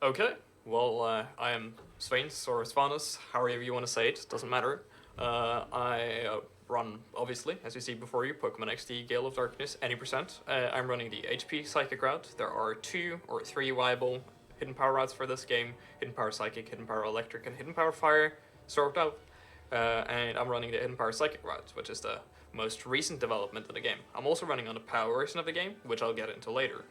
Okay, well, I am Sveins or Svanus, however you want to say it, doesn't matter. I run, obviously, as you see before you, Pokemon XD Gale of Darkness, any percent. I'm running the HP Psychic route. There are 2 or 3 viable hidden power routes for this game: Hidden Power Psychic, Hidden Power Electric, and Hidden Power Fire, sort of. And I'm running the Hidden Power Psychic route, which is the most recent development in the game. I'm also running on the POW version of the game, which I'll get into later.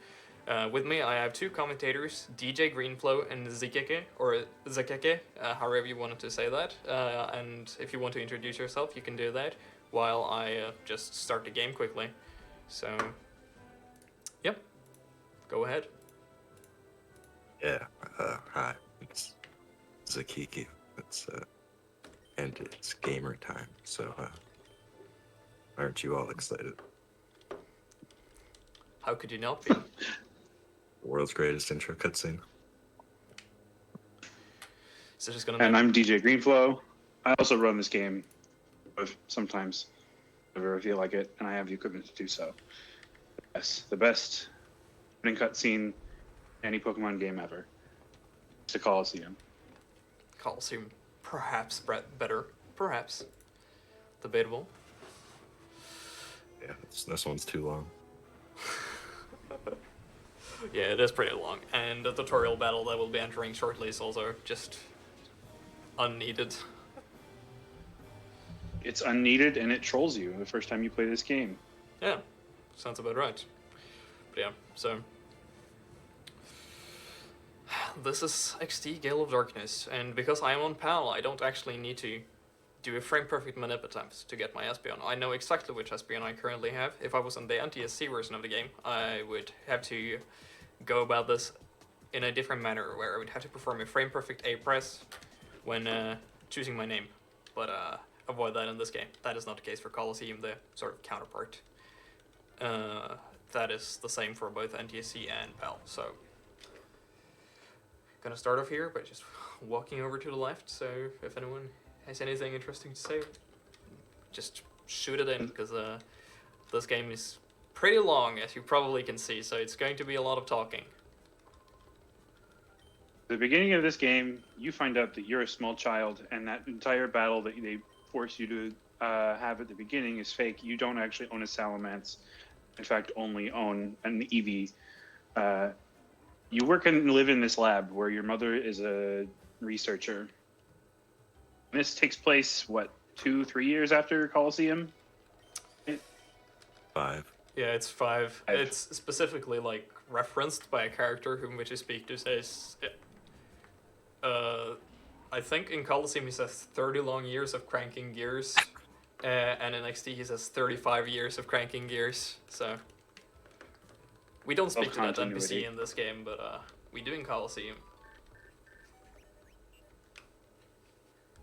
With me, I have 2 commentators, DJ Greenflow and Zikeke, or Zakeke, however you wanted to say that. And if you want to introduce yourself, you can do that while I just start the game quickly. So, yep, go ahead. Yeah, hi, it's Zakiki. And it's gamer time, so aren't you all excited? How could you not be? The world's greatest intro cutscene. So just gonna. And I'm DJ Greenflow. I also run this game sometimes, whenever I feel like it, and I have the equipment to do so. Yes, the best opening cutscene any Pokemon game ever. It's a Coliseum. Coliseum, perhaps better, perhaps debatable. Yeah, this one's too long. Yeah, it is pretty long, and the tutorial battle that we'll be entering shortly is also just unneeded. It's unneeded and it trolls you the first time you play this game. Yeah, sounds about right. But yeah, so this is XD Gale of Darkness, and because I am on PAL, I don't actually need to do a frame perfect manip attempt to get my Espeon. I know exactly which Espeon I currently have. If I was on the NTSC version of the game, I would have to go about this in a different manner, where I would have to perform a frame perfect A press when choosing my name. But avoid that in this game. That is not the case for Coliseum, the sort of counterpart. That is the same for both NTSC and PAL. So, gonna start off here by just walking over to the left. So if anyone has anything interesting to say, just shoot it in, because this game is pretty long, as you probably can see, so it's going to be a lot of talking. At the beginning of this game, you find out that you're a small child, and that entire battle that they force you to have at the beginning is fake. You don't actually own a Salamence. In fact, only own an Eevee. You work and live in this lab where your mother is a researcher. This takes place, 2-3 years after Coliseum? 5. Yeah, it's 5. It's specifically like referenced by a character whom which you speak to says, I think in Coliseum he says 30 long years of cranking gears, and in XD he says 35 years of cranking gears. So we don't speak to that NPC in this game, but we do in Coliseum.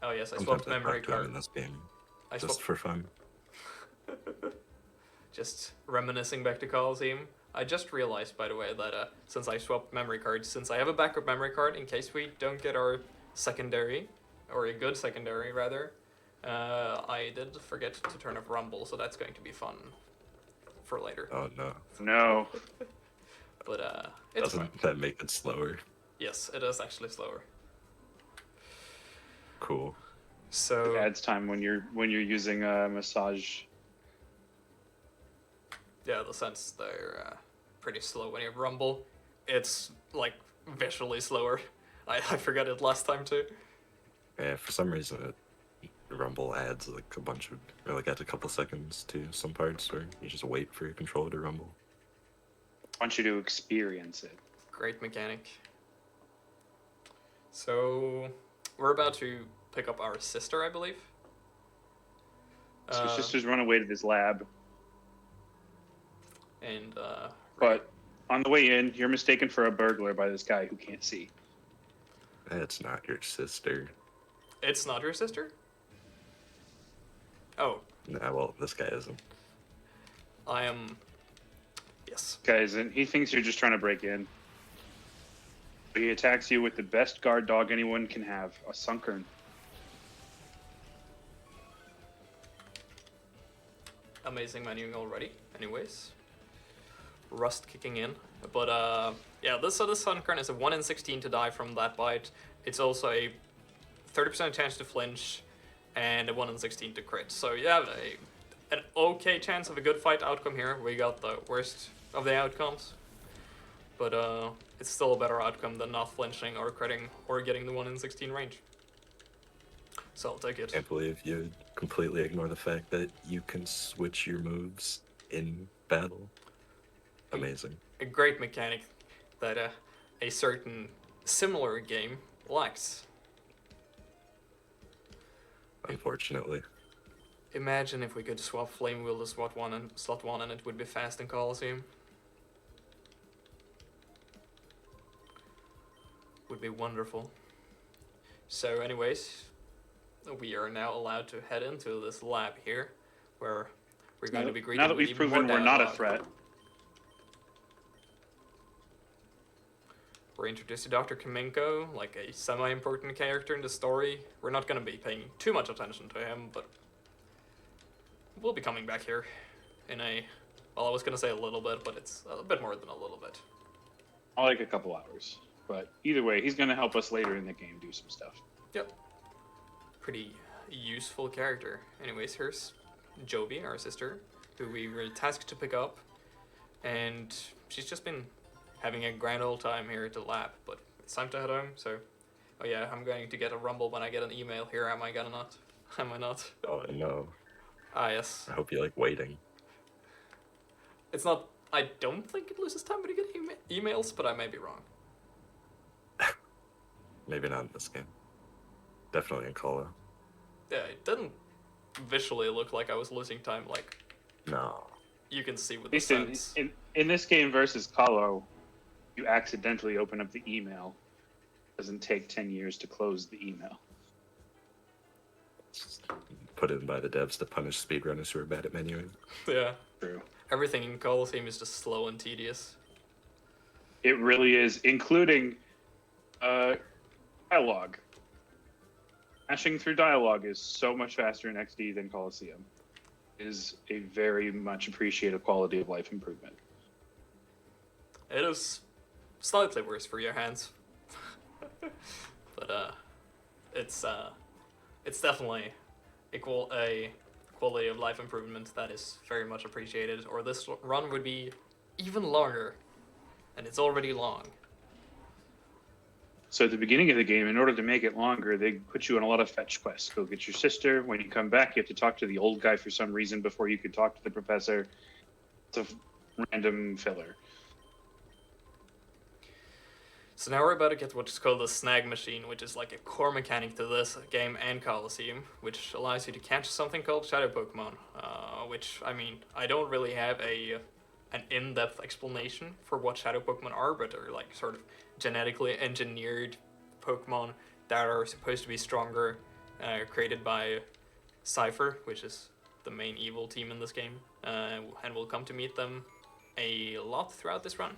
Oh yes, I swapped memory card in this game, I just for fun. Just reminiscing back to Coliseum. I just realized, by the way, that since I swapped memory cards, since I have a backup memory card in case we don't get our secondary, or a good secondary rather, I did forget to turn off Rumble, so that's going to be fun for later. Oh no. No. But it's fine. Doesn't that make it slower? Yes, it is actually slower. Cool. So It adds time when you're using a massage. yeah, the sense they're pretty slow when you have Rumble. It's like visually slower. I forgot it last time too. Yeah, for some reason Rumble adds like a bunch of, or like adds a couple seconds to some parts where you just wait for your controller to rumble. I want you to experience it. Great mechanic. So we're about to pick up our sister, I believe. So your sisters run away to this lab. And But on the way in, you're mistaken for a burglar by this guy who can't see. It's not your sister. it's not your sister? Oh, Nah, well, this guy isn't. I am. Yes. Guys, and he thinks you're just trying to break in. He attacks you with the best guard dog anyone can have, a Sunkern. Amazing menuing already. Anyways, Rust kicking in. But yeah, this Sunkern is a 1 in 16 to die from that bite. It's also a 30% chance to flinch, and a 1 in 16 to crit. So you have an okay chance of a good fight outcome here. We got the worst of the outcomes, but it's still a better outcome than not flinching or critting or getting the 1 in 16 range. So I'll take it. Can't believe you completely ignore the fact that you can switch your moves in battle. Amazing. A great mechanic that a certain similar game lacks. Unfortunately. Imagine if we could swap Flame Wheel to slot 1 and it would be fast in Colosseum. Would be wonderful. So anyways, we are now allowed to head into this lab here, where we're going to be greeted now that with we've even more proven we're not a dialogue. threat. We're introduced to Dr. Kaminko, like a semi-important character in the story. We're not going to be paying too much attention to him, but we'll be coming back here in a, well, I was going to say a little bit, but it's a bit more than a little bit. Like a couple hours. But either way, he's going to help us later in the game do some stuff. Yep. Pretty useful character. Anyways, here's Jovi, our sister, who we were tasked to pick up, and she's just been having a grand old time here at the lab, but it's time to head home, so... Oh yeah, I'm going to get a rumble when I get an email here, am I gonna not? Am I not? Oh no. Ah, yes. I hope you like waiting. It's not... I don't think it loses time when you get emails, but I may be wrong. Maybe not in this game. Definitely in Call. Yeah, it didn't visually look like I was losing time, like... No. You can see with At the least sense. in this game versus Colo, you accidentally open up the email. It doesn't take 10 years to close the email. It's put in by the devs to punish speedrunners who are bad at menuing. Yeah. True. Everything in Colosseum is just slow and tedious. It really is, including dialogue. Mashing through dialogue is so much faster in XD than Colosseum. It is a very much appreciated quality of life improvement. It is slightly worse for your hands. But it's definitely a quality of life improvement that is very much appreciated, or this run would be even longer, and it's already long. So at the beginning of the game, in order to make it longer, they put you on a lot of fetch quests. Go get your sister. When you come back, you have to talk to the old guy for some reason before you can talk to the professor. It's a random filler. So now we're about to get what's called the snag machine, which is like a core mechanic to this game and Colosseum, which allows you to catch something called Shadow Pokemon, which, I mean, I don't really have an in-depth explanation for what Shadow Pokemon are, but they're like sort of genetically engineered Pokemon that are supposed to be stronger, created by Cypher, which is the main evil team in this game, and we'll come to meet them a lot throughout this run.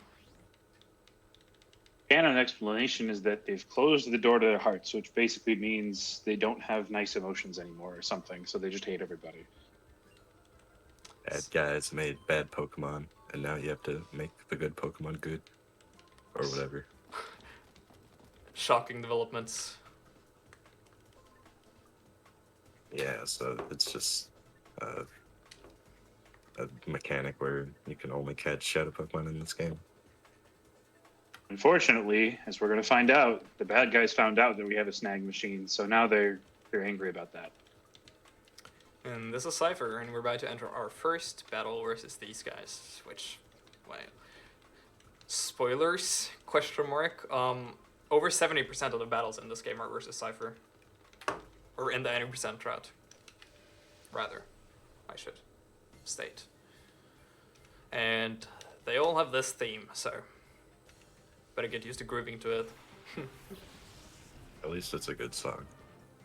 Canon explanation is that they've closed the door to their hearts, which basically means they don't have nice emotions anymore or something, so they just hate everybody. Bad guys made bad Pokemon, and now you have to make the good Pokemon good. Or whatever. Shocking developments. Yeah, so it's just a mechanic where you can only catch Shadow Pokemon in this game. Unfortunately, as we're going to find out, the bad guys found out that we have a snag machine, so now they're angry about that. And this is Cypher, and we're about to enter our first battle versus these guys, which, well, spoilers, question mark, over 70% of the battles in this game are versus Cypher. Or in the 80% route. Rather, I should state. And they all have this theme, so better get used to grooving to it. At least it's a good song.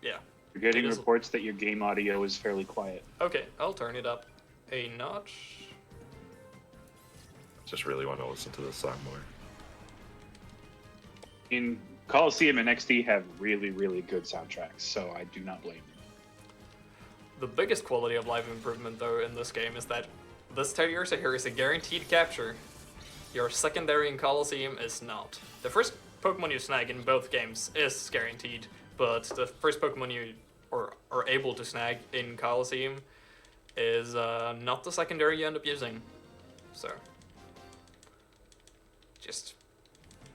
Yeah. You're getting It is- reports that your game audio is fairly quiet. Okay, I'll turn it up a notch. Just really want to listen to this song more. In Coliseum and XD have really, really good soundtracks, so I do not blame them. The biggest quality of life improvement, though, in this game is that this Teddiursa here is a guaranteed capture. Your secondary in Colosseum is not. The first Pokemon you snag in both games is guaranteed, but the first Pokemon you are able to snag in Colosseum is not the secondary you end up using. So, just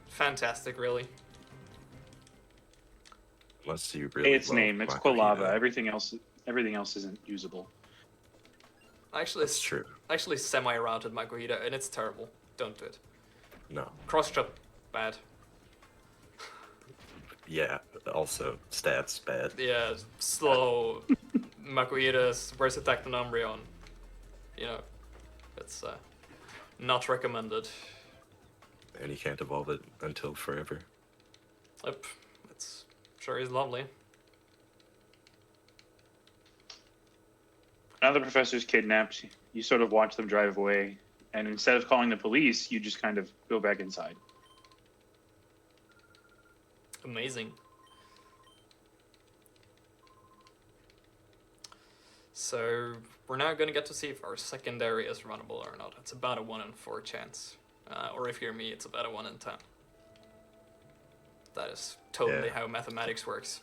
fantastic, really. Unless you really Its love name, it's Makuhita. Quilava. Everything else isn't usable. Actually, That's true. Actually, semi-routed Makuhita, and it's terrible. Don't do it. No. Cross-chop, bad. Yeah, also stats bad. Yeah, slow. Makuhita's worst attack than Umbreon. You know, it's not recommended. And you can't evolve it until forever. Yep, it's sure is lovely. Now the professor's kidnapped. You sort of watch them drive away, and instead of calling the police, you just kind of go back inside. Amazing. So we're now going to get to see if our secondary is runnable or not. It's about a 1 in 4 chance. Or if you're me, it's about a 1 in 10. That is totally Yeah. how mathematics works.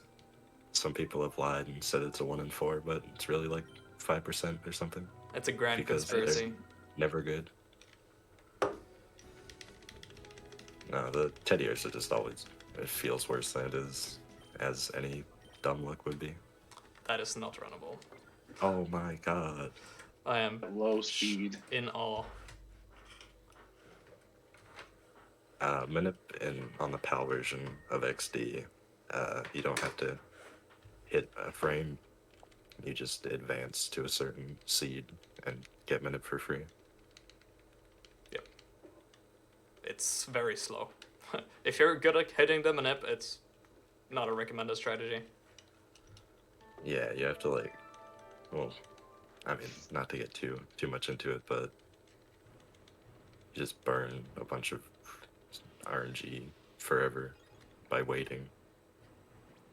Some people have lied and said it's a 1 in 4, but it's really like 5% or something. It's a grand Because they're- conspiracy. Never good. No, the Teddiers are just always. It feels worse than it is, as any dumb luck would be. That is not runnable. Oh my god. I am At low speed. in awe. Minip on the PAL version of XD, you don't have to hit a frame. You just advance to a certain seed and get Minip for free. Yep. It's very slow. If you're good at hitting the Manip, it's not a recommended strategy. Yeah, you have to like, well, I mean, not to get too much into it, but you just burn a bunch of RNG forever by waiting,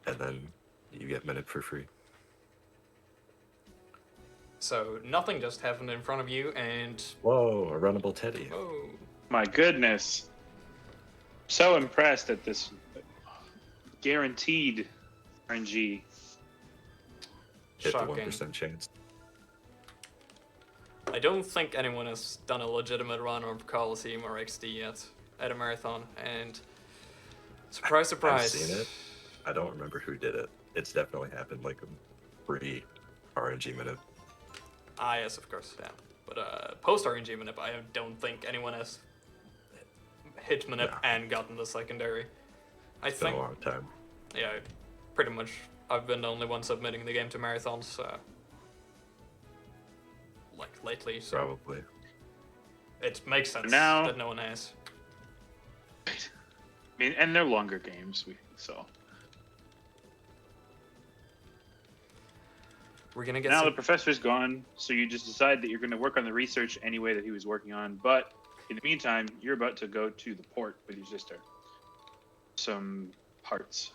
and then you get Minute for free. So nothing just happened in front of you, and Whoa, a runnable Teddy. oh, My goodness. So impressed at this guaranteed RNG. Hit the shocking. 1% chance. I don't think anyone has done a legitimate run of Coliseum or XD yet at a marathon, and surprise, surprise. I've seen it. I don't remember who did it. It's definitely happened, like a free RNG Minute. Ah, yes, of course, yeah. But post RNG Manip, I don't think anyone has hit Manip No. and gotten the secondary. I It's been think, a long time. yeah, pretty much. I've been the only one submitting the game to marathons, like lately. So Probably. it makes sense Now- that no one has. I mean, and they're longer games, so. We're gonna get Now the some, professor's gone, so you just decide that you're going to work on the research anyway that he was working on. But in the meantime, you're about to go to the port with your sister. Some parts.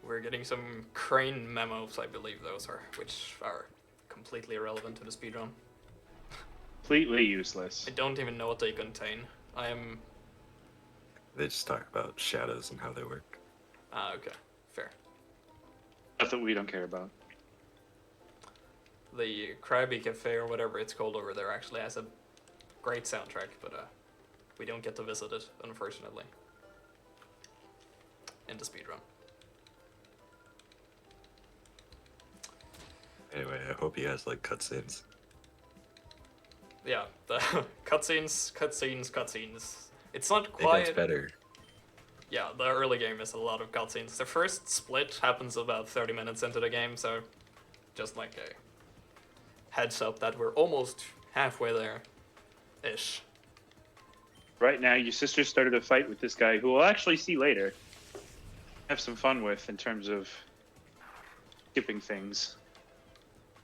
we're getting some crane memos, I believe those are, which are completely irrelevant to the speedrun. Completely useless. I don't even know what they contain. I am They just talk about shadows and how they work. okay, fair. Stuff that we don't care about. The Krabby Cafe or whatever it's called over there actually has a great soundtrack, but we don't get to visit it, unfortunately, in the speedrun. Anyway, I hope you guys like cutscenes. Yeah, the cutscenes. It's not It quite. gets better. Yeah, the early game is a lot of cutscenes. The first split happens about 30 minutes into the game, so just like a heads up that we're almost halfway there, ish. Right now, your sister started a fight with this guy who we'll actually see later. Have some fun with in terms of skipping things.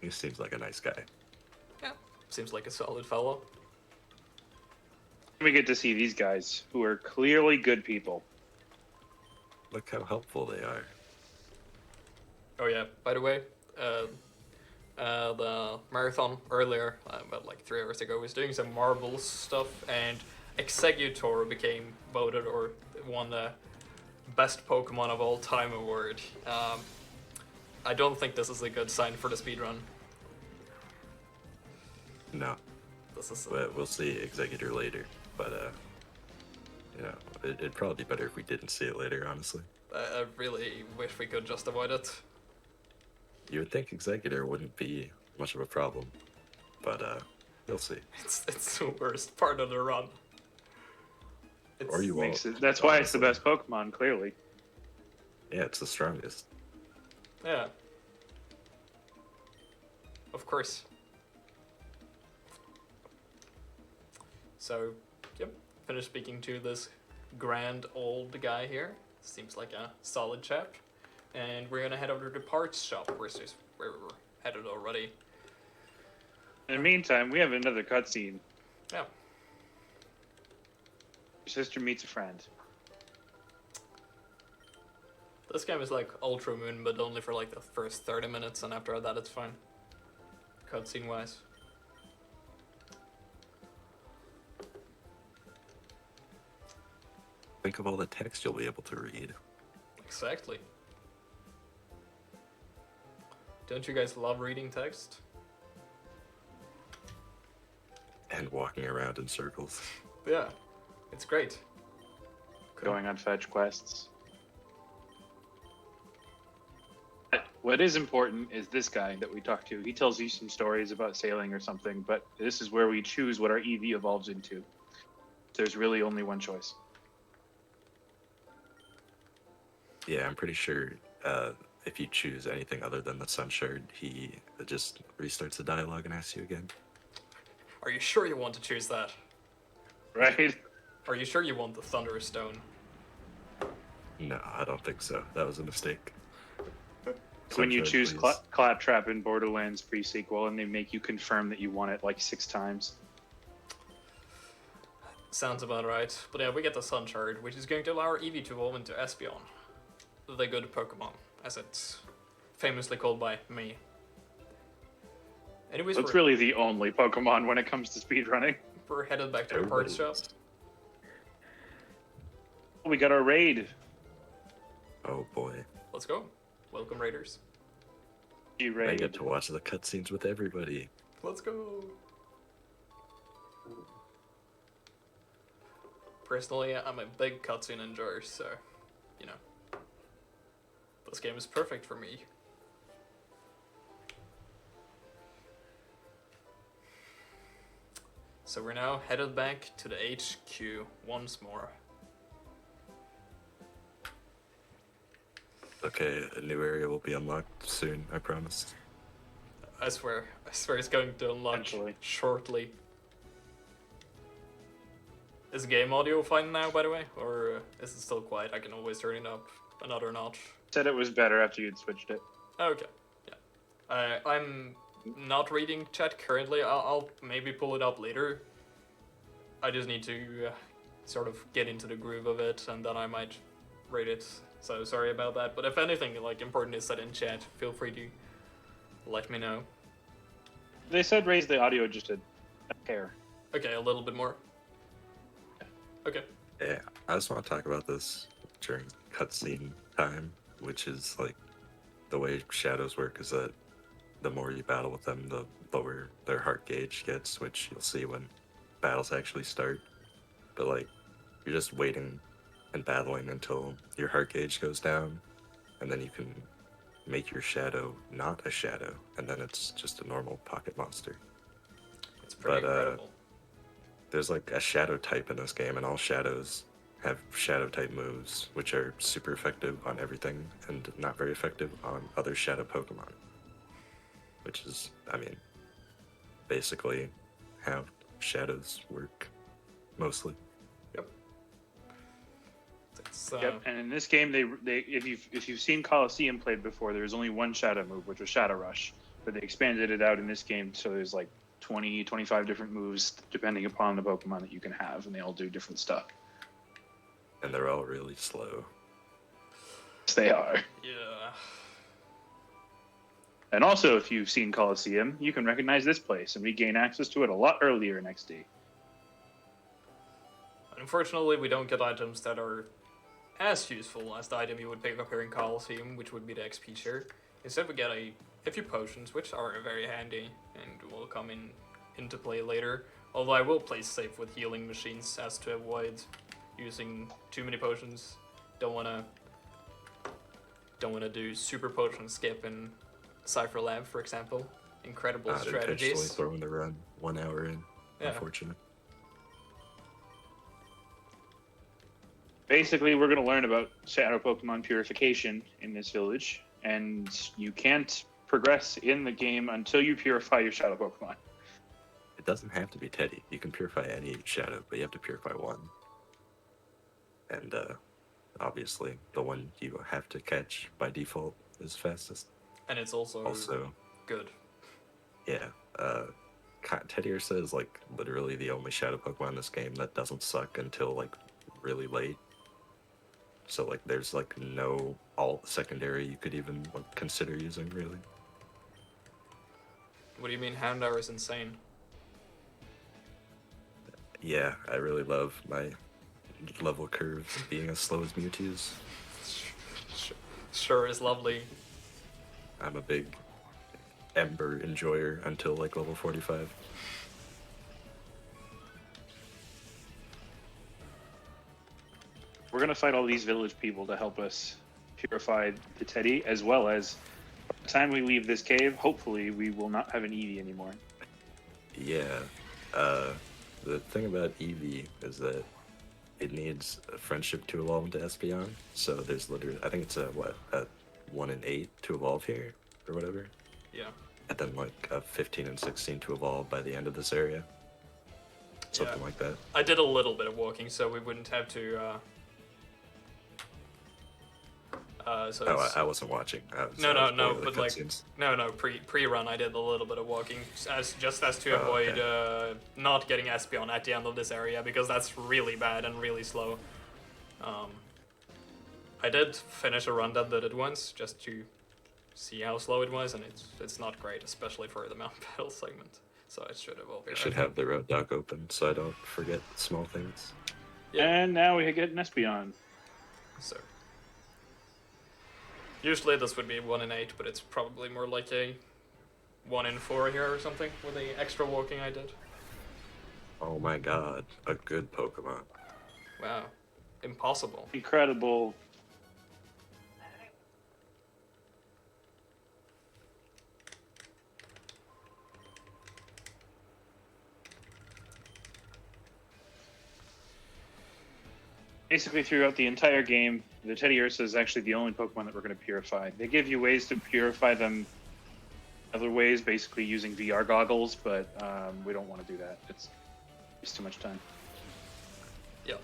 He seems like a nice guy. Yeah, seems like a solid fellow. We get to see these guys who are clearly good people. Look how helpful they are. Oh yeah, by the way, the marathon earlier, about like 3 hours ago, was doing some marbles stuff, and Exeggutor became voted or won the best Pokemon of all time award. I don't think this is a good sign for the speedrun. No, This is but we'll see Executor later. But you know, it'd probably be better if we didn't see it later, honestly. I really wish we could just avoid it. You would think Executor wouldn't be much of a problem, but you'll see. It's the worst part of the run. Or you won't. Makes it, that's why it's the honestly. best Pokemon, clearly. Yeah, it's the strongest. Yeah. Of course. So, yep, finished speaking to this grand old guy here. Seems like a solid chap. And we're gonna head over to the parts shop, where we're headed already. In the meantime, we have another cutscene. Yeah. Your sister meets a friend. This game is like Ultra Moon, but only for like the first 30 minutes, and after that it's fine. Cutscene wise. Think of all the text you'll be able to read. Exactly. Don't you guys love reading text? And walking around in circles. Yeah, it's great. Going on fetch quests. What is important is this guy that we talked to. He tells you some stories about sailing or something, but this is where we choose what our EV evolves into. There's really only one choice. Yeah, I'm pretty sure if you choose anything other than the Sun Shard, he just restarts the dialogue and asks you again. Are you sure you want to choose that? Right? Are you sure you want the Thunderous Stone? No, I don't think so. That was a mistake. When you Sunshard, choose please. Claptrap in Borderlands pre-sequel and they make you confirm that you want it like 6 times. Sounds about right. But yeah, we get the Sun Shard, which is going to allow our Eevee to evolve into Espeon. The good Pokemon, as it's famously called by me. Anyways, It's really the only Pokemon when it comes to speedrunning. we're headed back to the Everybody parts shop. is. We got our raid. Oh boy. Let's go. Welcome, Raiders. You I raid. get to watch the cutscenes with everybody. Let's go. Personally, I'm a big cutscene enjoyer, so, you know, this game is perfect for me. So we're now headed back to the HQ once more. Okay, a new area will be unlocked soon, I promise. I swear it's going to unlock Eventually. shortly. Is game audio fine now, by the way? Or is it still quiet? I can always turn it up another notch. Said it was better after you'd switched it. Okay, yeah. I'm not reading chat currently. I'll maybe pull it up later. I just need to sort of get into the groove of it, and then I might read it. So sorry about that. But if anything like important is said in chat, feel free to let me know. They said raise the audio just a hair. Okay, a little bit more. Okay. Yeah, I just want to talk about this during cutscene time, which is like the way shadows work is that the more you battle with them, the lower their heart gauge gets, which you'll see when battles actually start. But like, you're just waiting and battling until your heart gauge goes down, and then you can make your shadow not a shadow, and then it's just a normal pocket monster. It's pretty But, incredible. There's like a shadow type in this game, and all shadows have shadow type moves, which are super effective on everything and not very effective on other shadow Pokemon. Which is, I mean, basically how shadows work, mostly. It's, Yep. And in this game, they if you've seen Coliseum played before, there's only one shadow move, which was Shadow Rush, but they expanded it out in this game, so there's like 20, 25 different moves depending upon the Pokemon that you can have, and they all do different stuff. And they're all really slow. Yes, they are. Yeah. And also, if you've seen Coliseum, you can recognize this place and regain access to it a lot earlier in XD. Unfortunately, we don't get items that are as useful as the item you would pick up here in Coliseum, which would be the XP share. Instead, we get a few potions, which are very handy and will come into play later. Although I will play safe with healing machines as to avoid using too many potions. Don't wanna do super potion skip in Cypher Lab, for example. Incredible Intentionally strategies. throwing the run 1 hour in. Yeah. Unfortunate. Basically, we're going to learn about Shadow Pokemon purification in this village, and you can't progress in the game until you purify your Shadow Pokemon. It doesn't have to be Teddy. You can purify any shadow, but you have to purify one. And obviously, the one you have to catch by default is fastest. And it's also good. Yeah. Teddy Ursa is like literally the only shadow Pokemon in this game that doesn't suck until like really late. So like there's like no alt secondary you could even like consider using really. What do you mean Houndour is insane? Yeah, I really love my level curves being as slow as Mewtwo's. Sure is lovely. I'm a big Ember enjoyer until like level 45. We're going to fight all these village people to help us purify the Teddy, as well as by the time we leave this cave, hopefully we will not have an Eevee anymore. Yeah. The thing about Eevee is that it needs a friendship to evolve into Espeon. So there's literally, I think it's a 1 in 8 to evolve here, or whatever. Yeah. And then like a 15 and 16 to evolve by the end of this area. Something like that. I did a little bit of walking, so we wouldn't have to. I wasn't watching. No, but like, no, pre-run, I did a little bit of walking, as to avoid not getting Espeon at the end of this area, because that's really bad and really slow. I did finish a run that did it once, just to see how slow it was, and it's not great, especially for the Mount Battle segment. So I should have I should have the road dock open so I don't forget small things. Yeah. And now we get an Espeon. So usually this would be 1 in 8, but it's probably more like a 1 in 4 here or something with the extra walking I did. Oh my god, a good Pokemon. Wow. Impossible. Incredible. Basically, throughout the entire game, the Teddy Ursa is actually the only Pokemon that we're going to purify. They give you ways to purify them other ways, basically using VR goggles, but we don't want to do that. It's too much time. Yeah.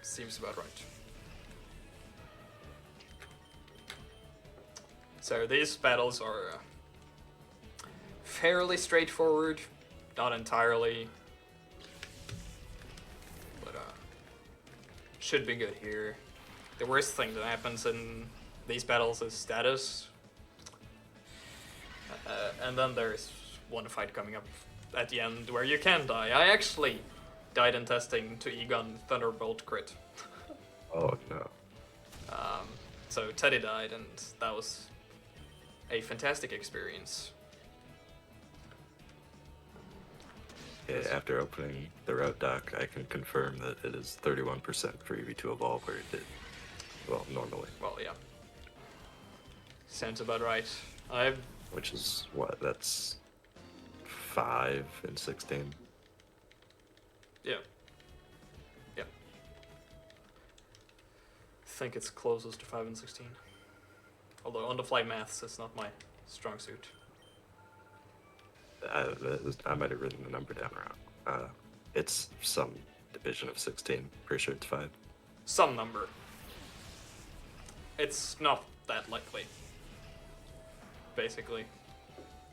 Seems about right. So these battles are fairly straightforward, not entirely, but should be good here. The worst thing that happens in these battles is status, and then there's one fight coming up at the end where you can die. I actually died in testing to Egon Thunderbolt crit. Oh no. So Teddy died, and that was a fantastic experience. Yeah, after opening the route dock, I can confirm that it is 31% for Eevee to evolve where it did. Well, normally. Well, yeah. Sounds about right. Which is what? That's 5 and 16. Yeah. Yeah. I think it's closest to 5 and 16. Although on the fly maths is not my strong suit. I might have written the number down wrong. It's some division of 16. Pretty sure it's 5. Some number. It's not that likely. Basically.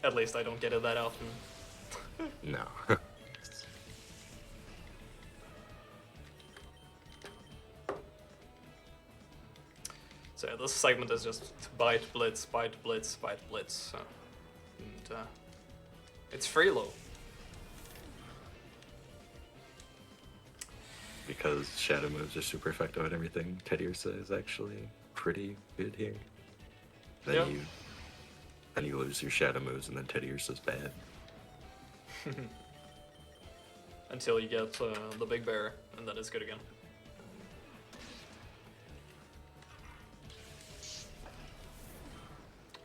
At least I don't get it that often. No. So yeah, this segment is just bite, blitz, bite, blitz, bite, blitz. And it's free low. Because shadow moves are super effective at everything, Teddy Ursa is actually pretty good here. Then Yeah. you lose your shadow moves, and then Teddy Ursa's bad. Until you get the big bear, and then it's good again.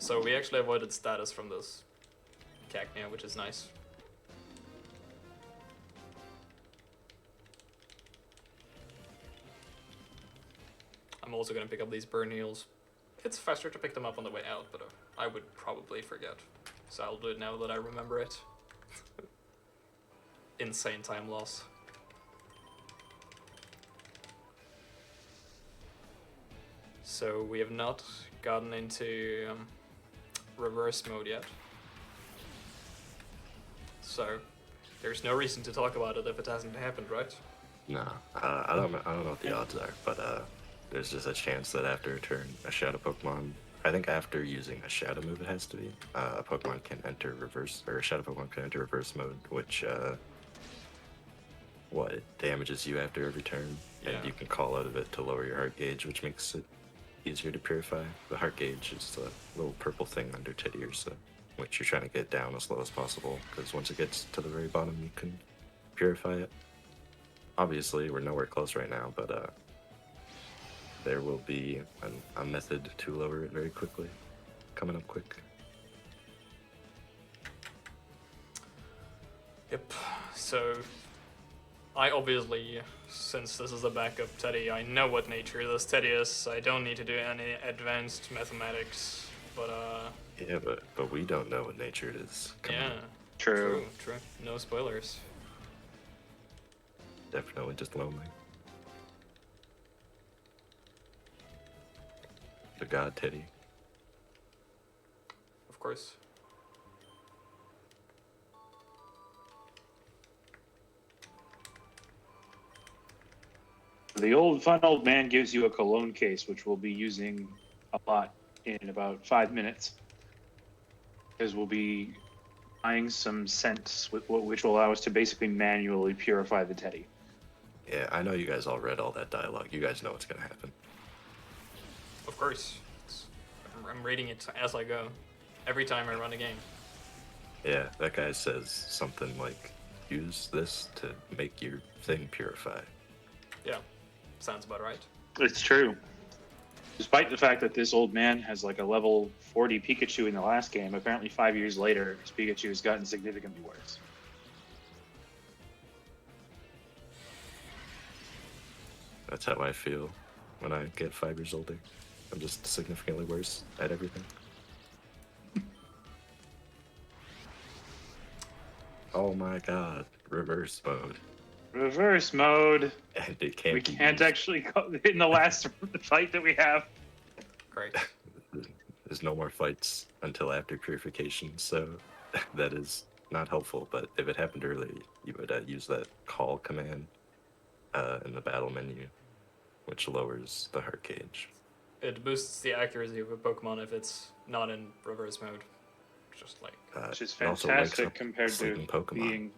So we actually avoided status from this Cacnea, which is nice. I'm also gonna pick up these burn heals. It's faster to pick them up on the way out, but I would probably forget. So I'll do it now that I remember it. Insane time loss. So we have not gotten into reverse mode yet. So there's no reason to talk about it if it hasn't happened, right? No, I don't know what the odds are, but there's just a chance that after a turn, a shadow Pokemon, I think after using a shadow move, it has to be, a Pokemon can enter reverse, or a shadow Pokemon can enter reverse mode, which, it damages you after every turn, Yeah. and you can call out of it to lower your heart gauge, which makes it easier to purify. The heart gauge is the little purple thing under Teddy Ursa, which you're trying to get down as low as possible, because once it gets to the very bottom, you can purify it. Obviously, we're nowhere close right now, but there will be a method to lower it very quickly, coming up quick. Yep. So I obviously, since this is a backup Teddy, I know what nature this Teddy is. I don't need to do any advanced mathematics, but Yeah, but we don't know what nature it is. Coming yeah. up. True. True. No spoilers. Definitely just lonely. The god Teddy. Of course. The fun old man gives you a cologne case, which we'll be using a lot in about 5 minutes. Because we'll be buying some scents, which will allow us to basically manually purify the Teddy. Yeah, I know you guys all read all that dialogue. You guys know what's gonna happen. Of course. I'm reading it as I go. Every time I run a game. Yeah, that guy says something like, use this to make your thing purify. Yeah. Sounds about right. It's true. Despite the fact that this old man has like a level 40 Pikachu in the last game, apparently 5 years later, his Pikachu has gotten significantly worse. That's how I feel when I get 5 years older. I'm just significantly worse at everything. Oh my god, reverse mode. Reverse mode. And it can't We be can't used. actually go in the last fight that we have. Great. There's no more fights until after purification, so that is not helpful. But if it happened earlier, you would use that call command in the battle menu, which lowers the heart gauge. It boosts the accuracy of a Pokemon if it's not in reverse mode. Just like, Which is it also wakes fantastic up compared to sleeping Pokemon. being...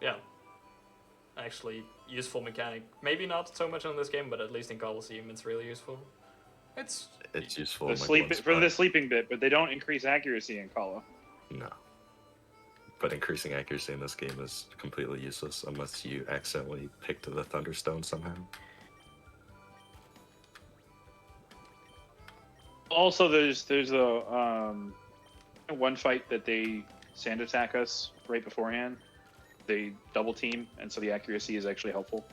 yeah. Actually, useful mechanic. Maybe not so much on this game, but at least in Coliseum it's really useful. It's useful. The in, like, sleep one for the spot. sleeping bit, but they don't increase accuracy in Kala. No. But increasing accuracy in this game is completely useless unless you accidentally picked the Thunderstone somehow. Also, there's a one fight that they sand attack us right beforehand. They double team, and so the accuracy is actually helpful.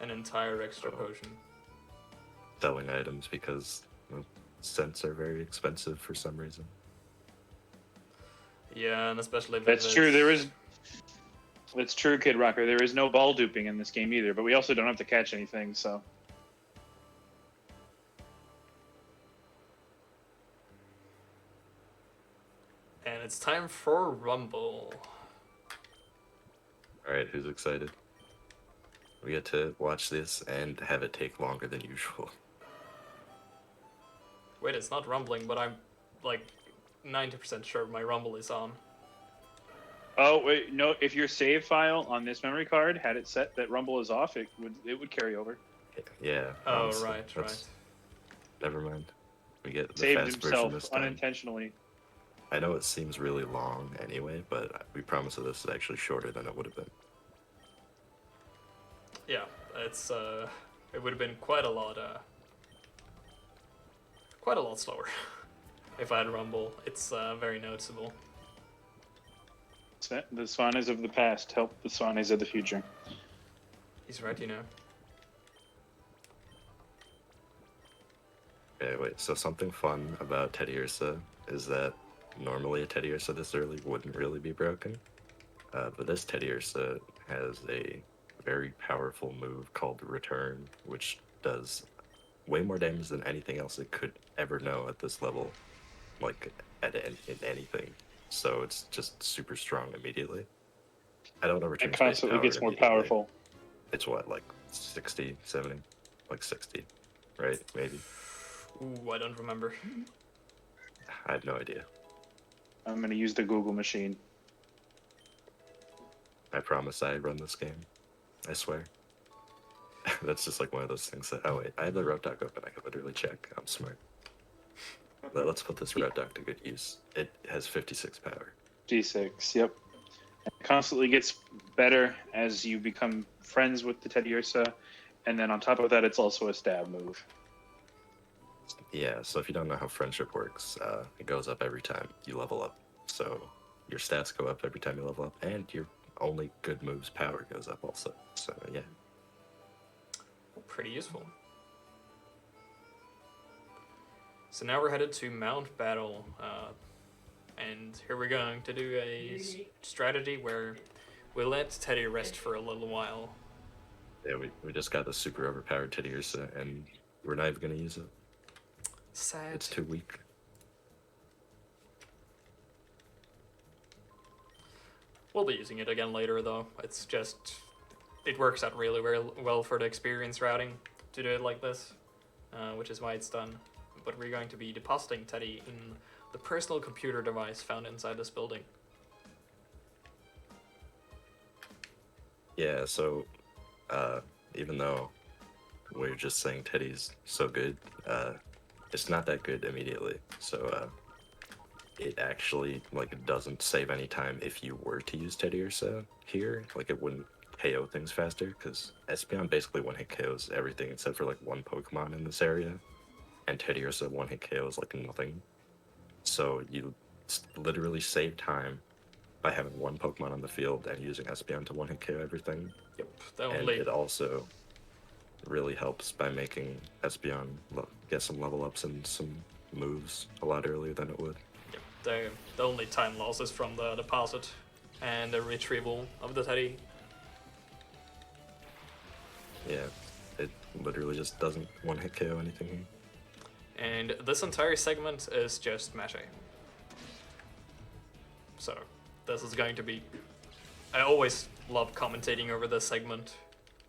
an entire extra potion. Selling items because scents are very expensive for some reason. Yeah, and especially if That's it's... true. That's true, Kid Rocker. There is no ball duping in this game either, but we also don't have to catch anything, so. And it's time for Rumble. Alright, who's excited? we get to watch this and have it take longer than usual. Wait, it's not rumbling, but I'm like 90% sure my rumble is on. Oh wait, no. If your save file on this memory card had it set that Rumble is off, it would carry over. Yeah. Oh, honestly, right. Never mind. We get the Saved fast version himself this time. unintentionally. I know it seems really long anyway, but we promise that this is actually shorter than it would have been. Yeah, it's it would have been quite a lot slower if I had rumble. It's very noticeable. The Swanes of the past help the Swanes of the future. He's right, you know. Okay, wait, so something fun about Teddiursa is that normally a Teddiursa this early wouldn't really be broken, but this Teddiursa has a very powerful move called Return, which does way more damage than anything else it could ever know at this level, like in anything. So it's just super strong immediately. I don't know Return It Space constantly power gets more immediately. powerful. It's what, like 60, 70? Like 60, right? Maybe. Ooh, I don't remember. I have no idea. I'm gonna use the Google machine. I promise I run this game. I swear. That's just like one of those things that, oh wait, I have the road doc open. I can literally check. I'm smart. Let's put this road doc to good use. It has 56 power. G6, yep. It constantly gets better as you become friends with the Teddiursa, and then on top of that, it's also a stab move. Yeah, so if you don't know how friendship works, it goes up every time you level up. So your stats go up every time you level up, and your only good moves power goes up also. So yeah. Pretty useful. So now we're headed to Mount Battle, and here we're going to do a strategy where we let Teddy rest for a little while. Yeah, we just got the super overpowered Teddiursa, and we're not even going to use it. Sad. It's too weak. We'll be using it again later, though. It's just... it works out really well for the experience routing to do it like this, which is why it's done. But we're going to be depositing Teddy in the personal computer device found inside this building. Yeah, so even though we're just saying Teddy's so good, it's not that good immediately. So it actually like doesn't save any time if you were to use Teddiursa here. Like it wouldn't KO things faster because Espeon basically one-hit KOs everything except for like one Pokemon in this area, and Teddiursa one-hit KOs like nothing. So you literally save time by having one Pokemon on the field and using Espeon to one-hit KO everything. Yep, the And only... it also really helps by making Espeon get some level ups and some moves a lot earlier than it would. Yep, the only time loss is from the deposit and the retrieval of the Teddy. Yeah, it literally just doesn't one-hit KO anything here. And this entire segment is just Mache. So, this is going to be... I always love commentating over this segment,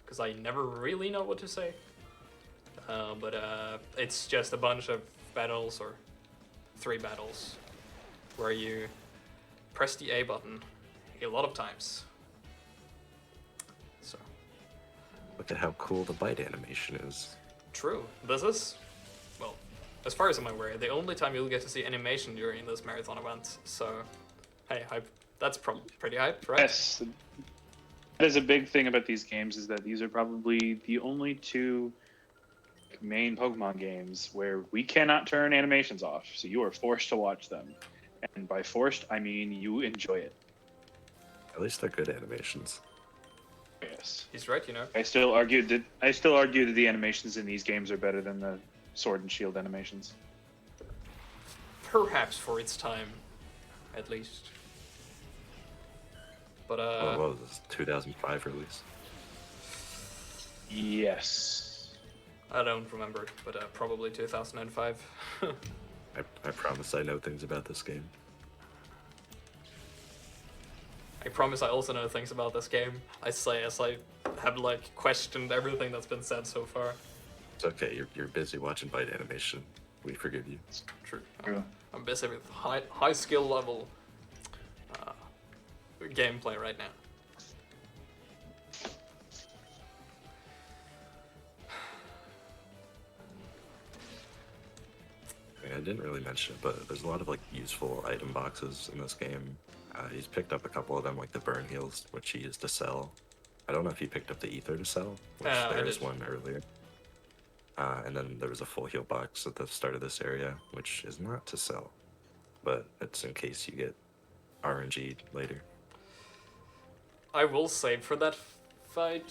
because I never really know what to say. But it's just a bunch of battles, or 3 battles, where you press the A button a lot of times. So, Look at how cool the bite animation is. true. This is, well, as far as I'm aware, the only time you'll get to see animation during this marathon event. So, hey, that's pretty hyped, right? Yes, that is a big thing about these games, is that these are probably the only 2 main Pokemon games where we cannot turn animations off, so you are forced to watch them. And by forced, I mean you enjoy it. At least they're good animations. Yes. He's right, you know. I still argue that the animations in these games are better than the Sword and Shield animations. Perhaps for its time, at least. But What was this, 2005 release? Yes. I don't remember, but probably 2005. I promise I know things about this game. I promise I also know things about this game. I say as I have like questioned everything that's been said so far. It's okay. You're busy watching bite animation. We forgive you. True. True. I'm busy with high skill level gameplay right now. I didn't really mention it, but there's a lot of like useful item boxes in this game. He's picked up a couple of them, like the burn heals, which he used to sell. I don't know if he picked up the ether to sell, which there was one earlier. And then there was a full heal box at the start of this area, which is not to sell, but it's in case you get RNG later. I will save for that fight,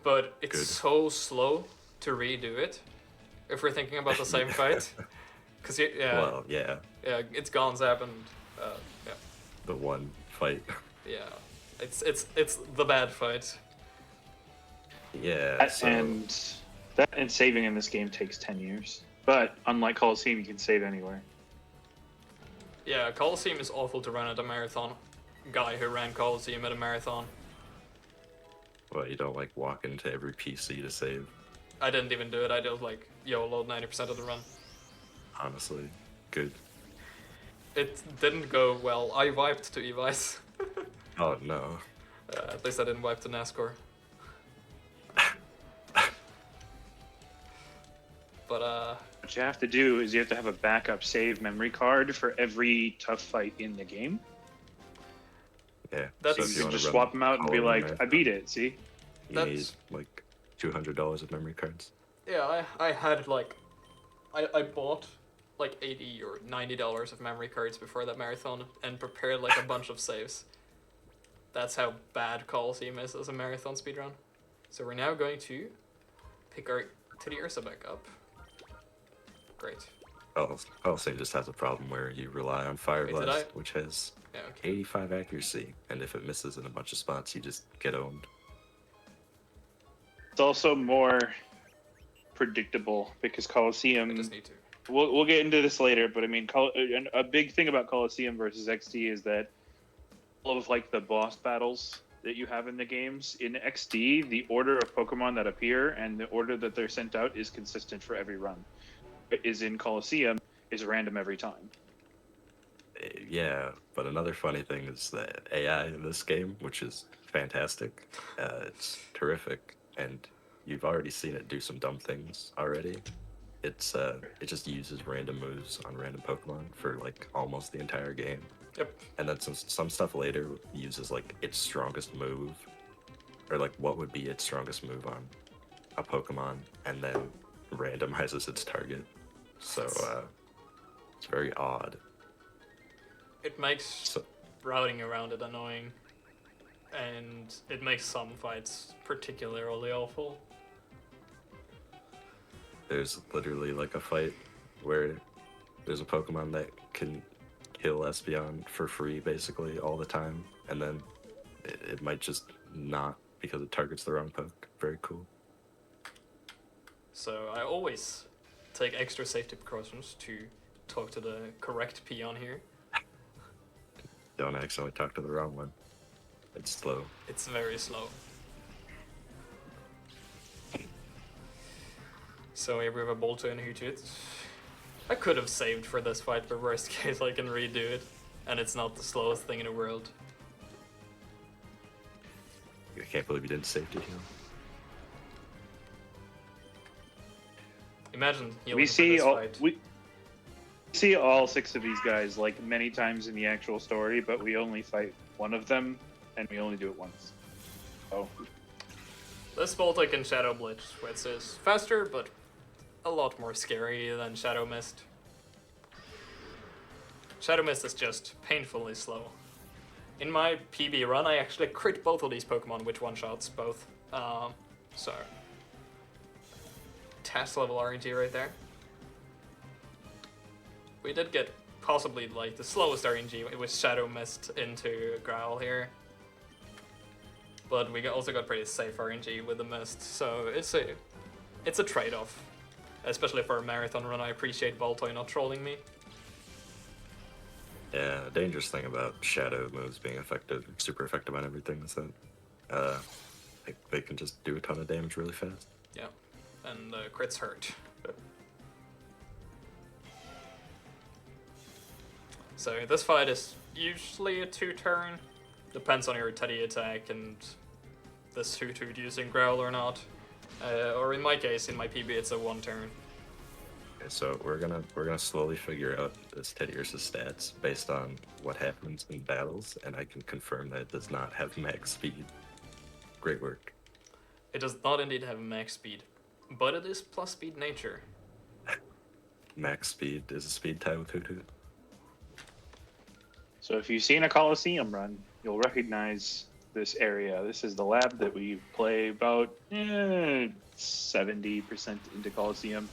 but it's Good. so slow to redo it. If we're thinking about the same fight, because Well, yeah, it's gone Zap and yeah, the one fight. yeah, it's the bad fight. Yeah, so And saving in this game takes 10 years. But unlike Coliseum, you can save anywhere. Yeah, Coliseum is awful to run at a marathon. Guy who ran Coliseum at a marathon. well, you don't like walk into every PC to save. I didn't even do it. I just like YOLO'd 90% of the run. Honestly, good. It didn't go well. I wiped to Evice. Oh no. At least I didn't wipe to NASCAR. But What you have to do is you have to have a backup save memory card for every tough fight in the game. Yeah. That's- So if you you can wanna just run swap them out and be Colin like, Marathon, I beat it, see? You need That's- like $200 of memory cards. yeah, I had like, I bought like $80 or $90 of memory cards before that marathon and prepared like a bunch of saves. That's how bad Coliseum is as a marathon speedrun. So we're now going to pick our Titty Ursa back up. Great. Coliseum just has a problem where you rely on Fire Wait, did Blast, I? which has Yeah, okay. 85 accuracy, and if it misses in a bunch of spots, you just get owned. It's also more predictable because I Coliseum. just need to. We'll get into this later, but I mean, a big thing about Coliseum versus XD is that all of like the boss battles that you have in the games in XD, the order of Pokemon that appear and the order that they're sent out is consistent for every run. It is in Coliseum is random every time. Yeah, but another funny thing is the AI in this game, which is fantastic. It's terrific, and you've already seen it do some dumb things already. It just uses random moves on random Pokemon for like almost the entire game. Yep. And then some stuff later uses like its strongest move, or like what would be its strongest move on a Pokemon, and then randomizes its target. So it's very odd. It makes So routing around it annoying, and it makes some fights particularly awful. there's literally like a fight where there's a Pokemon that can kill Espeon for free basically all the time, and then it might just not because it targets the wrong poke. Very cool. So I always take extra safety precautions to talk to the correct peon here. Don't accidentally talk to the wrong one. It's slow. It's very slow. So here we have a Bolto and a Hoothoot. I could have saved for this fight, but worst case I can redo it. And it's not the slowest thing in the world. I can't believe you didn't safety heal. Imagine healing We for see this all fight. we see all 6 of these guys like many times in the actual story, but we only fight one of them, and we only do it once. Oh, This Bolto can Shadow Blitz, which is faster, but a lot more scary than Shadow Mist. Shadow Mist is just painfully slow. In my PB run, I actually crit both of these Pokemon with one-shots, both. So... Test level RNG right there. We did get possibly like the slowest RNG with Shadow Mist into Growl here. But we also got pretty safe RNG with the Mist, so it's a trade-off. Especially for a marathon run, I appreciate Baltoy not trolling me. Yeah, dangerous thing about shadow moves being effective, super effective on everything is that they can just do a ton of damage really fast. Yeah, and crits hurt. So this fight is usually a 2-turn. Depends on your Teddy attack and this Hoot using Growl or not. Or in my case, in my PB, it's a 1-turn. Okay, so we're gonna slowly figure out this Teddiursa's stats based on what happens in battles, and I can confirm that it does not have max speed. Great work. It does not indeed have max speed, but it is plus speed nature. Max speed is a speed tie with Hoot Hoot. So if you've seen a Coliseum run, you'll recognize this area. This is the lab that we play about 70% into Coliseum.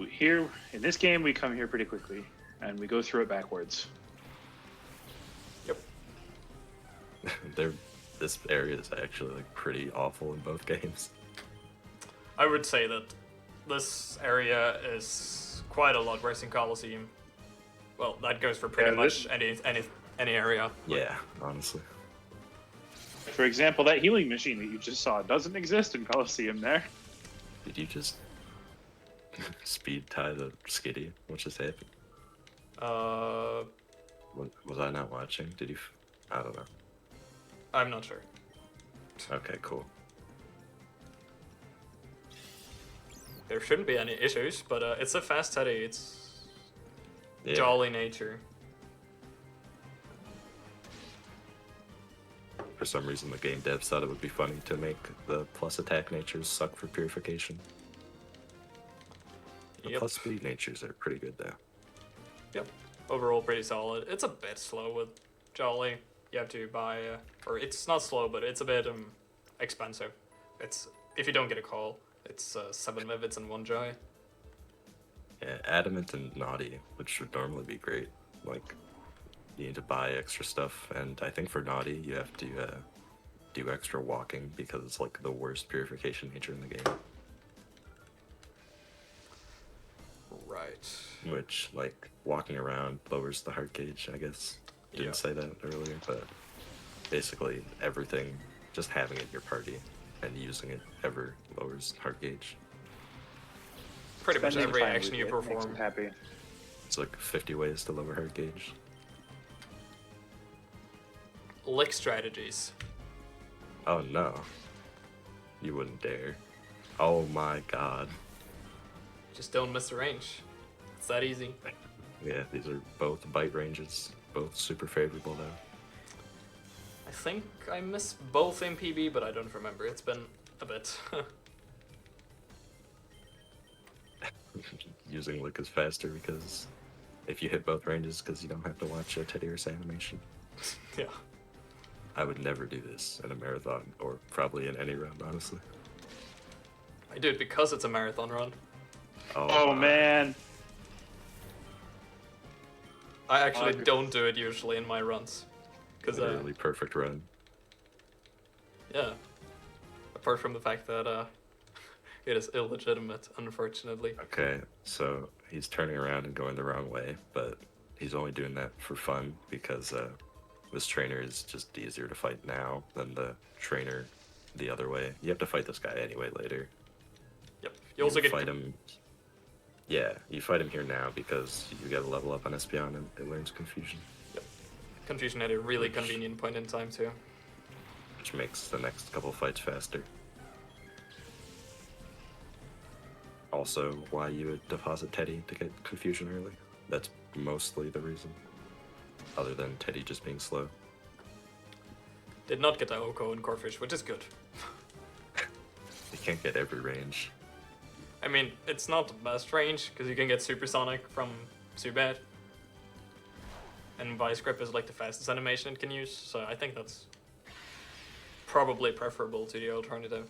Here, in this game, we come here pretty quickly, and we go through it backwards. Yep. This area is actually like pretty awful in both games. I would say that this area is quite a lot worse in Coliseum. Well, that goes for pretty much any area. Yeah, honestly. For example, that healing machine that you just saw doesn't exist in Coliseum there. Did you just speed tie the Skitty? What just happened? Was I not watching? Did you? I don't know. I'm not sure. Okay, cool. There shouldn't be any issues, but it's a fast Teddy. It's Yeah. jolly nature. For some reason, the game devs thought it would be funny to make the plus attack natures suck for purification. The Yep. plus speed natures are pretty good though. Yep. Overall, pretty solid. It's a bit slow with Jolly. You have to buy, or it's not slow, but it's a bit expensive. It's if you don't get a call, it's 7 Mivets and 1 Joy. Yeah, Adamant and Naughty, which would normally be great. Like, you need to buy extra stuff, and I think for Naughty, you have to do extra walking because it's like the worst purification nature in the game. Right. Which, like, walking around lowers the heart gauge, I guess. Didn't Yeah. say that earlier, but basically everything, just having it in your party and using it ever lowers heart gauge. Pretty much Spending every time action with you it makes them perform. happy. It's like 50 ways to lower heart gauge. Lick strategies. Oh no. You wouldn't dare. Oh my god. Just don't miss the range. It's that easy. Yeah, these are both bite ranges, both super favorable though. I think I missed both in PB, but I don't remember. It's been a bit. Using Lick is faster because if you hit both ranges, because you don't have to watch a Teddiursa animation. Yeah. I would never do this in a marathon, or probably in any round, honestly. I do it because it's a marathon run. Oh wow. man. I actually Ugh. don't do it usually in my runs. Because, Literally perfect run. yeah. Apart from the fact that it is illegitimate, unfortunately. Okay, so he's turning around and going the wrong way, but he's only doing that for fun because this trainer is just easier to fight now than the trainer the other way. You have to fight this guy anyway later. Yep. You also get fight him. Yeah, you fight him here now because you gotta level up on Espeon and it learns Confusion, Confusion at a really convenient point in time too. which makes the next couple fights faster. Also, why you would deposit Teddy to get Confusion early. That's mostly the reason. Other than Teddy just being slow. Did not get the Oko and Corfish, which is good. You can't get every range. I mean, it's not the best range, because you can get Supersonic from Zubat. And Vice Grip is like the fastest animation it can use, so I think that's probably preferable to the alternative.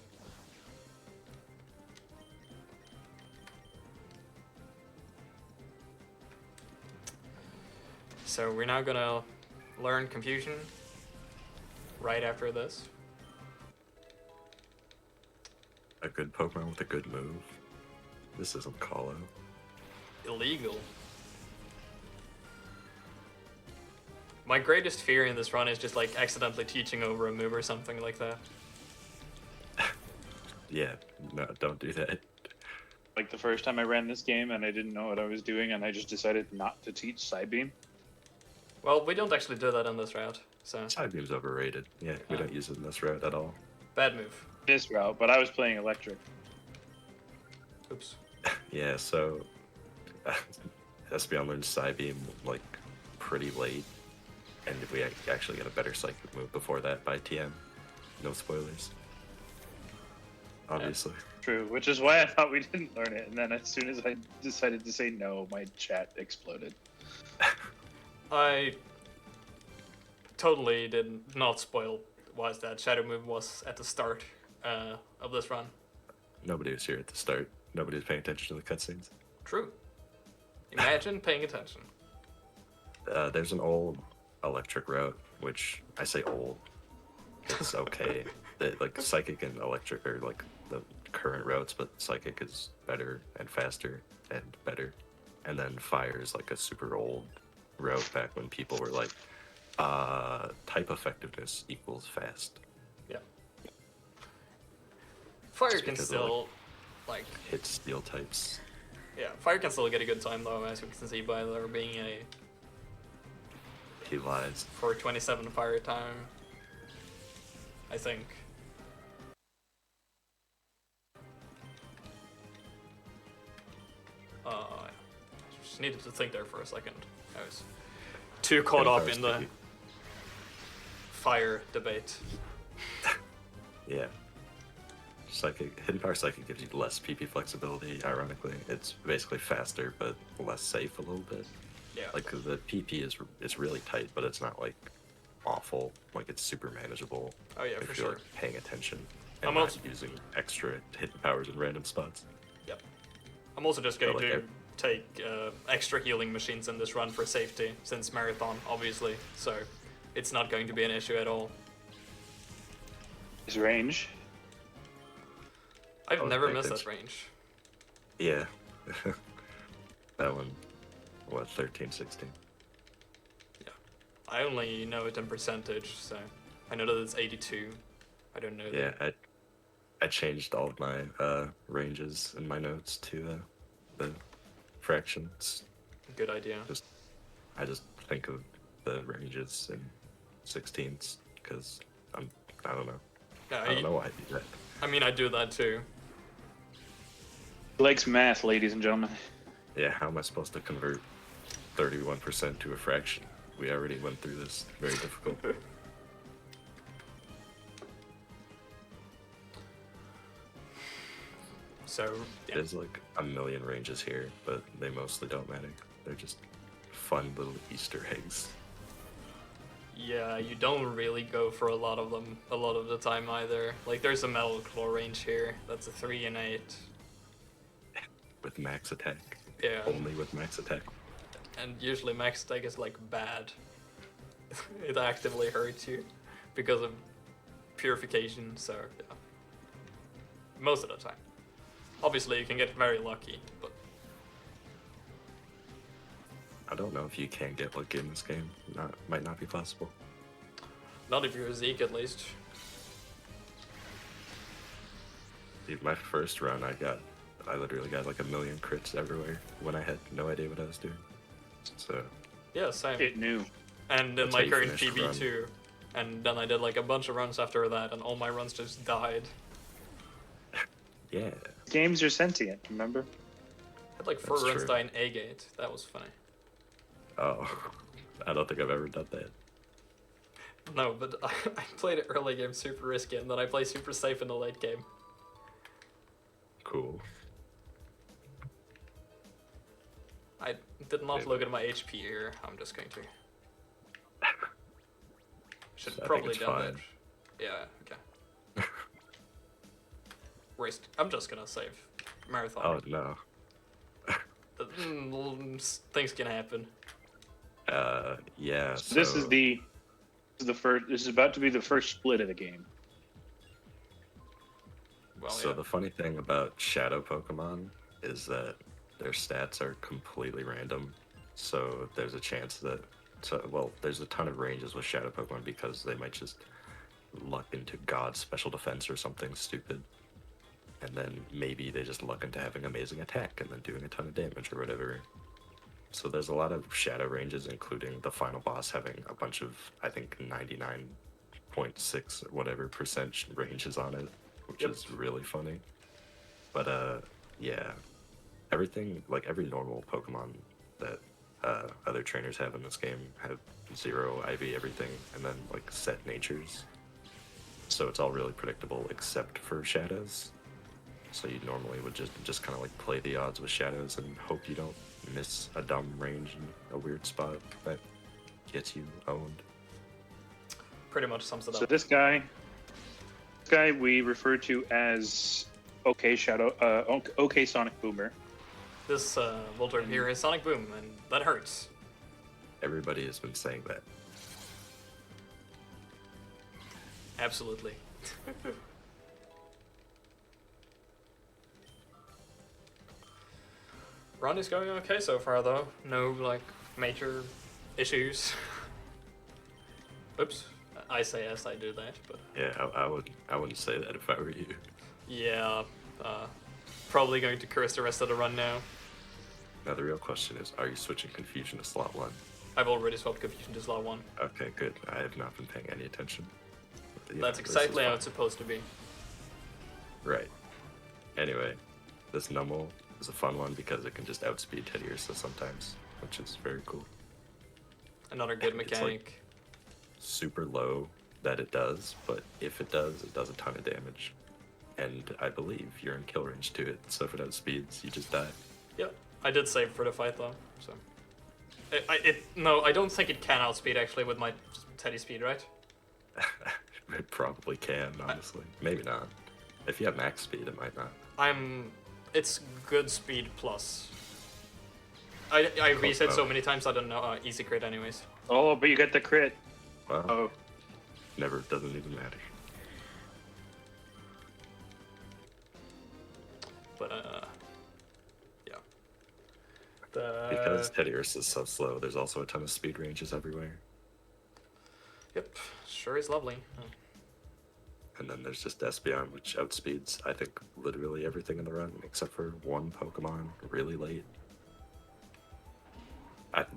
So we're now gonna learn Confusion right after this. A good Pokemon with a good move. This isn't Call-Out. Illegal. My greatest fear in this run is just like accidentally teaching over a move or something like that. Yeah, no, don't do that. Like the first time I ran this game and I didn't know what I was doing and I just decided not to teach Psybeam. Well, we don't actually do that on this route, so Side beam's overrated. Yeah, we don't use it in this route at all. bad move. This route, but I was playing electric. Oops. Yeah, so Espeon learned side beam like pretty late, and we actually got a better psychic move before that by TM. No spoilers. Obviously. True, which is why I thought we didn't learn it, and then as soon as I decided to say no, my chat exploded. I totally did not spoil was that Shadow move was at the start of this run. Nobody was here at the start. Nobody was paying attention to the cutscenes. True. Imagine paying attention. There's an old electric route, which I say old. It's okay. Like psychic and electric are like the current routes, but psychic is better and faster and better. And then fire is like a super old route back when people were like, type effectiveness equals fast. Yeah. Fire Just can because of, still, like, hit steel types. yeah, fire can still get a good time though, as we can see by there being a He lies. 427 fire time. I think. Just needed to think there for a second. I was too caught up in the fire debate. Yeah. Hidden Power Psychic gives you less PP flexibility, ironically. It's basically faster, but less safe a little bit. Yeah. Like, 'cause the PP is really tight, but it's not, like, awful. Like, it's super manageable. Oh yeah, if for you're, sure. like, paying attention and I'm not also- using extra hidden powers in random spots. Yep. I'm also just going But, like, to take extra healing machines in this run for safety, since marathon, obviously. So it's not going to be an issue at all. His range. I've Oh, never thank missed goodness. that range. Yeah. That one, what, 13, 16? I only know it in percentage, so I know that it's 82. I don't know. Yeah, I changed all of my ranges in my notes to the fractions. Good idea. I just think of the ranges in 16ths because I don't know. Yeah, I don't know why I do that. I mean, I do that too. He likes math, ladies and gentlemen. Yeah, how am I supposed to convert 31% to a fraction? We already went through this. Very difficult. So, yeah. There's like a million ranges here, but they mostly don't matter. They're just fun little Easter eggs. Yeah, you don't really go for a lot of them a lot of the time either. Like, there's a Metal Claw range here. That's a 3 and 8. With max attack. Yeah. Only with max attack. And usually max attack is like bad. It actively hurts you because of purification, so yeah. Most of the time. Obviously you can get very lucky, but I don't know if you can get lucky in this game. Might not be possible. not if you're Zeke at least. Dude, my first run, I literally got like a million crits everywhere when I had no idea what I was doing. So, Yeah, same. It knew. And in That's my how you current finish a PB run. too. And then I did like a bunch of runs after that, and all my runs just died. yeah. Games are sentient, remember? I had like 4 That's runs true. die in A-Gate. That was funny. Oh, I don't think I've ever done that. No, but I played it early game super risky, and then I play super safe in the late game. Cool. I did not Yeah. look at my HP here. I'm just going to. Should I think probably it's do fine. that. Yeah, okay. Waste. I'm just gonna save marathon. Oh no. Things can happen. Yeah. So this is the first. This is about to be the first split of the game. Well, So yeah. the funny thing about Shadow Pokemon is that their stats are completely random. So there's a chance that So, well, there's a ton of ranges with Shadow Pokemon because they might just luck into God's special defense or something stupid. And then maybe they just luck into having amazing attack and then doing a ton of damage or whatever. So there's a lot of shadow ranges, including the final boss having a bunch of, I think, 99.6 or whatever percent ranges on it, which is really funny. But yeah, everything, like every normal Pokemon that other trainers have in this game have 0 IV everything, and then like set natures. So it's all really predictable except for shadows. So you normally would just kind of like play the odds with shadows and hope you don't miss a dumb range in a weird spot that gets you owned. Pretty much sums it So up. this guy we refer to as OK Sonic Boomer. This Voltorb here is Sonic Boom, and that hurts. Everybody has been saying that. Absolutely. Run is going okay so far, though. No, like, major issues. Oops. I say as I do that, but... Yeah, I wouldn't say that if I were you. Yeah, probably going to curse the rest of the run now. Now the real question is, are you switching Confusion to slot 1? I've already swapped Confusion to slot 1. Okay, good. I have not been paying any attention. Yeah, That's this is exactly how fine. it's supposed to be. Right. Anyway, this Numel is a fun one because it can just outspeed Teddy Ursa sometimes, which is very cool. Another good It's, mechanic. like, super low that it does, but if it does a ton of damage. And I believe you're in kill range to it, so if it outspeeds, you just die. Yep, I did save for the fight though, so... No, I don't think it can outspeed actually with my Teddy speed, right? It probably can, honestly. Maybe not. If you have max speed, it might not. It's good speed plus. I reset so many times I don't know, easy crit anyways. Oh, but you get the crit. Well, Oh, never, doesn't even matter. But, yeah. Because Teddy Ursa is so slow, there's also a ton of speed ranges everywhere. Yep, sure is lovely. Oh. And then there's just Espeon, which outspeeds, I think, literally everything in the run, except for one Pokemon really late.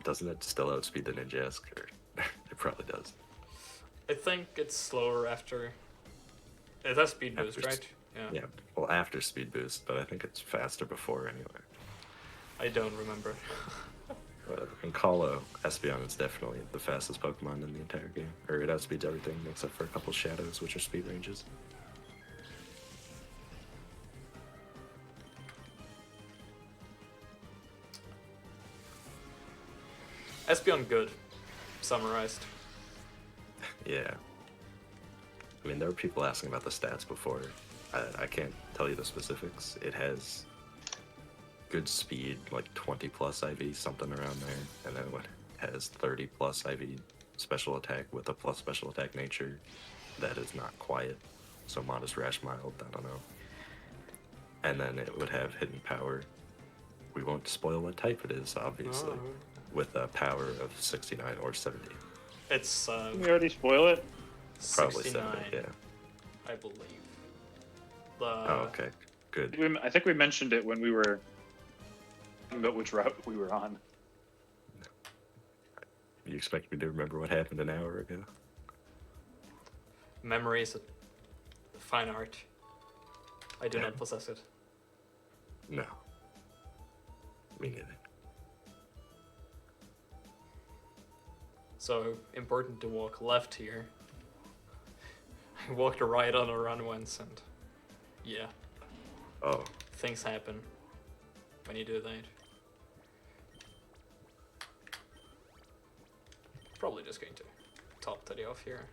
Doesn't it still outspeed the Ninjask? Or it probably does. I think it's slower after... It has speed boost, After right? Yeah. Yeah, well, after speed boost, but I think it's faster before anyway. I don't remember. But in Colo, Espeon is definitely the fastest Pokemon in the entire game. Or it outspeeds everything except for a couple Shadows, which are speed ranges. Espeon good. Summarized. Yeah. I mean, there were people asking about the stats before. I can't tell you the specifics. It has good speed, like 20 plus IV, something around there. And then it has 30 plus IV special attack with a plus special attack nature that is not quiet. So modest, rash, mild, I don't know. And then it would have hidden power. We won't spoil what type it is, obviously. Oh. With a power of 69 or 70. It's, we already spoil it. Probably 69, 70, yeah. I believe. Oh, okay. Good. I think we mentioned it when we were talking about which route we were on. You expect me to remember what happened an hour ago? Memory is a fine art. I do Yeah. not possess it. No. Me neither. So, important to walk left here. I walked right on a run once and... Yeah, Oh, things happen when you do that. Probably just going to top Teddy off here.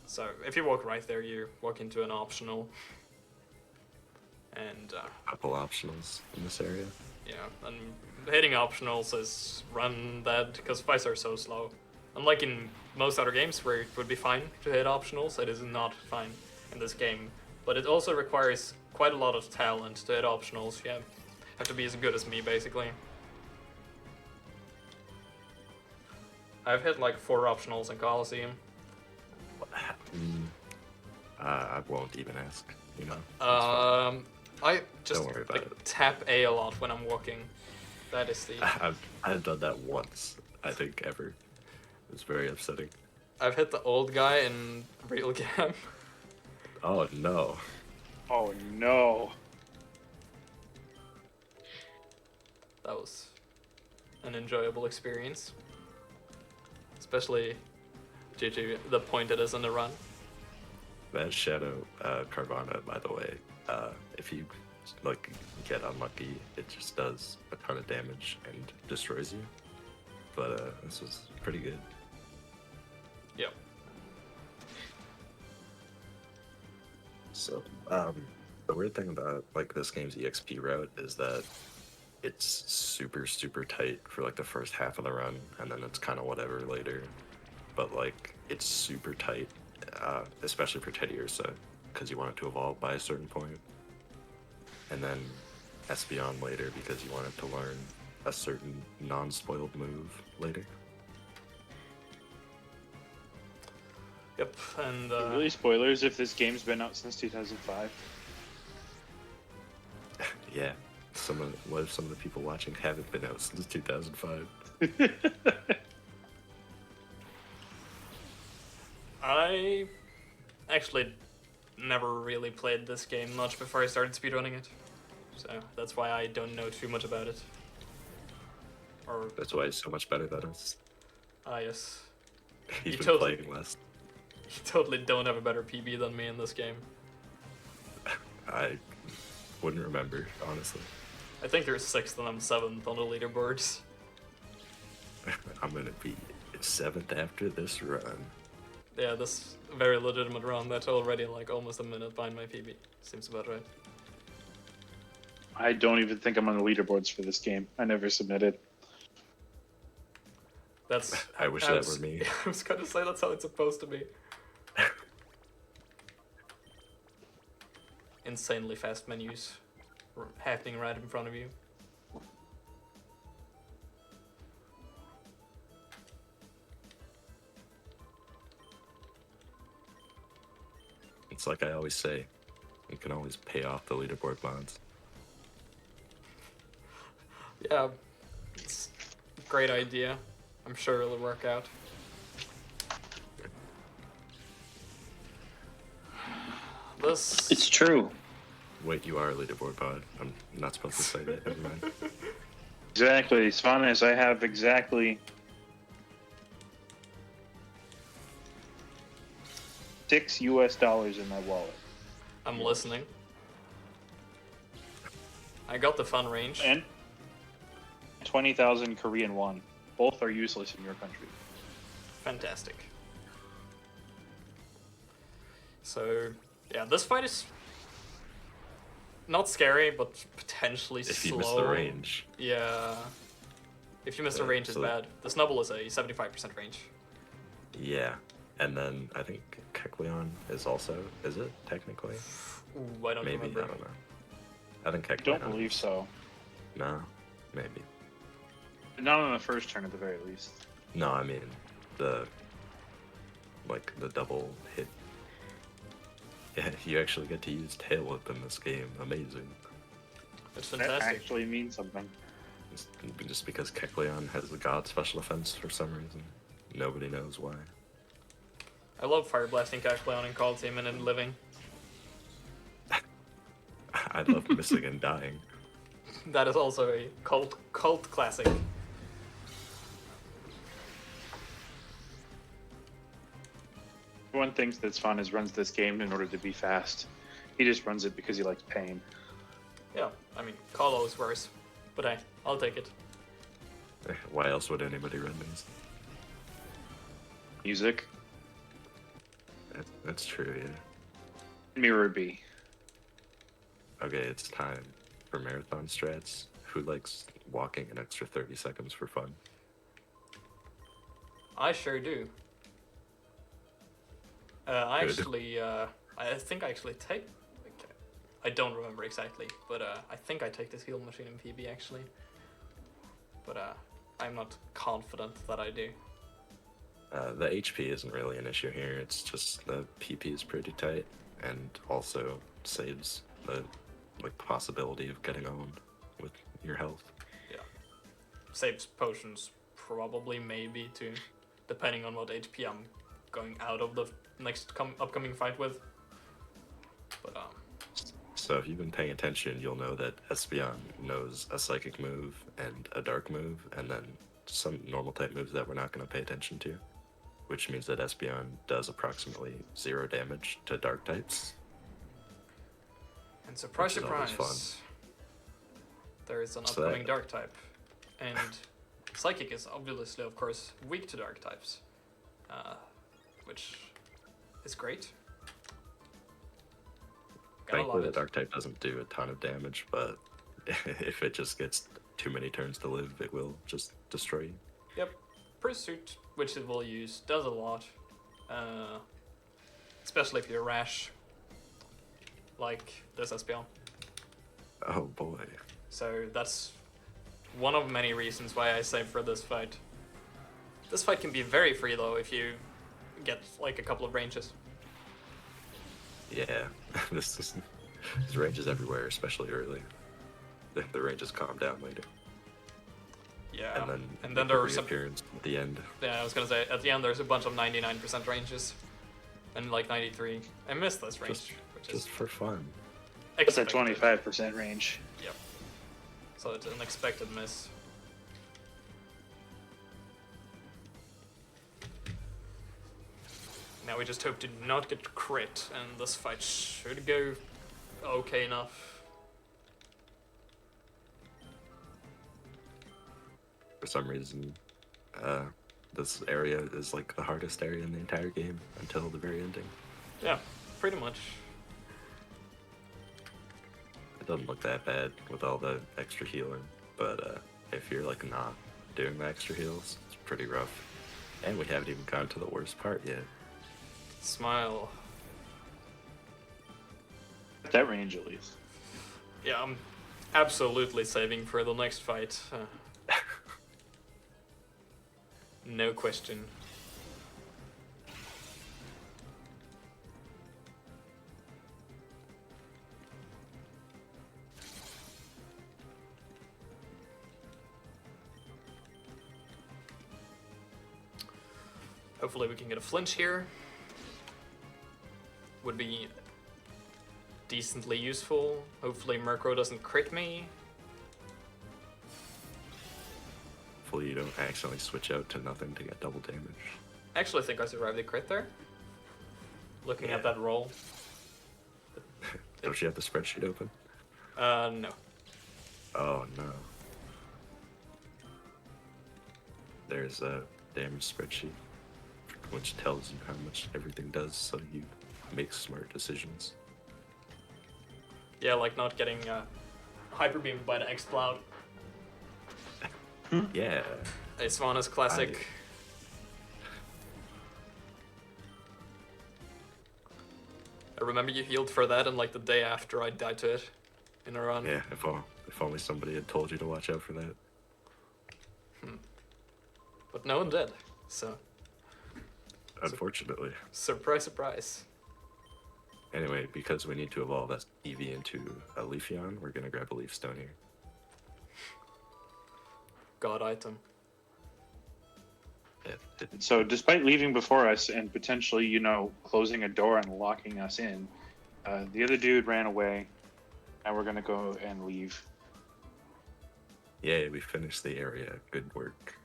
So, if you walk right there, you walk into an optional. And, couple optionals in this area. yeah, and hitting optionals is run that because fights are so slow. Unlike in most other games where it would be fine to hit optionals, it is not fine in this game. But it also requires quite a lot of talent to hit optionals. Yeah, have to be as good as me, basically. I've hit like 4 optionals in Coliseum. I won't even ask. You know. I just Don't worry about like it. tap A a lot when I'm walking. That is the. I've done that once. I think ever. It's very upsetting. I've hit the old guy in real game. Oh no. Oh no. That was an enjoyable experience. Especially GG, the point it is in the run. That Shadow Carvana, by the way, if you like get unlucky, it just does a ton of damage and destroys you. But this was pretty good. Yep. So the weird thing about like this game's EXP route is that it's super tight for like the first half of the run, and then it's kind of whatever later. But like it's super tight, especially for Teddy Ursa, because you want it to evolve by a certain point, and then Espeon later because you want it to learn a certain non-spoiled move later. Yep, and Really, spoilers if this game's been out since 2005? Yeah, what if some of the people watching haven't been out since 2005? I actually never really played this game much before I started speedrunning it, so that's why I don't know too much about it. Or That's why it's so much better than us. yes, He's You been totally- playing less. you totally don't have a better PB than me in this game. I wouldn't remember, honestly. I think you're 6th and I'm 7th on the leaderboards. I'm gonna be 7th after this run. Yeah, this very legitimate run that's already like almost a minute behind my PB. Seems about right. I don't even think I'm on the leaderboards for this game. I never submitted. That's. I wish that were me. I was gonna say that's how it's supposed to be. Insanely fast menus happening right in front of you. It's like I always say, you can always pay off the leaderboard mods. Yeah, it's a great idea. I'm sure it'll work out. This. It's true. Wait, you are a leaderboard mod. I'm not supposed to say that. Never mind. Exactly. Svanes, I have exactly $6 in my wallet. I'm listening. I got the fun range. And 20,000 Korean won. Both are useless in your country. Fantastic. So, yeah, this fight is not scary, but potentially If slow. you miss the range. Yeah. If you miss the Yeah, range, it's so- bad. The Snubble is a 75% range. Yeah. And then I think Kecleon is also, is it technically? Ooh, I don't Maybe, remember. I don't know. I think I Kecleon. don't believe so. No, maybe. Not on the first turn at the very least. No, I mean the double hit. Yeah, you actually get to use Tail Whip in this game. Amazing. It's That fantastic. actually means something. Just because Kecleon has the God special defense for some reason. Nobody knows why. I love Fire Blasting Cacleon and Call Team and in Living. I love missing and dying. That is also a cult classic. Everyone thinks that Svanes runs this game in order to be fast. He just runs it because he likes pain. Yeah, I mean, Colo is worse. But hey, I'll take it. Why else would anybody run these? Music, That's true, yeah. Mirror B. Okay, it's time for marathon strats. Who likes walking an extra 30 seconds for fun? I sure do. I Good. actually, I think I actually take. I don't remember exactly, but I think I take this heal machine in PB actually. But I'm not confident that I do. The HP isn't really an issue here. It's just the PP is pretty tight, and also saves the possibility of getting owned with your health. Yeah, saves potions probably, maybe too, depending on what HP I'm going out of the next upcoming fight with. But So if you've been paying attention, you'll know that Espeon knows a psychic move and a dark move, and then some normal type moves that we're not going to pay attention to, which means that Espeon does approximately 0 damage to dark types. and surprise, Which is always surprise, there is an So upcoming that- dark type, and psychic is obviously, of course, weak to dark types, which is great. Gotta Thankfully, love the it. dark type doesn't do a ton of damage, but if it just gets too many turns to live, it will just destroy you. Yep, Pursuit, which it will use, does a lot, especially if you're rash, like this Espeon. Oh boy. So that's one of many reasons why I save for this fight. This fight can be very free though if you get like a couple of ranges. Yeah, this range is everywhere, especially early. The ranges calm down later. Yeah, And then, and then make a there are some. reappearance at the end. Yeah, I was gonna say at the end there's a bunch of 99% ranges, and like 93. I missed this range, which is Just for fun. It's a expected. 25% range. Yep. So it's an expected miss. Now we just hope to not get crit, and this fight should go okay enough. For some reason, this area is like the hardest area in the entire game until the very ending. Yeah, pretty much. It doesn't look that bad with all the extra healing, but if you're like not doing the extra heals, it's pretty rough. And we haven't even gotten to the worst part yet. Smile. At that range, at least. Yeah, I'm absolutely saving for the next fight. No question. Hopefully we can get a flinch here. Would be decently useful. Hopefully Murkrow doesn't crit me. Hopefully you don't accidentally switch out to nothing to get double damage. I actually think I survived the crit there. Looking at that roll. Don't you have the spreadsheet open? No. Oh no. There's a damage spreadsheet which tells you how much everything does so you make smart decisions. Yeah, like not getting hyper beamed by the X Cloud. Yeah. A Swanus classic. I remember you healed for that, and like the day after I died to it in a run. Yeah, if only somebody had told you to watch out for that. But no one did. So Unfortunately. surprise, surprise. Anyway, because we need to evolve that Eevee into a Leafeon, we're gonna grab a Leaf Stone here. God item. Yeah, So, despite leaving before us and potentially, closing a door and locking us in, the other dude ran away. Now we're gonna go and leave. Yay, we finished the area. Good work.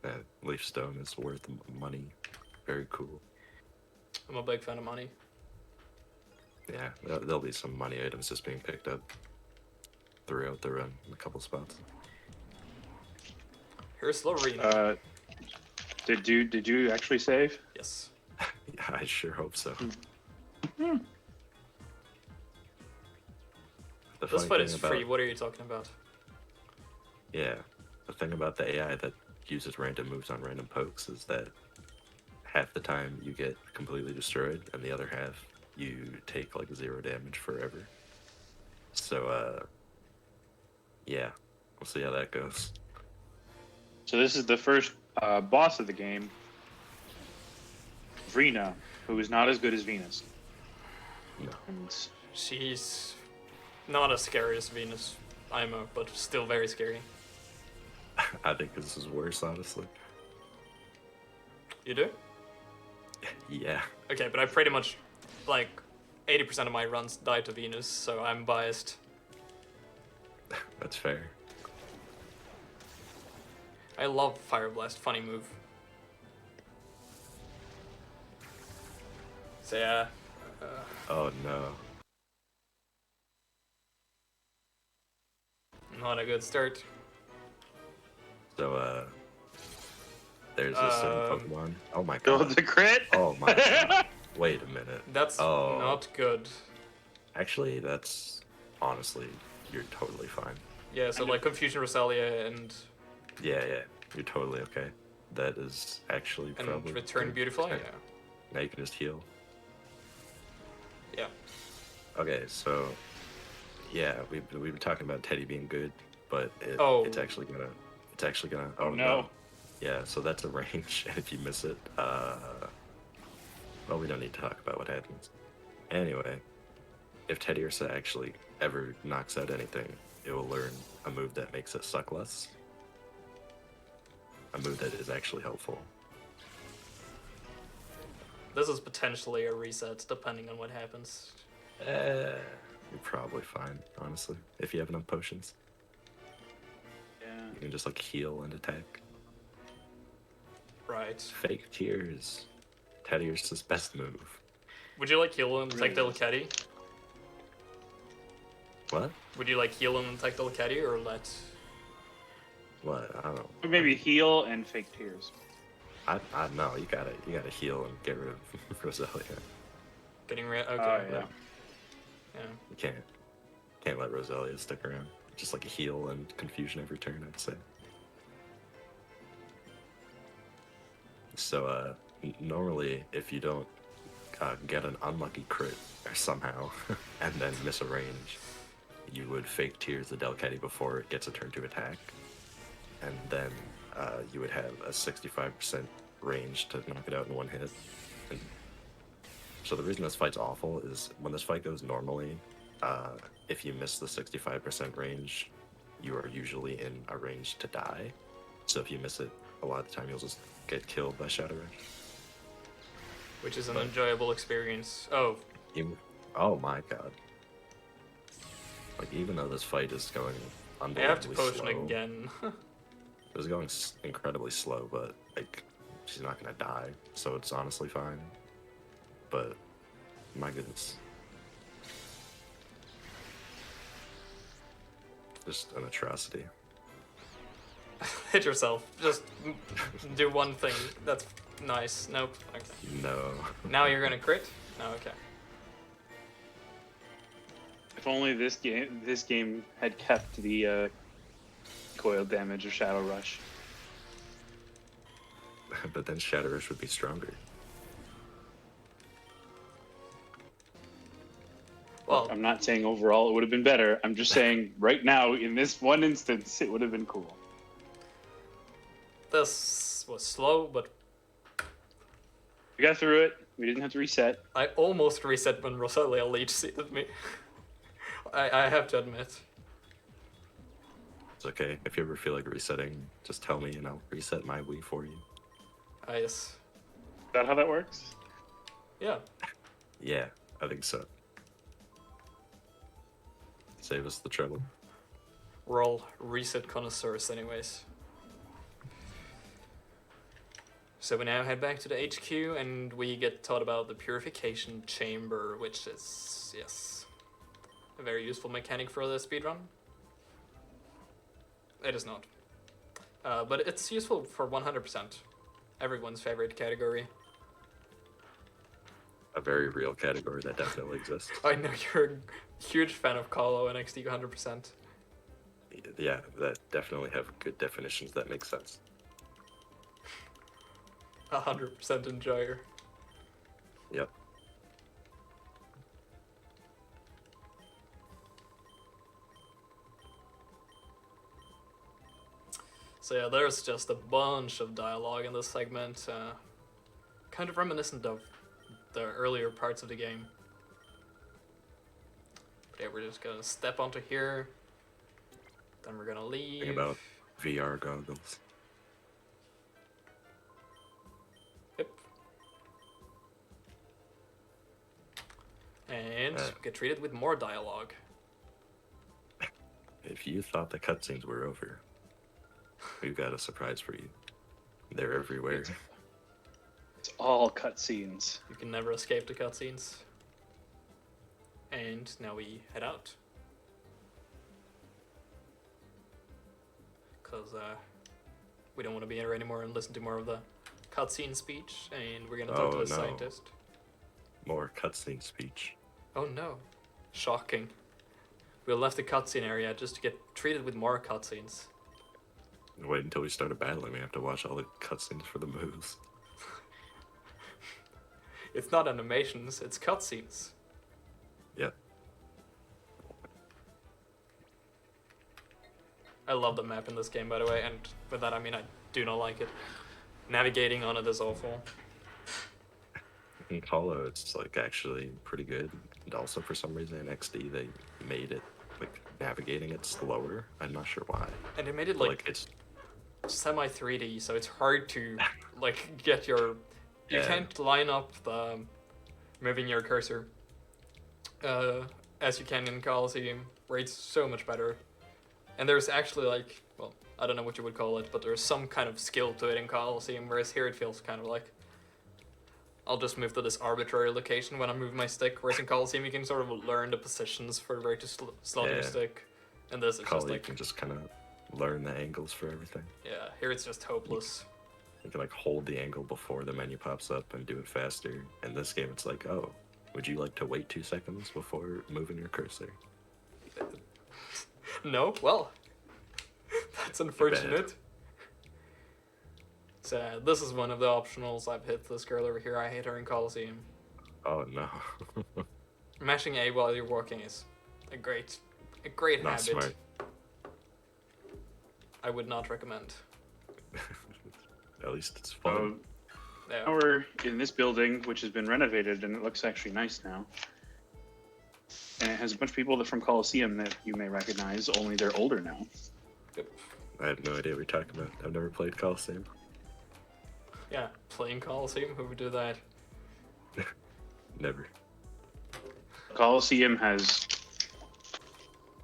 That Leaf Stone is worth money. Very cool. I'm a big fan of money. Yeah, there'll be some money items just being picked up throughout the run in a couple spots. Here's Lorena. Did you actually save? Yes. Yeah, I sure hope so. The This funny fight thing is about- free. What are you talking about? Yeah, the thing about the AI that uses random moves on random pokes is that half the time you get completely destroyed, and the other half you take like 0 damage forever. So, yeah, we'll see how that goes. So this is the first boss of the game, Vrina, who is not as good as Venus. No. And She's not as scary as Venus IMO, but still very scary. I think this is worse, honestly. You do? Yeah. Okay, but I pretty much, like, 80% of my runs die to Venus, so I'm biased. That's fair. I love Fire Blast, funny move. So yeah. Oh no. Not a good start. So, there's a certain Pokemon. Oh my go god. the crit. Oh my god. Wait a minute. That's Oh. not good. Actually, that's honestly, you're totally fine. Yeah, so like Confusion Roselia and Yeah, you're totally okay. That is actually probably Return good. Beautiful, yeah. Now you can just heal. Yeah. Okay, so yeah, we've been talking about Teddy being good, but it's actually gonna Oh no. Yeah, so that's a range, and if you miss it, well, we don't need to talk about what happens. Anyway, if Teddy Ursa actually ever knocks out anything, it will learn a move that makes it suck less. A move that is actually helpful. This is potentially a reset, depending on what happens. You're probably fine, honestly, if you have enough potions. Yeah. You can just like heal and attack. Right. Fake tears. Teddy Ursa's best move. Would you like heal and attack Really? Caddy? What? Would you like heal and attack Caddy or let... What? I don't know. Or maybe heal and fake tears. I know you gotta heal and get rid of Roselia. Getting rid... Okay. Oh yeah. Yeah. You can't let Roselia stick around. Just like a heal and confusion every turn, I'd say. So normally if you don't get an unlucky crit or somehow and then miss a range, you would fake tears the Delcatty before it gets a turn to attack, and then you would have a 65% range to knock it out in one hit. And so the reason this fight's awful is when this fight goes normally, if you miss the 65% range, you are usually in a range to die. So if you miss it, a lot of the time you'll just get killed by Shadow Rush. Which is an enjoyable experience. Oh. Oh my god. Like, even though this fight is going I unbelievably have to potion slow, again. it was going incredibly slow, but like, she's not gonna die, so it's honestly fine. But my goodness, just an atrocity. Hit yourself. Just do one thing. That's nice. Nope. Okay. No. Now you're gonna crit? No, okay. If only this game had kept the coil damage of Shadow Rush. But then Shadow Rush would be stronger. Well, I'm not saying overall it would have been better. I'm just saying right now, in this one instance, it would have been cool. this was slow, but We got through it. We didn't have to reset. I almost reset when Roselia leech seeded me. I have to admit. It's okay. If you ever feel like resetting, just tell me and I'll reset my Wii for you. Yes. Is that how that works? Yeah. Yeah, I think so. Save us the trouble. We're all reset connoisseurs anyways. So we now head back to the HQ and we get taught about the purification chamber, which is, yes, a very useful mechanic for the speedrun. It is not. But it's useful for 100%. Everyone's favorite category. A very real category that definitely exists. I know you're a huge fan of Colo and XD 100%. Yeah, that definitely have good definitions that make sense. 100% enjoyer. Yep. So yeah, there's just a bunch of dialogue in this segment, kind of reminiscent of the earlier parts of the game. But yeah, we're just gonna step onto here, then we're gonna leave. Think about VR goggles. Yep. And get treated with more dialogue. If you thought the cutscenes were over, we've got a surprise for you. They're everywhere. It's all cutscenes. You can never escape the cutscenes. And now we head out. Because we don't want to be here anymore and listen to more of the cutscene speech. And we're going to talk to the scientist. More cutscene speech. Oh no. Shocking. We left the cutscene area just to get treated with more cutscenes. Wait until we start a battle and we have to watch all the cutscenes for the moves. It's not animations, it's cutscenes. Yep. I love the map in this game, by the way, and with that I mean I do not like it. Navigating on it is awful. In Hollow, it's like actually pretty good. And also, for some reason, in XD, they made it like navigating it slower. I'm not sure why. And they made it But, like it's semi 3D, so it's hard to like get your. You Yeah. can't line up the moving your cursor as you can in Coliseum, where it's so much better. And there's actually like, well, I don't know what you would call it, but there's some kind of skill to it in Coliseum, whereas here it feels kind of like I'll just move to this arbitrary location when I move my stick, whereas in Coliseum you can sort of learn the positions for where to slot your Yeah. stick. And this is just Hollow, you like, can just kind of learn the angles for everything. yeah, here it's just hopeless. You can like hold the angle before the menu pops up and do it faster. In this game, it's like, oh, would you like to wait 2 seconds before moving your cursor? No? Well, that's unfortunate. So, this is one of the optionals. I've hit this girl over here. I hate her in Coliseum. Oh no. Mashing A while you're walking is a great Not habit. smart. I would not recommend. At least it's fun. Yeah. Now we're in this building, which has been renovated, and it looks actually nice now. And it has a bunch of people that from Coliseum that you may recognize, only they're older now. I have no idea what you're talking about. I've never played Coliseum. Yeah, playing Coliseum, who would do that? Never. Coliseum has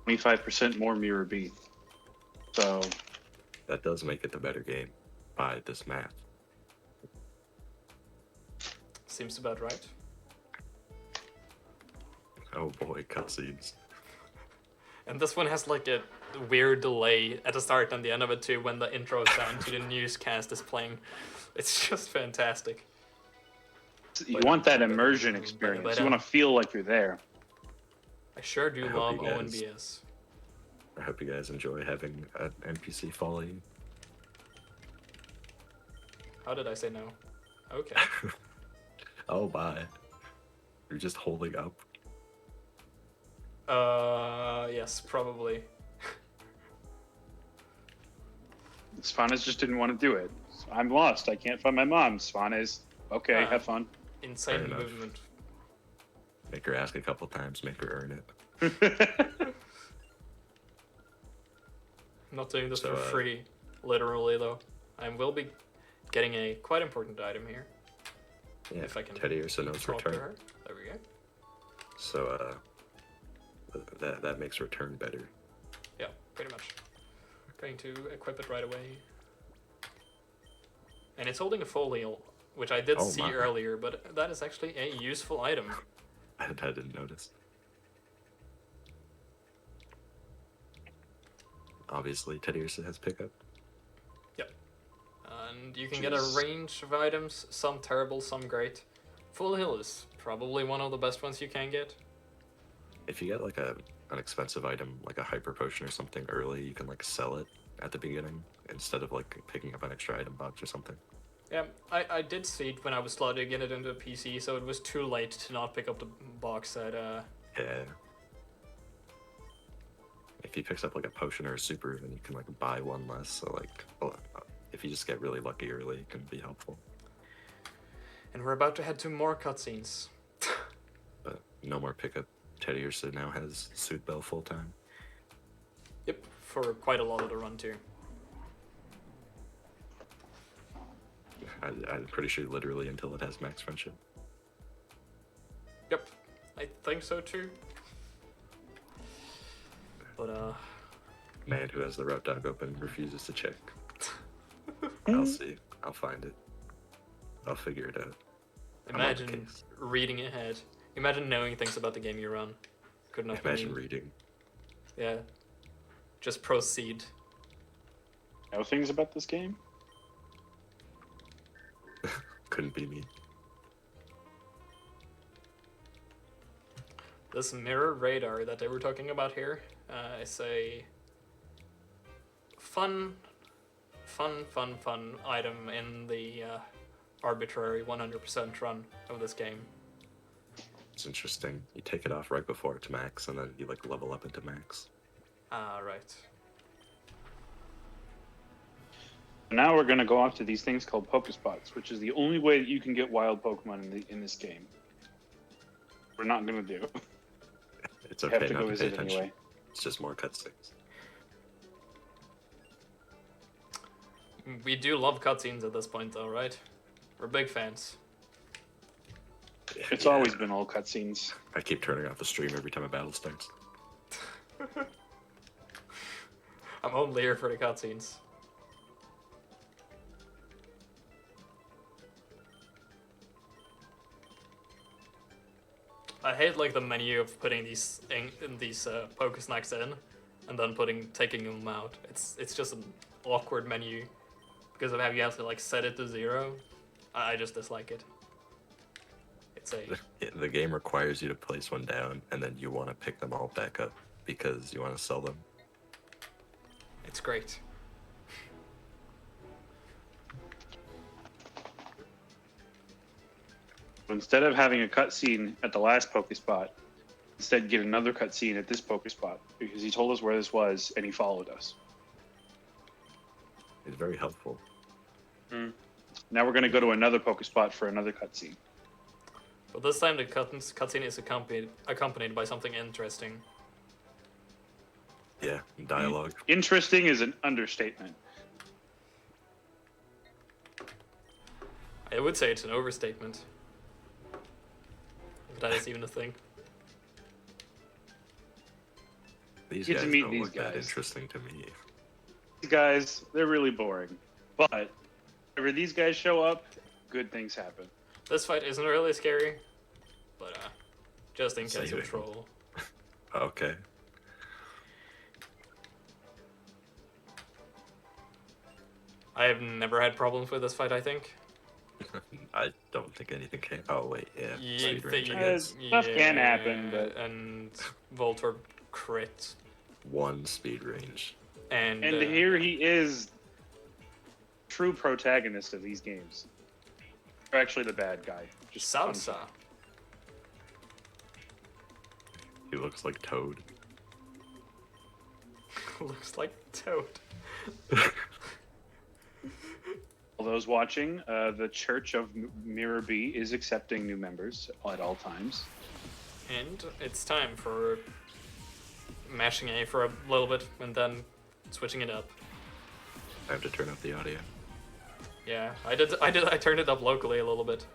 25% more Mirror B. So, That does make it the better game by this math. Seems about right. Oh boy, cutscenes. And this one has like a weird delay at the start and the end of it too when the intro sound to the newscast is playing. It's just fantastic. you want that immersion experience. You want to feel like you're there. I sure do I hope love you guys- ONBS. I hope you guys enjoy having an NPC follow you. How did I say no? Okay. Oh, bye. You're just holding up. Yes, probably. Svanes just didn't want to do it. I'm lost. I can't find my mom. Svanes, okay, Ah. have fun. Insane Fair enough. movement. Make her ask a couple times, make her earn it. I'm not doing this So, for free, literally though. I will be getting a quite important item here. Yeah, If I can Teddy or Sano's talk to return. her. There we go. So, that makes return better. Yeah, pretty much. Going to equip it right away. And it's holding a full heal, which I did Oh see my. earlier, but that is actually a useful item. I didn't notice. Obviously, Teddy Ursa has pickup. And you can get a Jeez. range of items, some terrible, some great. Full heal is probably one of the best ones you can get. If you get like an expensive item, like a hyper potion or something early, you can like sell it at the beginning instead of like picking up an extra item box or something. Yeah, I did see it when I was slotting it into a PC, so it was too late to not pick up the box set. Yeah. If he picks up like a potion or a super, then you can like buy one less. So like, if you just get really lucky early, it can be helpful. And we're about to head to more cutscenes. But no more pickup. Teddy Ursa now has Suit Bell full time. Yep, for quite a lot of the run too. I'm pretty sure literally until it has max friendship. Yep, I think so too. But Man who has the route dog open refuses to check. I'll see. I'll find it. I'll figure it out. imagine reading ahead. Imagine knowing things about the game you run. Couldn't have Imagine been. reading. Yeah. Just proceed. Know things about this game? Couldn't be me. This mirror radar that they were talking about here is a fun item in the arbitrary 100% run of this game. It's interesting. You take it off right before it's max, and then you like level up into max. Ah, right. Now we're going to go off to these things called Pokespots, which is the only way that you can get wild Pokemon in this game. We're not going to do. It's You okay have to not go to pay visit attention. anyway. It's just more cutscenes. We do love cutscenes at this point, though, right? We're big fans. It's Yeah. always been all cutscenes. I keep turning off the stream every time a battle starts. I'm only here for the cutscenes. I hate like the menu of putting these in these Pokesnacks in, and then taking them out. It's just an awkward menu because of how you have to like set it to 0. I just dislike it. It's a The game requires you to place one down, and then you want to pick them all back up because you want to sell them. it's great. Instead of having a cutscene at the last Pokespot, instead get another cutscene at this Pokespot because he told us where this was and he followed us. It's very helpful. Now we're going to go to another Pokespot for another cutscene. But this time the cutscene is accompanied by something interesting. Yeah, dialogue. Interesting is an understatement. I would say it's an overstatement. If that is even a thing. These Get to guys meet don't these look that guys. interesting to me. These guys, they're really boring. But whenever these guys show up, good things happen. This fight isn't really scary, but just in case Saving. of troll. Okay. I have never had problems with this fight, I think. I don't think anything came. Oh wait, yeah. Yeah, Speed range, I Uh, guess. Stuff can happen, but- And Voltorb crit. One speed range. And here he is, true protagonist of these games. Or actually the bad guy. Just fun Salsa. fact. He looks like Toad. Looks like Toad. For those watching, the Church of Mirror B is accepting new members at all times. And it's time for mashing A for a little bit and then switching it up. I have to turn up the audio. Yeah, I turned it up locally a little bit.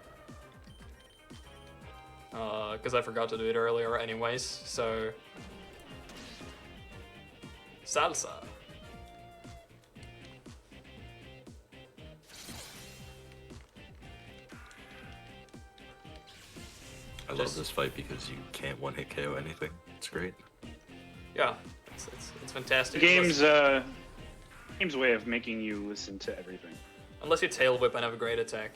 Because I forgot to do it earlier anyways, so... Salsa. I love this fight because you can't one-hit KO anything. It's great. Yeah, it's fantastic. The game's way of making you listen to everything. Unless you tail whip and have a great attack.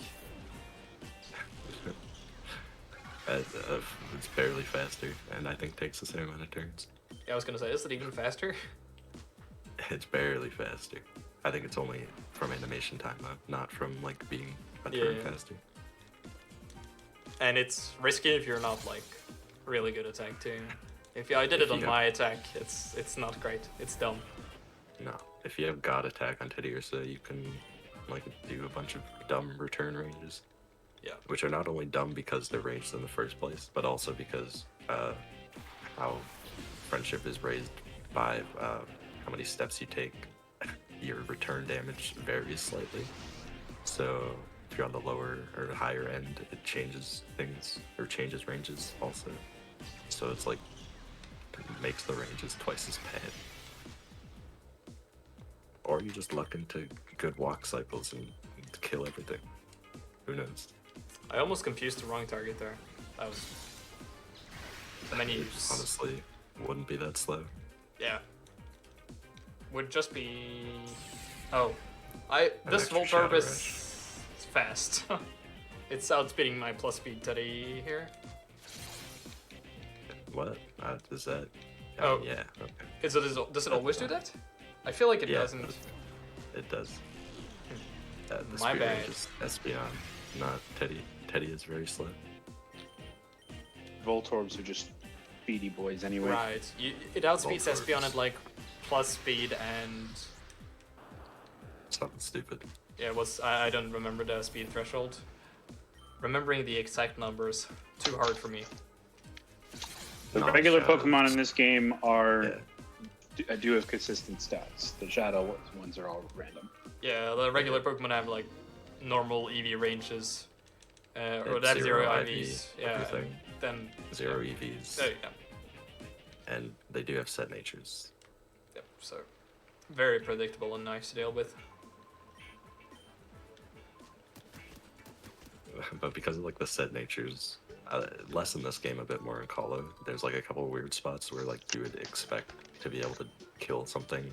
It's barely faster, and I think takes the same amount of turns. Yeah, I was gonna say, is it even faster? It's barely faster. I think it's only from animation time though, not from like being a turn Yeah. faster. And it's risky if you're not like really good at tag too. I did If it on you my attack, it's not great. It's dumb. No, if you have God attack on Teddy Ursa, you can like do a bunch of dumb return ranges. Yeah. Which are not only dumb because they're ranged in the first place, but also because how friendship is raised by how many steps you take. Your return damage varies slightly. So if you're on the lower or higher end, it changes things or changes ranges also. So it's like it makes the ranges twice as bad. Or you just luck into good walk cycles and kill everything. Who knows? I almost confused the wrong target there. That was menus. Honestly, wouldn't be that slow. Yeah. Would just be. Oh, this extra Volt Shadow Orb is fast. It's outspeeding my plus speed Teddy here. What? Is that? Oh. Yeah. Okay. Does it always do that? I feel like it Yeah, doesn't. It does. The My speed bad. range is Espeon, not Teddy. Teddy is very slow. Voltorbs are just speedy boys anyway. Right. It outspeeds Volt Espeon Orbs. at like plus speed and Something stupid. yeah, I don't remember the speed threshold. Remembering the exact numbers too hard for me. The Not regular shadows. Pokemon in this game are Yeah. do have consistent stats. The Shadow ones are all random. Yeah, the regular Pokemon have like normal EV ranges, or It's they have zero IV, IVs. Yeah, everything. and then Zero EVs. oh yeah, And they do have set natures. yep. So very predictable and nice to deal with. But because of like the set natures, less in this game, a bit more in Colo. There's like a couple of weird spots where like you would expect to be able to kill something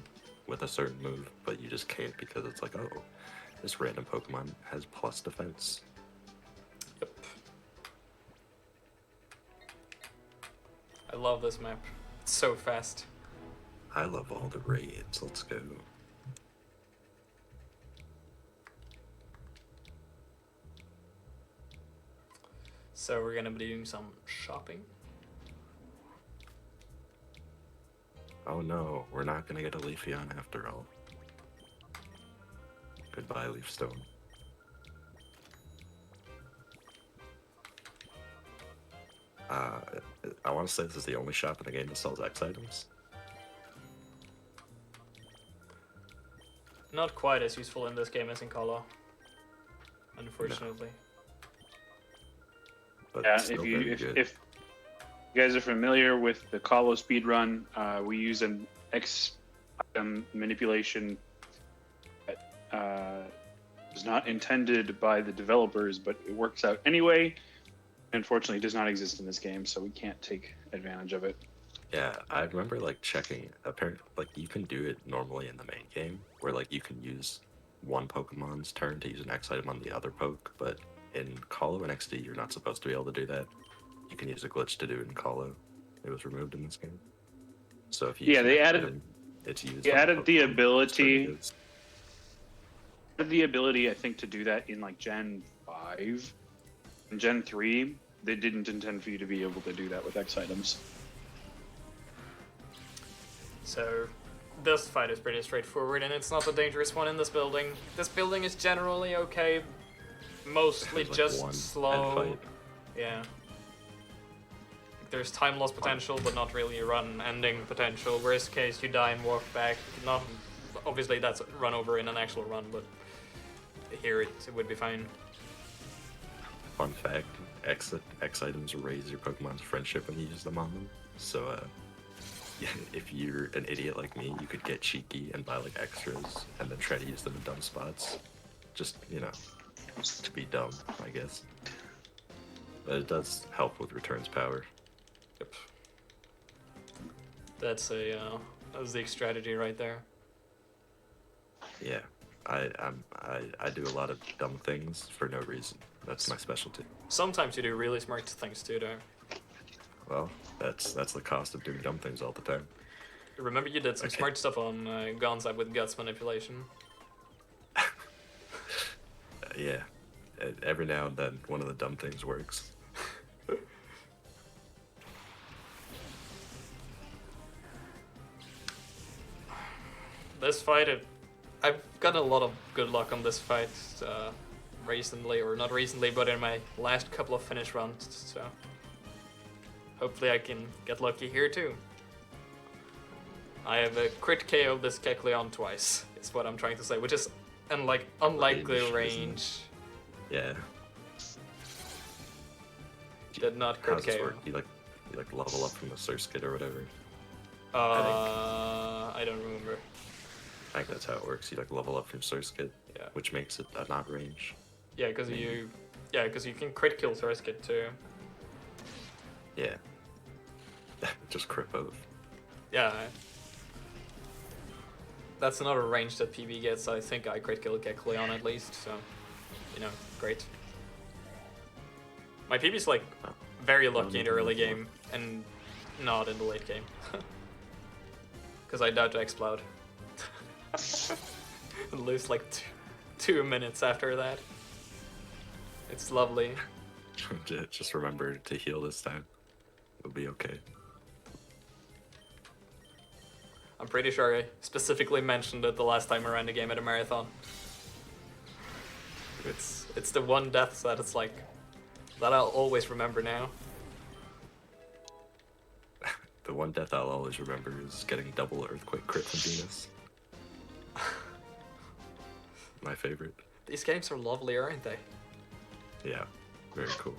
with a certain move, but you just can't because it's like, oh, this random Pokemon has plus defense. Yep. I love this map. It's so fast. I love all the raids. Let's go. So we're gonna be doing some shopping. Oh no, we're not gonna get a Leafeon after all. Goodbye, Leafstone. I want to say this is the only shop in the game that sells X items. Not quite as useful in this game as in Colo, unfortunately. But Yeah, still very good. if you guys are familiar with the Colo speedrun, we use an X item manipulation that is not intended by the developers, but it works out anyway. Unfortunately, it does not exist in this game, so we can't take advantage of it. Yeah, I remember like checking. Apparently, like you can do it normally in the main game, where like you can use one Pokemon's turn to use an X item on the other poke, but in Colo and XD, you're not supposed to be able to do that. You can use a glitch to do it in Colo. It was removed in this game. So if you use Yeah, an they X added- item, it's used. They on added the Pokemon, ability. so it is. The ability, I think, to do that in like Gen 5. In Gen 3, they didn't intend for you to be able to do that with X items. So this fight is pretty straightforward, and it's not a dangerous one in this building. This building is generally okay, mostly There's, like, just one end slow. fight. Yeah. There's time loss potential, but not really run ending potential. Worst case, you die and walk back. Not obviously that's run over in an actual run, but here it would be fine. Fun fact: X items raise your Pokemon's friendship when you use them on them. So, yeah, if you're an idiot like me, you could get cheeky and buy like extras, and then try to use them in dumb spots. Just to be dumb, I guess. But it does help with returns power. Yep. That's the strategy right there. Yeah, I do a lot of dumb things for no reason. That's my specialty. Sometimes you do really smart things too, though. Well, that's the cost of doing dumb things all the time. Remember you did some Okay. smart stuff on Gonzai with guts manipulation. Yeah. Every now and then, one of the dumb things works. This fight, I've gotten a lot of good luck on this fight recently, or not recently, but in my last couple of finish runs, so hopefully I can get lucky here too. I have a crit KO this Kecleon twice, is what I'm trying to say, which is unlikely range. Yeah. Did not How crit does this KO. work? You level up from the Surskit or whatever. I don't remember. I think that's how it works. You level up from Surskit, Yeah. which makes it a not range. Yeah, because you can crit kill Surskit too. Yeah. Just crit both. Yeah. That's another range that PB gets. I think I crit kill Kecleon at least, so great. My PB's very lucky in the early game and not in the late game. Because I doubt to explode. And lose 2 minutes after that. It's lovely. Just remember to heal this time. It'll be okay. I'm pretty sure I specifically mentioned it the last time I ran the game at a marathon. It's the one death that it's that I'll always remember now. The one death I'll always remember is getting double Earthquake crit from Venus. My favorite. These games are lovely, aren't they? Yeah, very cool.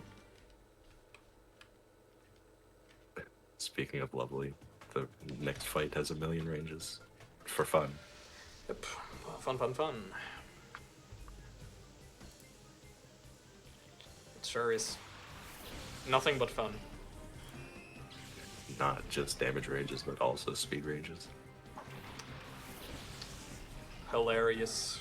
Speaking of lovely, the next fight has 1,000,000 ranges. For fun. Yep. Fun. It sure is. Nothing but fun. Not just damage ranges, but also speed ranges. Hilarious.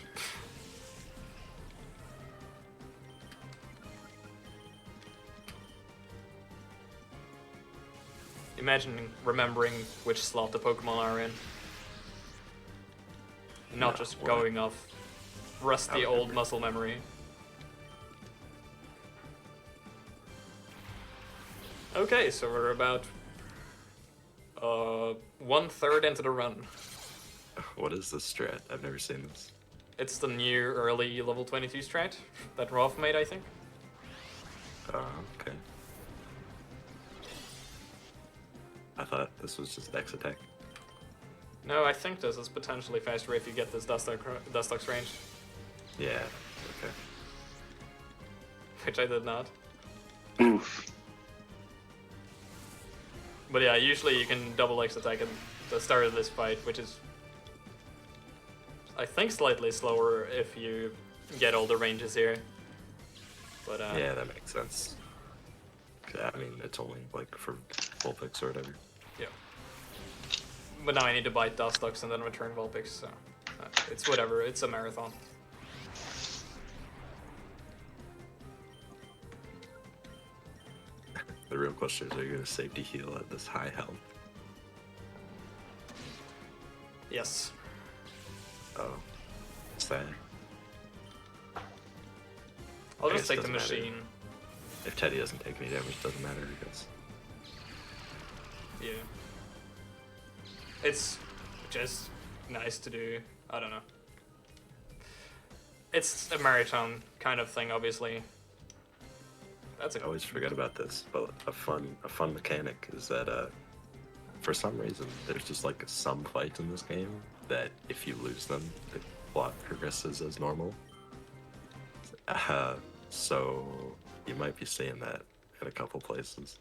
Imagine remembering which slot the Pokemon are in. Not just well, going off rusty old muscle memory. Okay, so we're about 1/3 into the run. What is this strat? I've never seen this. It's the new early level 22 strat that Rolf made, I think. Okay. I thought this was just X attack. No, I think this is potentially faster if you get this Dustox range, Yeah, okay. which I did not. Oof. But yeah, usually you can double X attack at the start of this fight, which is, I think, slightly slower if you get all the ranges here. But Yeah, that makes sense. I mean, it's only for Vulpix or whatever. yeah. But now I need to bite Dustox and then return Vulpix, so it's whatever. It's a marathon. The real question is, are you going to safety heal at this high health? Yes. Oh, sad. I'll I just guess take the it doesn't matter. machine. If Teddy doesn't take any damage, it doesn't matter, I guess. Yeah. It's just nice to do. I don't know. It's a marathon kind of thing, obviously. That's I always forget about this, but a fun mechanic is that for some reason there's just some fights in this game that if you lose them, the plot progresses as normal. So you might be seeing that in a couple places.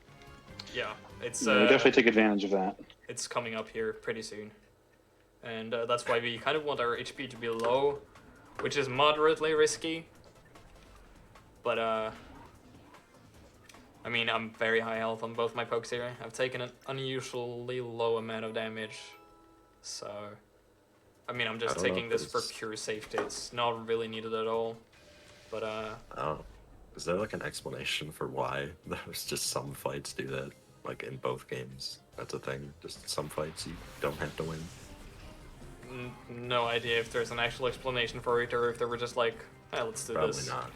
Yeah, it's Yeah, we definitely take advantage of that. it's coming up here pretty soon, and that's why we kind of want our HP to be low, which is moderately risky. But I mean, I'm very high health on both my pokes here. I've taken an unusually low amount of damage, so I mean, I'm just I don't know taking if this for it's- pure safety. It's not really needed at all. But Oh, is there an explanation for why there's just some fights do that? In both games, that's a thing. Just some fights you don't have to win. no idea if there's an actual explanation for it or if they were just like, hey, let's do Probably this. not.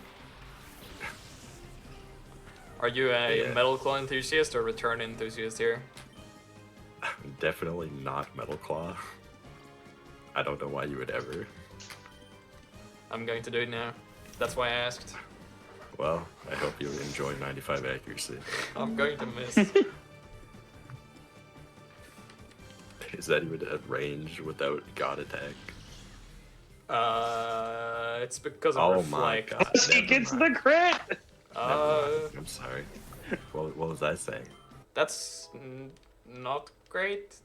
Are you a Yeah. Metal Claw enthusiast or Return enthusiast here? Definitely not Metal Claw. I don't know why you would ever. I'm going to do it now. That's why I asked. Well, I hope you enjoy 95 accuracy. I'm going to miss. Is that even at range without God attack? It's because of Oh Reflect. my God. He Never gets mind. the crit. Never mind. I'm sorry. What was I saying? That's not great.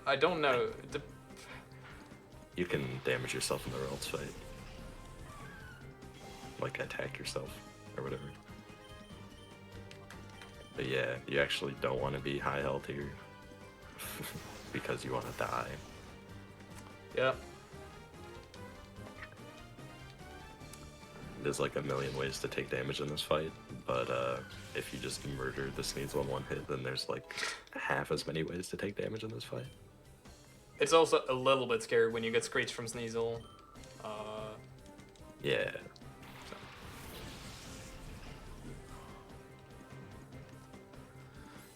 I don't know. You can damage yourself in the World's fight. Like attack yourself or whatever. But yeah, you actually don't want to be high health here. Because you want to die. Yeah. There's like a million ways to take damage in this fight, but if you just murder the Sneasel in one hit, then there's like half as many ways to take damage in this fight. It's also a little bit scary when you get Screech from Sneasel. Yeah.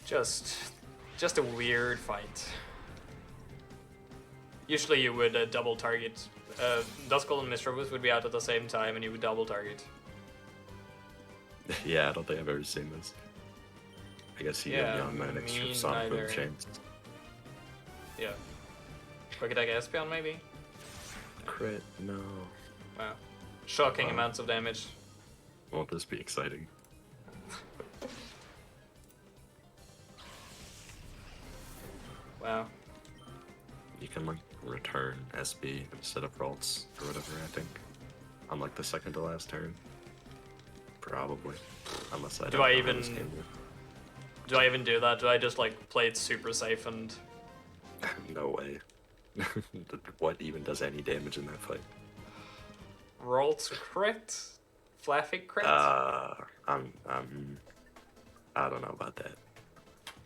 Just a weird fight. Usually you would double target. Duskull and Mistrovus would be out at the same time and you would double target. Yeah, I don't think I've ever seen this. I guess he Yeah, got me on an extra me Sonic neither. Boom chance. Yeah. Quick attack Espion maybe? Crit, no. Wow. Shocking Wow. amounts of damage. Won't this be exciting? Wow. You can like return SB instead of Ralts or whatever, I think. On like the second to last turn. Probably. Unless I Do don't I know how even- this game Do I even do that? Do I just like play it super safe and works. No way. What even does any damage in that fight? Ralts crit? Flaffic crit? I don't know about that.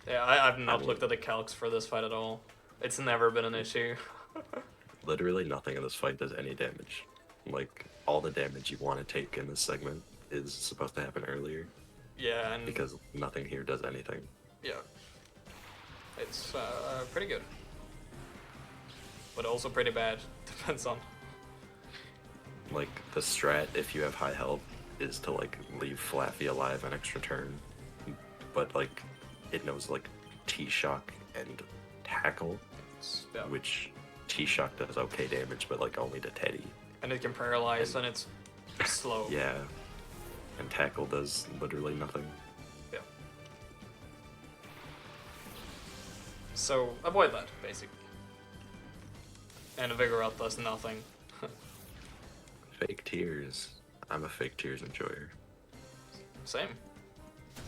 Yeah, I've not I looked at the calcs for this fight at all. It's never been an issue. Literally nothing in this fight does any damage. Like, all the damage you want to take in this segment is supposed to happen earlier, Yeah, and because nothing here does anything. yeah, it's pretty good, but also pretty bad. Depends on. Like, the strat, if you have high health, is to, like, leave Flaffy alive an extra turn. But, like, it knows, like, T-Shock and Tackle, Yeah. which T-Shock does okay damage, but, like, only to Teddy. And it can paralyze, and it's slow. Yeah. And Tackle does literally nothing. Yeah. So avoid that, basically. And Vigoroth does nothing. Fake Tears. I'm a Fake Tears enjoyer. Same.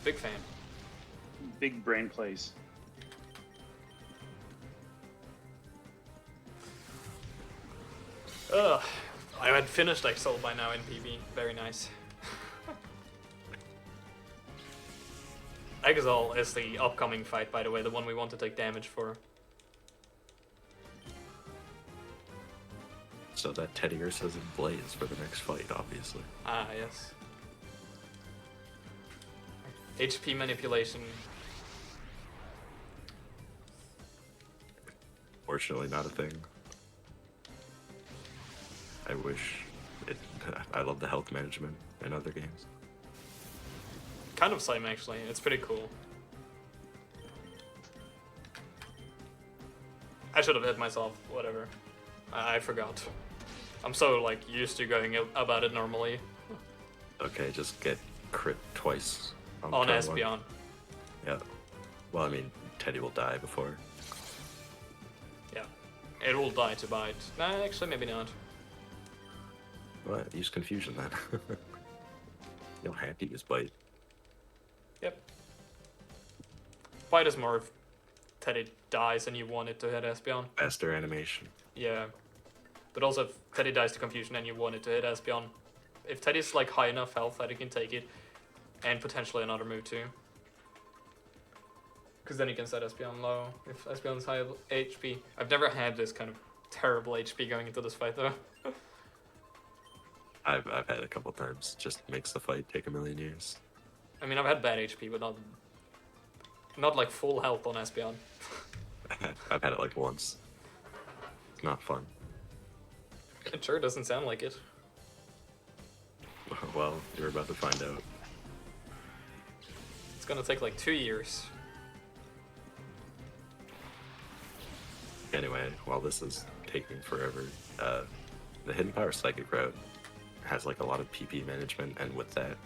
Big fan. Big brain plays. Ugh. I had finished Exile by now in PB. Very nice. Exile is the upcoming fight, by the way, the one we want to take damage for. So that Teddy Ursa's in Blaze for the next fight, obviously. Ah, yes. HP manipulation. Fortunately, not a thing. I wish it. I love the health management in other games. Kind of same, actually. It's pretty cool. I should have hit myself. Whatever. I forgot. I'm so, like, used to going about it normally. Okay, just get crit twice On turn one. Espeon. Yeah. Well, I mean, Teddy will die before. Yeah. It will die to bite. Nah, actually, maybe not. What? Use confusion then. You don't have to use bite. Yep. Bite is more if Teddy dies and you want it to hit Espeon. Faster animation. Yeah. But also if Teddy dies to confusion and you want it to hit Espeon. If Teddy's like high enough health that he can take it. And potentially another move too. Because then you can set Espeon low if Espeon's high HP. I've never had this kind of terrible HP going into this fight though. I've had a couple times. Just makes the fight take a million years. I mean, I've had bad HP, but not like full health on Espeon. I've had it like once. It's not fun. It sure doesn't sound like it. Well, you're about to find out. It's gonna take like 2 years. Anyway, while this is taking forever, the Hidden Power Psychic route has like a lot of PP management, and with that,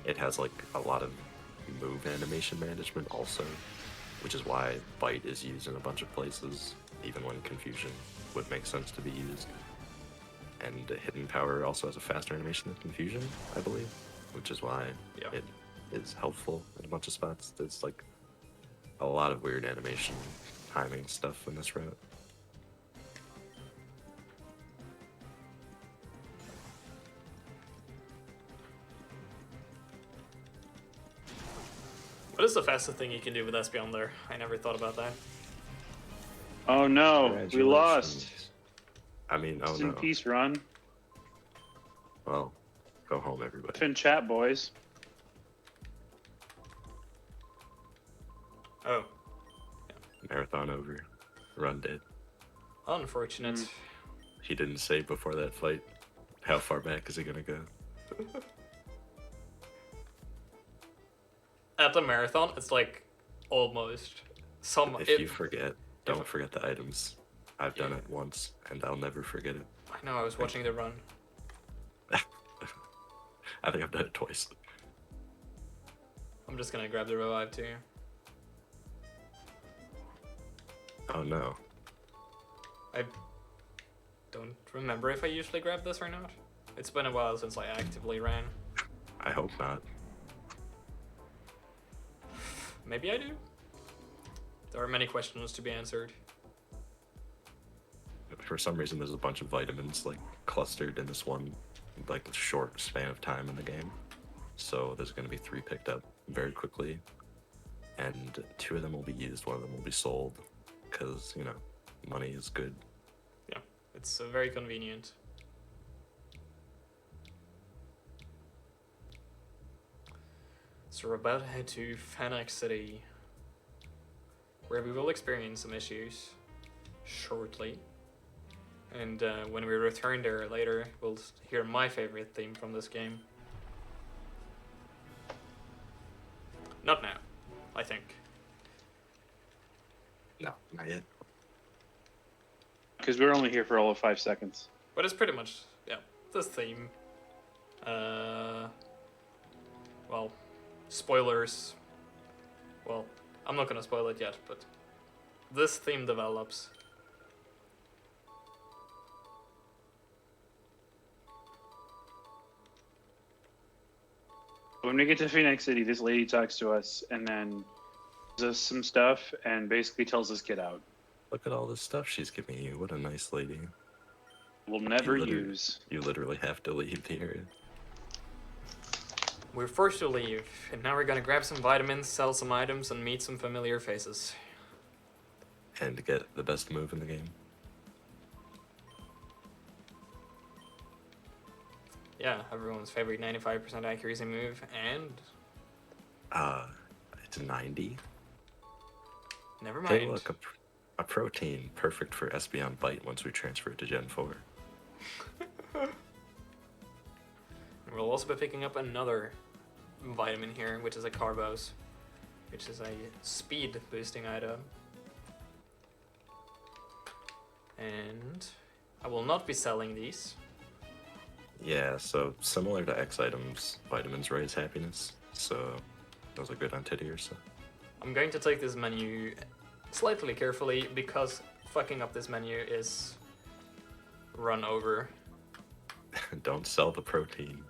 it has like a lot of move animation management also, which is why Bite is used in a bunch of places, even when Confusion would make sense to be used. And Hidden Power also has a faster animation than Confusion, I believe, which is why it is helpful in a bunch of spots. There's like a lot of weird animation timing stuff in this route. What is the fastest thing you can do with Espeon there? I never thought about that. Oh no, we lost. Congratulations. I mean, oh Rest no. in peace, Run. Well, go home, everybody. Fin chat, boys. Oh, Marathon over. Run dead. unfortunate. He didn't say before that fight. How far back is he gonna go? At the marathon, it's like almost If you forget, don't forget the items. I've done it once, and I'll never forget it. I know, I was watching the run. I think I've done it twice. I'm just gonna grab the revive too. Oh no. I don't remember if I usually grab this or not. It's been a while since I actively ran. I hope not. Maybe I do? There are many questions to be answered. For some reason, there's a bunch of vitamins like clustered in this one, like short span of time in the game. So there's going to be 3 picked up very quickly, and 2 of them will be used. 1 of them will be sold, because you know, money is good. Yeah, it's very convenient. So we're about to head to Phoenix City, where we will experience some issues shortly. And when we return there later, we'll hear my favorite theme from this game. Not now, I think. No, not yet. Because we're only here for all of 5 seconds. But it's pretty much, yeah, this theme. Well, spoilers. Well, I'm not gonna spoil it yet, but this theme develops. When we get to Phoenix City, this lady talks to us and then gives us some stuff and basically tells us get out. Look at all this stuff she's giving you. What a nice lady. We'll never You literally- use. You literally have to leave the area. We're forced to leave, and now we're gonna grab some vitamins, sell some items, and meet some familiar faces. And get the best move in the game. Yeah, everyone's favorite 95% accuracy move, and It's 90. never mind. Hey, look, a protein perfect for Espeon Bite once we transfer it to Gen 4. We'll also be picking up another vitamin here, which is a Carbos, which is a speed boosting item. And I will not be selling these. Yeah, so similar to X items, vitamins raise happiness, so those are good on Teddy or so. I'm going to take this menu slightly carefully because fucking up this menu is run over. Don't sell the protein.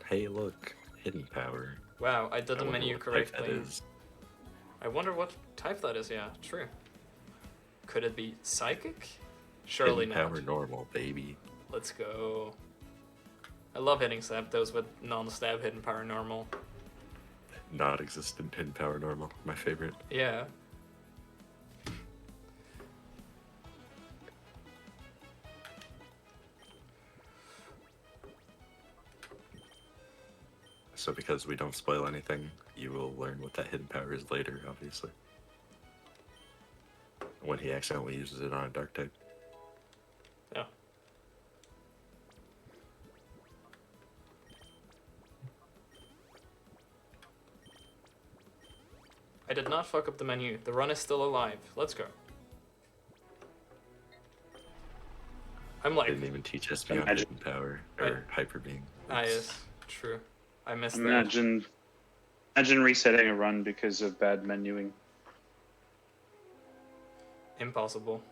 Hey, look, hidden power. Wow, I did I the wonder menu what type that correctly. is. I wonder what type that is, yeah, true. Could it be psychic? Surely Hidden not. power normal, baby. Let's go. I love hitting Zapdos with non-stab hidden power normal. Non-existent hidden power normal, my favorite. Yeah. So because we don't spoil anything, you will learn what that hidden power is later, obviously. When he accidentally uses it on a dark type. Yeah. I did not fuck up the menu. The run is still alive. Let's go. I'm like... Didn't even teach us beyond Imagine- hidden power or hyper being. Ah, yes. True. I missed that. Imagine resetting a run because of bad menuing. Impossible.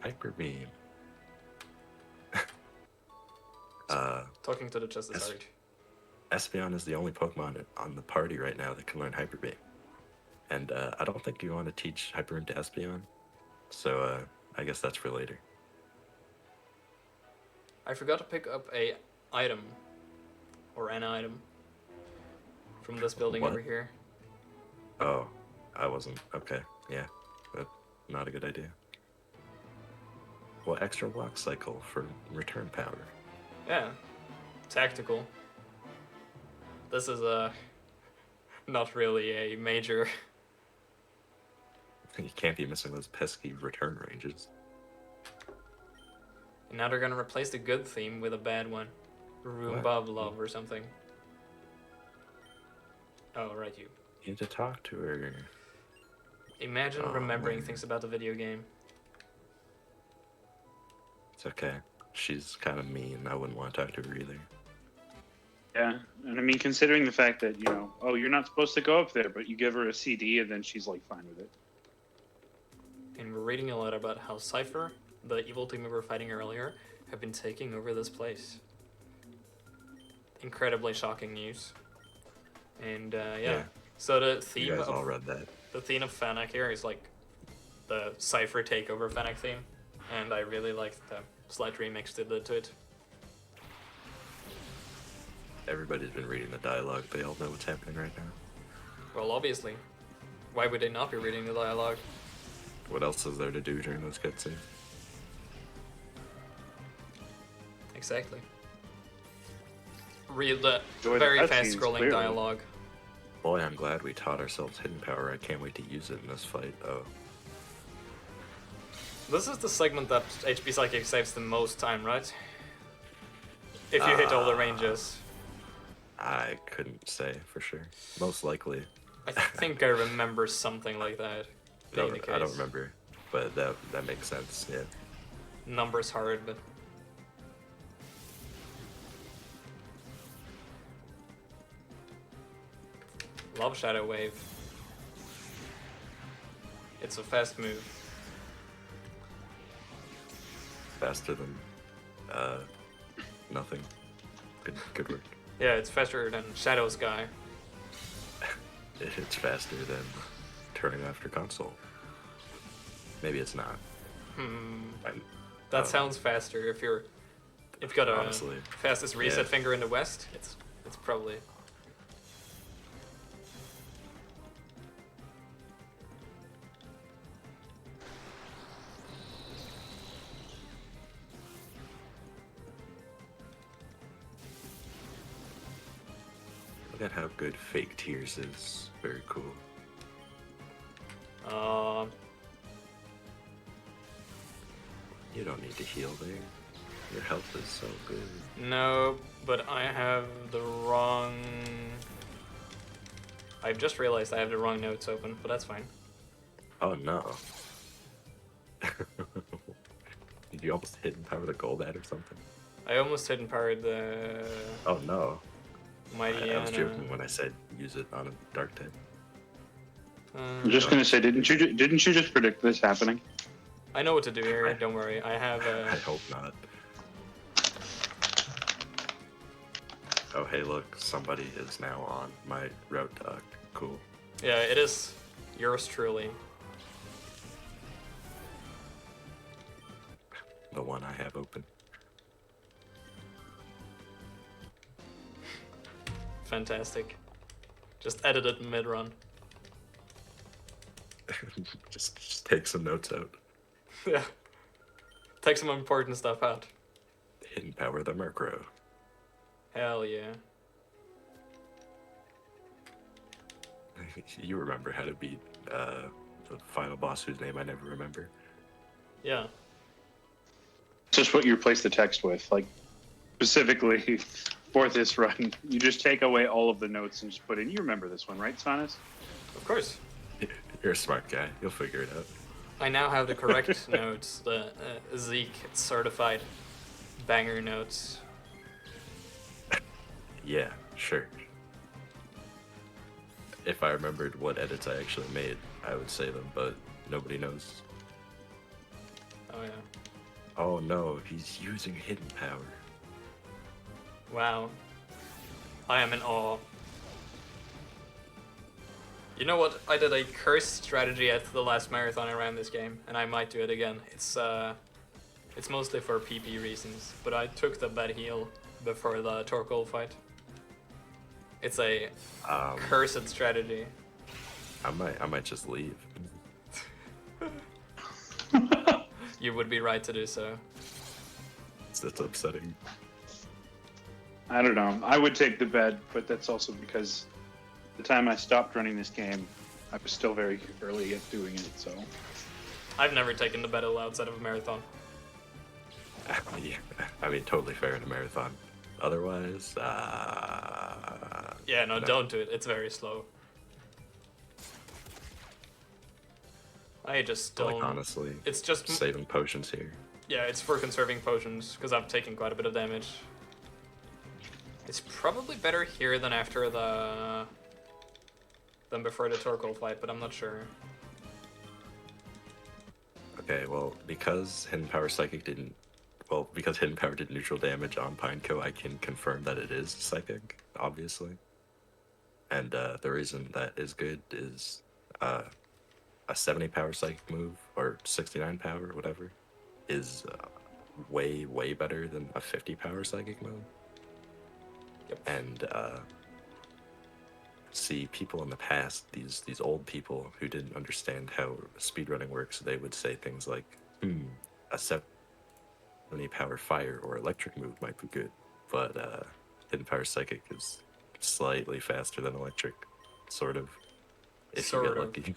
Hyper beam. Talking to the chest is Yes. hard. Espeon is the only Pokemon on the party right now that can learn Hyper Beam. And I don't think you want to teach Hyper Beam to Espeon. So I guess that's for later. I forgot to pick up a item. Or an item. From this building What? over here. Oh, I wasn't. Okay, yeah. But not a good idea. Well, extra walk cycle for return power. Yeah. Tactical. This is not really a major... You can't be missing those pesky return ranges. And now they're gonna replace the good theme with a bad one. Roomba Love or something. Oh, right, you. You need to talk to her. Imagine Oh, remembering man. things about the video game. It's okay. She's kind of mean. I wouldn't want to talk to her either. Yeah, and I mean, considering the fact that, you know, oh, you're not supposed to go up there, but you give her a CD and then she's like fine with it. And we're reading a lot about how Cypher, the evil team we were fighting earlier, have been taking over this place. Incredibly shocking news. And yeah. So the theme You guys all of read that. the theme of Fanac here is like the Cypher takeover Fanac theme, and I really liked the slight remix they did to it. Everybody's been reading the dialogue. They all know what's happening right now. Well, obviously, why would they not be reading the dialogue? What else is there to do during those cutscenes? Exactly. Read the Enjoy the very cutscenes, fast scrolling clearly. dialogue. Boy, I'm glad we taught ourselves hidden power. I can't wait to use it in this fight. Oh, This is the segment that HP Psychic saves the most time, right? If you hit all the ranges. I couldn't say for sure. Most likely. I think I remember something like that being the case. I don't remember, but that makes sense. Yeah. Numbers hard, but... Love Shadow Wave. It's a fast move. Faster than nothing. Good work. Yeah, it's faster than Shadow Sky. It's faster than turning off your console. Maybe it's not. That Oh. sounds faster if you've got a Honestly, fastest reset yeah. finger in the West. It's probably... Look at how good fake tears is. Very cool. You don't need to heal there. Your health is so good. No, but I have the wrong... I've just realized I have the wrong notes open, but that's fine. Oh no. Did you almost hidden power the gold ad or something? I almost hidden powered the Oh no. Mighty I was joking when I said use it on a dark type. I'm just gonna say, didn't you just predict this happening? I know what to do here, don't worry. I have I hope not. Oh hey look, somebody is now on my route dock. Cool. yeah, it is yours truly. The one I have open. Fantastic. Just edited mid-run. just take some notes out. Yeah. Take some important stuff out. Hidden power the Murkrow. Hell yeah. You remember how to beat the final boss whose name I never remember. Yeah. Just what you replace the text with, like specifically for this run. You just take away all of the notes and just put in. You remember this one, right, Sanas? Of course. You're a smart guy. You'll figure it out. I now have the correct notes, the Zeke certified banger notes. Yeah, sure. If I remembered what edits I actually made, I would say them, but nobody knows. Oh yeah. Oh no, he's using hidden power. Wow. I am in awe. You know what? I did a cursed strategy at the last marathon I ran this game, and I might do it again. It's mostly for PP reasons, but I took the bad heal before the Torkoal fight. It's a cursed strategy. I might just leave. You would be right to do so. That's upsetting. I don't know. I would take the bed, but that's also because the time I stopped running this game, I was still very early at doing it, so. I've never taken the battle outside of a marathon. Yeah, I mean, totally fair in a marathon. Otherwise, Yeah, no, don't do it. It's very slow. I just don't. like honestly, It's just saving potions here. Yeah, it's for conserving potions because I've taken quite a bit of damage. It's probably better here than after than before the Torkoal fight, but I'm not sure. Okay, well, because Hidden Power Psychic didn't... Well, because Hidden Power did neutral damage on Pineco, I can confirm that it is Psychic, obviously. And the reason that is good is a 70 power Psychic move, or 69 power, whatever, is way, way better than a 50 power Psychic move. Yep. And see, people in the past, these old people who didn't understand how speedrunning works, they would say things like, a 70 power fire or electric move might be good, but Hidden Power Psychic is slightly faster than electric, sort of, if Sort you get of. lucky.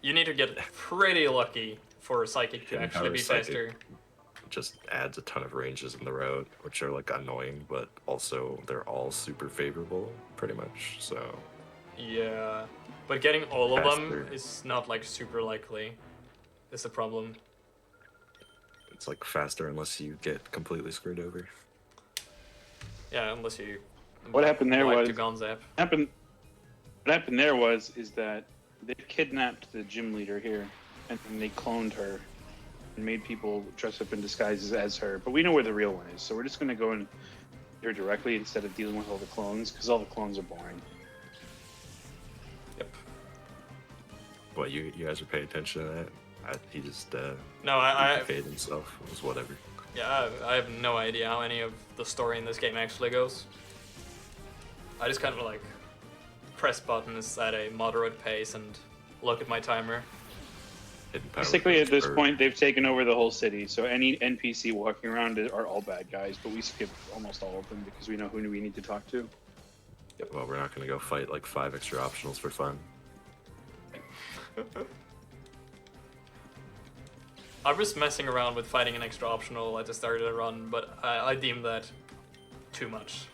You need to get pretty lucky for Psychic to Hidden actually Power be Psychic faster. just adds a ton of ranges in the road, which are like annoying, but also they're all super favorable, pretty much, so... Yeah, but getting all of them Faster. is not like super likely. Is the problem. It's like faster unless you get completely screwed over. Yeah, unless you. What happened there like was- to Gonzap. What happened there is that they kidnapped the gym leader here, and then they cloned her, and made people dress up in disguises as her. But we know where the real one is, so we're just gonna go in here directly instead of dealing with all the clones, because all the clones are boring. Yep. What, you guys are paying attention to that? He just No, I duplicated himself. It was whatever. yeah, I have no idea how any of the story in this game actually goes. I just kind of like press buttons at a moderate pace and look at my timer. Hidden Power Basically, at this Bird. point, they've taken over the whole city, so any NPC walking around are all bad guys, but we skip almost all of them because we know who we need to talk to. Well, we're not gonna go fight like 5 extra optionals for fun. I was messing around with fighting an extra optional at the start of the run, but I deemed that too much.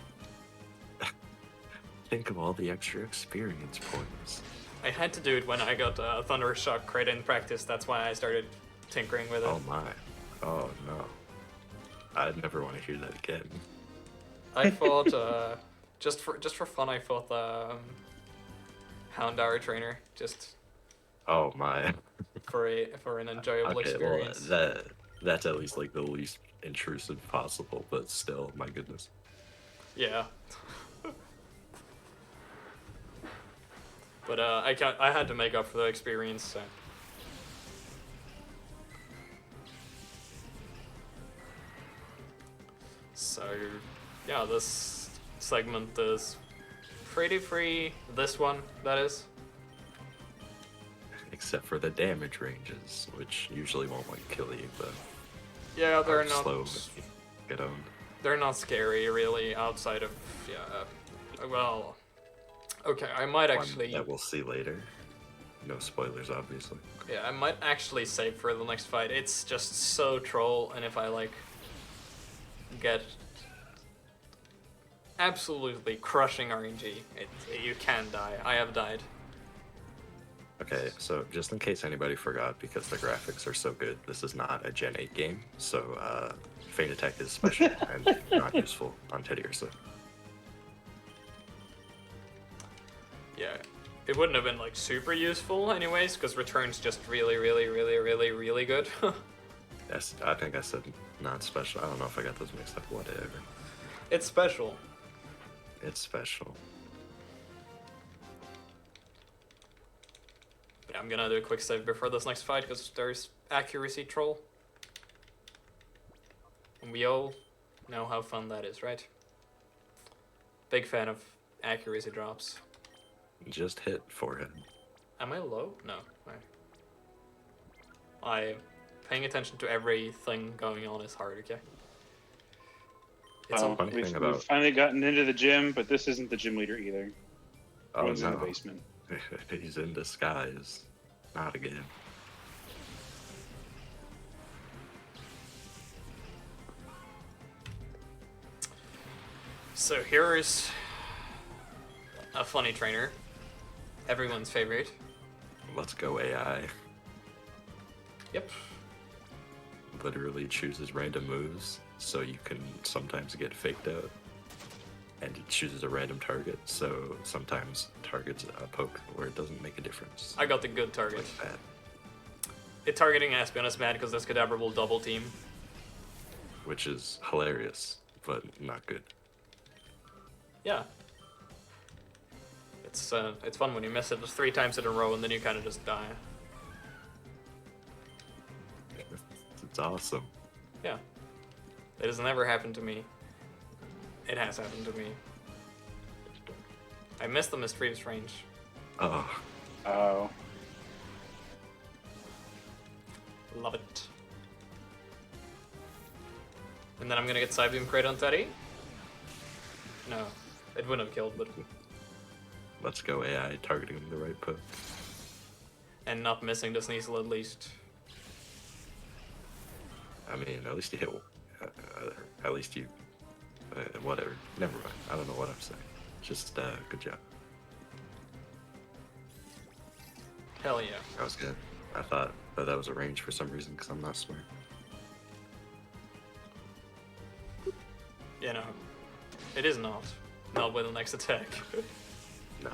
Think of all the extra experience points. I had to do it when I got Thunder Shock crit in practice. That's why I started tinkering with it. Oh my. Oh no. I'd never want to hear that again. I fought just for fun. I fought the Houndour trainer just Oh my. for an enjoyable Okay, experience. well, that's at least like the least intrusive possible, but still, my goodness. Yeah. But I had to make up for the experience. So yeah, this segment is pretty free. This one, that is. Except for the damage ranges, which usually won't like kill you, but Yeah, they're are not. slow if you get owned. They're not scary, really, outside of, yeah, well, okay, I might One actually, that we'll see later. No spoilers, obviously. yeah, I might actually save for the next fight. It's just so troll, and if I, like, get absolutely crushing RNG, you can die. I have died. Okay, so just in case anybody forgot, because the graphics are so good, this is not a Gen 8 game, so Feint Attack is special and not useful on Teddy Ursa. Yeah, it wouldn't have been, like, super useful anyways, because return's just really, really, really, really, really good. Yes, I think I said not special. I don't know if I got those mixed up. Whatever. It's special. It's special. Yeah, I'm gonna do a quick save before this next fight, because there's accuracy troll. And we all know how fun that is, right? Big fan of accuracy drops. Just hit forehead. Am I low? No. I paying attention to everything going on is hard, okay? It's Well, funny we've, thing about- we've finally gotten into the gym, but this isn't the gym leader either. Oh One's in the no, basement. he's in disguise. Not again. So here's a funny trainer. Everyone's favorite. Let's go AI. Yep. Literally chooses random moves, so you can sometimes get faked out. And it chooses a random target, so sometimes targets a poke where it doesn't make a difference. I got the good target. Like that. It targeting Aspeon is mad because this Kadabra will double team. Which is hilarious, but not good. Yeah. It's fun when you miss it just 3 times in a row and then you kind of just die. It's awesome. Yeah. It has never happened to me. It has happened to me. I missed the mischievous range. Oh, Oh. Love it. And then I'm gonna get Side Beam Crate on Teddy. No, it wouldn't have killed, but let's go AI targeting the right poke. and not missing the Sneasel at least. I mean, at least you hit. At least you. Whatever. Never mind. I don't know what I'm saying. Just good job. Hell yeah. That was good. I thought that was a range for some reason because I'm not smart. You know, it is not. Not with the next attack. No.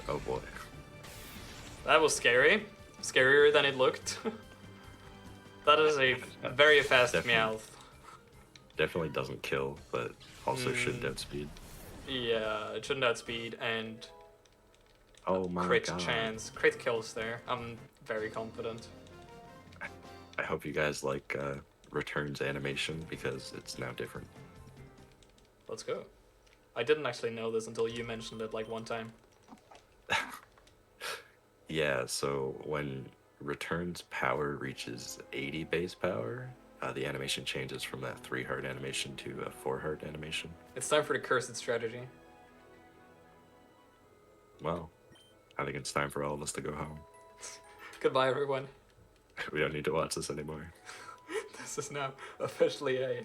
Oh boy. That was scary. Scarier than it looked. That is a very fast Definitely. Meowth. Definitely doesn't kill, but also shouldn't outspeed. Yeah, it shouldn't outspeed and Oh my crit god. chance. Crit kills there. I'm very confident. I hope you guys like Return's animation because it's now different. Let's go. I didn't actually know this until you mentioned it like one time. Yeah, so when Return's power reaches 80 base power, the animation changes from that 3 heart animation to a 4 heart animation. It's time for the cursed strategy. Well, I think it's time for all of us to go home. Goodbye, everyone. We don't need to watch this anymore. This is now officially a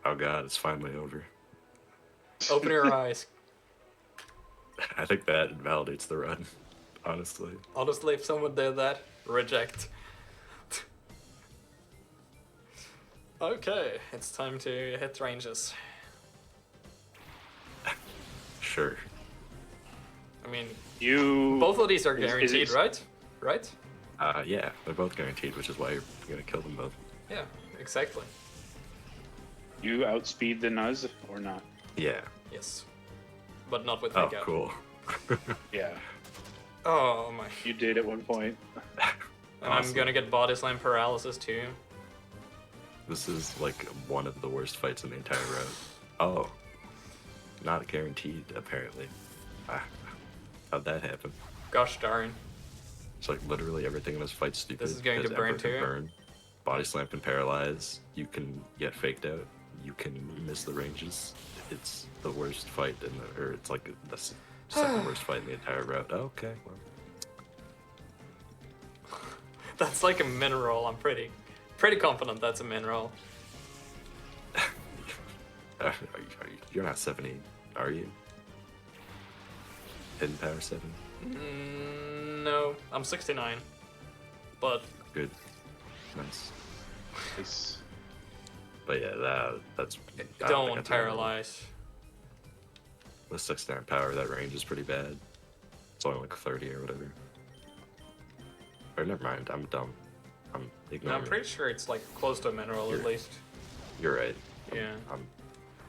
Oh god, it's finally over. open your eyes. I think that validates the run, honestly. Honestly, if someone did that, reject. Okay, it's time to hit ranges. Sure. I mean, You. both of these are Is it- guaranteed, right? Right? Yeah, they're both guaranteed, which is why you're gonna kill them both. Yeah, exactly. You outspeed the Nuz or not? Yeah. Yes. But not with Oh, Fake Out. cool. Yeah. Oh my. You did at one point. And I'm Awesome. gonna get body slam paralysis too. This is like one of the worst fights in the entire road. Oh. Not guaranteed, apparently. How'd that happen? Gosh darn. It's like literally everything in this fight's stupid. This is going to because burn Emperor can too? burn, Body Slam can paralyze, you can get faked out, you can miss the ranges. It's the worst fight in the, or it's like the second worst fight in the entire route. Oh, okay, well. That's like a mineral. I'm pretty confident that's a mineral. You're not 70, are you? Hidden power 7? No, I'm 69. But Good. Nice. It's, But yeah, that's... I don't think that's paralyze. With 69 power, that range is pretty bad. It's only like 30 or whatever. Or never mind, I'm dumb. I'm No, ignoring. I'm pretty sure it's like close to a mineral at least. You're right. Yeah. I'm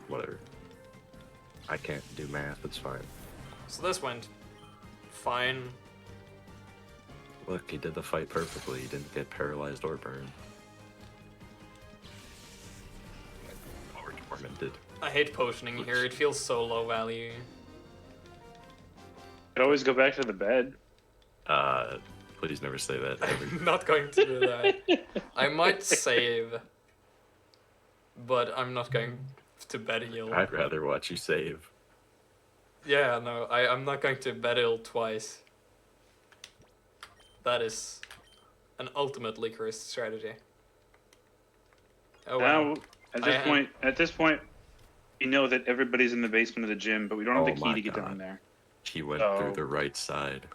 whatever. I can't do math, it's fine. So this went fine. Look, he did the fight perfectly. He didn't get paralyzed or burned. Or tormented. I hate potioning here. It feels so low value. could always go back to the bed. Please never say that ever. I'm not going to do that. I might save, but I'm not going to bed heal. I'd rather watch you save. Yeah, no, I'm not going to bed heal twice. That is an ultimately cursed strategy. Oh wow. Now, at this point, we know that everybody's in the basement of the gym, but we don't have Oh the key my to get God. down there. He went Oh. through the right side.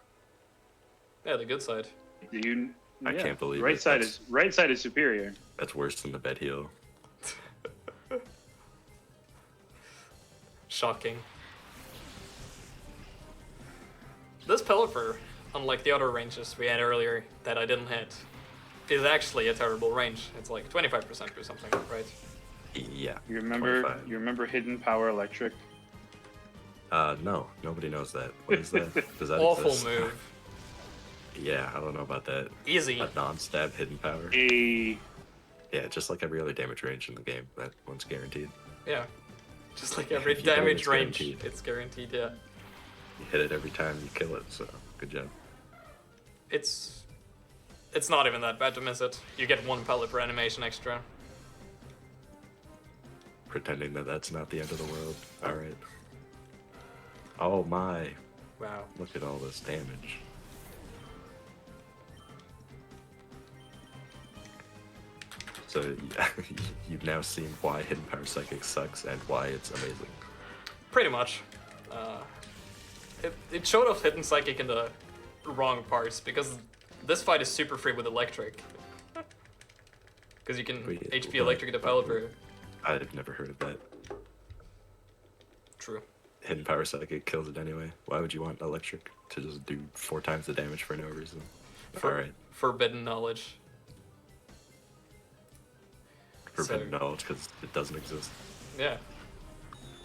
Yeah, the good side. I can't believe right it. side That's- is right side is superior. That's worse than the bed heal. Shocking. This Pelipper, unlike the other ranges we had earlier that I didn't hit, is actually a terrible range. It's like 25% or something, right? Yeah. You remember 25. you remember hidden power electric? No, nobody knows that. What is that? Does that Awful exist? move. Yeah, I don't know about that. Easy. A non-stab hidden power. A Yeah, just like every other damage range in the game. That one's guaranteed. Yeah. Just like every If you hit it, damage it's range, guaranteed. it's guaranteed, yeah. You hit it every time you kill it, so good job. It's not even that bad to miss it. You get one pellet per animation extra. Pretending that that's not the end of the world. Alright. Oh my. Wow. Look at all this damage. So you've now seen why Hidden Power Psychic sucks and why it's amazing. Pretty much. It showed off Hidden Psychic in the wrong parts, because this fight is super free with Electric. Because you can Wait, HP what? Electric Developer. I've never heard of that. True. Hidden Power Psychic kills it anyway. Why would you want Electric to just do 4 times the damage for no reason? Alright. Forbidden knowledge. Forbidden So- knowledge because it doesn't exist. Yeah.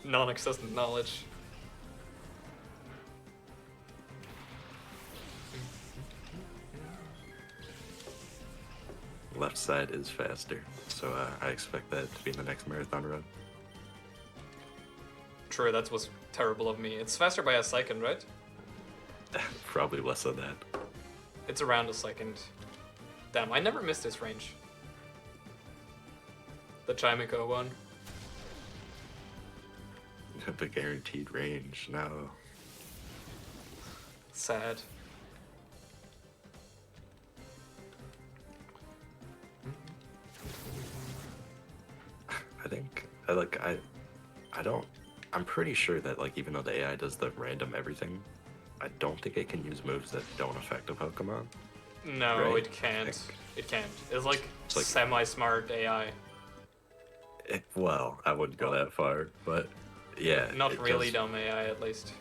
Non-existent knowledge. Left side is faster, so I expect that to be in the next marathon run. True, that was terrible of me. It's faster by a second, right? Probably less than that. It's around a second. Damn, I never missed this range. The Chimico one. The guaranteed range, no. Sad. I'm pretty sure that like even though the AI does the random everything, I don't think it can use moves that don't affect a Pokemon. No, Right? it can't. Like- It can't. It's like like- semi-smart AI. Well, I wouldn't go that far, but yeah. Not it really does, dumb AI, at least.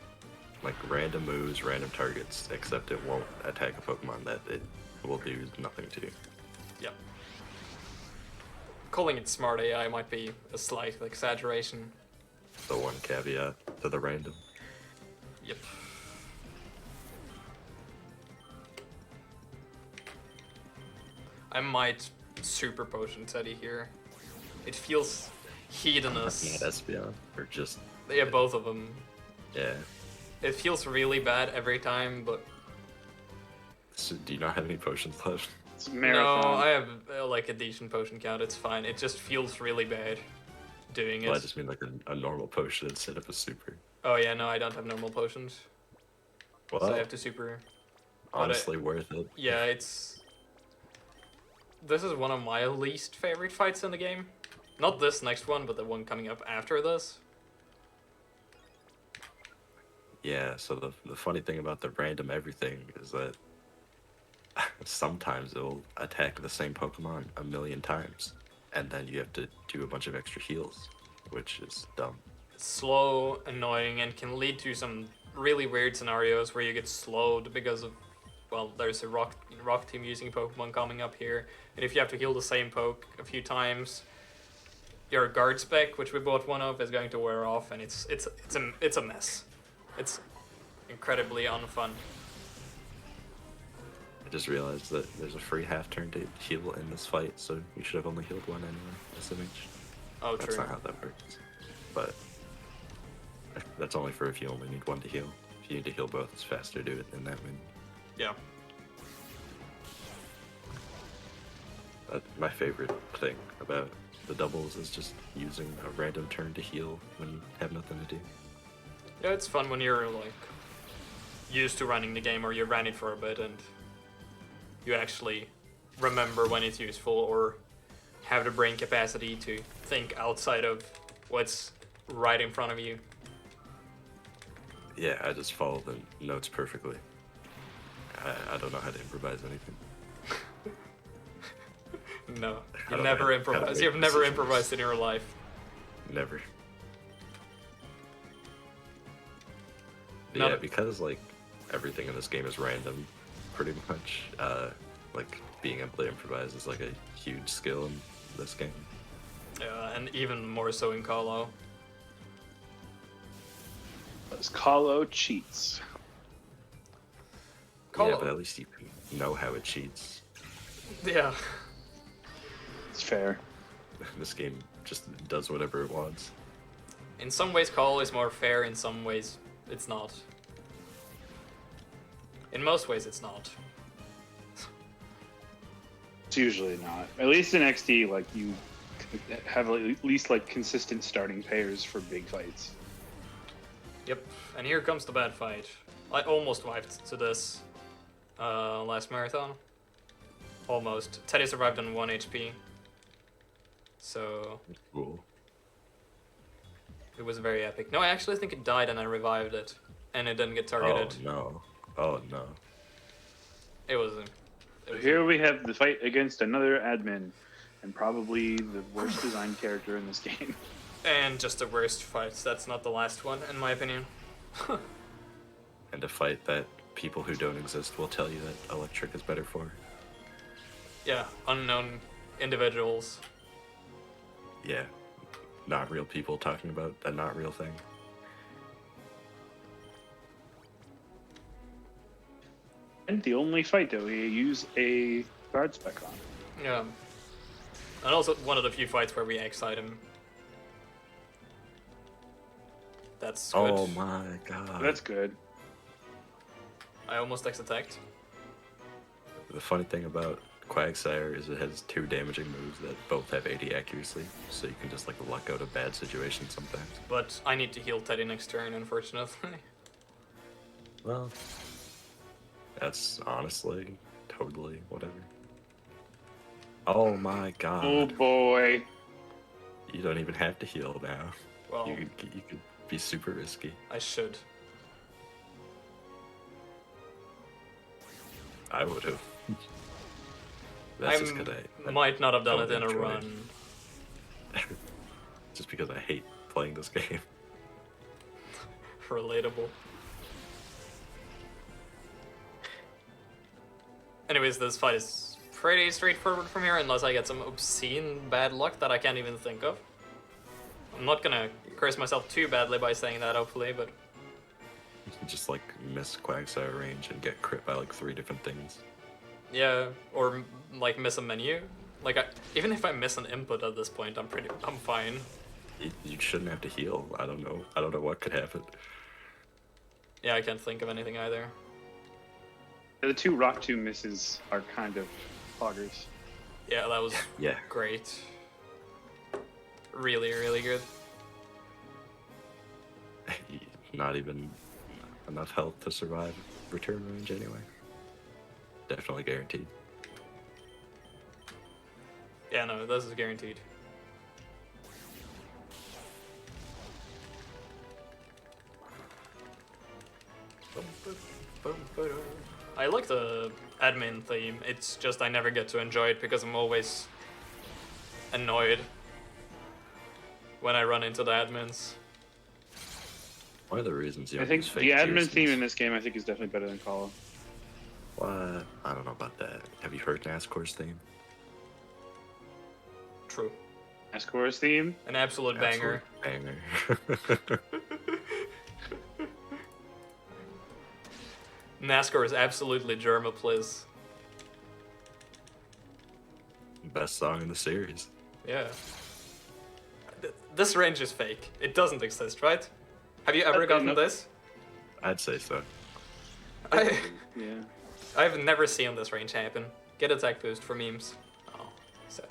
like random moves, random targets, except it won't attack a Pokemon that it will do nothing to. Yep. Calling it smart AI might be a slight exaggeration. The one caveat to the random. Yep. I might super potion Teddy here. It feels hedonous. Not Espeon, or just Yeah, both of them. yeah. It feels really bad every time, but So do you not have any potions left? It's a marathon. No, I have like a decent potion count. It's fine. It just feels really bad doing Well, I it. just mean like a normal potion instead of a super. Oh yeah, no, I don't have normal potions, Well, so I have to super. honestly, worth it. Yeah, it's. This is one of my least favorite fights in the game. Not this next one, but the one coming up after this. Yeah, so the funny thing about the random everything is that sometimes it'll attack the same Pokemon a million times, and then you have to do a bunch of extra heals, which is dumb. It's slow, annoying, and can lead to some really weird scenarios where you get slowed because of, well, there's a rock team using Pokemon coming up here, and if you have to heal the same poke a few times, your guard spec, which we bought one of, is going to wear off, and it's a mess. It's incredibly unfun. I just realized that there's a free half turn to heal in this fight, so you should have only healed one anyway, SMH. Oh, That's true. not how that works. But that's only for if you only need one to heal. If you need to heal both, it's faster to do it in that way. Yeah. My favorite thing about the doubles is just using a random turn to heal when you have nothing to do. Yeah, it's fun when you're like used to running the game or you ran it for a bit and you actually remember when it's useful or have the brain capacity to think outside of what's right in front of you. Yeah, I just follow the notes perfectly. I don't know how to improvise anything. No, How you do I- never how do I improvise. make You've never decisions? improvised in your life. Never. Not Yeah, a- because like everything in this game is random, pretty much. Like being able to improvise is like a huge skill in this game. Yeah, and even more so in Colo. Because Colo cheats. Yeah, Colo. but at least you can know how it cheats. Yeah. It's fair. This game just does whatever it wants. In some ways, Colo is more fair. In some ways, it's not. In most ways, it's not. It's usually not. At least in XD, like you have at least like consistent starting pairs for big fights. Yep. And here comes the bad fight. I almost wiped to this last marathon. Almost. Teddy survived on 1 HP. So Cool. it was very epic. No, I actually think it died and I revived it. And it didn't get targeted. Oh no. Oh no. It was Here we have the fight against another admin, and probably the worst designed character in this game. and just the worst fights. That's not the last one, in my opinion. And a fight that people who don't exist will tell you that electric is better for. Yeah, unknown individuals. Yeah. Not real people talking about a not real thing. And the only fight that we use a guard spec on. Yeah. And also one of the few fights where we X-eyed him. That's good. Oh my god. That's good. I almost X-attacked. The funny thing about Quagsire is it has 2 damaging moves that both have 80 accuracy, so you can just like luck out a bad situation sometimes. But I need to heal Teddy next turn, unfortunately. Well, that's honestly totally whatever. Oh my god. Oh boy. You don't even have to heal now. Well, You could be super risky. I should. I would have. That's just I because I might not have done don't it in a enjoy it. run. just because I hate playing this game. Relatable. Anyways, this fight is pretty straightforward from here, unless I get some obscene bad luck that I can't even think of. I'm not gonna curse myself too badly by saying that, hopefully, but You can just like miss Quagsire range and get crit by like 3 different things. yeah, or like miss a menu. Like, even if I miss an input at this point, I'm fine. You shouldn't have to heal. I don't know what could happen. Yeah, I can't think of anything either. The two Rock Tomb misses are kind of poggers. Yeah, that was Yeah. great. Really, really good. Not even enough health to survive return range anyway. Definitely guaranteed. Yeah, no, this is guaranteed. I like the admin theme. It's just I never get to enjoy it because I'm always annoyed when I run into the admins. One of the reasons you I don't think use the fake admin tears theme is- in this game, I think, is definitely better than Call of. What? I don't know about that. Have you heard NASCAR's theme? True. Ascore's theme. An absolute banger. Banger. NASCAR is absolutely Germa, please. Best song in the series. Yeah. This range is fake. It doesn't exist, right? Have you ever gotten no. this? I'd say so. Yeah. I've never seen this range happen. Get attack boost for memes. Oh, sad.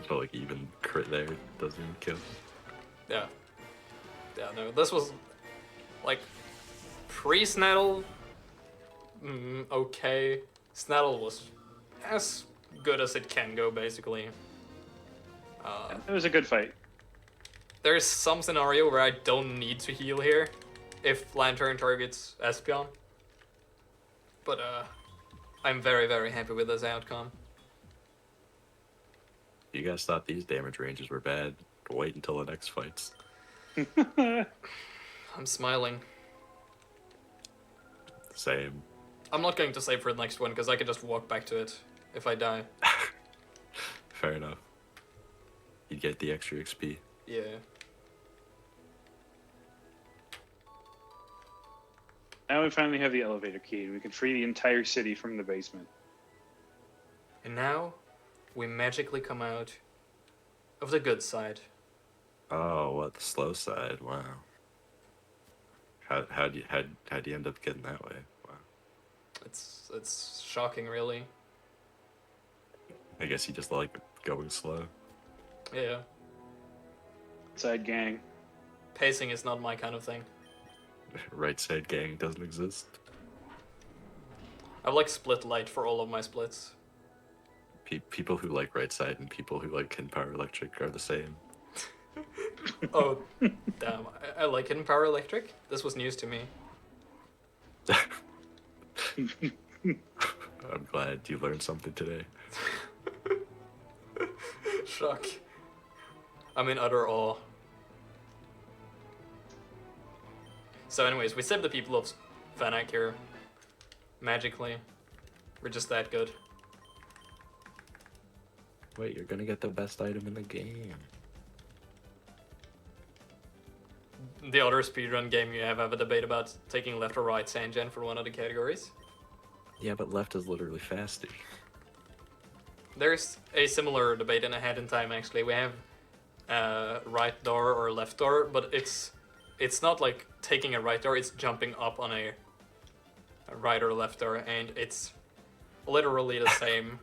But like even crit there doesn't even kill. Yeah. Yeah, no, this was like pre-Snattle. Okay. Snattle was as good as it can go, basically. It was a good fight. There's some scenario where I don't need to heal here if Lantern targets Espeon. But I'm very, very happy with this outcome. You guys thought these damage ranges were bad. Wait until the next fights. I'm smiling. Same. I'm not going to save for the next one because I can just walk back to it if I die. Fair enough. You get the extra XP. Yeah. Now we finally have the elevator key, and we can free the entire city from the basement. And now we magically come out of the good side. Oh, what the slow side? Wow. How'd you end up getting that way? Wow. It's shocking, really. I guess you just like going slow. Yeah. Side gang. Pacing is not my kind of thing. Right side gang doesn't exist. I like split light for all of my splits. People who like right side and people who like hidden power electric are the same. Oh, damn. I like hidden power electric. This was news to me. I'm glad you learned something today. Shock. I'm in utter awe. So anyways, we saved the people of Fennec here. Magically. We're just that good. Wait, you're gonna get the best item in the game. The other speedrun game you have a debate about taking left or right Sangen for one of the categories. Yeah, but left is literally faster. There's a similar debate in Ahead in Time, actually. We have right door or left door, but it's not like taking a right door, it's jumping up on a right or left door, and it's literally the same.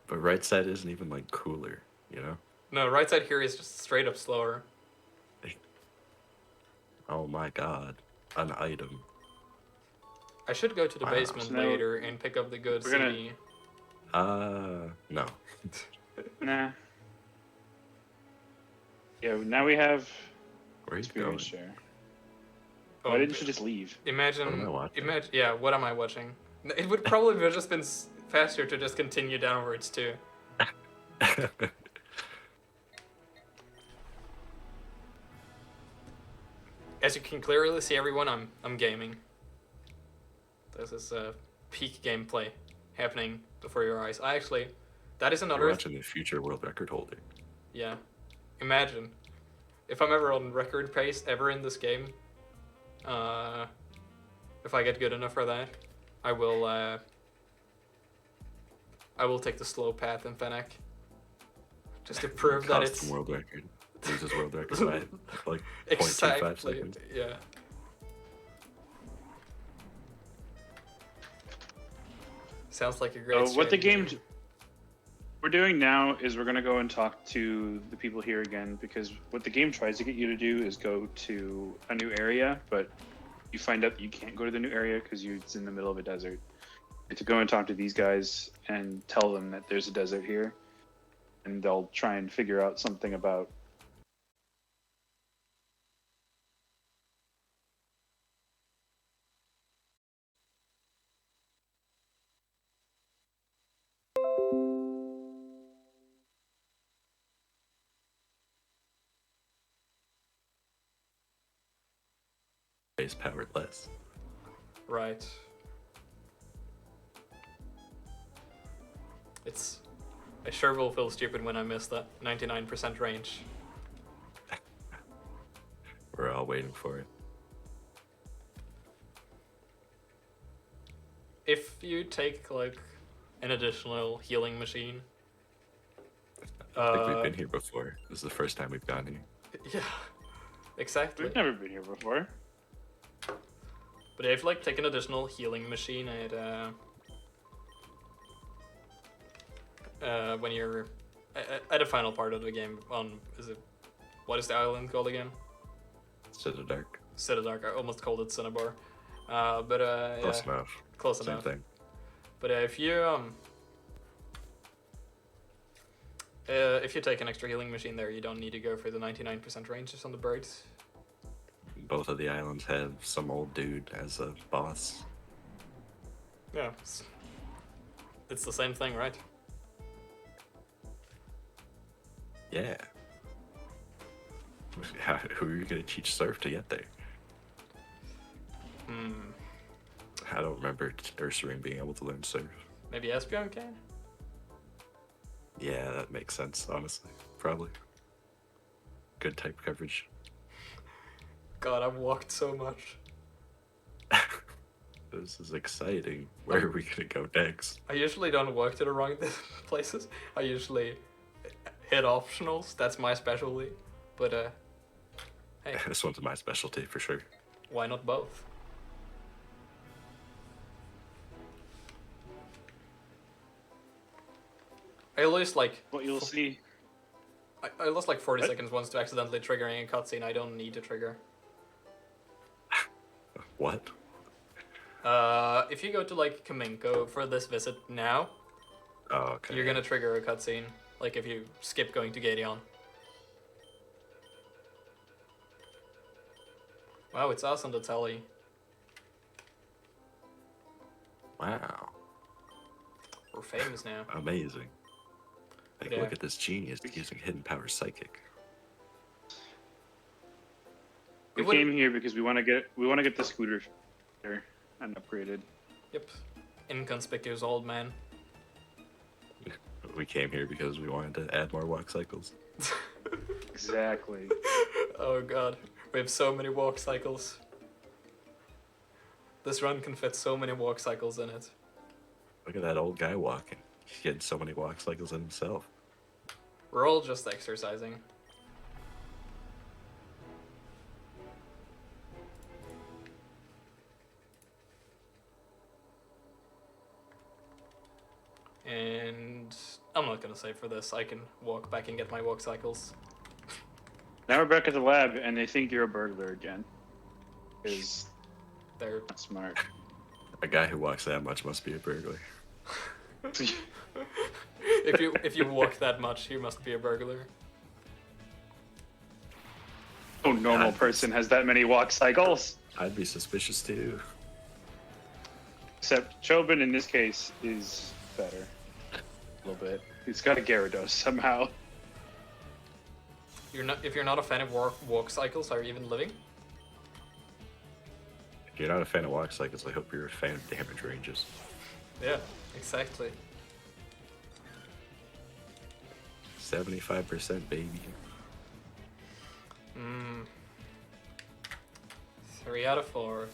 But right side isn't even like cooler, you know? No, right side here is just straight up slower. Oh my god. An item. I should go to the Wow. basement So now later and pick up the good we're gonna- CD. No. Nah. Yeah, now we have Where are you going? experience share. Oh, Why didn't you just leave? Imagine, What am I watching? yeah, what am I watching? It would probably have just been faster to just continue downwards too. As you can clearly see, everyone, I'm gaming. This is peak gameplay happening before your eyes. That is You're another. watching the future world record holder. Yeah, imagine if I'm ever on record pace ever in this game. If I get good enough for that, I will take the slow path in Fennec. Just to prove that Constant it's world record. Loses world record by like 0.25 exactly. seconds. Yeah. Sounds like a great. So what the game strategy. we're doing now is we're going to go and talk to the people here again, because what the game tries to get you to do is go to a new area, but you find out that you can't go to the new area because it's in the middle of a desert. You have to go and talk to these guys and tell them that there's a desert here, and they'll try and figure out something about. Base powered less. Right. I sure will feel stupid when I miss that 99% range. We're all waiting for it. If you take like an additional healing machine. I think we've been here before. This is the first time we've gone here. Yeah, exactly. We've never been here before. But if like take an additional healing machine when you're at the final part of the game on what is the island called again? City Dark. City Dark. I almost called it Cinnabar. Close yeah, enough. close Same enough. thing. But if you take an extra healing machine there, you don't need to go for the 99% ranges on the birds. Both of the islands have some old dude as a boss. Yeah, it's the same thing, right? Yeah. Who are you gonna teach Surf to get there? I don't remember Ursaring being able to learn Surf. Maybe Espeon can? Yeah, that makes sense, honestly. Probably. Good type coverage. God, I've walked so much. This is exciting. Where are we gonna go next? I usually don't walk to the wrong places. I usually hit optionals. That's my specialty. But hey, This one's my specialty for sure. why not both? I lost like What you'll see. I lost like 40 What? seconds once to accidentally triggering a cutscene I don't need to trigger. What? If you go to like Kaminko for this visit now, Oh, okay. you're gonna trigger a cutscene. Like if you skip going to Gadeon. Wow, it's us on the telly. Wow. We're famous now. Amazing. Like, Yeah. look at this genius using hidden power psychic. We It would- came here because we want to get the scooter there and upgraded. Yep. Inconspicuous old man. We came here because we wanted to add more walk cycles. Exactly. Oh god. We have so many walk cycles. This run can fit so many walk cycles in it. Look at that old guy walking. He's getting so many walk cycles in himself. We're all just exercising. And I'm not gonna save for this. I can walk back and get my walk cycles. Now we're back at the lab, and they think you're a burglar again. Is They're not smart. A guy who walks that much must be a burglar. if you walk that much, you must be a burglar. No normal person has that many walk cycles. I'd be suspicious too. Except Chobin in this case is better. A little bit. He's got a Gyarados somehow. If you're not a fan of walk cycles, are you even living? If you're not a fan of walk cycles, I hope you're a fan of damage ranges. Yeah, exactly. 75% baby. 3 out of 4.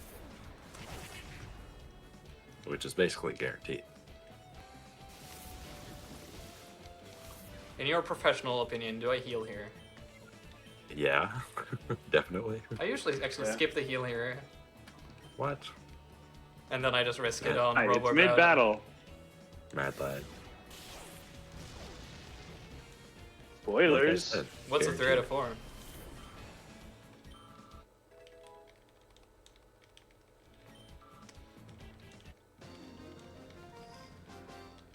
Which is basically guaranteed. In your professional opinion, do I heal here? Yeah, definitely. I usually actually Yeah. skip the heal here, What? and then I just risk it Yeah. on Right, it's Robo. mid-battle. Mad lad. Like I Spoilers. said, What's a 3 out of 4?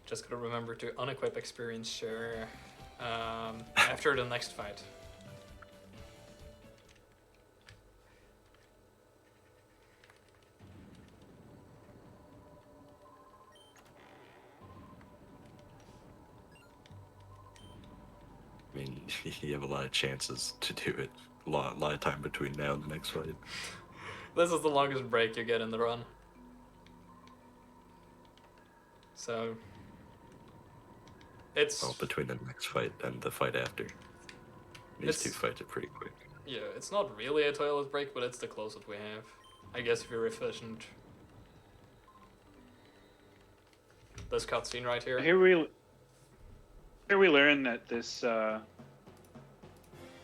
Just gotta remember to unequip experience share after the next fight. I mean, you have a lot of chances to do it. A lot of time between now and the next fight. This is the longest break you get in the run. So it's Well, between the next fight and the fight after. These It's- two fights are pretty quick. yeah, it's not really a toilet break, but it's the closest we have. I guess if you're efficient. This cutscene right here. Here we learn that this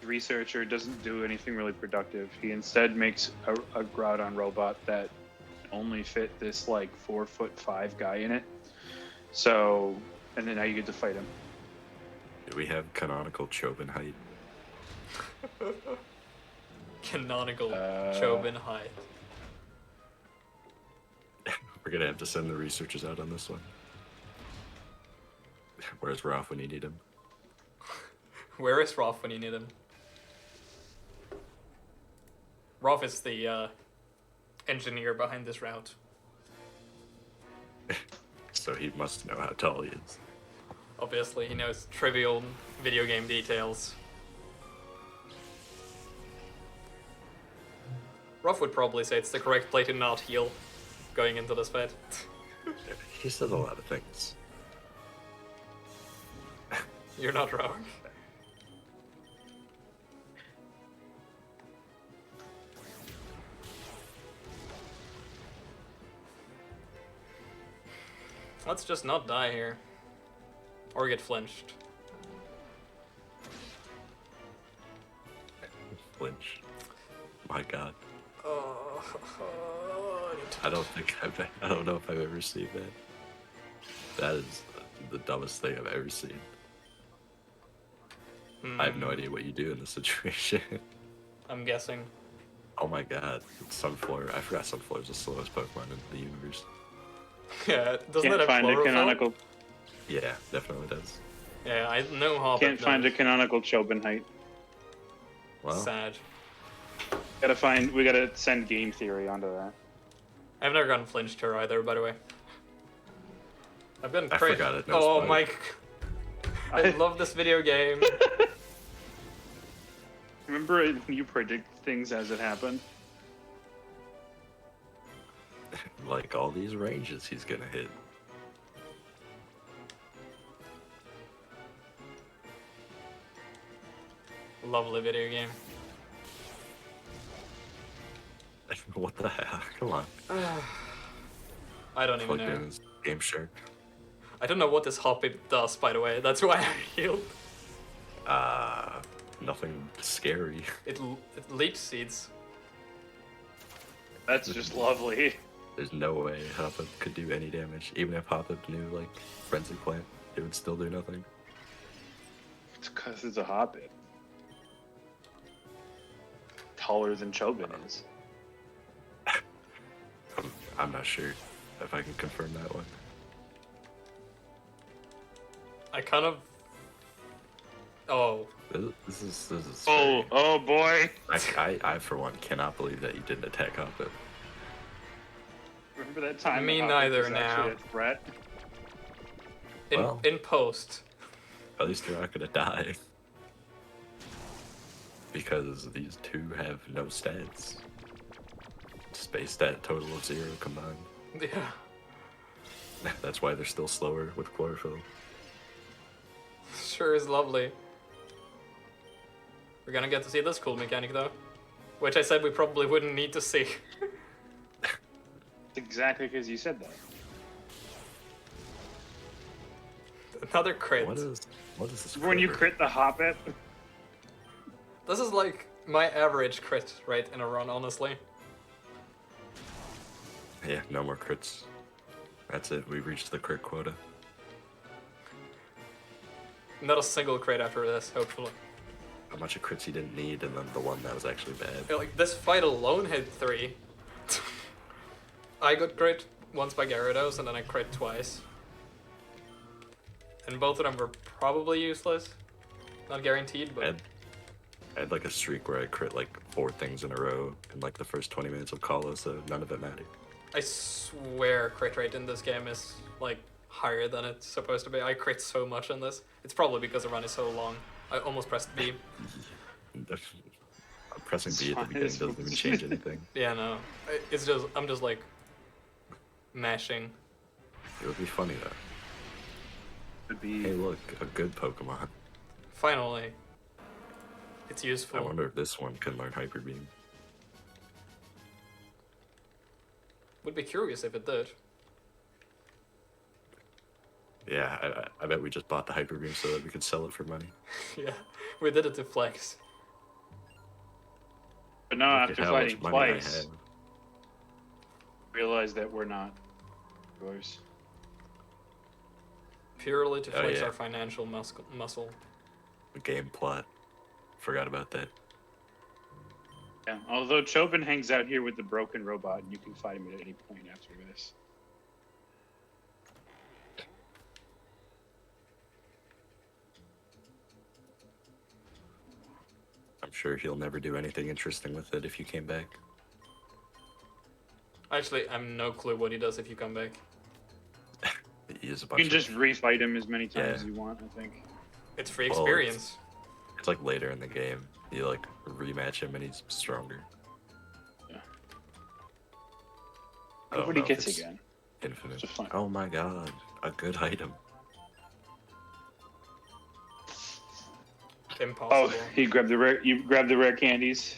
researcher doesn't do anything really productive. He instead makes a Groudon robot that only fit this like 4'5" guy in it. So, and then now you get to fight him. Do we have canonical Chobin height? Canonical Chobin height. We're gonna have to send the researchers out on this one. Where's Ralph when you need him? Where is Rolf when you need him? Rolf is the engineer behind this route. So he must know how tall he is. Obviously, he knows trivial video game details. Rolf would probably say it's the correct play to not heal going into this fight. He says a lot of things. You're not wrong. Let's just not die here. Or get flinched. Flinch. My God. Oh, I don't know if I've ever seen that. That is the dumbest thing I've ever seen. I have no idea what you do in this situation. I'm guessing. Oh my God. Sunflower. I forgot Sunflower is the slowest Pokemon in the universe. Yeah, doesn't Can't that have find a chlorophyll? canonical. Yeah, definitely does. Yeah, I know Hobbit. Can't find a canonical Chobin height. Well, Sad. We gotta send game theory onto that. I've never gotten flinched here either, by the way. I've gotten I crit. forgot it. No Oh, spoiler. Mike. I love this video game. Remember when you predict things as it happened? Like all these ranges he's gonna hit. Lovely video game. What the hell? Come on. I don't even Plugged know. in his Game Shark. I don't know what this Hoppip does, by the way. That's why I healed. Nothing scary. It leaps seeds. That's just lovely. There's no way Hoppip could do any damage. Even if Hoppip knew, like, Frenzy Plant, it would still do nothing. It's because it's a hobbit. Taller than Chobin is. I'm not sure if I can confirm that one. I kind of... Oh. This is Oh, scary. oh boy! I for one cannot believe that you didn't attack Hoppip. Remember that time? Me that Hobbit neither was actually now. a threat? Well. In post. At least you're not gonna die. Because these two have no stats. Space stat total of 0 combined. Yeah. That's why they're still slower with chlorophyll. Sure is lovely. We're gonna get to see this cool mechanic, though. Which I said we probably wouldn't need to see. Exactly because you said that. Another crit. What is this? When you quiver? crit the hobbit, This is like my average crit rate in a run, honestly. Yeah, no more crits. That's it. We reached the crit quota. Not a single crit after this, hopefully. How much of crits he didn't need, and then the one that was actually bad. Like, this fight alone hit 3. I got crit once by Gyarados, and then I crit twice. And both of them were probably useless. Not guaranteed, but... I had like a streak where I crit like 4 things in a row in like the first 20 minutes of Kala, so none of it mattered. I swear crit rate in this game is, like, higher than it's supposed to be. I crit so much in this. It's probably because the run is so long. I almost pressed B. Pressing B at the beginning doesn't even change anything. Yeah, no. It's just, I'm just, like, mashing. It would be funny though. Would be. Hey look, a good Pokemon. Finally. It's useful. I wonder if this one can learn Hyper Beam. Would be curious if it did. Yeah, I bet we just bought the Hyper Beam so that we could sell it for money. Yeah, we did it to flex. But now Look at after how much fighting money I twice, have. realize that we're not yours. Purely to Oh, flex yeah. our financial muscle. The game plot. Forgot about that. Yeah. Although Chobin hangs out here with the broken robot, and you can fight him at any point after this. I'm sure he'll never do anything interesting with it if you came back. Actually, I have no clue what he does if you come back. He is a You bunch can of... just refight him as many times Yeah. as you want, I think. It's free Well, experience. It's like later in the game. You like rematch him and he's stronger. Yeah. I don't Nobody know if gets it's again. Infinite. Just fine. Oh my god, a good item. Impossible. Oh, you grabbed the rare candies.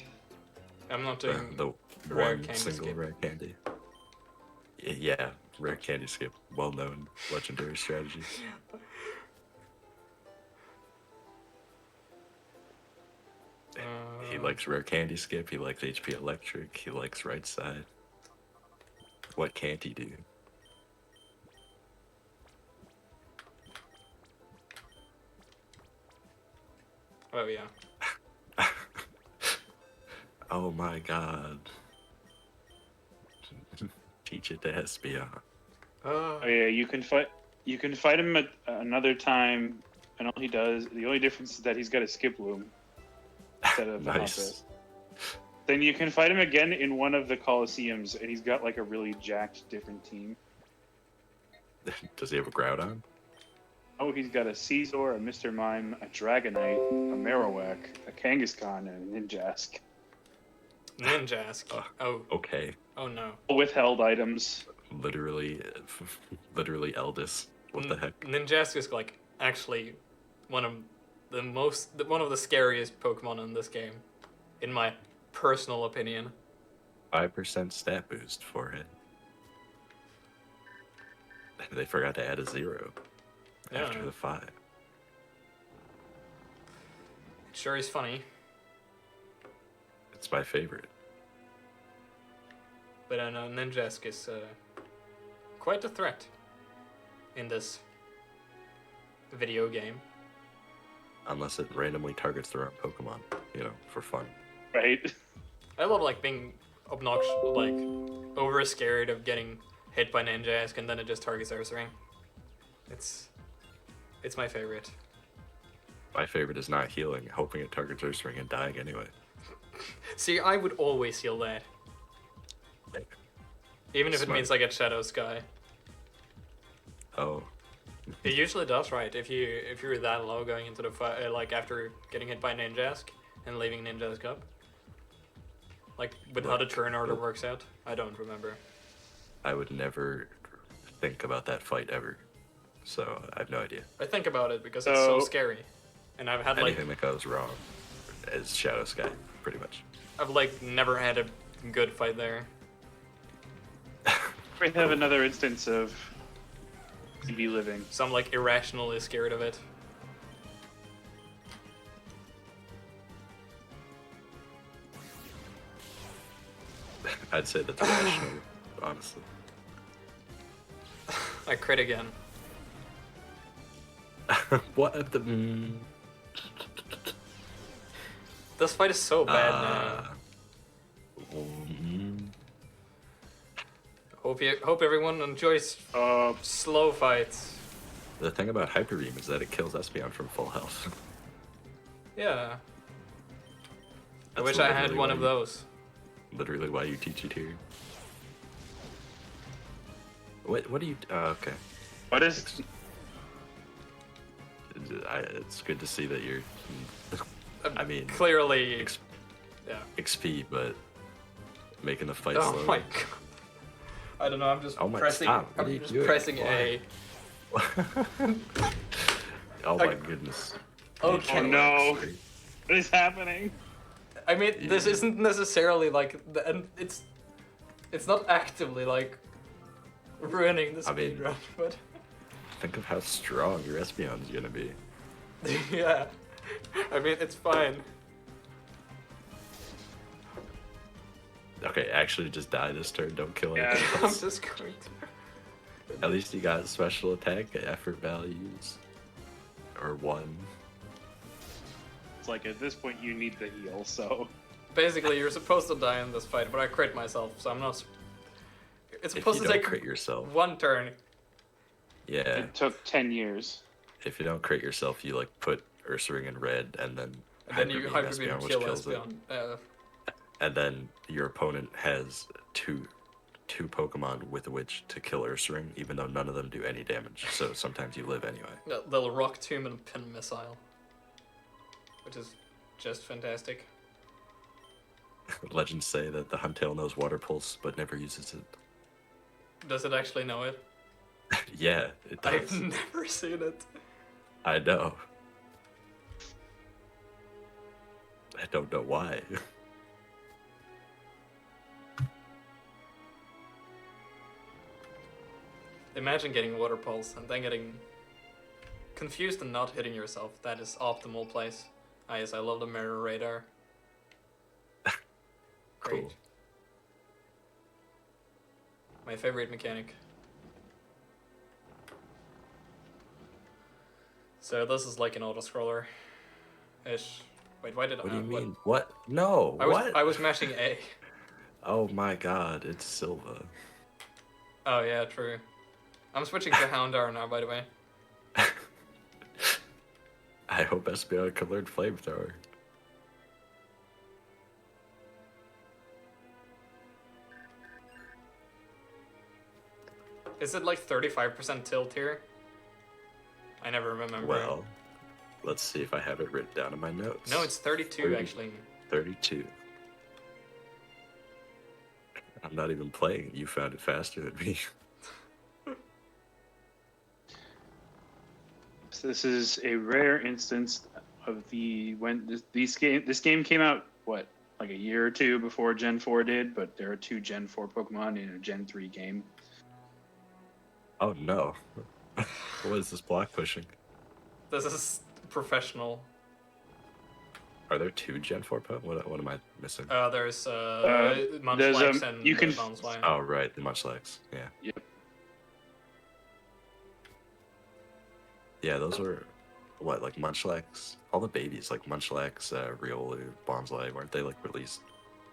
I'm not The, doing the rare one candy single skip. rare candy. Yeah, rare candy skip. Well-known legendary strategy. He likes rare candy skip, he likes HP electric, he likes right side. What can't he do? Oh yeah. Oh my god. Teach it to Espeon. Oh yeah, you can fight him at another time, and all he does, the only difference is that he's got a skip loom instead of a Nice. Hoppet. Then you can fight him again in one of the Colosseums, and he's got like a really jacked different team. Does he have a Groudon? Oh, he's got a Caesar, a Mr. Mime, a Dragonite, a Marowak, a Kangaskhan, and a Ninjask. Ninjask. Oh. Okay. Oh no. Withheld items. Literally Eldis. What the heck? Ninjask is like actually one of the scariest Pokemon in this game, in my personal opinion. 5% stat boost for it. They forgot to add a 0 after Yeah. the 5. It sure is funny, It's my favorite. but I know Ninjask is quite a threat in this video game. Unless it randomly targets the wrong Pokemon, for fun. Right? I love like being obnoxious, like over scared of getting hit by Ninjask, and then it just targets Ursaring. It's my favorite. My favorite is not healing, hoping it targets Ursaring and dying anyway. See, I would always heal that, even if it Smart. means I get Shadow Sky. Oh, It usually does, right? If you're that low going into the fight, like after getting hit by Ninjask and leaving Ninjask up. Like with how the turn order works out, I don't remember. I would never think about that fight ever. So I have no idea. I think about it because it's so So- scary, and I've had like Anything that goes wrong is Shadow Sky, pretty much. I've like never had a good fight there. We have another instance of CB living. So I'm like irrationally scared of it. I'd say that's rational, honestly. I crit again. What the? This fight is so bad now. Mm, Hope everyone enjoys slow fights. the thing about Hyper Beam is that it kills Espeon from full health. Yeah. I That's wish I had literally one why of you- those. Literally why you teach it here. What do you? Okay. What is? It's good to see that you're. I mean, Clearly. X- Yeah. XP, but making the fight Oh slow. my god. I don't know. I'm just Oh my- pressing. stop. What are I'm you just doing? pressing Why? A. Oh my I- goodness. Okay. Oh no! What is happening? I mean, this Yeah. isn't necessarily like, and it's not actively like ruining the I mean- speedrun, but Think of how strong your Espeon is gonna be. yeah. I mean, it's fine. Okay, actually just die this turn, don't kill Yeah. anything I'm else. just going to. At least you got special attack effort values. Or one. It's like at this point you need the heal, so Basically, you're supposed to die in this fight, but I crit myself, so I'm not. It's If supposed you to don't take crit yourself. one turn. Yeah. it took 10 years. If you don't crit yourself, you like put Ursaring in red and then And then you Hyper hyper Beam beam Espeon, which kill kills it. Espeon. And then your opponent has two Pokemon with which to kill Ursaring, even though none of them do any damage. So sometimes you live anyway. They'll rock tomb and pin missile, which is just fantastic. Legends say that the Huntail knows Water Pulse, but never uses it. Does it actually know it? Yeah, it I've does. never seen it. I know. I don't know why. Imagine getting water pulse and then getting confused and not hitting yourself. That is optimal place. Ah yes, I love the mirror radar. Great. Cool. My favorite mechanic. So this is like an auto-scroller. Ish. Wait, why did What do you what? mean? What? No. What? I was mashing A. Oh my god, it's Silva. Oh yeah, true. I'm switching to Houndour now, by the way. I hope Espeon can learn Flamethrower. Is it like 35% tilt here? I never remember. Well, let's see if I have it written down in my notes. No, it's 32 30. actually. 32. I'm not even playing. You found it faster than me. So this is a rare instance of this game came out what, like a year or two before Gen 4 did, but there are two Gen 4 Pokemon in a Gen 3 game. Oh no. What is this block pushing? This is professional. Are there two Gen 4 Pokemon? What am I missing? There's there's, Munchlax and you can- Bouncefly. Oh, right, the Munchlax. Yeah. Yep. Yeah, those were, what, like Munchlax? All the babies, like Munchlax, Riolu, Bonsly, weren't they like released?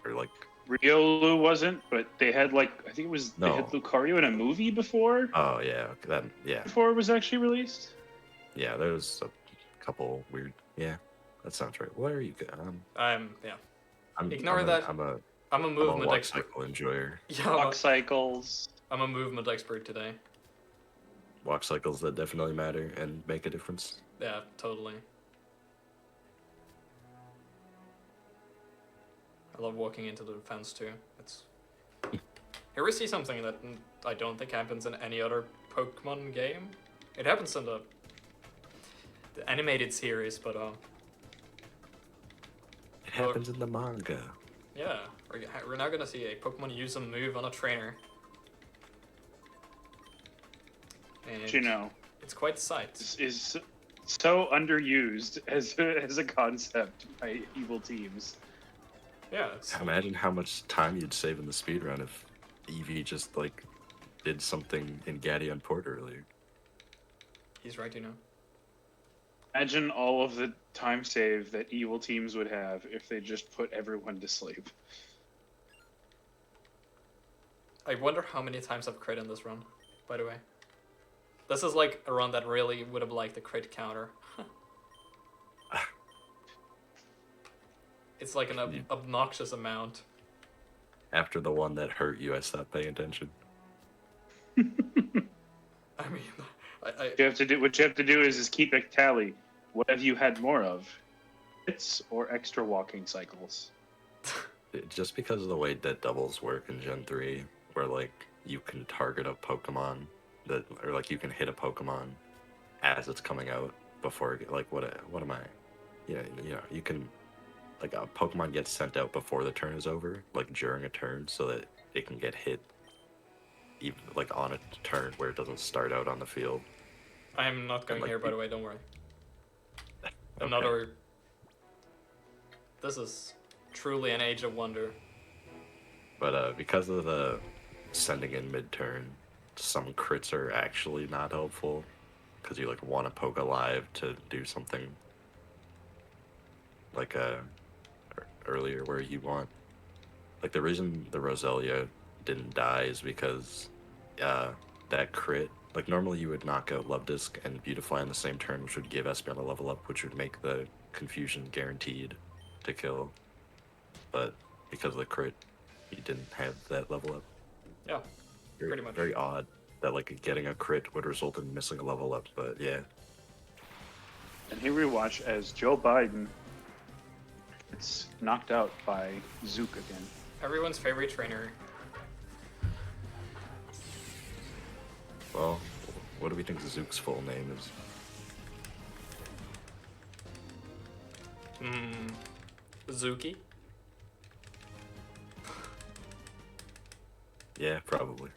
Or like, Riolu wasn't, but they had like I think it was they had No. Lucario in a movie before oh yeah, that, yeah. before it was actually released. Yeah, there was a couple weird, yeah, that sounds right. Where are you? Yeah. I'm, Ignore I'm that. I'm a I'm a movement walk expert. cycle enjoyer. Yeah, Clock cycles. I'm a movement expert today. Walk cycles that definitely matter and make a difference. Yeah, totally. I love walking into the fence too. It's here we see something that I don't think happens in any other Pokemon game. It happens in the animated series, but It happens in the manga. yeah, we're now gonna see a Pokemon use a move on a trainer. And But, you know, it's quite the sight. this is so underused as a concept by evil teams. Yeah, it's, Imagine how much time you'd save in the speedrun if Eevee just like did something in Gaddy on Port earlier. he's right, you know. Imagine all of the time save that evil teams would have if they just put everyone to sleep. I wonder how many times I've crit in this run, by the way. This is like a run that really would have liked the crit counter. It's like an obnoxious amount. After the one that hurt you, I stopped paying attention. I mean, What you have to do is keep a tally. What have you had more of? Hits or extra walking cycles? Just because of the way that doubles work in Gen 3, where like you can target a Pokemon that, or like you can hit a Pokemon as it's coming out before, like what am I? Yeah, you can, like a Pokemon gets sent out before the turn is over, like during a turn, so that it can get hit, even like on a turn where it doesn't start out on the field. I'm not going like, here, by the way. Don't worry. Okay. Another. This is truly an age of wonder. But because of the sending in mid-turn, some crits are actually not helpful because you like want to poke alive to do something like earlier where you want, like the reason the Roselia didn't die is because that crit, like normally you would knock out Love Disc and Beautifly on the same turn, which would give Espeon a level up, which would make the Confusion guaranteed to kill, but because of the crit he didn't have that level up. Yeah, pretty much. Very odd that like getting a crit would result in missing a level up, but yeah. And here we watch as Joe Biden gets knocked out by Zook again. Everyone's favorite trainer. Well, what do we think Zook's full name is? Zuki? Yeah, probably.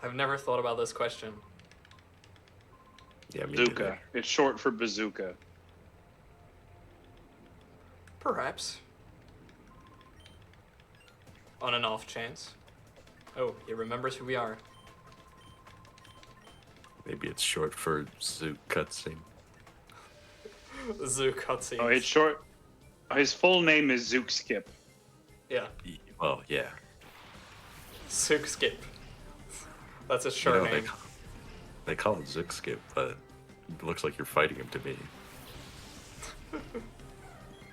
I've never thought about this question. Yeah, me Bazooka. neither. It's short for bazooka. Perhaps. On an off chance. Oh, he remembers who we are. Maybe it's short for Zook cutscene. Zoo cutscenes. Oh, it's short. His full name is Zook Skip. Yeah. Well, yeah. Zook Skip. That's a You short know, name. they call it Zook Skip, but it looks like you're fighting him to me.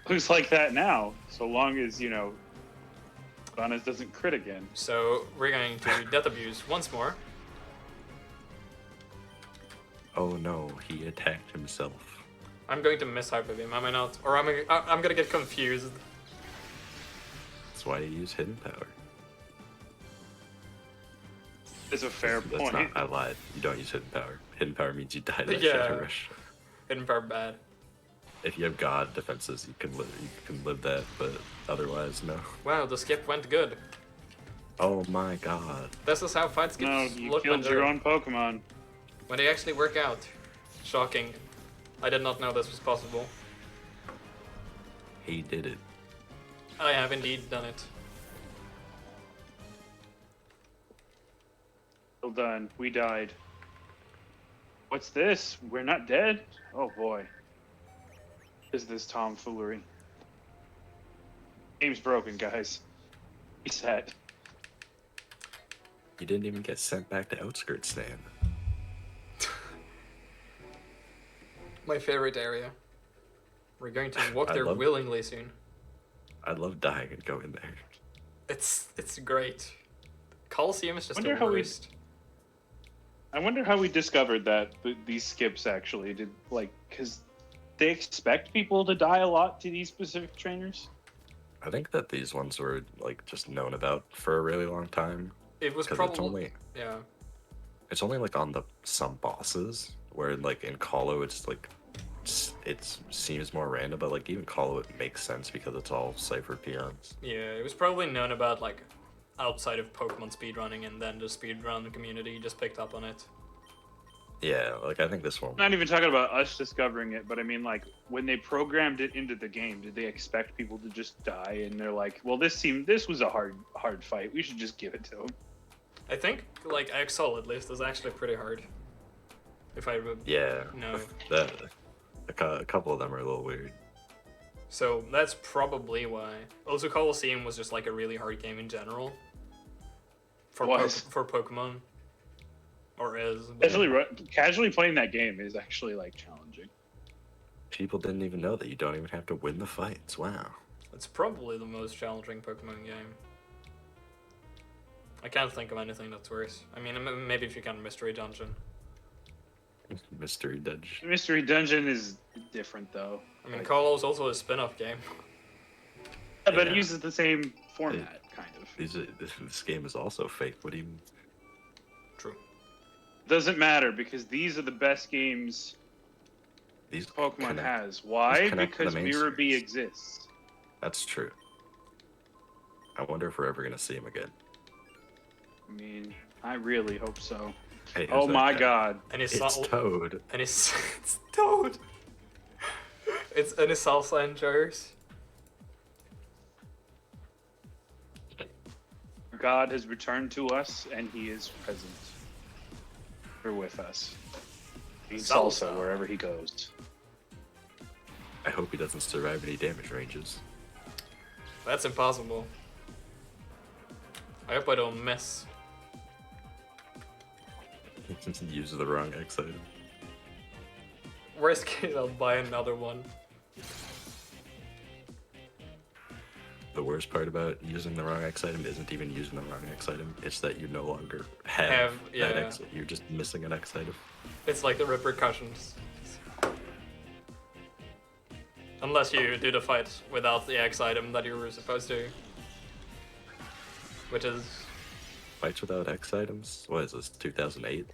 Looks like that now, so long as, Adonis doesn't crit again. So we're going to death abuse once more. Oh no, he attacked himself. I'm going to miss Hyper Beam, am I not? Or I'm gonna get confused. That's why you use Hidden Power. It's a fair That's point. not, I lied. You don't use Hidden Power. Hidden Power means you die to Yeah. Shadow Rush. Hidden Power bad. If you have God defenses, you can live that, but otherwise, no. Wow, the skip went good. Oh my God. This is how fight skips No, you look when killed your they're- own Pokemon. when they actually work out. Shocking. I did not know this was possible. He did it. I have indeed done it. Well done. We died. What's this? We're not dead? Oh boy. Is this tomfoolery? Game's broken, guys. Reset. You didn't even get sent back to Outskirts Stand. My favorite area. We're going to walk there willingly soon. I'd love dying and going there. It's great. Coliseum is just Wonder the how we- worst. I wonder how we discovered that these skips actually did, because they expect people to die a lot to these specific trainers. I think that these ones were like just known about for a really long time. It was 'Cause probably yeah. it's only like on some bosses where like in Colo it's like it seems more random, but like even Colo it makes sense because it's all Cypher peons. Yeah, it was probably known about like outside of Pokemon speedrunning, and then the speedrun community just picked up on it. Yeah, like I think this one. I'm not even talking about us discovering it, but I mean, like, when they programmed it into the game, did they expect people to just die? And they're like, well, this was a hard fight. We should just give it to them. I think like Exol at least is actually pretty hard. If I Yeah. no. That a couple of them are a little weird. So that's probably why. Also, Colosseum was just like a really hard game in general. For for Pokemon. Or is. Casually playing that game is actually like challenging. People didn't even know that you don't even have to win the fights. Wow. It's probably the most challenging Pokemon game. I can't think of anything that's worse. I mean, maybe if you count Mystery Dungeon. Mystery Dungeon. Mystery Dungeon is different though. I mean, Colo's also a spin-off game. Yeah, but it uses the same format, kind of. This game is also fake. What do you mean? True. Doesn't matter because these are the best games These Pokemon has. Why? Because Mirror B series. exists. That's true. I wonder if we're ever gonna see him again. I mean, I really hope so. Hey, oh my god. And it's Toad. And it's Toad. It's in his salsa and jars. God has returned to us, and He is present. Or with us. He's salsa wherever he goes. I hope he doesn't survive any damage ranges. That's impossible. I hope I don't miss. Use the wrong X item. Worst case, I'll buy another one. The worst part about using the wrong X item isn't even using the wrong X item. It's that you no longer have that X. You're just missing an X item. It's like the repercussions. Unless you do the fight without the X item that you were supposed to. Which is... Fights without X items? What is this, 2008?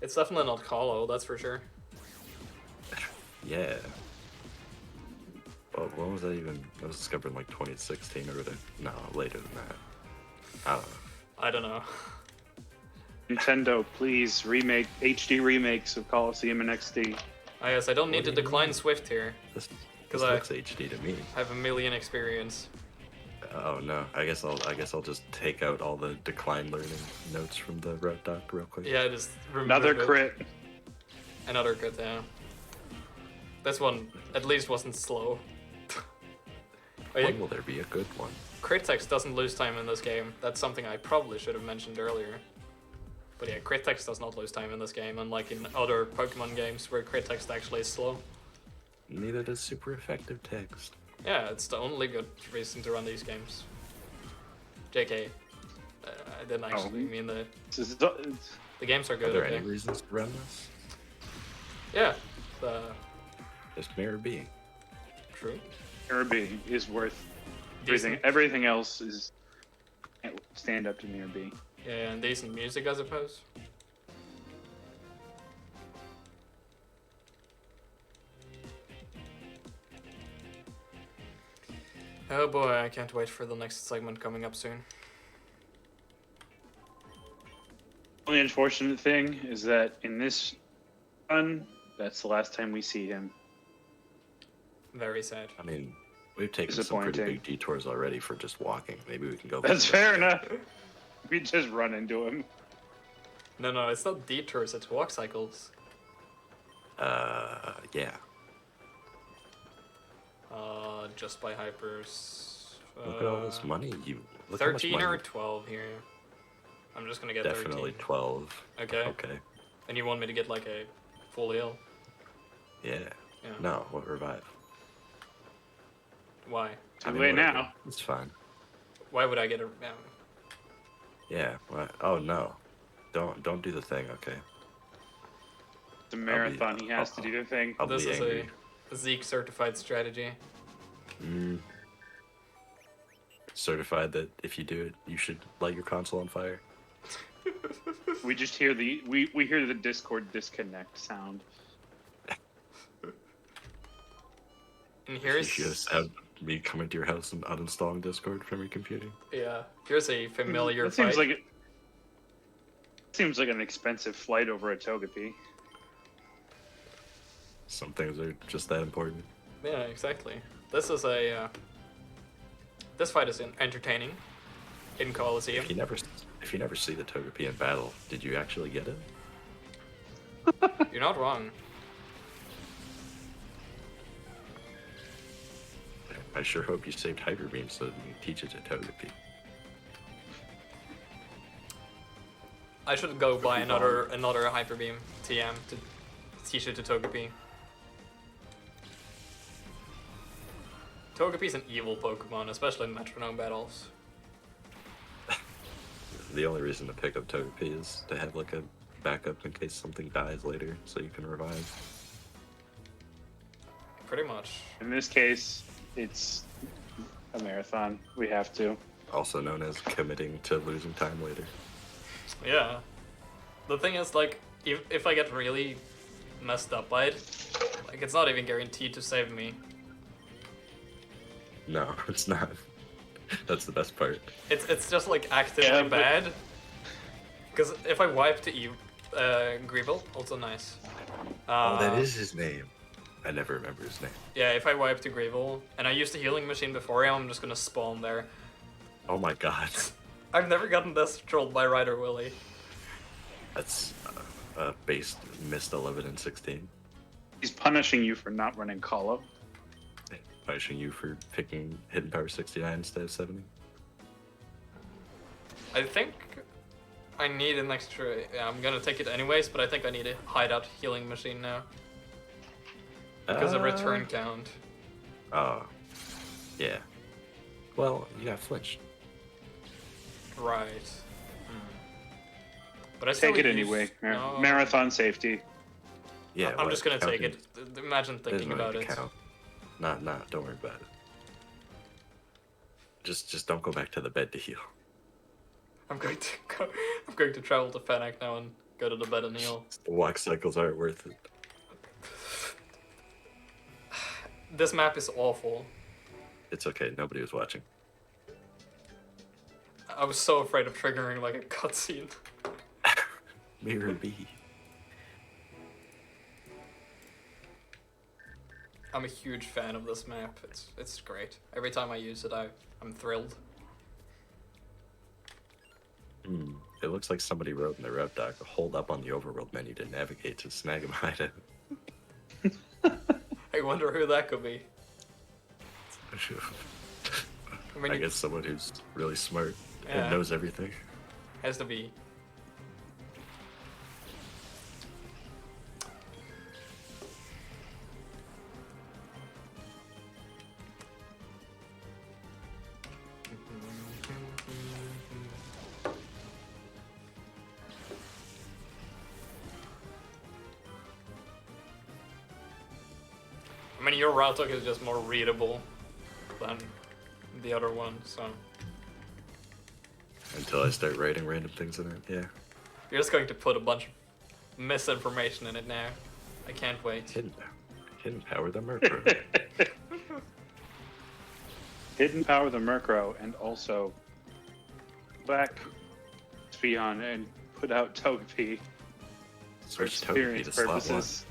It's definitely not Colo, that's for sure. Yeah. Well, when was that even? That was discovered in like 2016 or no, later than that. I don't know. I don't know. Nintendo, please remake HD remakes of Colosseum and XD. I guess I don't need to decline Swift here. This looks HD to me. I have a million experience. Oh no! I guess I'll just take out all the decline learning notes from the route doc real quick. Yeah, just another crit. Another crit, yeah. This one at least wasn't slow. When will there be a good one? Crit text doesn't lose time in this game. That's something I probably should have mentioned earlier. But yeah, crit text does not lose time in this game, unlike in other Pokemon games where crit text actually is slow. Neither does super effective text. Yeah, it's the only good reason to run these games. JK. I didn't actually mean the games are good. Are there any reasons to run this? Yeah. Just Mirror B. True. Mirror B is worth Decent. everything else is stand up to Mirror B. Yeah, and decent music, I suppose. Oh boy, I can't wait for the next segment coming up soon. Only unfortunate thing is that in this run, that's the last time we see him. Very sad. I mean, we've taken some pretty big detours already for just walking. Maybe we can go. That's fair enough. We just run into him. No, it's not detours, it's walk cycles. Yeah. Just by hypers. Look at all this money you. Look 13 or 12 here. I'm just gonna get definitely 13. 12. Okay. Okay. And you want me to get like a full heal? Yeah. No, what revive? Why? Too late now. It's fine. Why would I get a? Yeah. What? Oh no! Don't do the thing. Okay. It's a marathon. He has to do the thing. This is a Zeke certified strategy. Certified that if you do it, you should light your console on fire. We just hear we hear the Discord disconnect sound. And here's you just have me coming to your house and uninstalling Discord from your computer. Yeah, here's a familiar It fight. Seems like an expensive flight over a Togepi. Some things are just that important. Yeah, exactly. This is a. This fight is entertaining. In Colosseum. If you never see the Togepi in battle, did you actually get it? You're not wrong. I sure hope you saved Hyper Beam so that you can teach it to Togepi. I should go buy another Hyper Beam TM to teach it to Togepi. Togepi's an evil Pokemon, especially in Metronome battles. The only reason to pick up Togepi is to have like a backup in case something dies later, so you can revive. Pretty much. In this case, it's a marathon. We have to. Also known as committing to losing time later. Yeah. The thing is, like, if I get really messed up by it, like, it's not even guaranteed to save me. No, it's not. That's the best part. It's just, like, actively Yeah, but- bad. Because if I wipe to Greeble, also nice. Oh, that is his name. I never remember his name. Yeah, if I wipe to Greeble, and I used the healing machine before him, I'm just gonna spawn there. Oh my god. I've never gotten this trolled by Ryder Willie. That's based missed 11 and 16. He's punishing you for not running call-up. Punishing you for picking Hidden Power 69 instead of 70. I think I need an extra... Yeah, I'm gonna take it anyways, but I think I need a hideout healing machine now. Because of return count. Oh. Yeah. Well, you got flinched. Right. But I still Take it use- anyway. No. Marathon safety. Yeah, I'm what, just gonna take counting- it. Imagine there's thinking no about need it. to count. Not, don't worry about it. Just don't go back to the bed to heal. I'm going to travel to Fennec now and go to the bed and heal. The walk cycles aren't worth it. This map is awful. It's okay, nobody was watching. I was so afraid of triggering like a cutscene. Mirror B. I'm a huge fan of this map. It's great. Every time I use it, I'm thrilled. It looks like somebody wrote in the route doc, hold up on the overworld menu to navigate to snag a item. I wonder who that could be. I mean, I guess someone who's really smart Yeah. and knows everything. has to be. I mean, your route hook is just more readable than the other one, so Until I start writing random things in it, yeah. you're just going to put a bunch of misinformation in it now. I can't wait. Hidden Power the Murkrow. Hidden Power the Murkrow, and also back Speon and put out Togepi for Switch Togepi experience to slot one. purposes.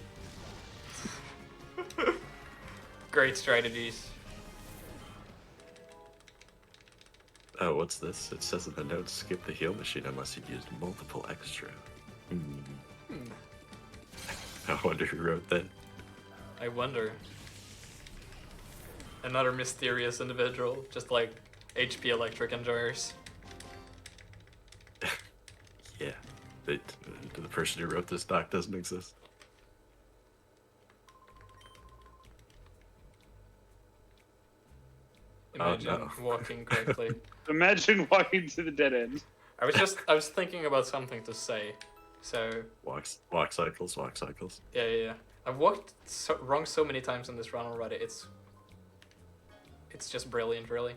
Great strategies. Oh, what's this? It says in the notes, skip the heal machine unless you've used multiple extra. I wonder who wrote that. I wonder. Another mysterious individual, just like HP Electric enjoyers. Yeah. The person who wrote this doc doesn't exist. Imagine no. walking correctly. Imagine walking to the dead end. I was thinking about something to say. So, Walk cycles. yeah. I've walked wrong so many times in this run already. It's just brilliant, really.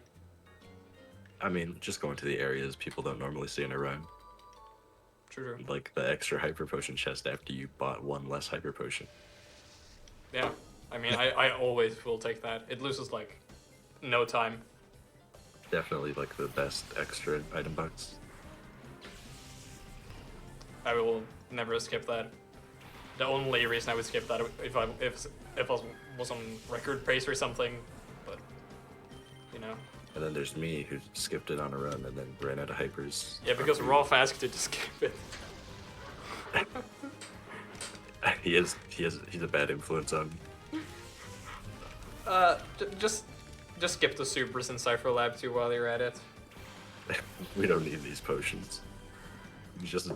I mean, just going to the areas people don't normally see in a run. True. Like the extra hyper potion chest after you bought one less hyper potion. Yeah. I mean, I always will take that. It loses, like, no time. Definitely like the best extra item box. I will never skip that. The only reason I would skip that if I was on record pace or something, but you know. And then there's me who skipped it on a run and then ran out of hypers. Yeah, because Rolf asked you to skip it. He's a bad influence on me. Just skip the supers in Cypher Lab 2 while you're at it. We don't need these potions. You just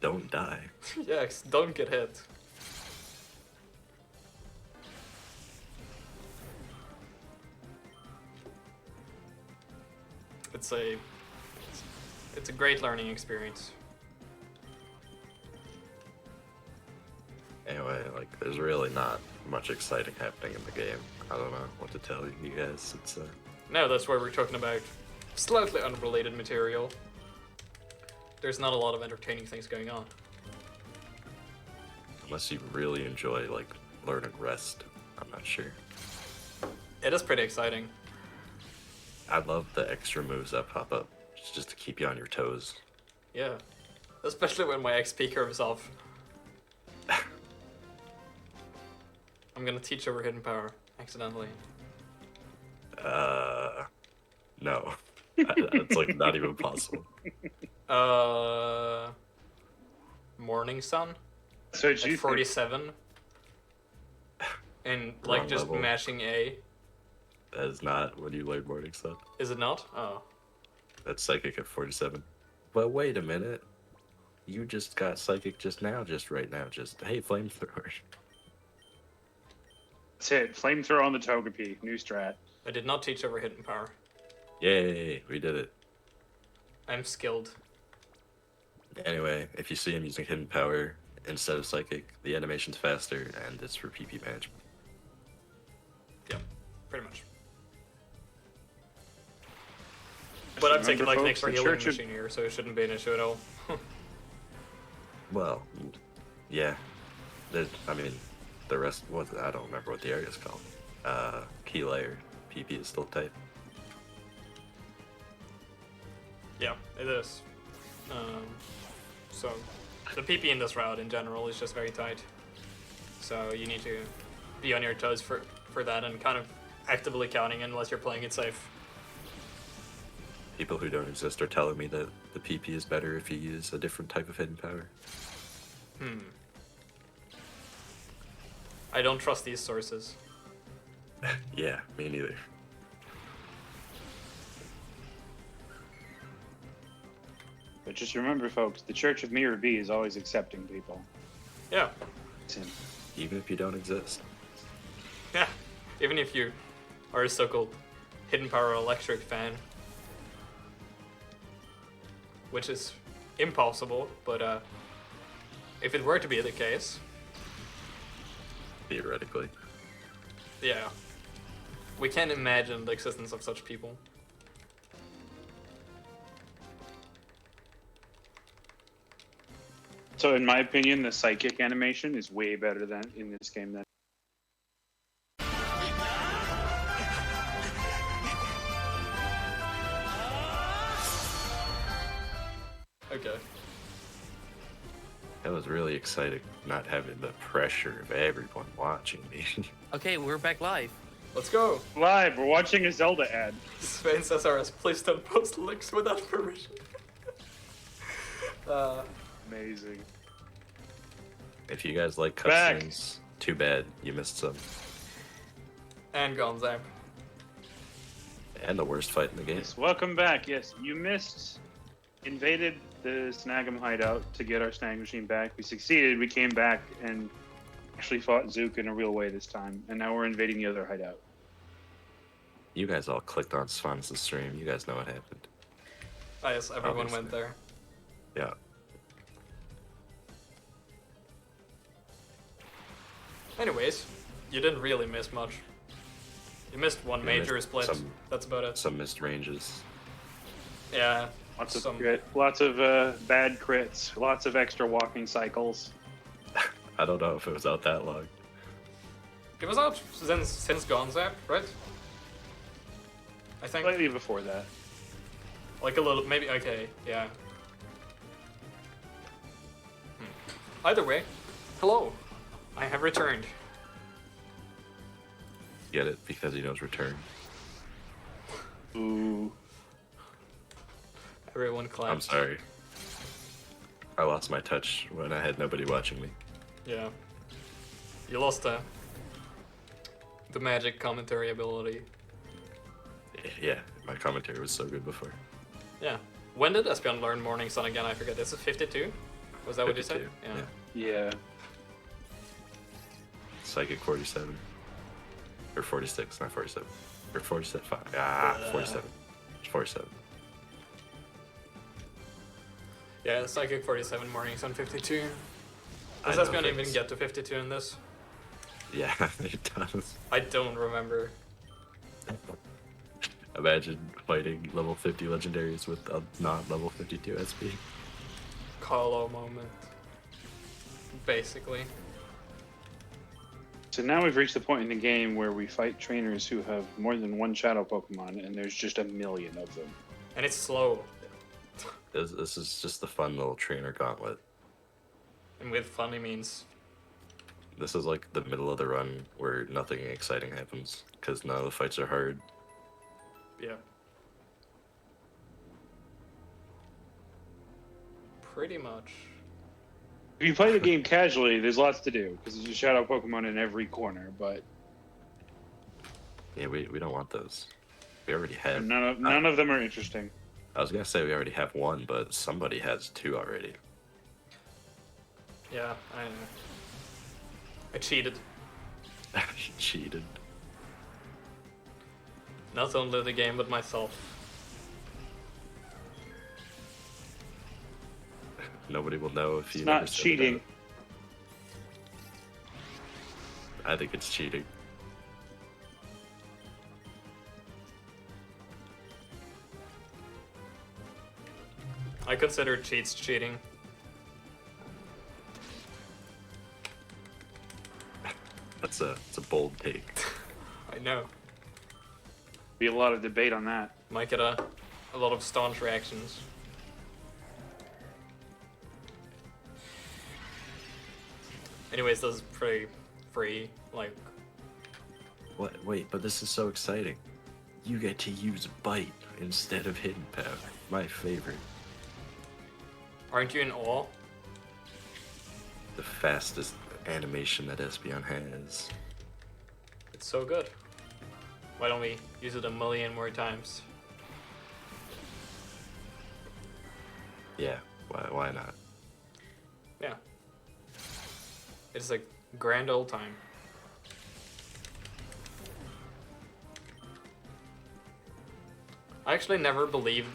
don't die. Yes, don't get hit. It's a great learning experience. Anyway, like, there's really not much exciting happening in the game. I don't know what to tell you guys. It's No, that's why we're talking about slightly unrelated material. There's not a lot of entertaining things going on. unless you really enjoy like learning rest. I'm not sure. It is pretty exciting. I love the extra moves that pop up just to keep you on your toes. Yeah. Especially when my XP curve is off. I'm gonna teach over hidden power, accidentally. No. It's like not even possible. Morning Sun? So At 47. And like Wrong just level. mashing A. That is not when you learn Morning Sun. Is it not? Oh. That's Psychic at 47. But wait a minute. You just got Psychic just now, just right now. Just, hey, Flamethrower. That's it. Flamethrower on the Togepi. New strat. I did not teach over hidden power. Yay, we did it. I'm skilled. Anyway, if you see him using Hidden Power instead of Psychic, the animation's faster, and it's for PP management. Yeah, pretty much. But I'm taking like an extra healing machine here, so it shouldn't be an issue at all. Well, yeah. I mean, the rest, I don't remember what the area's called. Key layer, PP is still tight. Yeah, it is. So, the PP in this route in general is just very tight. So you need to be on your toes for that and kind of actively counting unless you're playing it safe. People who don't exist are telling me that the PP is better if you use a different type of hidden power. I don't trust these sources. Yeah, me neither. But just remember, folks, the Church of Mirror B is always accepting people. Yeah, It's him. Even if you don't exist. yeah. Even if you are a so-called hidden power electric fan. Which is impossible, but if it were to be the case, Theoretically. yeah. We can't imagine the existence of such people. So, in my opinion, the psychic animation is way better than in this game than. Okay. That was really exciting, not having the pressure of everyone watching me. Okay, we're back live. Let's go! Live, we're watching a Zelda ad. Sven says RS, please don't post links without permission. Amazing. If you guys like Back. cutscenes, too bad you missed some. And Gonzap. And the worst fight in the game. Yes, welcome back. Yes, you invaded the Snag'em hideout to get our snag machine back. We succeeded. We came back and actually fought Zook in a real way this time. And now we're invading the other hideout. You guys all clicked on Svan's stream. You guys know what happened. Oh yes, everyone Obviously. went there. Yeah. Anyways, you didn't really miss much. You missed one You major missed split. some- That's about it. Some missed ranges. Yeah. Lots of some. lots of bad crits, lots of extra walking cycles. I don't know if it was out that long. It was out since Gonzap, right? I think. Slightly before that. Like a little, maybe, okay, yeah. Either way, hello. I have returned. Get it? Because he knows return. Ooh. Everyone clapped. I'm sorry. I lost my touch when I had nobody watching me. Yeah. You lost the magic commentary ability. Yeah, my commentary was so good before. Yeah. When did Espeon learn Morning Sun again? I forget. This is 52? Was that what you said? 52, Yeah. Psychic 47. Or 46, not 47. Or 47. 47. 47. Yeah, Psychic 47, Morning Sun 52. Does I know Espeon even things. get to 52 in this? Yeah, it does. I don't remember. Imagine fighting level 50 legendaries with a not level 52 SP. Colo moment. Basically. So now we've reached the point in the game where we fight trainers who have more than one shadow Pokemon, and there's just a million of them. And it's slow. This is just the fun little trainer gauntlet. And with funny means. This is like the middle of the run where nothing exciting happens because none of the fights are hard. Yeah. Pretty much. If you play the game casually, there's lots to do because there's a shadow Pokemon in every corner. But Yeah, we don't want those. We already have. none of them are interesting. I was gonna say we already have one, but somebody has two already. Yeah, I cheated. You cheated. Not only the game, but myself. Nobody will know if you. It's never not said it cheating. out. I think it's cheating. I consider cheats cheating. It's a bold take. I know. Be a lot of debate on that. Might get a lot of staunch reactions. Anyways, this is pretty free, like... What? Wait, but this is so exciting. You get to use Bite instead of Hidden Path. My favorite. Aren't you in awe? The fastest animation that Espeon has. It's so good. Why don't we use it a million more times? Yeah, why not? Yeah. It's a grand old time. I actually never believed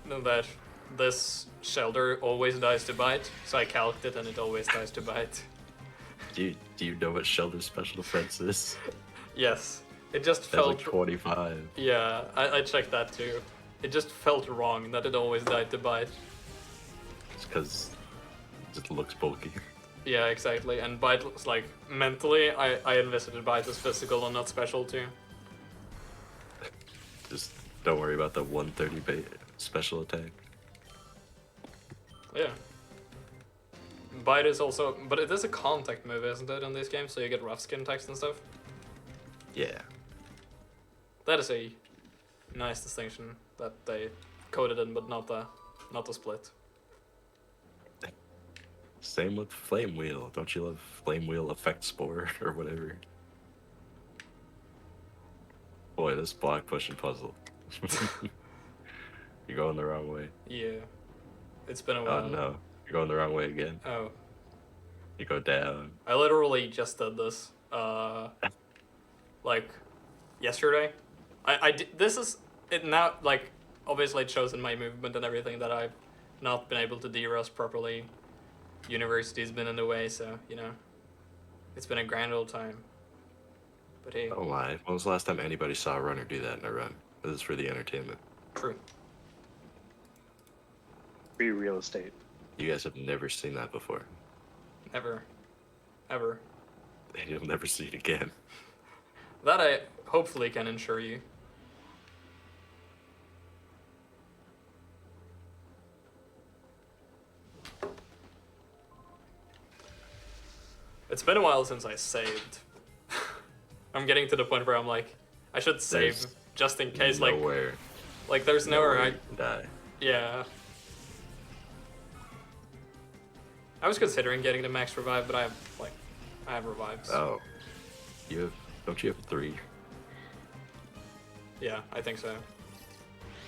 that this shelter always dies to bite, so I calced it and it always dies to bite. Do you know what Shelter's special defense is? Yes. It just That's felt... like 25. Yeah, I checked that too. It just felt wrong that it always died to bite. It's because it just looks bulky. Yeah, exactly. And bite looks like... Mentally, I envisaged bite as physical and not special too. Just don't worry about the 130 special attack. Yeah. Bite is also... But it is a contact move, isn't it, in this game? So you get rough skin text and stuff? Yeah. That is a nice distinction that they coded in, but not the split. Same with Flame Wheel. Don't you love Flame Wheel Effect Spore or whatever? Boy, this block pushing puzzle. You're going the wrong way. Yeah. It's been a while. Oh no, you're going the wrong way again. Oh. You go down. I literally just did this, like, yesterday. I did, this is, it now, like, obviously it shows in my movement and everything that I've not been able to de-rust properly. University's been in the way, so, you know, it's been a grand old time. But hey. Oh my, when was the last time anybody saw a runner do that in a run? This is for the entertainment. True. Free real estate. You guys have never seen that before. Never. Ever. And you'll never see it again. That I hopefully can ensure you. It's been a while since I saved. I'm getting to the point where I'm like, I should save There's just in case, nowhere, like there's nowhere I... you can die. Yeah. I was considering getting the max revive, but I have revives. Oh, don't you have 3? Yeah, I think so.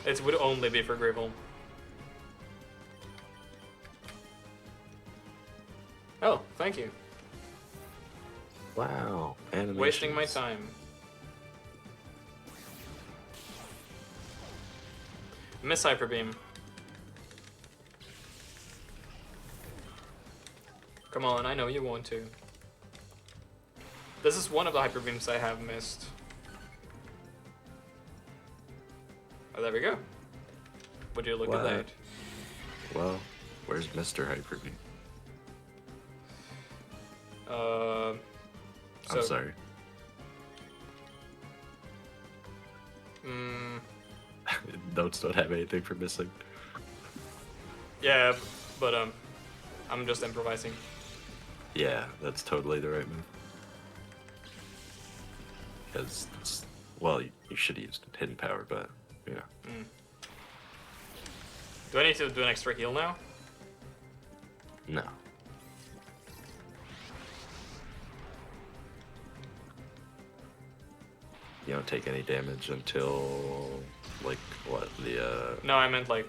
It would only be for Gribble. Oh, thank you. Wow, animations. Wasting my time. Miss Hyper Beam. Come on, I know you want to. This is one of the Hyper Beams I have missed. Oh, there we go. Would you look at What? that? Well, where's Mr. Hyper Beam? I'm sorry. Notes don't have anything for missing. Yeah, but I'm just improvising. Yeah, that's totally the right move. Because, well, you should have used hidden power, but yeah. Do I need to do an extra heal now? No. You don't take any damage until, like, what, No, I meant like.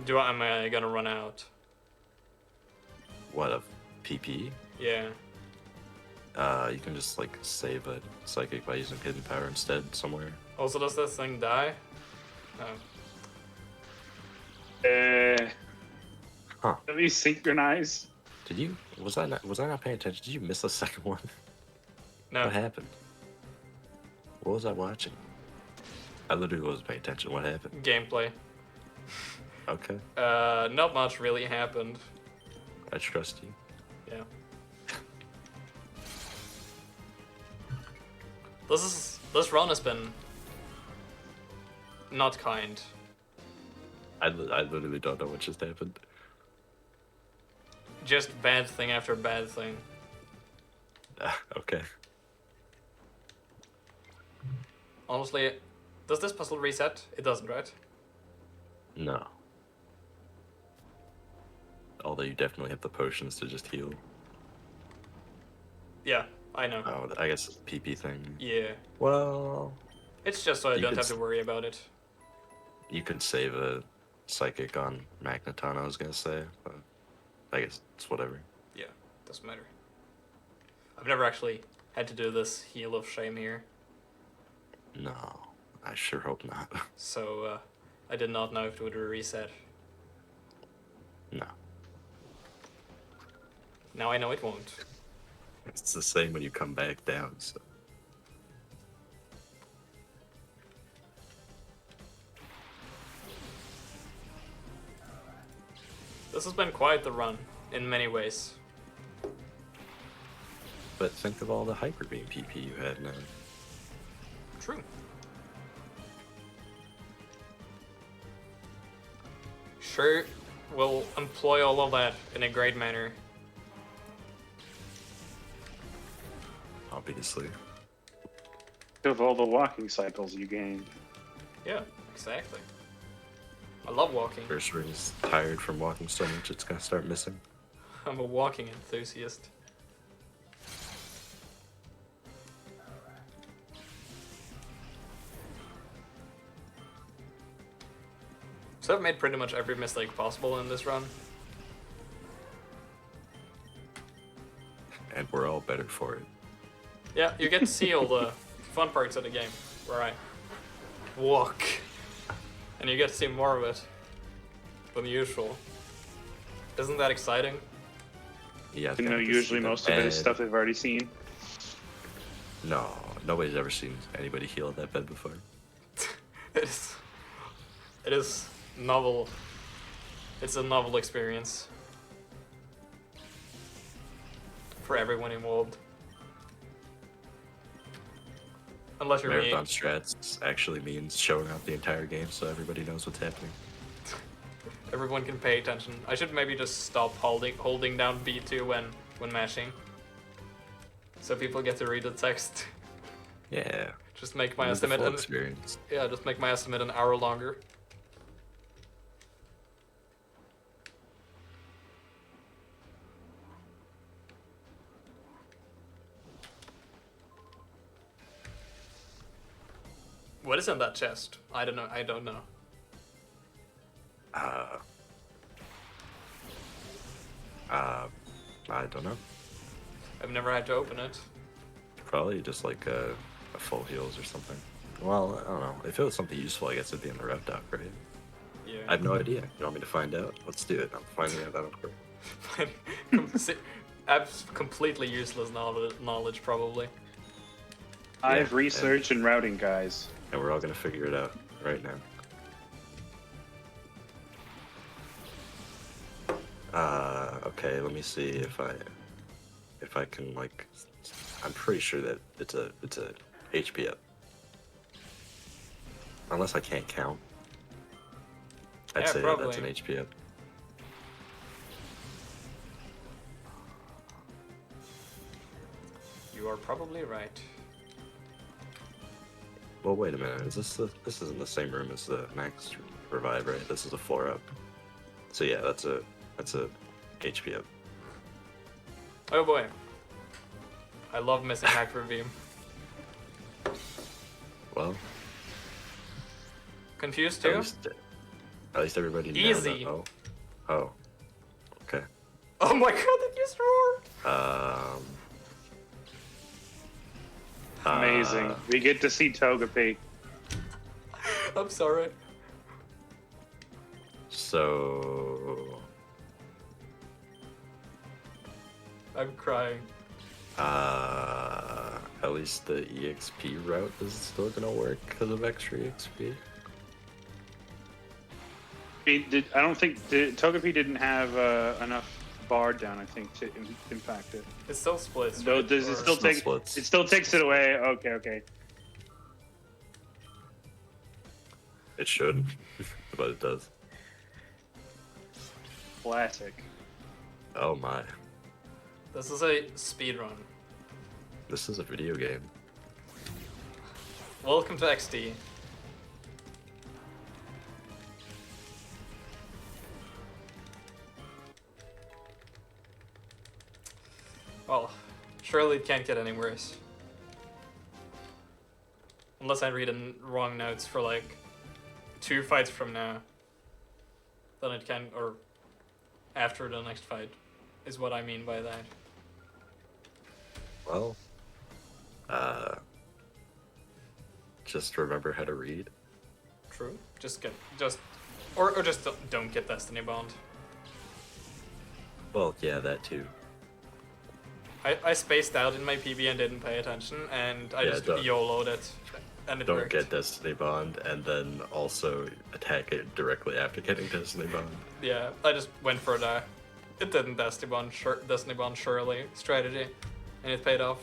Am I gonna run out? what, of PP? Yeah. You can just, like, save a psychic by using hidden power instead somewhere. Also, does this thing die? No. Huh. At least synchronize. Was I not paying attention? Did you miss the second one? No. What happened? What was I watching? I literally wasn't paying attention. What happened? Gameplay. Okay, Not much really happened. I trust you. Yeah. This run has been not kind. I literally don't know what just happened. Just bad thing after bad thing. Okay. Honestly, does this puzzle reset? It doesn't, right? No. Although you definitely have the potions to just heal. Yeah, I know. Oh, I guess it's a PP thing. Yeah. Well, It's just so I You don't could have to worry about it. you could save a psychic on Magneton, I was gonna say, but I guess it's whatever. Yeah, doesn't matter. I've never actually had to do this heal of shame here, No, I sure hope not. so I did not know if it would reset. No. Now I know it won't. It's the same when you come back down, so. This has been quite the run, in many ways. But think of all the Hyper Beam PP you had now. True. Sure, we'll employ all of that in a great manner. Obviously. Of all the walking cycles you gained. Yeah, exactly. I love walking. First ring's tired from walking so much it's gonna start missing. I'm a walking enthusiast. So I've made pretty much every mistake possible in this run. And we're all better for it. Yeah, you get to see all the fun parts of the game, where I walk. And you get to see more of it than usual. Isn't that exciting? Yeah. You know, usually most of it is stuff they've already seen. No, nobody's ever seen anybody heal at that bed before. It is novel. It's a novel experience for everyone involved. Unless you're me. Marathon strats actually means showing out the entire game so everybody knows what's happening. Everyone can pay attention. I should maybe just stop holding down B2 when mashing, so people get to read the text. Yeah. Just make my Live the estimate. full experience. Yeah, just make my estimate an hour longer. What is in that chest? I don't know. I don't know. I don't know. I've never had to open it. Probably just like a full heals or something. Well, I don't know. If it was something useful, I guess it'd be in the rev doc, right? Yeah. I have no idea. You want me to find out? Let's do it. I'm finding out on Twitter. Completely useless knowledge, probably. I've Yeah, research and routing, guys. And we're all gonna figure it out right now. Okay, let me see if I can like. I'm pretty sure that it's a HP up. Unless I can't count. I'd Yeah, say probably. that's an HP up. You are probably right. Well, wait a minute. This isn't the same room as the max revive, right? This is a 4-up. So yeah, that's a HP up. Oh boy. I love missing Hyper Beam. Well, Confused at too? least everybody knows Easy. that. Oh. Okay. Oh my god, that just roared! Amazing. We get to see Togepi. I'm sorry. So, I'm crying. at least the EXP route is still gonna work because of extra EXP. I don't think Togepi didn't have enough bar down. I think to impact it. It still splits. No, right? does it Or- still Still take? splits. It still takes it away. Okay. It should, but it does. Classic. Oh my. This is a speed run. This is a video game. Welcome to XD. Well, surely it can't get any worse. Unless I read in wrong notes for like 2 fights from now. Then it can, or after the next fight, is what I mean by that. Well, just remember how to read. True. Just don't get Destiny Bond. Well, yeah, that too. I spaced out in my PB and didn't pay attention, and I Yeah, just don't- YOLO'd it, and it Don't worked. get Destiny Bond and then also attack it directly after getting Destiny Bond. Yeah, I just went for the it didn't Destiny Bond surely strategy, and it paid off.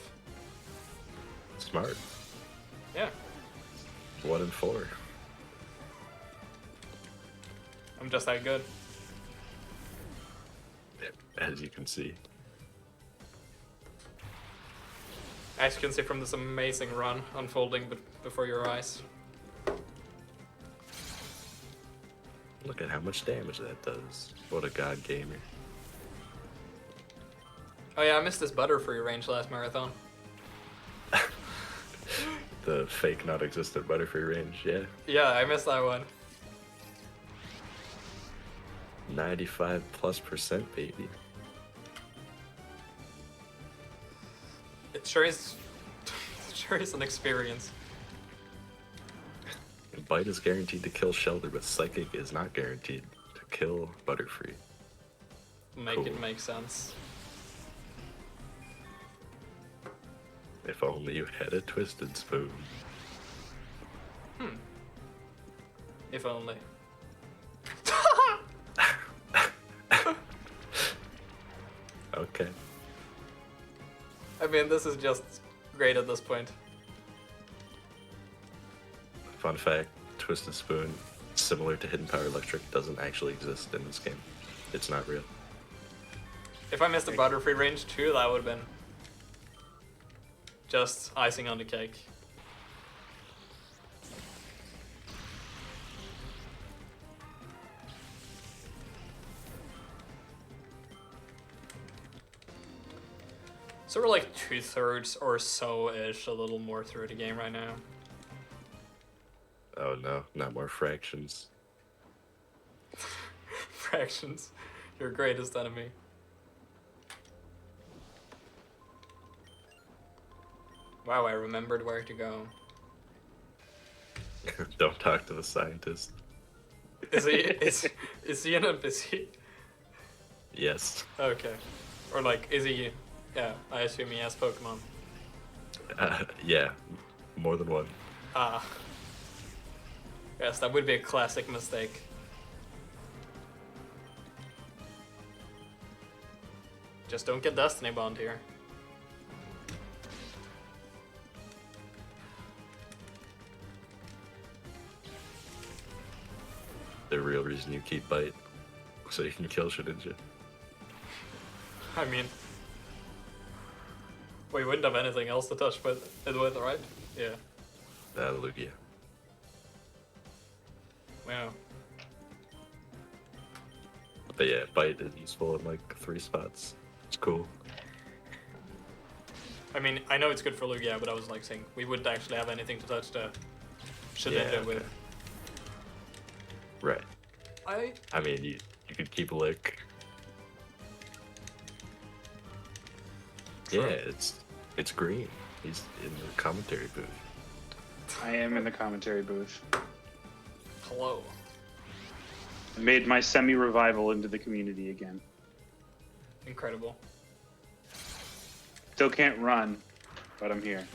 Smart. Yeah, 1 and 4. I'm just that good. As you can see. As you can see from this amazing run unfolding before your eyes. Look at how much damage that does. What a god gamer. Oh yeah, I missed this Butterfree range last marathon. The fake not existent Butterfree range, yeah. Yeah, I missed that one. 95+%, baby. It sure is. It sure is an experience. Bite is guaranteed to kill Shelter, but Psychic is not guaranteed to kill Butterfree. Make Cool. it make sense. If only you had a Twisted Spoon. If only. Okay. I mean, this is just great at this point. Fun fact, Twisted Spoon, similar to Hidden Power Electric, doesn't actually exist in this game. It's not real. If I missed the Butterfree range too, that would have been just icing on the cake. So we're like 2/3 or so-ish, a little more through the game right now. Oh no, not more fractions. Fractions, your greatest enemy. Wow, I remembered where to go. Don't talk to the scientist. Is he in a busy? Yes. Okay. Or like, is he? Yeah, I assume he has Pokemon. Yeah, more than one. Ah. Yes, that would be a classic mistake. Just don't get Destiny Bond here. The real reason you keep Bite, so you can kill Shedinja. I mean, we wouldn't have anything else to touch with it with, right? Yeah. Lugia. Wow. But yeah, Bite is useful in like 3 spots. It's cool. I mean, I know it's good for Lugia, but I was like saying we wouldn't actually have anything to touch the Shedinja Yeah, okay. with. Right. I mean, you could keep Lick. True. Yeah, it's green. He's in the commentary booth. I am in the commentary booth. Hello. I made my semi-revival into the community again. Incredible. Still can't run, but I'm here.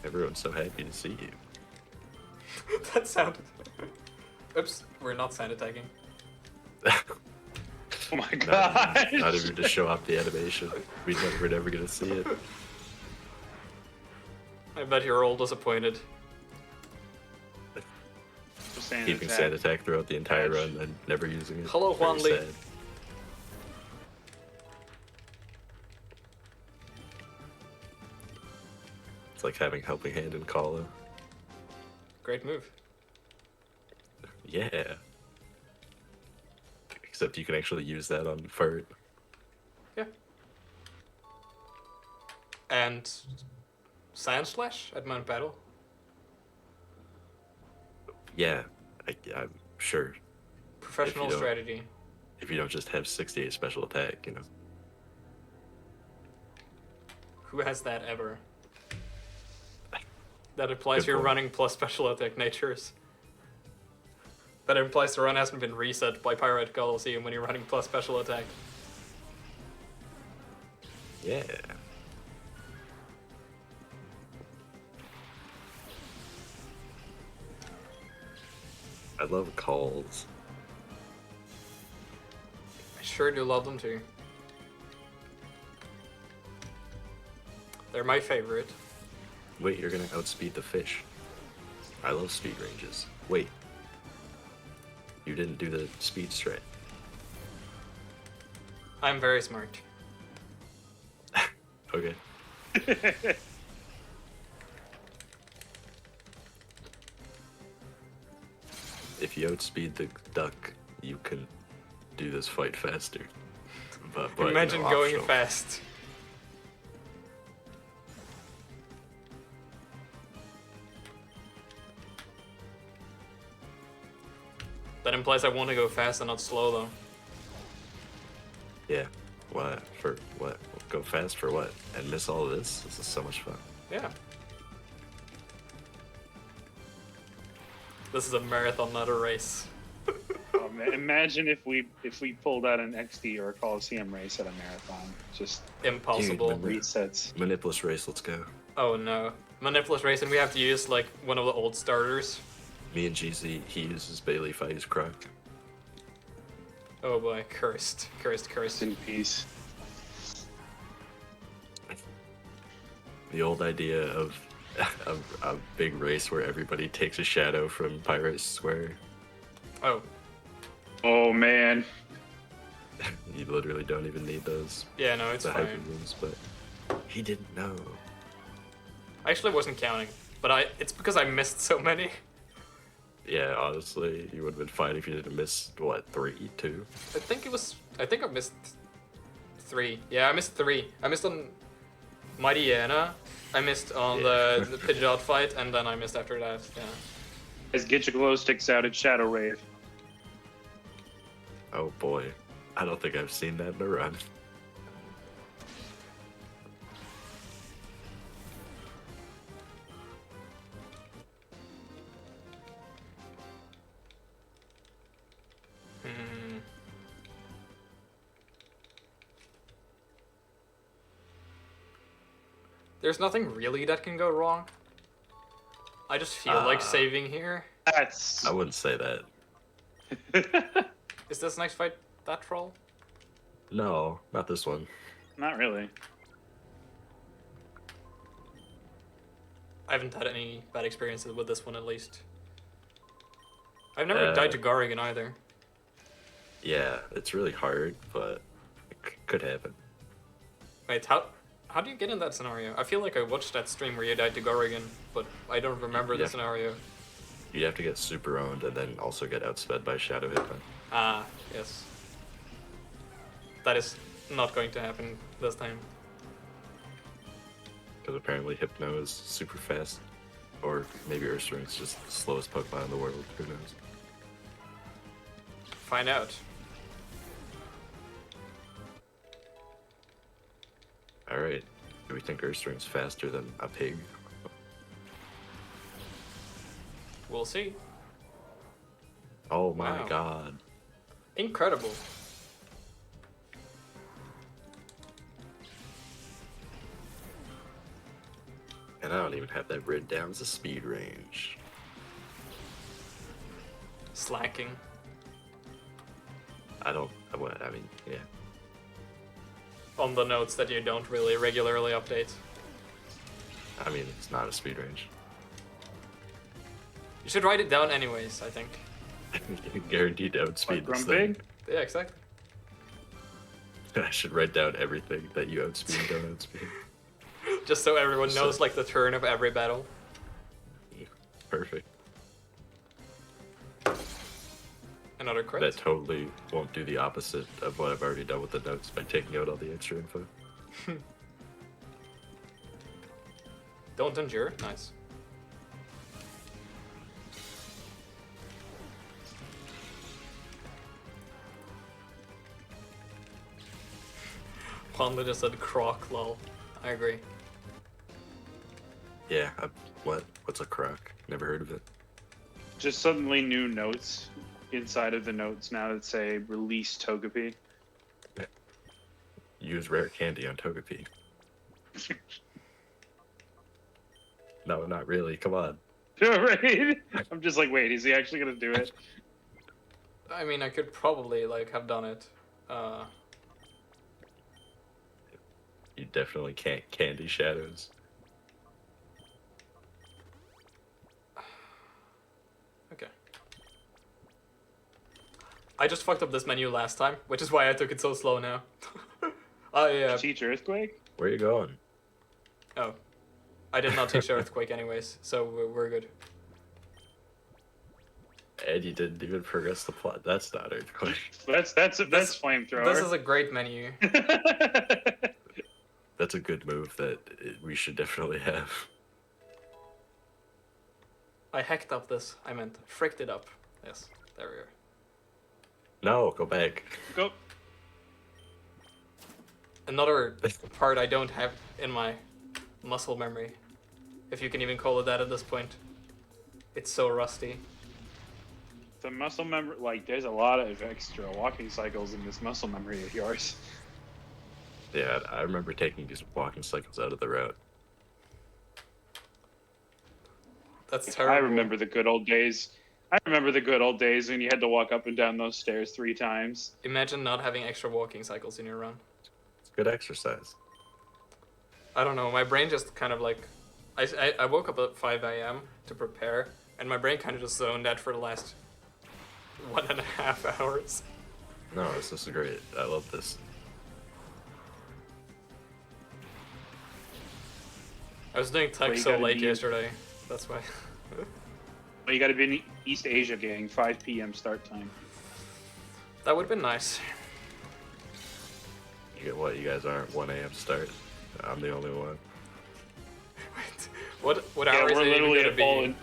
Everyone's so happy to see you. That sounded. Oops, we're not sound attacking. Oh my god! Not even to show off the animation. We're never gonna see it. I bet you're all disappointed. Keeping Sand Attack throughout the entire run and never using it. Hello, Very Juan Lee. sad. It's like having Helping Hand in Kala. Great move. Yeah. Except you can actually use that on Furt. Yeah. And Sand Slash at Mount Battle. Yeah, I'm sure. Professional If you don't- strategy. If you don't just have 68 special attack, you know. Who has that ever? That implies Good you're point. running plus special attack natures. That implies the run hasn't been reset by Pirate Coliseum when you're running plus special attack. Yeah. I love calls. I sure do love them too. They're my favorite. Wait, you're gonna outspeed the fish. I love speed ranges. Wait. You didn't do the speed strat. I'm very smart. Okay. If you outspeed the duck, you can do this fight faster. But Imagine no, going optional. fast. That implies I want to go fast and not slow though. Yeah. What? For what? Go fast for what? And miss all of this? This is so much fun. Yeah. This is a marathon, not a race. Oh, man, imagine if we pulled out an XD or a Coliseum race at a marathon. Just Impossible. Dude, resets. Manipulous race, let's go. Oh no. Manipulous race, and we have to use like one of the old starters. Me and GZ, he uses Bayleaf, I use Croc. Oh boy, cursed. Cursed, Rest cursed. in peace. The old idea of a big race where everybody takes a shadow from Pirate Square. Oh, Oh man. You literally don't even need those. yeah, no, it's the fine. hyper rooms, but he didn't know. I actually wasn't counting, but it's because I missed so many. Yeah, honestly, you would have been fine if you didn't miss, what, 3, 2? I think I missed 3. Yeah, I missed 3. I missed on Mighty Yana, I missed on Yeah. the Pidgeot fight, and then I missed after that, yeah. As get your glow sticks out at Shadow Wave. Oh boy, I don't think I've seen that in a run. Hmm. There's nothing really that can go wrong. I just feel like saving here. That's. I wouldn't say that. Is this next fight that troll? No, not this one. Not really. I haven't had any bad experiences with this one, at least. I've never died to Garrigan either. Yeah, it's really hard, but it could happen. Wait, how do you get in that scenario? I feel like I watched that stream where you died to Garrigan, but I don't remember the scenario. You'd have to get super owned and then also get outsped by Shadow Hitman. Ah, yes. That is not going to happen this time. Because apparently Hypno is super fast. Or maybe Ursaring's just the slowest Pokemon in the world, who knows. Find out. Alright, do we think Ursaring's faster than a pig? We'll see. Oh my Wow. god. Incredible. And I don't even have that written down as a speed range. Slacking. I mean, yeah. On the notes that you don't really regularly update. I mean, it's not a speed range. You should write it down anyways, I think. Guaranteed to outspeed this Grumpig? thing. Yeah, exactly. I should write down everything that you outspeed and don't outspeed. Just so everyone knows, like, the turn of every battle. Perfect. Another crit. That totally won't do the opposite of what I've already done with the notes by taking out all the extra info. Don't endure. Nice. Panda just said croc, lol. I agree. Yeah, what's a croc? Never heard of it. Just suddenly new notes inside of the notes now that say release Togepi. Use rare candy on Togepi. No, not really. Come on. Right? I'm just like, wait, is he actually gonna do it? I mean, I could probably, like, have done it. You definitely can't candy shadows. Okay. I just fucked up this menu last time, which is why I took it so slow now. Teach Earthquake? Where are you going? Oh. I did not teach Earthquake anyways, so we're good. And you didn't even progress the plot. That's not Earthquake. That's flamethrower. This is a great menu. That's a good move that we should definitely have. I hacked up this. I meant fricked it up. Yes, there we are. No, go back. Go. Another part I don't have in my muscle memory, if you can even call it that at this point. It's so rusty. The muscle memory, like, there's a lot of extra walking cycles in this muscle memory of yours. Yeah, I remember taking these walking cycles out of the route. That's terrible. I remember the good old days. I remember the good old days when you had to walk up and down those stairs 3 times. Imagine not having extra walking cycles in your run. It's good exercise. I don't know, my brain just kind of like... I woke up at 5 a.m. to prepare, and my brain kind of just zoned out for the last 1.5 hours. No, this is great. I love this. I was doing tech Well, you so gotta late be- yesterday. That's why. Well, you got to be in East Asia, gang. 5 p.m. start time. That would have been nice. You get what? You guys aren't 1 a.m. start. I'm the only one. Wait, what Yeah, hour is we're it even literally gonna at be? Poland.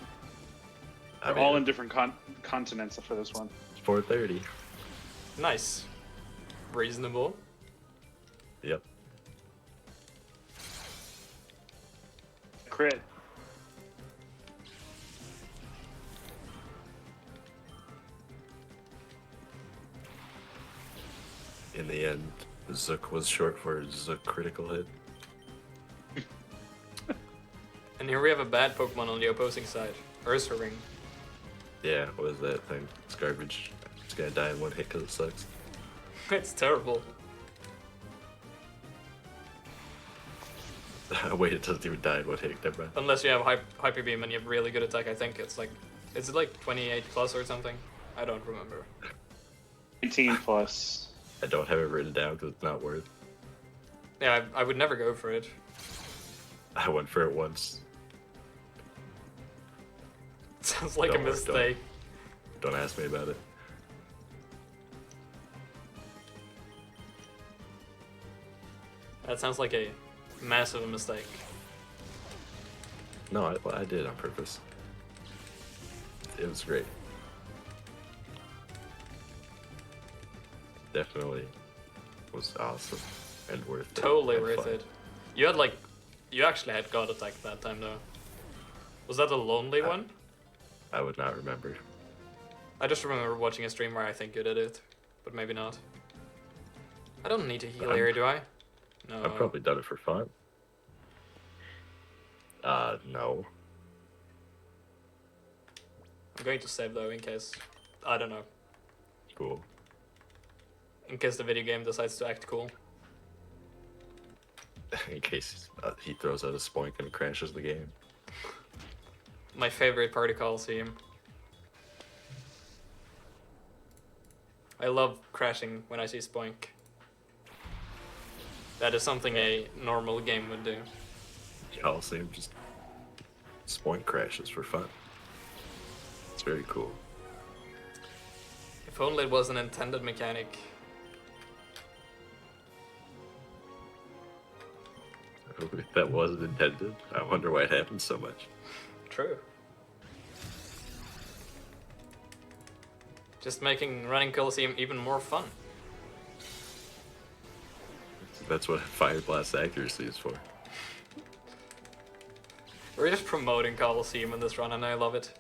I They're all in different continents for this one. 430. Nice. Reasonable. Yep. Crit. In the end, Zook was short for Zook critical hit. And here we have a bad Pokemon on the opposing side. Ursaring. Yeah, what is that thing? It's garbage. It's gonna die in one hit because it sucks. It's terrible. Wait, it doesn't even die in one hit, never mind. Unless you have Hyper Beam and you have really good attack, I think it's like... Is it like 28 plus or something? I don't remember. 18 plus. I don't have it written down because it's not worth. Yeah, I would never go for it. I went for it once. Sounds like a Don't worry, mistake. Don't ask me about it. That sounds like a massive mistake. No, I did it on purpose. It was great. Definitely was awesome and worth it. Totally and worth fun. it. You had like... You actually had God Attack that time though. Was that a lonely one? I would not remember. I just remember watching a stream where I think you did it. But maybe not. I don't need to heal here, do I? No. I've probably done it for fun. No. I'm going to save though in case... I don't know. Cool. In case the video game decides to act cool. In case he throws out a spoink and crashes the game. My favorite party Coliseum. I love crashing when I see Spoink. That is something a normal game would do. Coliseum just spoink crashes for fun. It's very cool. If only it was an intended mechanic. If that wasn't intended, I wonder why it happens so much. True. Just making running Coliseum even more fun. That's what Fire Blast accuracy is for. We're just promoting Coliseum in this run and I love it.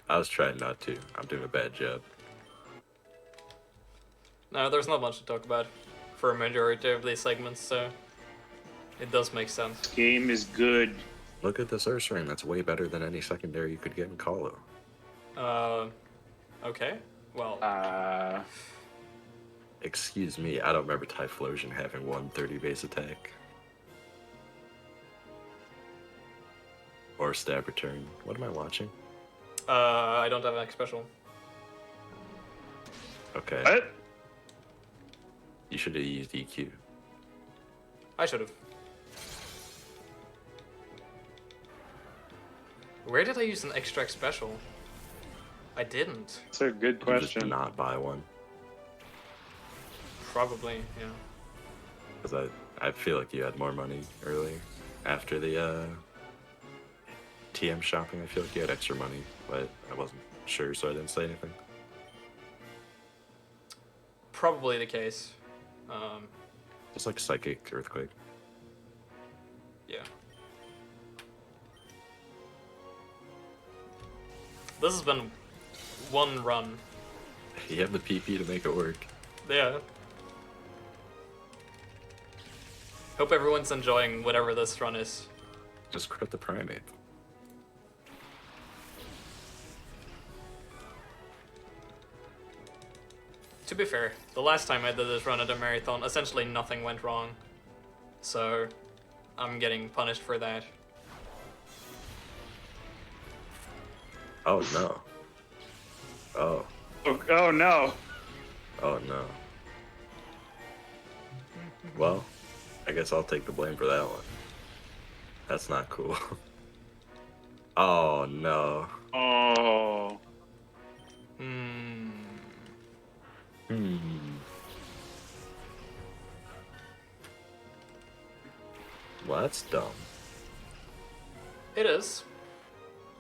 I was trying not to. I'm doing a bad job. No, there's not much to talk about for a majority of these segments, so it does make sense. Game is good. Look at this Ursaring. That's way better than any secondary you could get in Colo. Okay. Well, Excuse me, I don't remember Typhlosion having 130 base attack. Or Stab Return. What am I watching? I don't have an X special. Okay. What? You should have used EQ. I should have. Where did I use an extra X special? I didn't. That's a good You just question. not buy one. Probably, yeah. Because I feel like you had more money earlier. After the TM shopping, I feel like you had extra money, but I wasn't sure, so I didn't say anything. Probably the case. Just like Psychic Earthquake. Yeah. This has been one run. You have the PP to make it work. Yeah. Hope everyone's enjoying whatever this run is. Just crit the Primate. To be fair, the last time I did this run at a marathon, essentially nothing went wrong. So, I'm getting punished for that. Oh no. Oh. Oh no. Oh no. Well, I guess I'll take the blame for that one. That's not cool. Oh no. Oh. Hmm. Well, that's dumb. It is.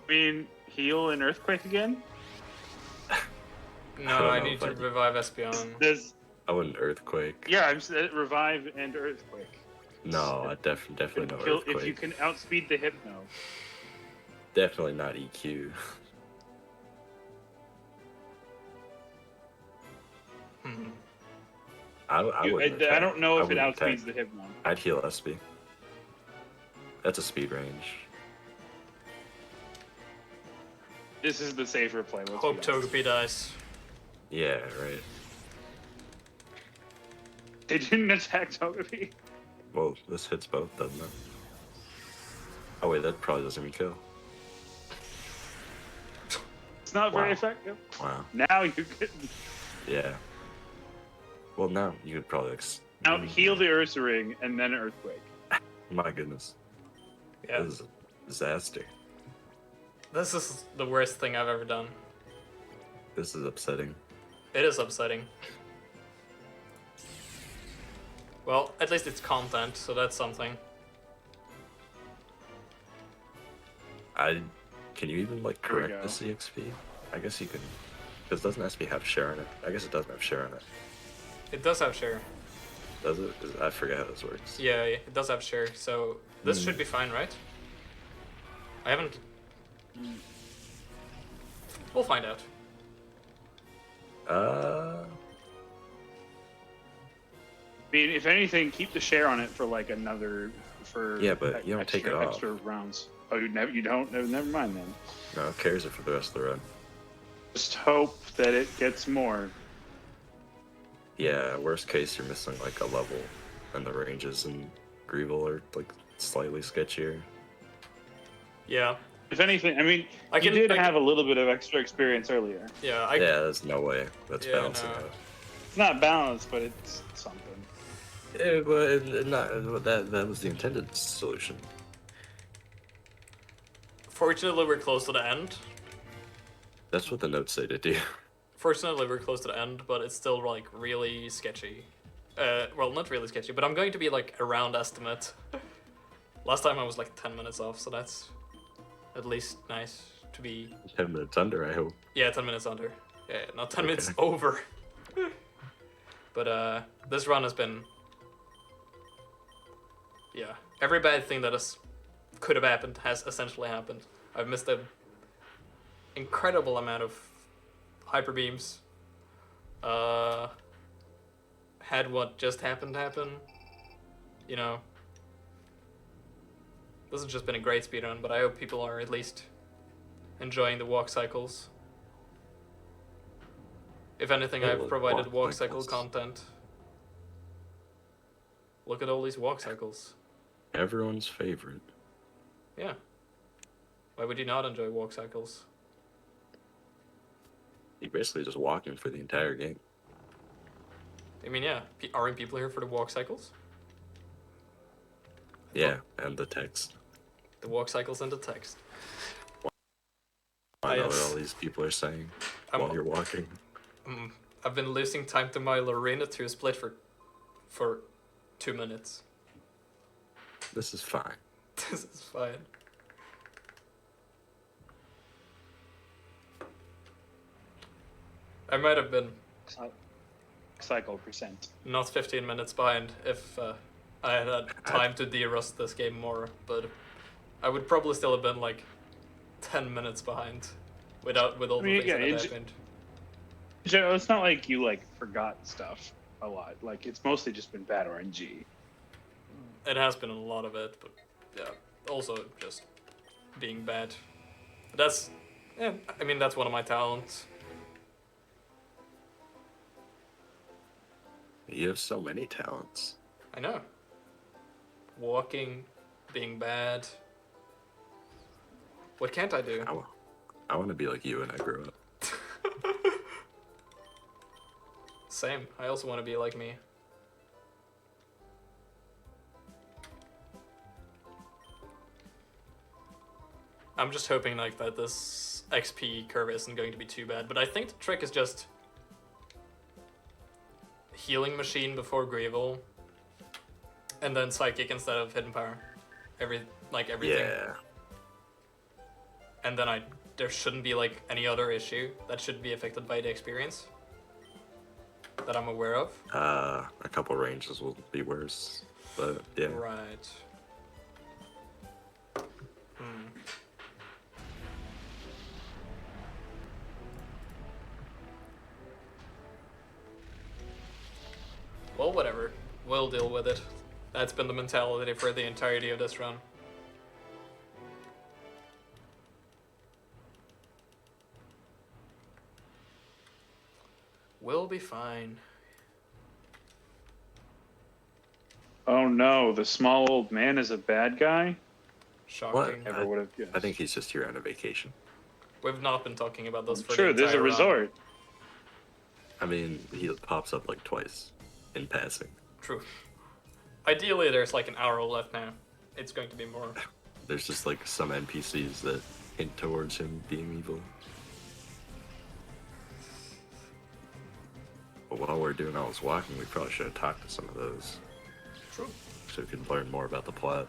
I mean, heal an earthquake again? No, don't I know need if to I'd- revive Espeon. Does Oh, an earthquake. yeah, I'm revive and earthquake. No, I definitely no Kill earthquake. if you can outspeed the hypno. Definitely not EQ. Hmm. I wouldn't. I attack. don't know if it wouldn't outspeeds attack. the hypno. I'd heal SB. That's a speed range. This is the safer play. Let's Hope be honest. Togepi dies. Yeah, right. They didn't attack Togepi. Well, this hits both, doesn't it? Oh wait, that probably doesn't even kill. It's not very Wow. effective. Wow. Now you could Yeah. Well, now you could probably. now heal the Ursaring and then earthquake. My goodness, Yeah. this is a disaster. This is the worst thing I've ever done. This is upsetting. It is upsetting. Well, at least it's content, so that's something. Can you even like Here we correct go. the CXP? I guess you can, because doesn't SB have share in it? I guess it doesn't have share in it. It does have share. Does it? I forget how this works. Yeah, it does have share, so this should be fine, right? I haven't... We'll find out. I mean, if anything, keep the share on it for like another Yeah, but you don't take it off. extra rounds. Oh, you don't. No, never mind then. No, it carries it for the rest of the run. Just hope that it gets more. Yeah, worst case, you're missing like a level, and the ranges in Greevil are like slightly sketchier. Yeah, If anything, I mean, I you can- did I can- have a little bit of extra experience earlier. yeah, Yeah, there's no way that's Yeah, balancing no. out. It's not balanced, but it's something. Yeah, but that was the intended solution. Fortunately, we're close to the end. That's what the notes say to do. Fortunately, we're close to the end, but it's still like really sketchy. Well, not really sketchy, but I'm going to be like around estimate. Last time I was like 10 minutes off, so that's at least nice to be. 10 minutes under, I hope. Yeah, 10 minutes under. Yeah, not 10 minutes Okay. over. But this run has been. Yeah, every bad thing that could have happened has essentially happened. I've missed an incredible amount of hyper beams. Had what just happened happen. You know. This has just been a great speedrun, but I hope people are at least enjoying the walk cycles. If anything, Yeah, I've like provided walk walk cycle cycles. content. Look at all these walk cycles. Everyone's favorite. Yeah. Why would you not enjoy walk cycles? You're basically just walking for the entire game. I mean, yeah. Aren't people here for the walk cycles? Yeah, and the text. The walk cycles and the text. I know what yes. all these people are saying I'm- while you're walking. I've been losing time to my Lorena to a split for 2 minutes. This is fine. This is fine. I might have been Cycle percent. not 15 minutes behind if I had had time to de-rust this game more, but I would probably still have been like 10 minutes behind with all the mean, things yeah, that had it's- happened. Joe, it's not like you like forgot stuff a lot. Like it's mostly just been bad RNG. It has been a lot of it, but yeah, also just being bad. But that's, yeah, I mean, that's one of my talents. You have so many talents. I know. Walking, being bad. What can't I do? I want to be like you when I grow up. Same. I also want to be like me. I'm just hoping like that this XP curve isn't going to be too bad, but I think the trick is just healing machine before Greevil, and then psychic instead of hidden power. Everything. Yeah. And then I there shouldn't be like any other issue that should be affected by the experience that I'm aware of. A couple ranges will be worse, but yeah. Right. Well, whatever. We'll deal with it. That's been the mentality for the entirety of this run. We'll be fine. Oh no, the small old man is a bad guy? Shocking. Never would have guessed. I think he's just here on a vacation. We've not been talking about this for Sure, the there's a entire run. resort. I mean, he pops up like twice in passing. True. Ideally, there's like an hour left now. It's going to be more. There's just like some NPCs that hint towards him being evil. But while we're doing all this walking, we probably should have talked to some of those. True. So we can learn more about the plot.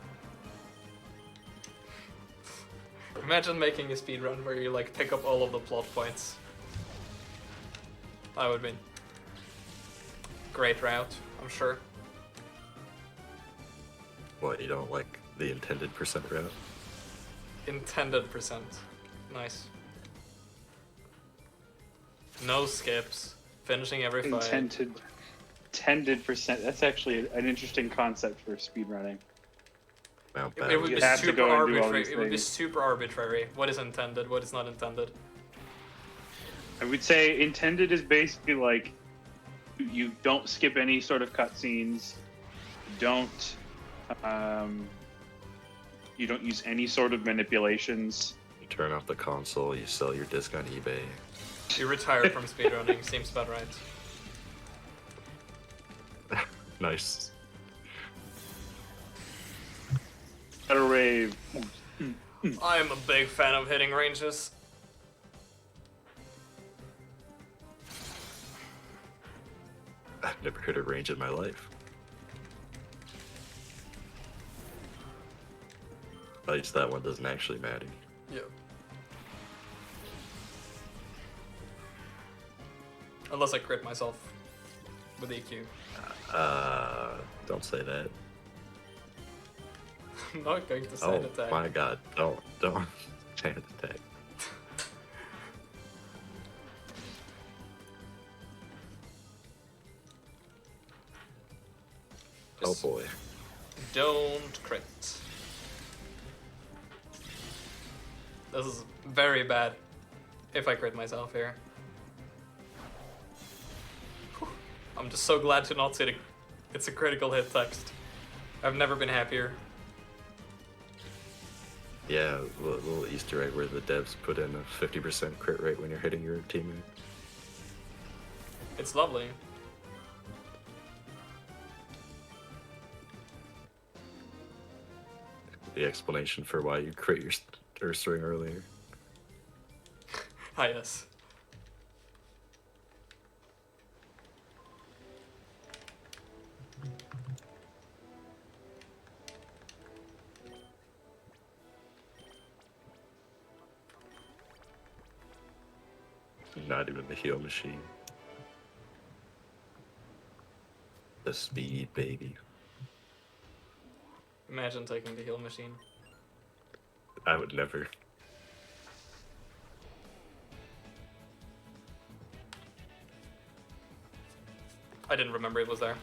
Imagine making a speedrun where you like pick up all of the plot points. That would be great route, I'm sure. What, you don't like the intended percent route? Intended percent. Nice. No skips. Finishing every fight. Intended percent. That's actually an interesting concept for speedrunning. Mount It Battle. would You be have to super go and do all arbitrary. these It would be things. super arbitrary. What is intended? What is not intended? I would say intended is basically like you don't skip any sort of cutscenes. You don't use any sort of manipulations. You turn off the console, you sell your disc on eBay. You retire from speedrunning. Seems about right. Nice. Better rave. I am a big fan of hitting ranges. I've never hit a range in my life. At least that one doesn't actually matter. Yeah. Unless I crit myself with EQ. Don't say that. I'm not going to say Oh an attack. my god, don't. Hand attack. Oh Just boy. Don't crit. This is very bad if I crit myself here. Whew. I'm just so glad to not see it's a critical hit text. I've never been happier. Yeah, a little Easter egg where the devs put in a 50% crit rate when you're hitting your teammate. It's lovely. The explanation for why you crit your Earth Ring earlier. Ah, yes. Not even the heal machine. The speed, baby. Imagine taking the heal machine. I would never. I didn't remember it was there.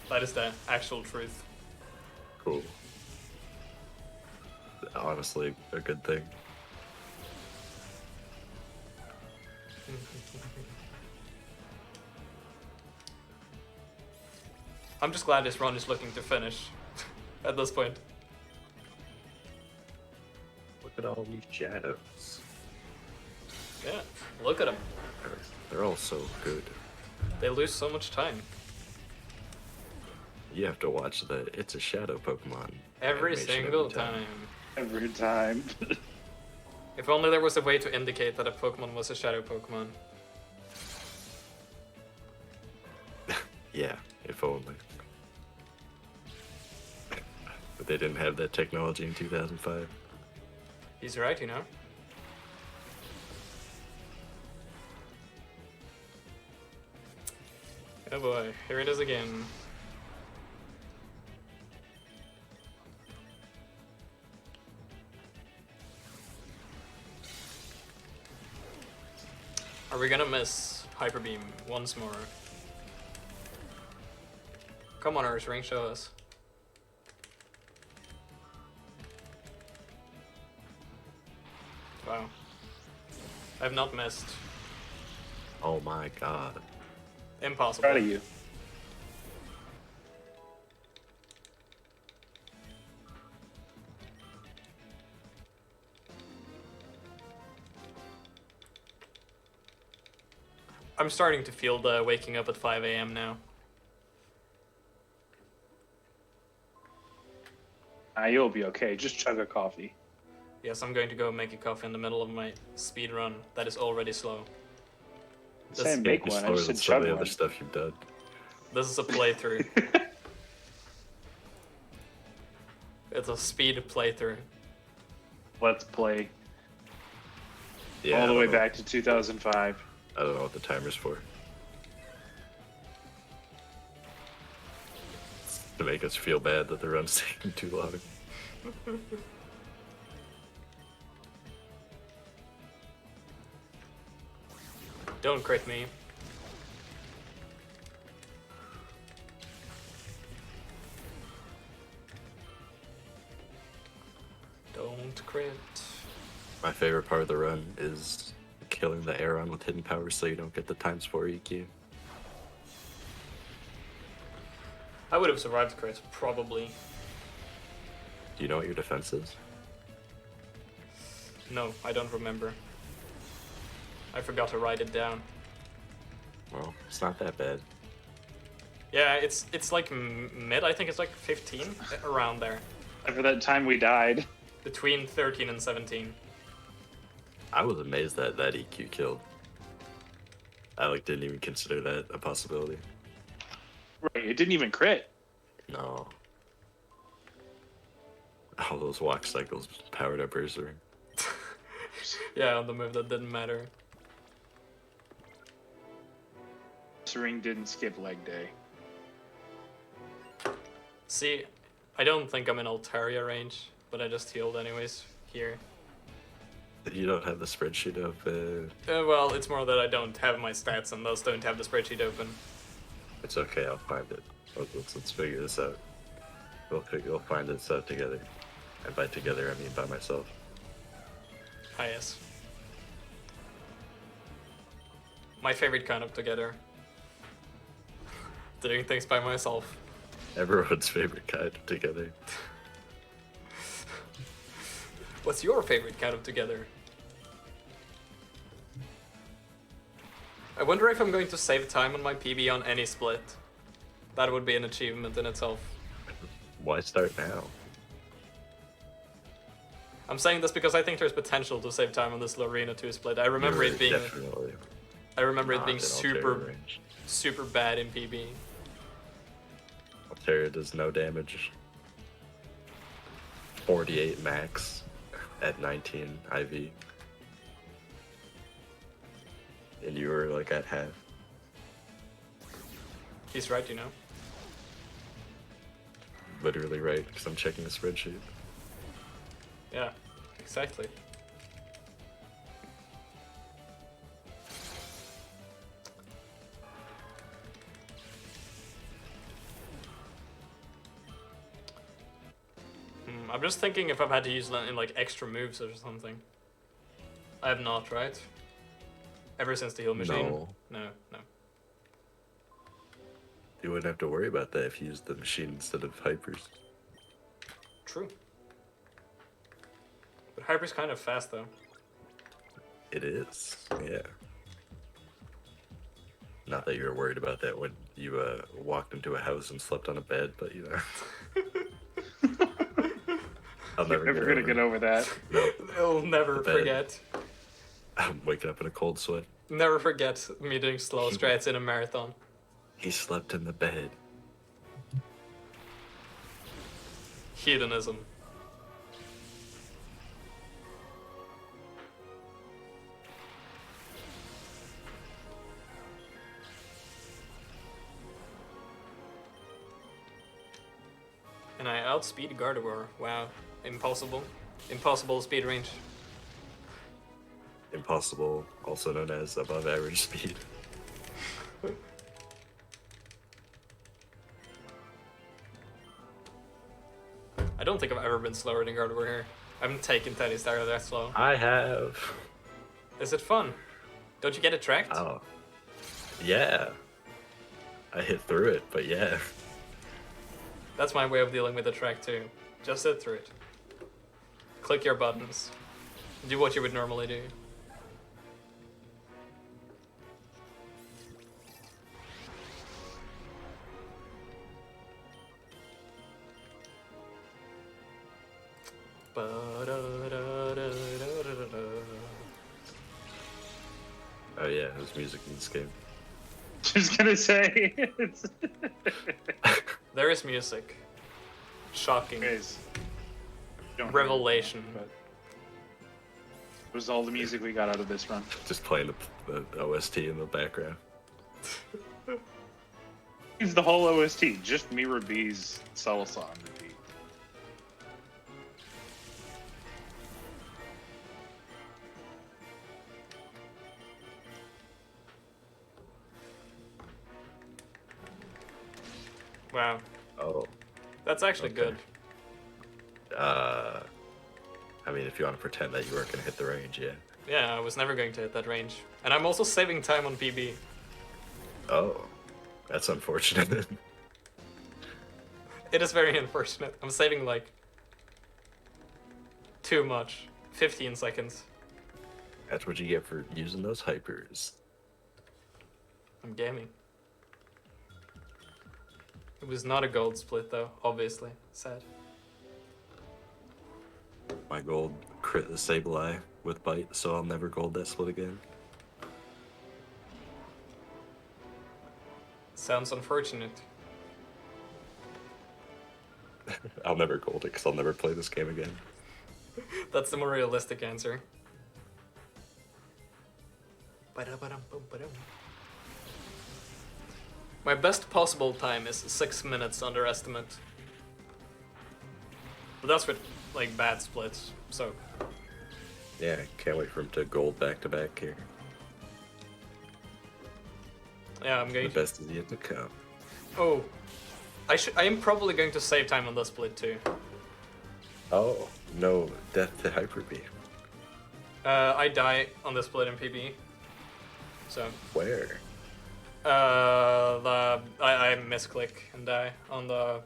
That is the actual truth. Cool. Honestly, a good thing. I'm just glad this run is looking to finish at this point. Look at all these shadows. Yeah, look at them. They're all so good. They lose so much time. You have to watch the It's a Shadow Pokemon. Every animation single time. Every time. If only there was a way to indicate that a Pokemon was a shadow Pokemon. Yeah, if only. But they didn't have that technology in 2005. He's right, you know? Oh boy, here it is again. Are we gonna miss Hyper Beam once more? Come on, Earth Ring, show us. Wow. I've not missed. Oh my god. Impossible. Proud of you. I'm starting to feel the waking up at 5 a.m. now. You'll be okay. Just chug a coffee. Yes, I'm going to go make a coffee in the middle of my speed run that is already slow. Say This, make You're one. I slower just than said some of chug the one. other stuff you've done. this is a playthrough. It's a speed playthrough. Let's play. Yeah, All I the don't way know- back to 2005. I don't know what the timer's for. To make us feel bad that the run's taking too long. Don't crit me. Don't crit. My favorite part of the run is killing the Aeron with hidden power so you don't get the ×4 EQ. I would have survived crit, probably. Do you know what your defense is? No, I don't remember. I forgot to write it down. Well, it's not that bad. Yeah, it's like mid. I think it's like 15, around there, After that time we died. between 13 and 17. I was amazed that that EQ killed. I didn't even consider that a possibility. Right, it didn't even crit. No. All those walk cycles powered up Berserk. Yeah, on the move that didn't matter. Ring didn't skip leg day. See, I don't think I'm in Altaria range, but I just healed anyways here. You don't have the spreadsheet of. Well, it's more that I don't have my stats and those don't have the spreadsheet open. It's okay, I'll find it. Let's figure this out. We'll find this out together. And by together, I mean by myself. Ah, yes. My favorite kind of together. Doing things by myself. Everyone's favorite kind of together. What's your favorite kind of together? I wonder if I'm going to save time on my PB on any split. That would be an achievement in itself. Why start now? I'm saying this because I think there's potential to save time on this Lorena 2 split. I remember it being Definitely I remember it not being in Altaria super range. super bad in PB. Altaria does no damage. 48 max at 19 IV. And you were like at half. He's right, you know. Literally right, because I'm checking the spreadsheet. Yeah, exactly. I'm just thinking if I've had to use that in like extra moves or something. I have not, right? Ever since the heal machine? No. No, no. You wouldn't have to worry about that if you used the machine instead of Hypers. True. But Hyper's kind of fast though. It is, yeah. Not that you were worried about that when you walked into a house and slept on a bed, but you know. I'll never Never gonna get over that. No, I'll never The bed. forget. I'm waking up in a cold sweat. Never forget me doing slow strats in a marathon. He slept in the bed. Hedonism. And I outspeed Gardevoir. Wow. Impossible. Impossible speed range. Impossible, also known as above average speed. I don't think I've ever been slower than Gardevoir here. I haven't taken Teddy Star that slow. I have. Is it fun? Don't you get it tracked? Oh. Yeah. I hit through it, but yeah. That's my way of dealing with the track too. Just sit through it. Click your buttons. Do what you would normally do. Oh yeah, there's music in this game. Just gonna say, it's... There is music. Shocking. Guys, don't Revelation. but it was all the music we got out of this run. Just playing the OST in the background. It's the whole OST, just Mirror B's Salsa on repeat. Wow. Oh. That's actually Okay. good. I mean, if you want to pretend that you weren't going to hit the range, yeah. Yeah, I was never going to hit that range. And I'm also saving time on PB. Oh. That's unfortunate. It is very unfortunate. I'm saving like too much. 15 seconds. That's what you get for using those hypers. I'm gaming. It was not a gold split though, obviously. Sad. My gold crit the Sableye with bite, so I'll never gold that split again. Sounds unfortunate. I'll never gold it because I'll never play this game again. That's the more realistic answer. My best possible time is 6 minutes under estimate. But that's with like bad splits, so Yeah, can't wait for him to gold back to back here. yeah, I'm The going to. best is yet to come. Oh, I am probably going to save time on this split too. Oh, no death to Hyper Beam. I die on the split in PB. So Where? I misclick and die on the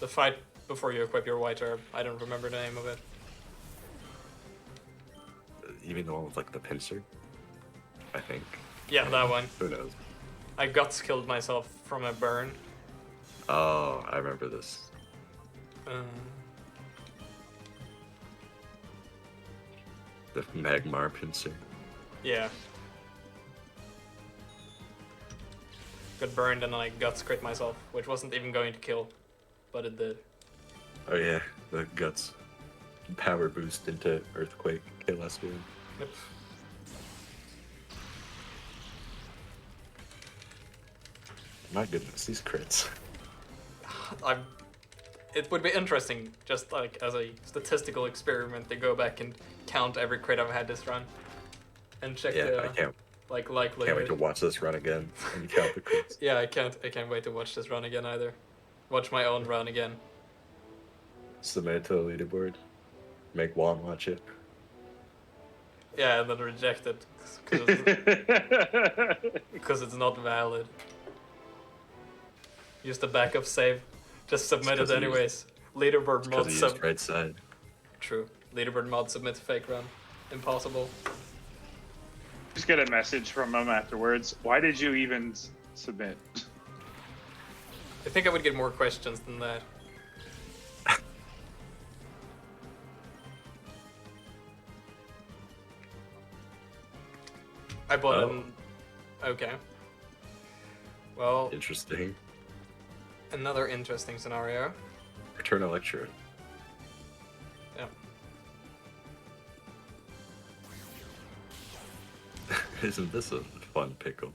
fight before you equip your white herb. I don't remember the name of it. You mean the one with like the pincer? I think. Yeah, that one. Who knows? I guts killed myself from a burn. Oh, I remember this. The Magmar pincer. Yeah. Got burned and I guts crit myself, which wasn't even going to kill, but it did. Oh yeah, the guts power boost into Earthquake kill us dude. Yep. My goodness, these crits. It would be interesting, just like as a statistical experiment, to go back and count every crit I've had this run, and check Yeah, the I can't likelihood. wait to watch this run again and count the crits. Yeah, I can't wait to watch this run again either. Watch my own run again. Submit it to the leaderboard. Make Juan watch it. Yeah, and then reject it because it's not valid. Use the backup save. Just submit it 'cause he anyways. Leaderboard mod Because he sub. used right side. True. Leaderboard mod submit fake run. Impossible. Just get a message from him afterwards. Why did you even submit? I think I would get more questions than that. I bought him. Okay. Well, Interesting. another interesting scenario. Return Electrode. Yeah. Isn't this a fun pickle?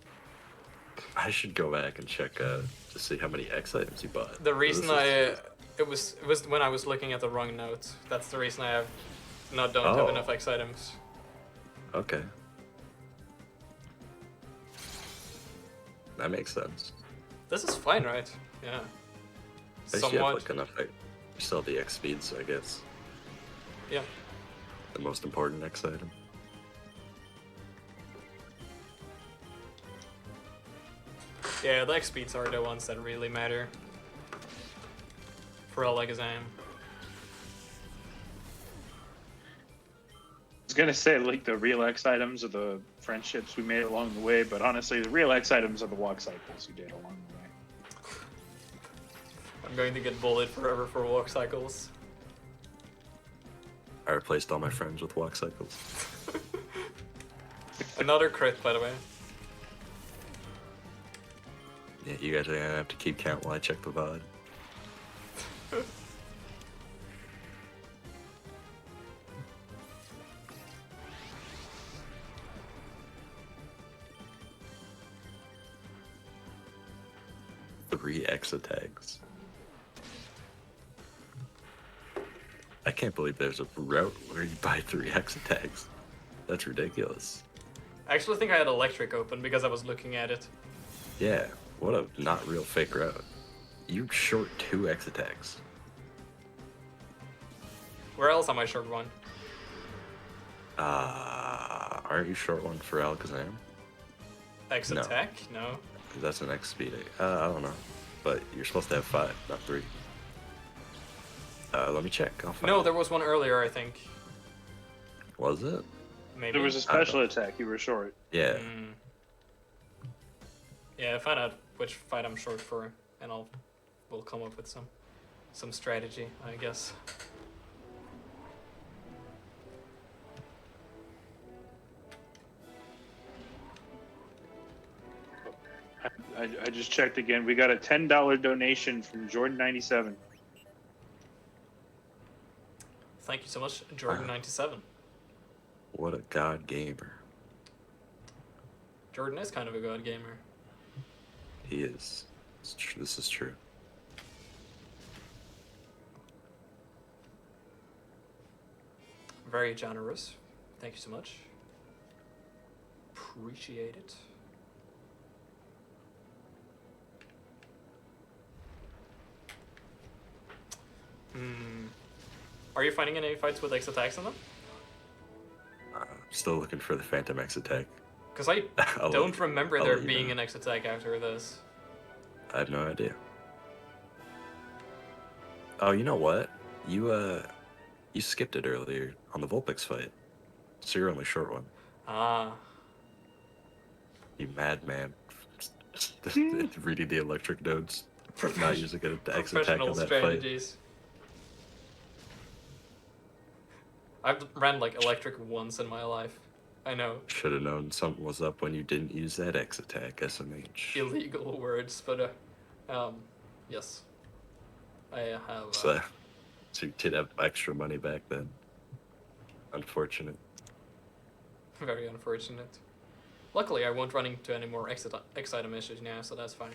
I should go back and check to see how many X items you bought. The So reason this is- It was when I was looking at the wrong note. That's the reason I don't have enough X items. Okay. That makes sense. This is fine, right? Yeah. At least you have like enough. You still have the X speeds, I guess. Yeah. The most important X item. Yeah, the X speeds are the ones that really matter. For Alakazam. I was gonna say like the real X items are the friendships we made along the way, but honestly, the real X items are the walk cycles you did along the way. I'm going to get bullied forever for walk cycles. I replaced all my friends with walk cycles. Another crit, by the way. Yeah, you guys are gonna have to keep count while I check the VOD. Three X attacks. I can't believe there's a route where you buy 3 X attacks. That's ridiculous. I actually think I had electric open because I was looking at it. Yeah, what a not real fake route. You short 2 X attacks. Where else am I short one? Aren't you short one for Alakazam? X No. attack? No. 'Cause that's an X speed. I don't know. But you're supposed to have 5, not 3. Let me check. I'll find No, it. there was one earlier, I think. Was it? Maybe. There was a special attack. You were short. Yeah. Mm. Yeah, find out which fight I'm short for, and we'll come up with some strategy, I guess. I just checked again. We got a $10 donation from Jordan97. Thank you so much, Jordan97. What a god gamer. Jordan is kind of a god gamer. He is. This is true. Very generous. Thank you so much. Appreciate it. Are you finding any fights with X attacks in them? Still looking for the Phantom X attack. Because I don't remember I'll there let you being know. an X attack after this. I have no idea. Oh, you know what? You skipped it earlier on the Vulpix fight. So you're only short one. Ah. You madman. Reading the electric nodes. Not using an X attack Professional on that strategies. I've ran like electric once in my life. I know. fight. Should have known something was up when you didn't use that X attack, SMH. Illegal words, but yes. I have So you did have extra money back then. Unfortunate. very unfortunate. Luckily, I won't run into any more X item issues now, so that's fine.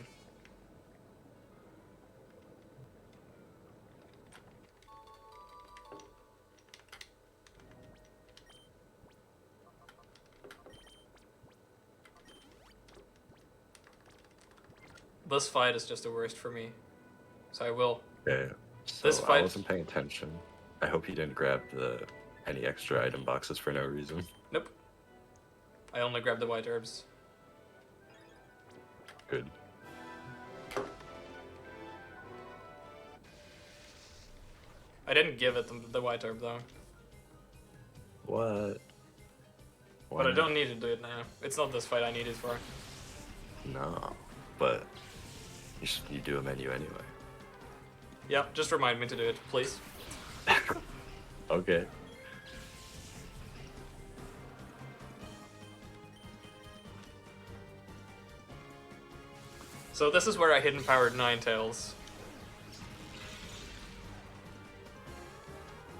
This fight is just the worst for me. So I will. Yeah. So This I fight- wasn't paying attention. I hope you didn't grab any extra item boxes for no reason. Nope. I only grabbed the white herbs. Good. I didn't give it the white herb though. What? Why But I not? don't need to do it now. It's not this fight I need it for. No, but you do a menu anyway. Yeah, just remind me to do it, please. Okay. So this is where I hidden powered Ninetales.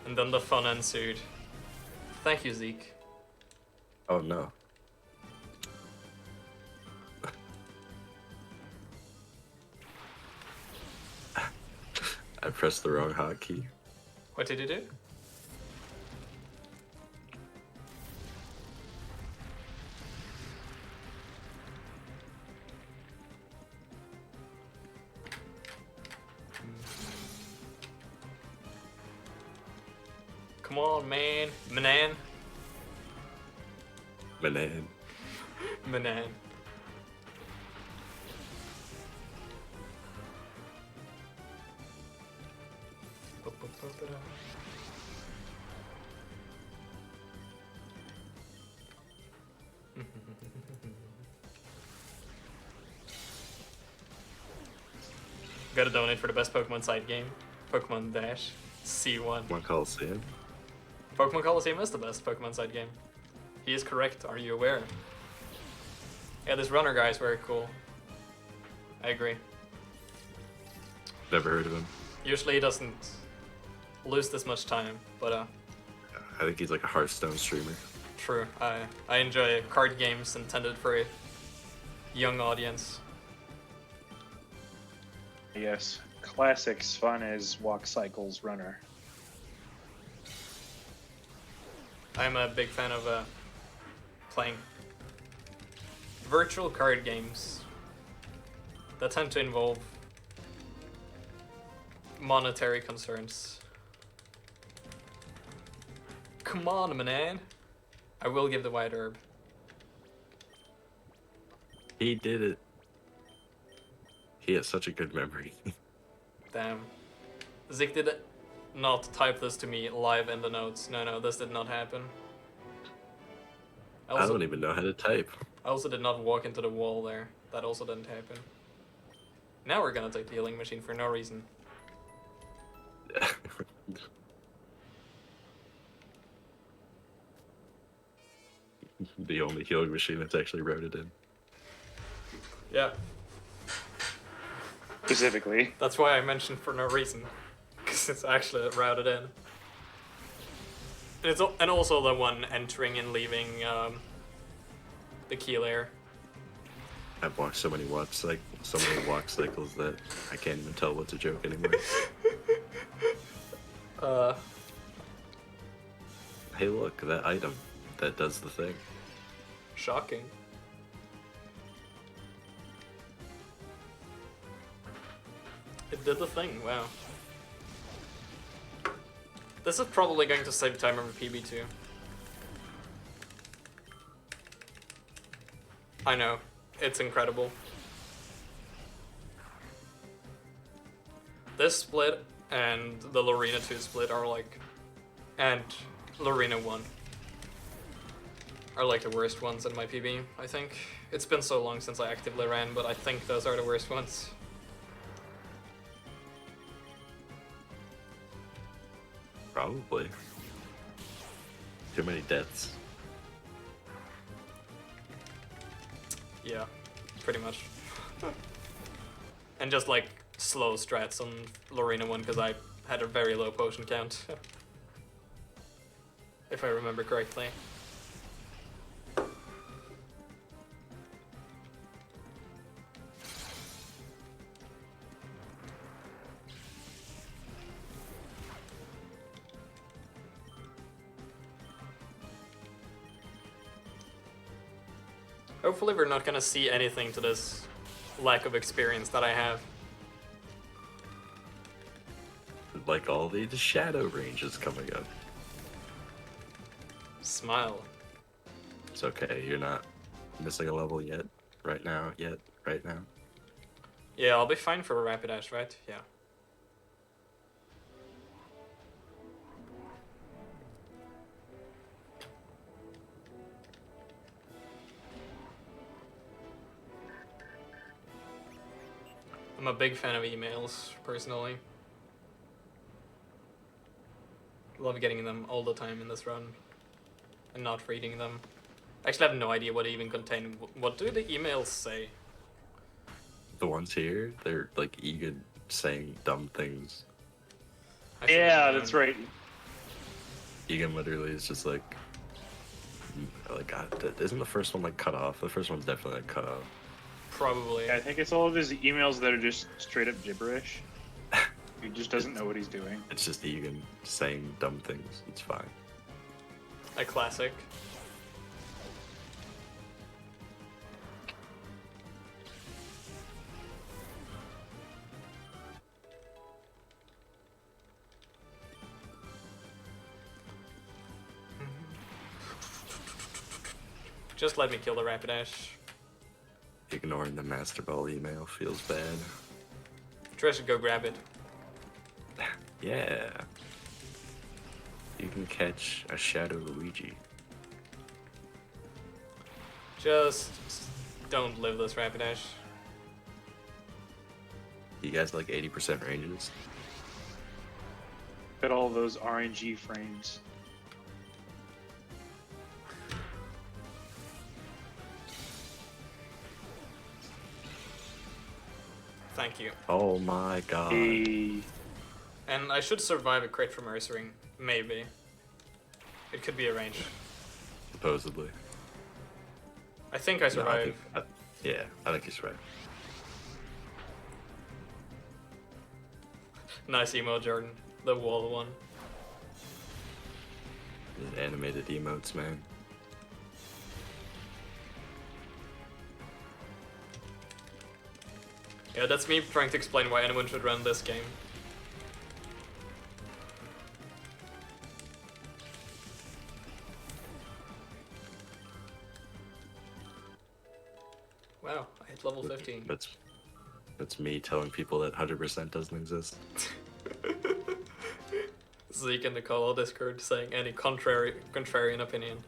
And then the fun ensued. Thank you, Zeke. Oh no. I pressed the wrong hotkey. What did you do? Come on, man. Manan. Manan. Manan. Gotta donate for the best Pokemon side game. Pokemon Dash. C1. Pokemon Coliseum. Pokemon Coliseum is the best Pokemon side game. He is correct, are you aware? Yeah, this runner guy is very cool. I agree. Never heard of him. Usually he doesn't lose this much time, but I think he's like a Hearthstone streamer. true. I enjoy card games intended for a young audience. Yes, classic fun as Walk Cycles runner. I'm a big fan of playing virtual card games that tend to involve monetary concerns. Come on, man. I will give the white herb. He did it. He has such a good memory. Damn. Zik did not type this to me live in the notes. No, this did not happen. I don't even know how to type. I also did not walk into the wall there. That also didn't happen. Now we're gonna take the healing machine for no reason. The only healing machine that's actually routed in. Yeah, Specifically. that's why I mentioned for no reason. Because it's actually routed in. And also the one entering and leaving the key layer. I've watched so many walk cycles that I can't even tell what's a joke anymore. Hey, look, that item that does the thing. Shocking. It did the thing, wow. This is probably going to save time over PB2. I know, it's incredible. This split and the Lorena 2 split are like, and Lorena 1 are like the worst ones in my PB, I think. It's been so long since I actively ran, but I think those are the worst ones. Probably. Too many deaths. Yeah, pretty much. And just like slow strats on Lorena 1 because I had a very low potion count. If I remember correctly. Hopefully we're not gonna see anything to this lack of experience that I have. Like all the shadow ranges coming up. Smile. It's okay, you're not missing a level yet. Right now. Yeah, I'll be fine for a Rapidash, right? Yeah. I'm a big fan of emails, personally. Love getting them all the time in this run. And not reading them. I actually have no idea what they even contain. What do the emails say? The ones here, they're like eager saying dumb things. I should Yeah, have that's known. right. Egan literally is just like God, isn't the first one like cut off? The first one's definitely like cut off. Probably. I think it's all of his emails that are just straight up gibberish. He just doesn't know what he's doing. It's just Egan saying dumb things. It's fine. A classic. Just let me kill the Rapidash. Ignoring the Master Ball email feels bad. Trish should go grab it. Yeah. You can catch a Shadow Luigi. Just don't live this Rapidash. You guys like 80% ranges? At all those RNG frames. Thank you. Oh my god. Hey. And I should survive a crit from Ursaring. Maybe. It could be arranged. Supposedly. I think I survive. Yeah, I think you survive. Nice emo, Jordan. The wall one. The animated emotes, man. Yeah, that's me trying to explain why anyone should run this game. Wow, I hit level 15. That's me telling people that 100% doesn't exist. Zeke in the call Discord saying any contrarian opinion.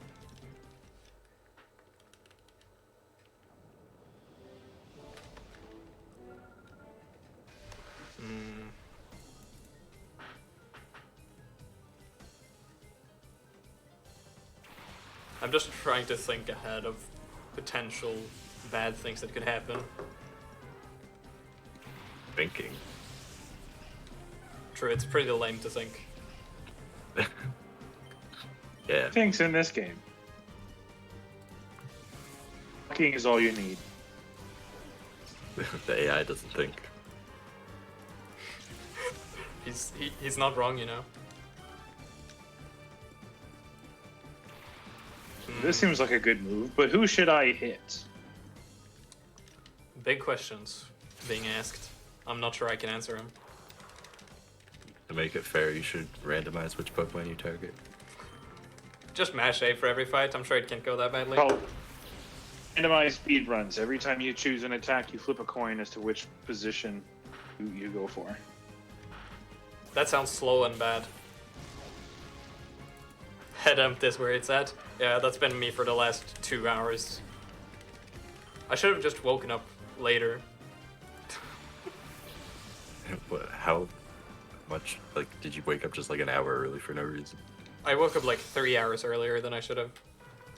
I'm just trying to think ahead of potential bad things that could happen. Thinking. True, it's pretty lame to think. Yeah. Things in this game. Fucking is all you need. The AI doesn't think. He's not wrong, you know. This seems like a good move, but who should I hit? Big questions being asked. I'm not sure I can answer them. To make it fair, you should randomize which Pokemon you target. Just mash A for every fight. I'm sure it can't go that badly. Oh, randomized speed runs. Every time you choose an attack, you flip a coin as to which position you go for. That sounds slow and bad. Head empty is where it's at. Yeah, that's been me for the last 2 hours. I should have just woken up later. How much, like, did you wake up just like an hour early for no reason? I woke up like 3 hours earlier than I should have.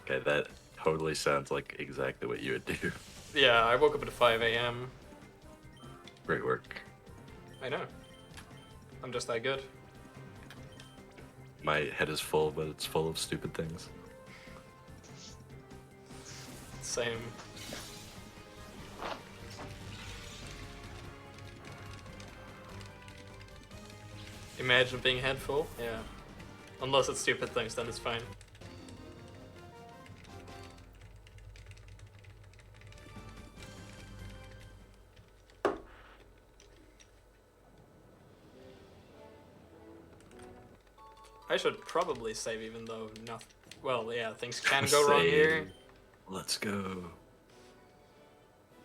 Okay, that totally sounds like exactly what you would do. Yeah, I woke up at 5 a.m. Great work. I know. I'm just that good. My head is full, but it's full of stupid things. Same. Imagine being head full? Yeah. Unless it's stupid things, then it's fine. I should probably save even though nothing. Well, yeah, things can go wrong here. Let's go.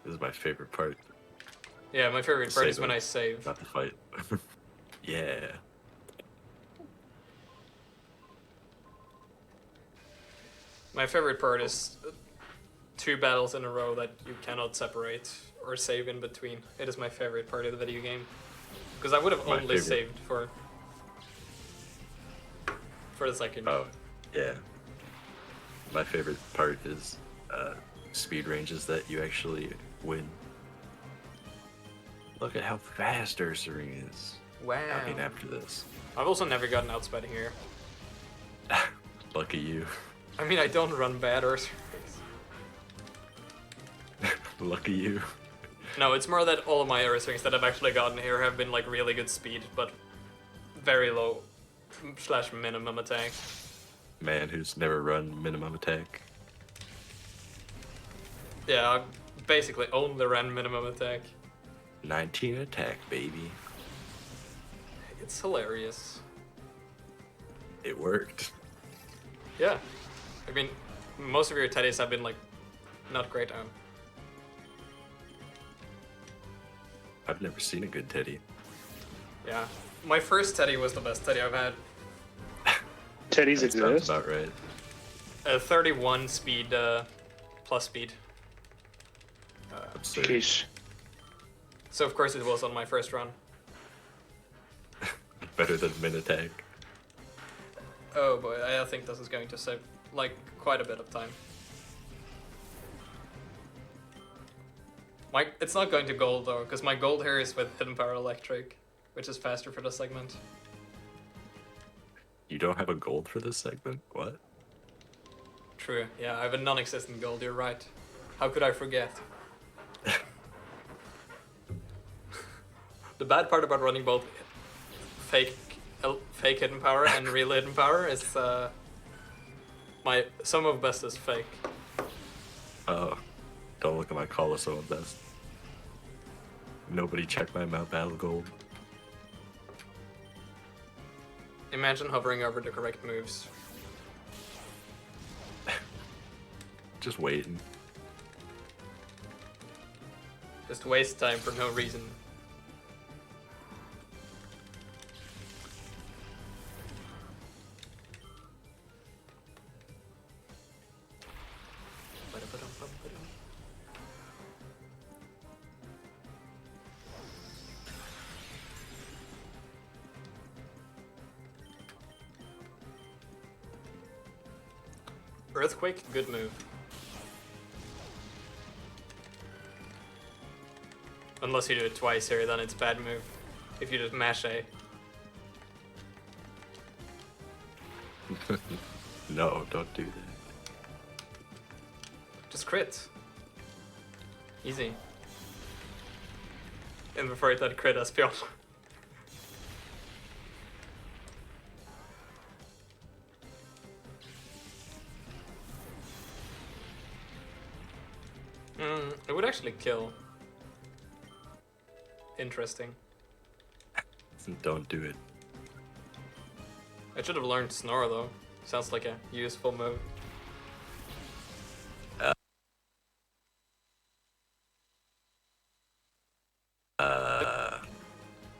This is my favorite part. Yeah, my favorite part is Save when it. I save. Not the fight. Yeah. My favorite part is 2 battles in a row that you cannot separate or save in between. It is my favorite part of the video game. Because I would have My only favorite. saved for the second. Oh, yeah. My favorite part is speed ranges that you actually win. Look at how fast Ursaring is. Wow. I mean, after this. I've also never gotten outsped here. Lucky you. I mean, I don't run bad or Lucky you. No, it's more that all of my air swings that I've actually gotten here have been like really good speed, but very low / minimum attack. Man who's never run minimum attack. Yeah, I basically only ran minimum attack. 19 attack, baby. It's hilarious. It worked. Yeah. I mean, most of your teddies have been like not great. I've never seen a good Teddy. Yeah. My first teddy was the best teddy I've had. Teddies That sounds exist. about right. 31 speed plus speed. Absurd. Sheesh. So of course it was on my first run. Better than min attack. Oh boy, I think this is going to save like quite a bit of time. It's not going to gold though, because my gold here is with Hidden Power Electric, which is faster for the segment. You don't have a gold for this segment? What? True, yeah, I have a non-existent gold, you're right. How could I forget? The bad part about running both fake hidden power and real hidden power is some of best is fake. Oh, don't look at my Colossal best. Nobody checked my Mount Battle gold. Imagine hovering over the correct moves. Just waiting. Just waste time for no reason. Earthquake, good move. Unless you do it twice here, then it's bad move. If you just mash A. No, don't do that. Just crit. Easy. And before it had crit Espion. It would actually kill. Interesting. Don't do it. I should have learned Snore though. Sounds like a useful move.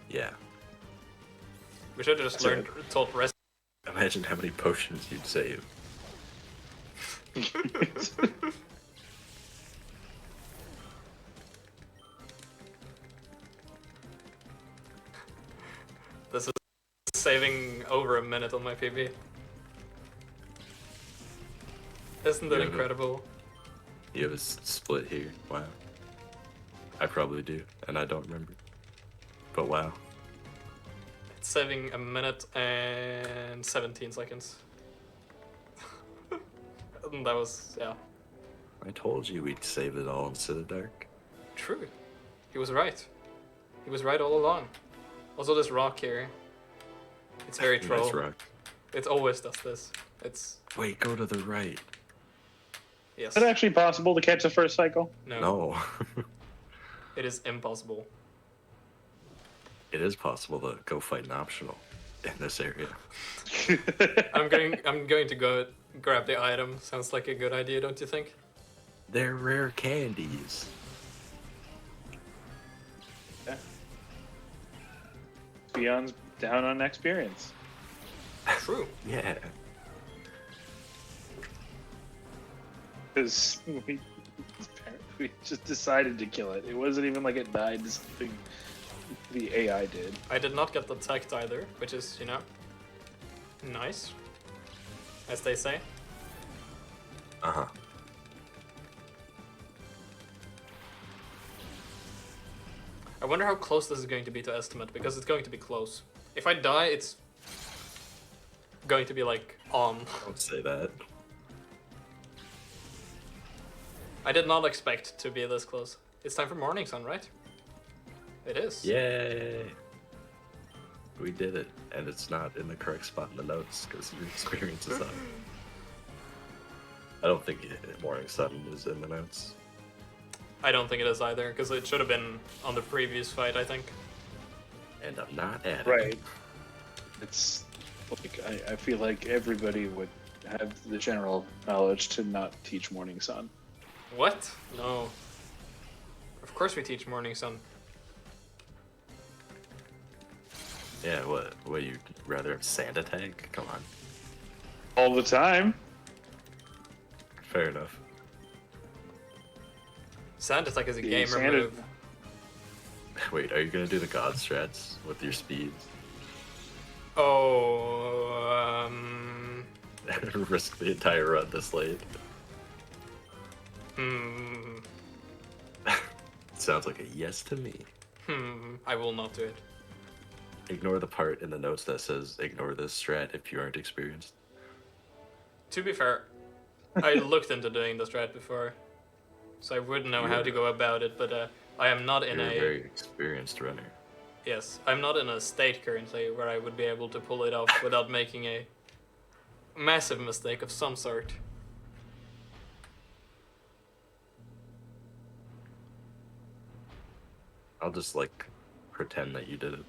Yeah. We should have just learned taught rest. Imagine how many potions you'd save. This is saving over a minute on my PB. Isn't that Yeah. incredible? You have a split here. Wow. I probably do, and I don't remember. But wow. It's saving a minute and 17 seconds. And that was, yeah, I told you we'd save it all instead of dark. true. He was right. He was right all along. Also, this rock here. It's very troll. Nice rock. It always does this. It's, Wait, go to the right. yes. Is it actually possible to catch the first cycle? No, No. it is impossible. It is possible to go fight an optional in this area. I'm going to go grab the item. Sounds like a good idea, don't you think? They're rare candies. Beyond's down on experience. True. Yeah. Because we just decided to kill it. It wasn't even like it died to something the AI did. I did not get attacked either, which is, you know, nice. As they say. Uh-huh. I wonder how close this is going to be to estimate, because it's going to be close. If I die, it's going to be like on. Don't say that. I did not expect to be this close. It's time for Morning Sun, right? It is. Yay! We did it, and it's not in the correct spot in the notes because your experience is up. I don't think Morning Sun is in the notes. I don't think it is either, because it should have been on the previous fight, I think. And I'm not adding. Right. It's like I feel like everybody would have the general knowledge to not teach Morning Sun. What? No. Of course we teach Morning Sun. Yeah, what? Would you rather have Sand Attack? Come on. All the time. Fair enough. Sand Attack is a The gamer Sand- move. Wait, are you gonna do the God strats with your speeds? Oh, Risk the entire run this late? Sounds like a yes to me. I will not do it. Ignore the part in the notes that says ignore this strat if you aren't experienced. To be fair, I looked into doing the strat before, so I would know how to go about it, but I am not in You're a a... very experienced runner. Yes, I'm not in a state currently where I would be able to pull it off without making a massive mistake of some sort. I'll just like pretend that you did it.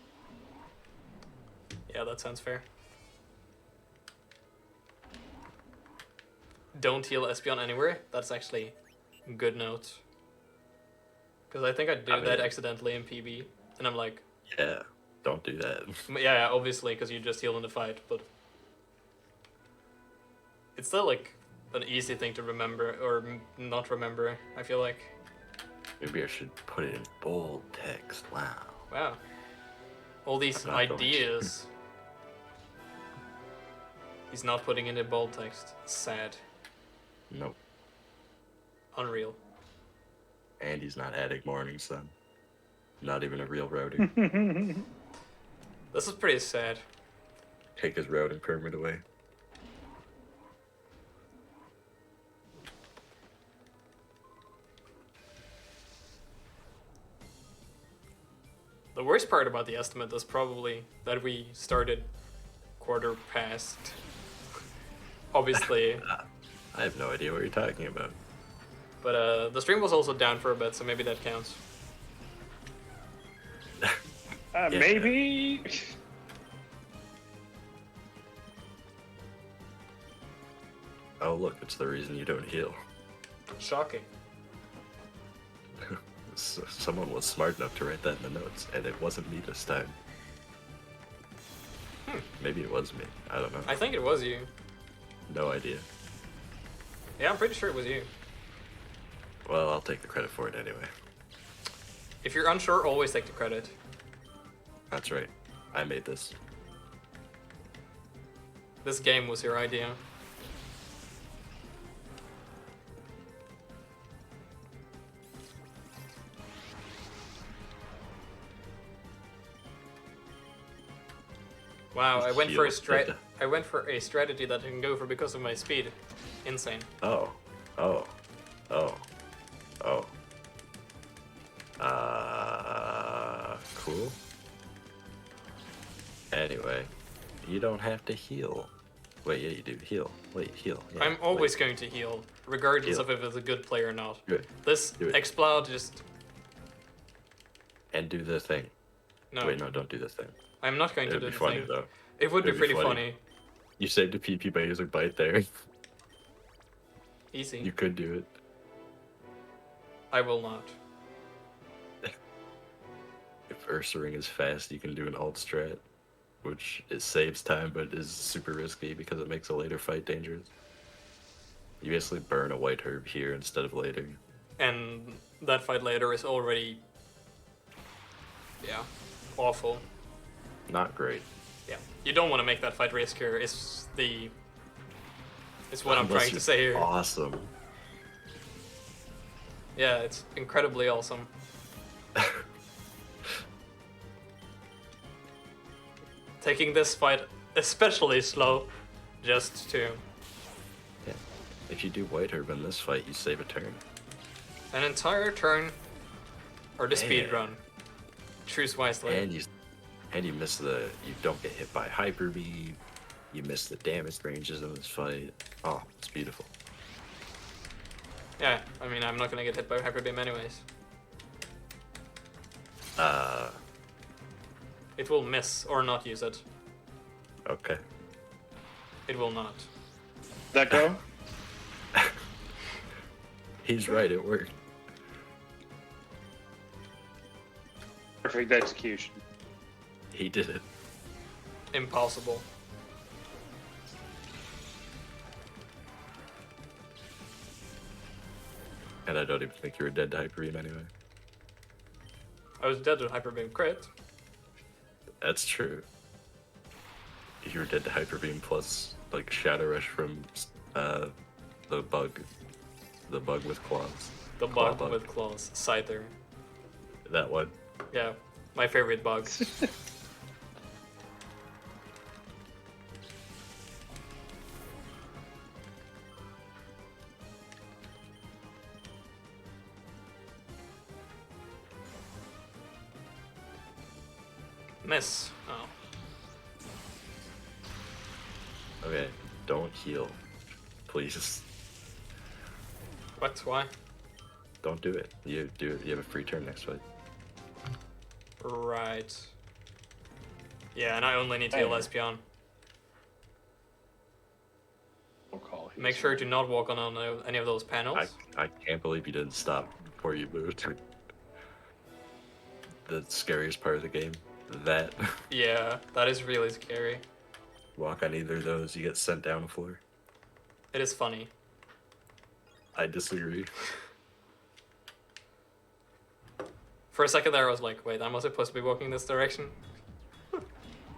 Yeah, that sounds fair. Don't heal Espeon anywhere. That's actually a good note. Because I think I do I mean- that accidentally in PB, and I'm like, Yeah, don't do that. yeah, obviously, because you just heal in the fight, but it's still like an easy thing to remember or not remember. I feel like, Maybe I should put it in bold text. Wow. wow, all these I'm not going to. ideas. He's not putting it in bold text. Sad. Nope. Unreal. And he's not adding Morning Sun. Not even a real routing. This is pretty sad. Take his routing permit away. The worst part about the estimate is probably that we started quarter past. Obviously, I have no idea what you're talking about. but the stream was also down for a bit, so maybe that counts. Yeah. Maybe. Oh look, it's the reason you don't heal. Shocking. Someone was smart enough to write that in the notes, and it wasn't me this time. Maybe it was me. I don't know. I think it was you. No idea. Yeah, I'm pretty sure it was you. Well, I'll take the credit for it anyway. If you're unsure, always take the credit. That's right. I made this. This game was your idea. Wow, I went for a Heal. I went for a strategy that I didn't go for because of my speed. Insane. Oh. Oh. Oh. Oh. Cool. Anyway, you don't have to heal. Wait, yeah, you do. Heal. Wait, heal. Yeah, I'm always wait. going to heal, regardless Heal. of if it's a good play or not. Good. This Do it. Explode just... And do the thing. No, Wait, no, don't do this thing. I'm not going to It'd do be the funny thing. though. It would be It'd be pretty funny. funny. You saved a PP by using bite there. Easy. You could do it. I will not. If Ursaring is fast, you can do an alt strat, which it saves time but is super risky because it makes a later fight dangerous. You basically burn a white herb here instead of later. And that fight later is already... Yeah. Awful. Not great. Yeah. You don't want to make that fight riskier, is the... Is what I'm Unless trying to you're say here. Awesome. Yeah, it's incredibly awesome. Taking this fight especially slow, just to... Yeah. If you do white herb in this fight, you save a turn. An entire turn Or the speed Man. run. Choose wisely. And you miss you don't get hit by hyper beam. You miss the damage ranges in this fight. Oh, it's beautiful. Yeah, I mean, I'm not gonna get hit by Hyper Beam anyways. It will miss or not use it. Okay. It will not. That go? He's right, it worked. Perfect execution. He did it. Impossible. And I don't even think you were dead to hyper beam anyway. I was dead to Hyper Beam crit. That's true. You were dead to hyper beam plus like Shadow Rush from the bug with claws. The Claw bug with claws. Scyther. That one. Yeah, my favorite bug. Miss. Oh. Okay, don't heal, please. What? Why? Don't do it. You do it. You have a free turn next fight. Right. Yeah, and I only need to heal Espeon. We'll call Make sure to not walk on any of those panels. I can't believe you didn't stop before you moved. The scariest part of the game. That. Yeah, that is really scary. Walk on either of those, you get sent down the floor. It is funny. I disagree. For a second there, I was like, wait, am I supposed to be walking this direction?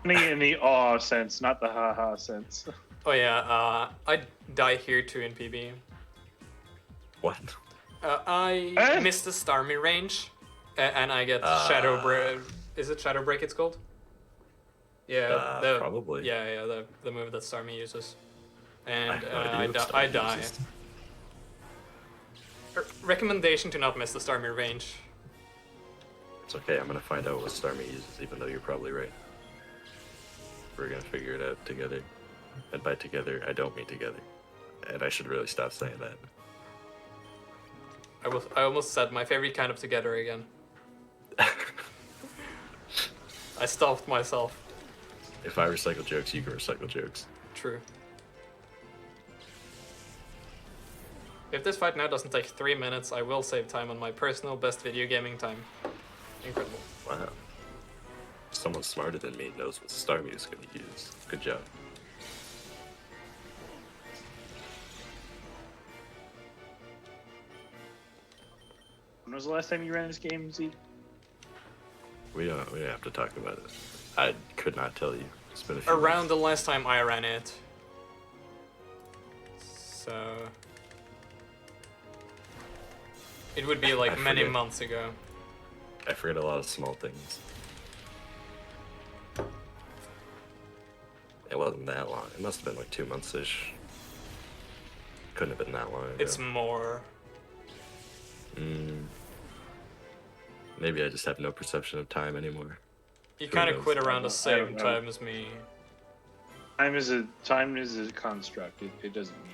In the awe sense, not the haha sense. Oh yeah, I die here too in PB. What? I missed the Starmie range, and I get Shadow Break. Is it Shadow Break it's called? Yeah, probably. Yeah, the move that Starmie uses. And I have no idea what I Starmie die. uses. Recommendation to not miss the Starmie range. It's okay, I'm gonna find out what Starmie uses, even though you're probably right. We're gonna figure it out together. And by together, I don't mean together. And I should really stop saying that. I almost said my favorite kind of together again. I stopped myself. If I recycle jokes, you can recycle jokes. True. If this fight now doesn't take 3 minutes, I will save time on my personal best video gaming time. Incredible. Wow. Someone smarter than me knows what Starmie is gonna use. Good job. When was the last time you ran this game, Z? We don't have to talk about it. I could not tell you. It's been a few Around months. the last time I ran it. So... It would be like many forget. months ago. I forget a lot of small things. It wasn't that long. It must have been like 2 months-ish. Couldn't have been that long ago. It's more. Maybe I just have no perception of time anymore. You Who kind of knows? quit around the I same don't know. time as me. Time is a construct. It doesn't mean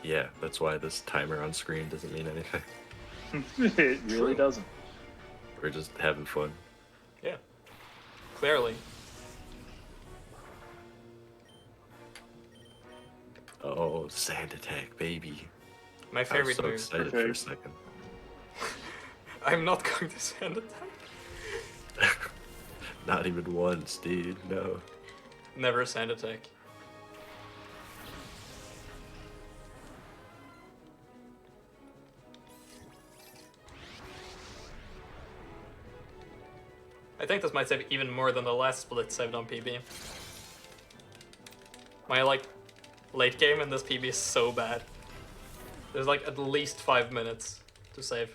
Yeah, that's why this timer on screen doesn't mean anything. anything. It really True. doesn't. We're just having fun. Yeah. Clearly. Oh, sand attack, baby. My I was favorite so move. excited for a second. I'm not going to sand attack. Not even once, dude. No. Never sand attack. I think this might save even more than the last split saved on PB. My late game in this PB is so bad. There's like at least 5 minutes to save,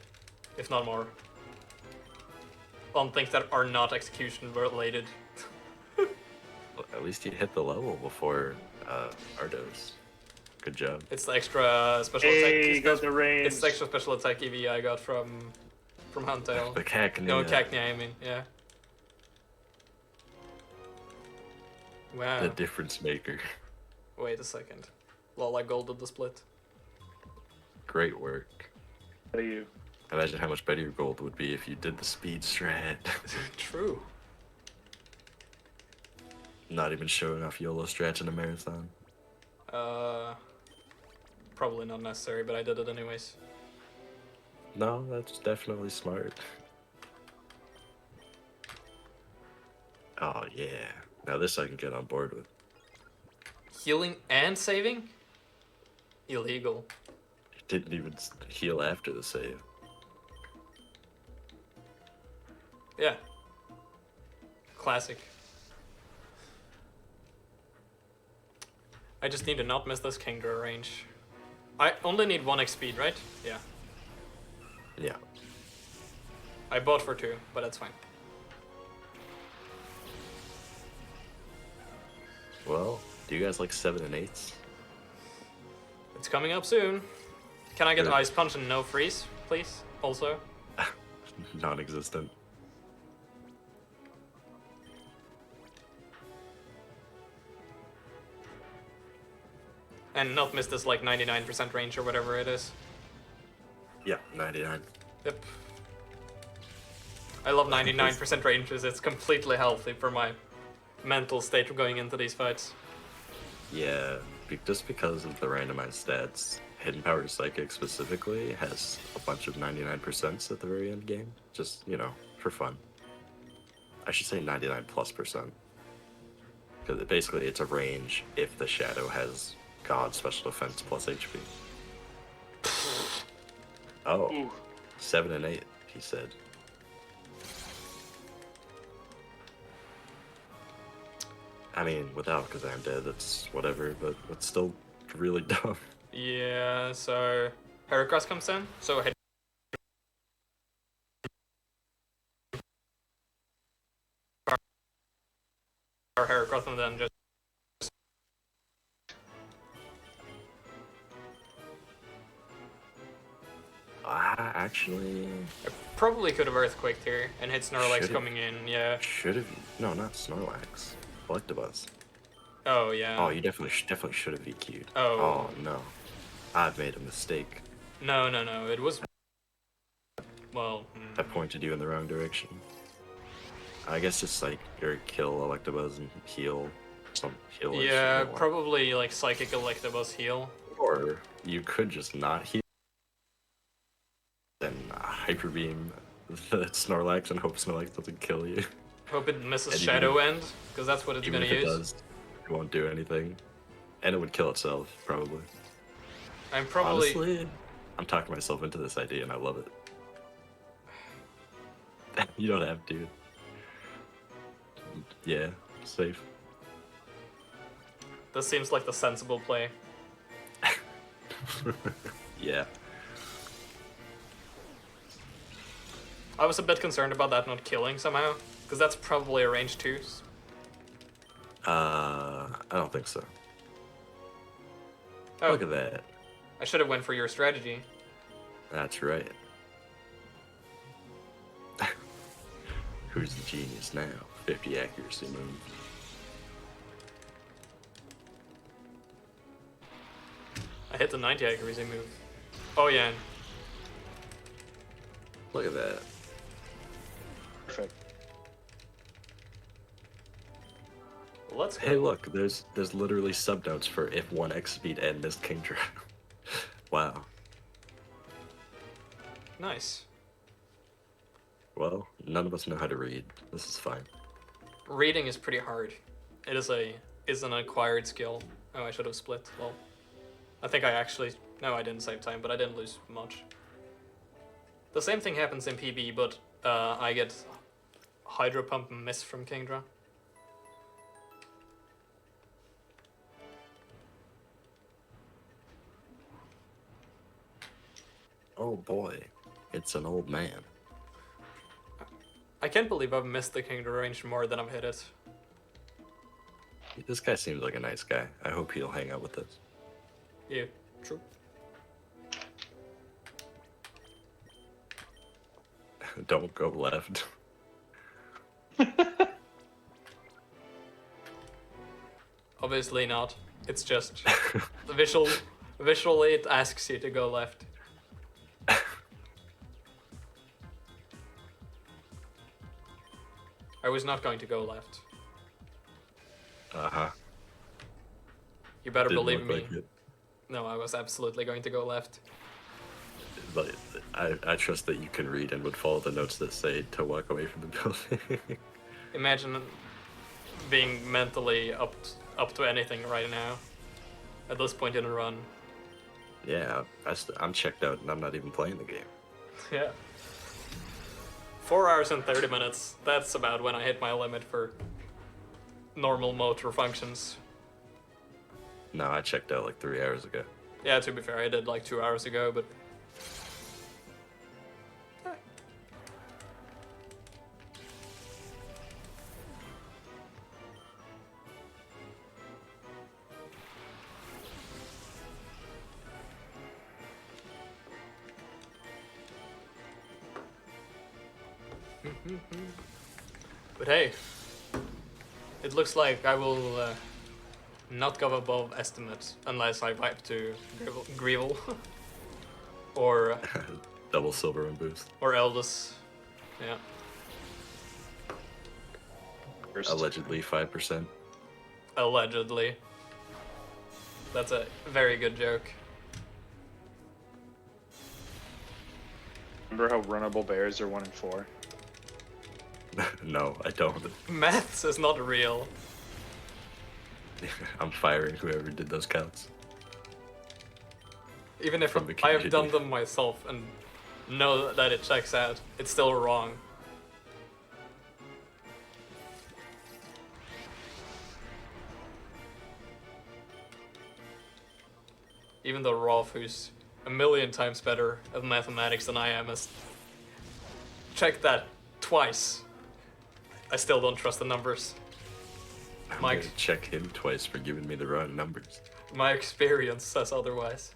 if not more. On things that are not execution related. Well, at least you hit the level before Ardos. Good job. It's the extra special Hey, attack. you got the range. It's the extra special attack EV I got from Huntail. The Cacnea. No, Cacnea, I mean, yeah. Wow. The difference maker. Wait a second. Lol, I golded the split. Great work. What are you? Imagine how much better your gold would be if you did the speed strat. True. Not even showing off YOLO strats in a marathon. Probably not necessary, but I did it anyways. No, that's definitely smart. Oh yeah. Now this I can get on board with. Healing and saving? Illegal. It didn't even heal after the save. Yeah. Classic. I just need to not miss this Kingdra range. I only need 1 XP, right? Yeah. Yeah. I bought for 2, but that's fine. Well, do you guys like 7 and 8s? It's coming up soon. Can I get Good. Ice Punch and no freeze, please? Also. Non-existent. And not miss this like 99% range or whatever it is. Yeah, 99. Yep. I love 99% ranges. It's completely healthy for my mental state of going into these fights. Yeah, just because of the randomized stats, Hidden Power Psychic specifically has a bunch of 99% at the very end game. Just, you know, for fun. I should say 99+%. Because basically it's a range if the Shadow has God Special Defense plus HP. Oh, Ooh. 7 and 8, he said. I mean, without, because I'm dead, that's whatever, but it's still really dumb. Yeah, so Heracross comes in. So head or Heracross and then just Actually, I probably could have earthquaked here and hit Snorlax Should've. coming in. Yeah. should have. No, not Snorlax. Collectabuzz. Oh yeah. Oh, you definitely should have VQ'd. Oh. Oh no, I've made a mistake. No. It was. Well. I pointed you in the wrong direction. I guess just like or kill Electabuzz and heal some heal. Yeah, probably like Psychic Electabuzz heal. Or you could just not heal. Then Hyper Beam the Snorlax and hope Snorlax doesn't kill you. Hope it misses And even Shadow End, because that's what it's Even gonna if it use. does, it won't do anything. And it would kill itself, probably. I'm probably. Honestly, I'm talking myself into this idea and I love it. You don't have to. Yeah, safe. This seems like the sensible play. Yeah. I was a bit concerned about that not killing somehow, because that's probably a range 2. I don't think so. Oh, Look at that. I should have went for your strategy. That's right. Who's the genius now? 50 accuracy move. I hit the 90 accuracy move. Oh yeah. Look at that. Perfect. Let's go. Hey, look, there's literally subnotes for if 1x speed and missed Kingdra. Wow. Nice. Well, none of us know how to read. This is fine. Reading is pretty hard. It is an acquired skill. Oh, I should have split. Well, I think I actually... No, I didn't save time, but I didn't lose much. The same thing happens in PB, but I get Hydro Pump miss from Kingdra. Oh boy, it's an old man. I can't believe I've missed the Kingdra range more than I've hit it. This guy seems like a nice guy. I hope he'll hang out with us. Yeah, true. Don't go left. Obviously not. It's just the visually it asks you to go left. I was not going to go left. Uh-huh. You better Didn't believe look me. like it. No, I was absolutely going to go left. But I trust that you can read and would follow the notes that say to walk away from the building. Imagine being mentally up to anything right now. At this point in a run. Yeah, I'm checked out and I'm not even playing the game. Yeah. 4 hours and 30 minutes. That's about when I hit my limit for normal motor functions. No, I checked out like 3 hours ago. Yeah, to be fair, I did like 2 hours ago, but... But hey, it looks like I will not go above estimate unless I wipe to Grevel or Double silver and boost. or Eldus. Yeah. First. Allegedly 5%. Allegedly. That's a very good joke. Remember how runnable bears are 1 in 4? No, I don't. Maths is not real. I'm firing whoever did those counts. Even if From the I have done community. them myself and know that it checks out, it's still wrong. Even though Rolf, who's a million times better at mathematics than I am, has checked that twice. I still don't trust the numbers. I'm Mike. gonna check him twice for giving me the wrong numbers. My experience says otherwise.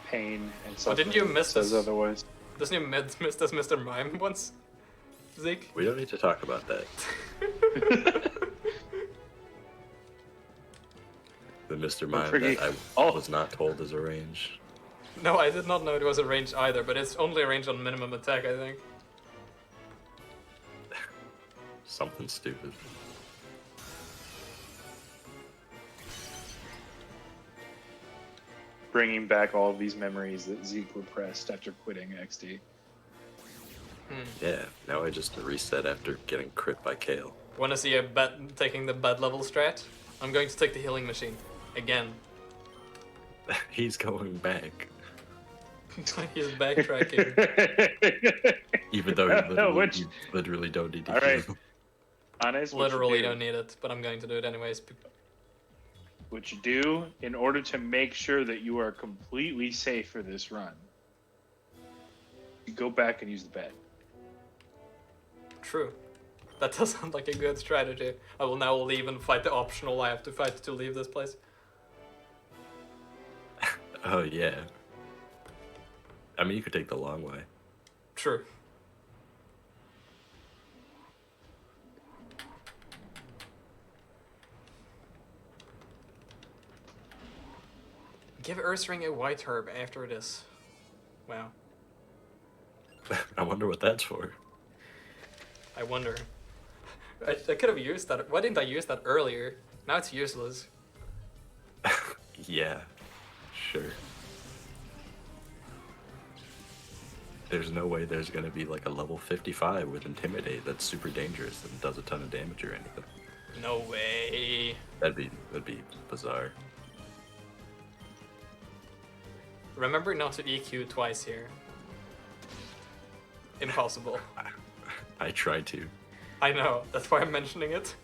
Pain and Oh, suffering. didn't you miss says this? otherwise. Doesn't you miss this Mr. Mime once, Zeke? We don't need to talk about that. The Mr. Mime pretty- that I Oh. was not told is a range. No, I did not know it was a range either, but it's only a range on minimum attack, I think. Something stupid. Bringing back all of these memories that Zeke repressed after quitting XD. Yeah, now I just reset after getting crit by Gale. Wanna see a taking the bad level strat? I'm going to take the healing machine. Again. He's going back. He's backtracking. Even though Which- you literally don't need to All right. heal. Honest, Literally don't need it, but I'm going to do it anyways. What you do in order to make sure that you are completely safe for this run, you go back and use the bed. True. That does sound like a good strategy. I will now leave and fight the optional I have to fight to leave this place. Oh yeah. I mean, you could take the long way. True. Give Earthring a white herb after this. Wow. I wonder what that's for. I wonder. I could have used that. Why didn't I use that earlier? Now it's useless. Yeah, sure. There's no way there's gonna be like a level 55 with Intimidate that's super dangerous and does a ton of damage or anything. No way. That'd be bizarre. Remember not to EQ twice here. Impossible. I tried to. I know, that's why I'm mentioning it.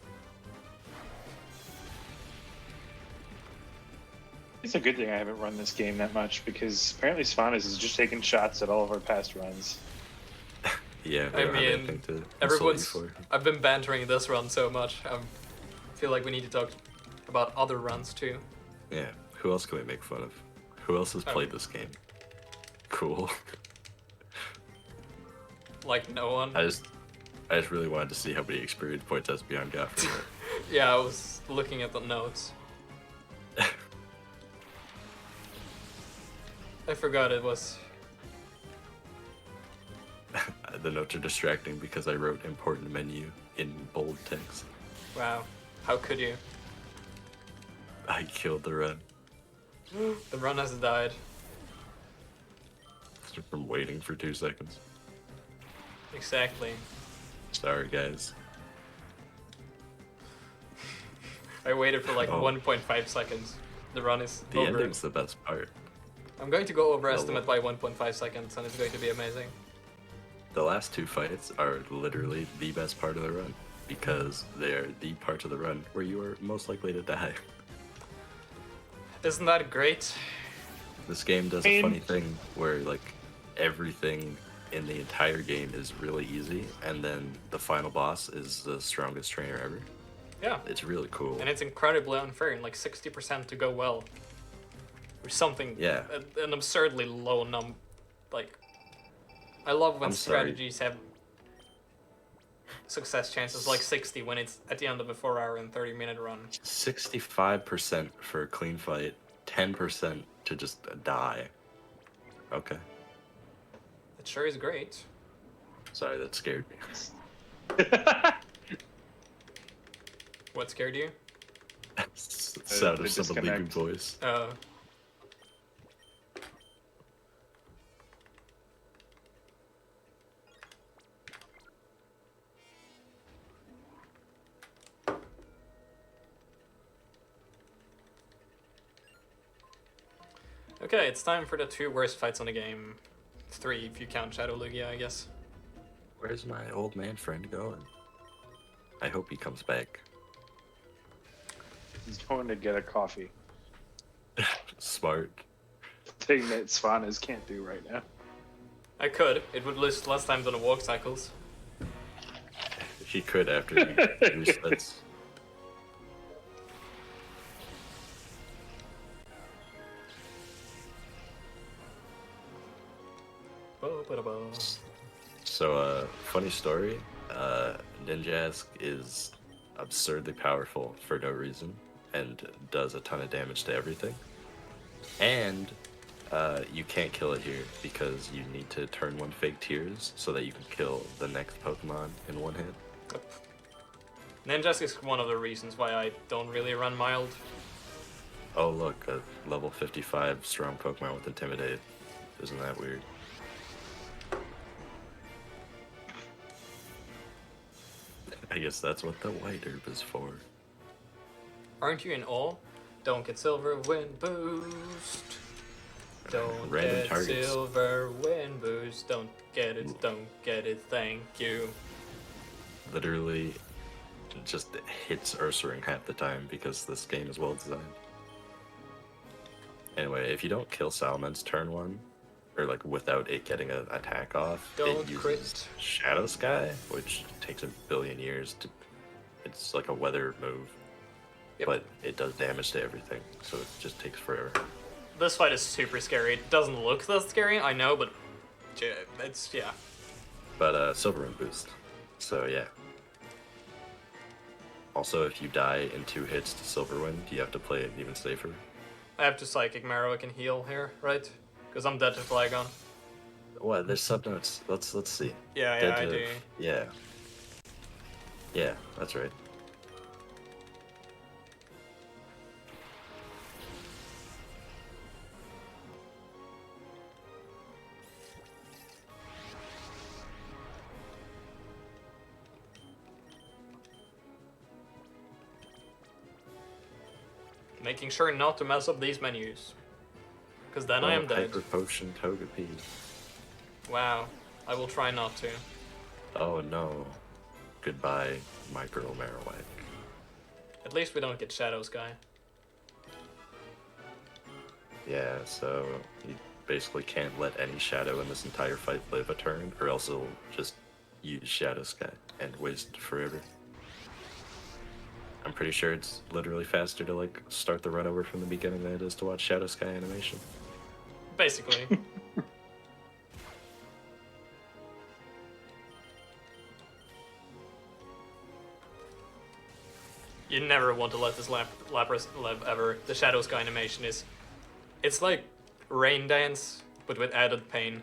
It's a good thing I haven't run this game that much because apparently Svanis is just taking shots at all of our past runs. Yeah, we I don't have mean, anything to insult you everyone's. for. I've been bantering this run so much. I feel like we need to talk about other runs too. Yeah. Who else can we make fun of? Who else has Oh. played this game? Cool. Like no one. I just really wanted to see how many experience points Espeon got from it. Yeah, I was looking at the notes. I forgot it was. The notes are distracting because I wrote important menu in bold text. Wow. How could you? I killed the run The run has died. from waiting for 2 seconds. Exactly. Sorry, guys. I waited for like Oh. 1.5 seconds. The run is The over. ending's the best part. I'm going to go overestimate well. by 1.5 seconds, and it's going to be amazing. The last 2 fights are literally the best part of the run because they are the parts of the run where you are most likely to die. Isn't that great? This game does a funny thing where like everything in the entire game is really easy, and then the final boss is the strongest trainer ever. Yeah. It's really cool. And it's incredibly unfair, and like 60% to go well. Or something. Yeah. An absurdly low like. I love when I'm sorry. strategies have success chances like 60 when it's at the end of a 4-hour and 30-minute run. 65% for a clean fight, 10% to just die. Okay. It sure is great. Sorry, that scared me. What scared you? Sound the of someone leaving disconnect. voice. Okay, it's time for the 2 worst fights on the game. 3 if you count Shadow Lugia, I guess. Where's my old man friend going? I hope he comes back. He's going to get a coffee. Smart. Thing that Svanas can't do right now. I could. It would list less times on the walk cycles. He could after he resets. So, funny story. Ninjask is absurdly powerful for no reason and does a ton of damage to everything. And you can't kill it here because you need to turn 1 fake tears so that you can kill the next Pokemon in 1 hit. Ninjask is one of the reasons why I don't really run mild. Oh look, a level 55 strong Pokemon with Intimidate. Isn't that weird? I guess that's what the white herb is for. Aren't you in awe? Don't get silver wind boost. Don't Random get targets. silver wind boost. Don't get it, thank you. Literally just hits Ursaring half the time because this game is well designed. Anyway, if you don't kill Salamence turn 1, or like without it getting an attack off, Don't it uses crit. Shadow Sky, which takes a billion years to. It's like a weather move, Yep. but it does damage to everything, so it just takes forever. This fight is super scary. It doesn't look that scary, I know, but it's, yeah. But Silverwind boost, so yeah. Also, if you die in 2 hits to Silverwind, you have to play it even safer. I have to Psychic Marrow, I can heal here, right? Because I'm dead to Flygon. What? There's subnotes. Let's see. Yeah, Dead I to- do. Yeah. Yeah, that's right. Making sure not to mess up these menus. Because then I am dead. Hyper Potion Togepi. Wow. I will try not to. Oh no. Goodbye, Micro Marowak. At least we don't get Shadow Sky. Yeah, so you basically can't let any shadow in this entire fight live a turn, or else it'll just use Shadow Sky and waste forever. I'm pretty sure it's literally faster to like start the run over from the beginning than it is to watch Shadow Sky animation. Basically. You never want to let this Lapras live ever. The Shadow Sky animation is... It's like Rain Dance, but with added pain.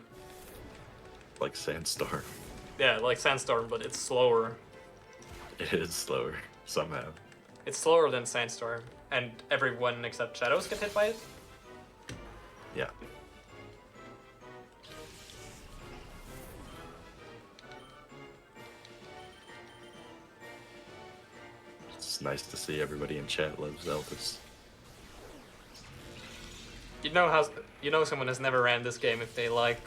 Like Sandstorm. Yeah, like Sandstorm, but it's slower. It is slower, somehow. It's slower than Sandstorm, and everyone except Shadows get hit by it? Yeah. It's nice to see everybody in chat loves Zeldas. You know someone has never ran this game if they like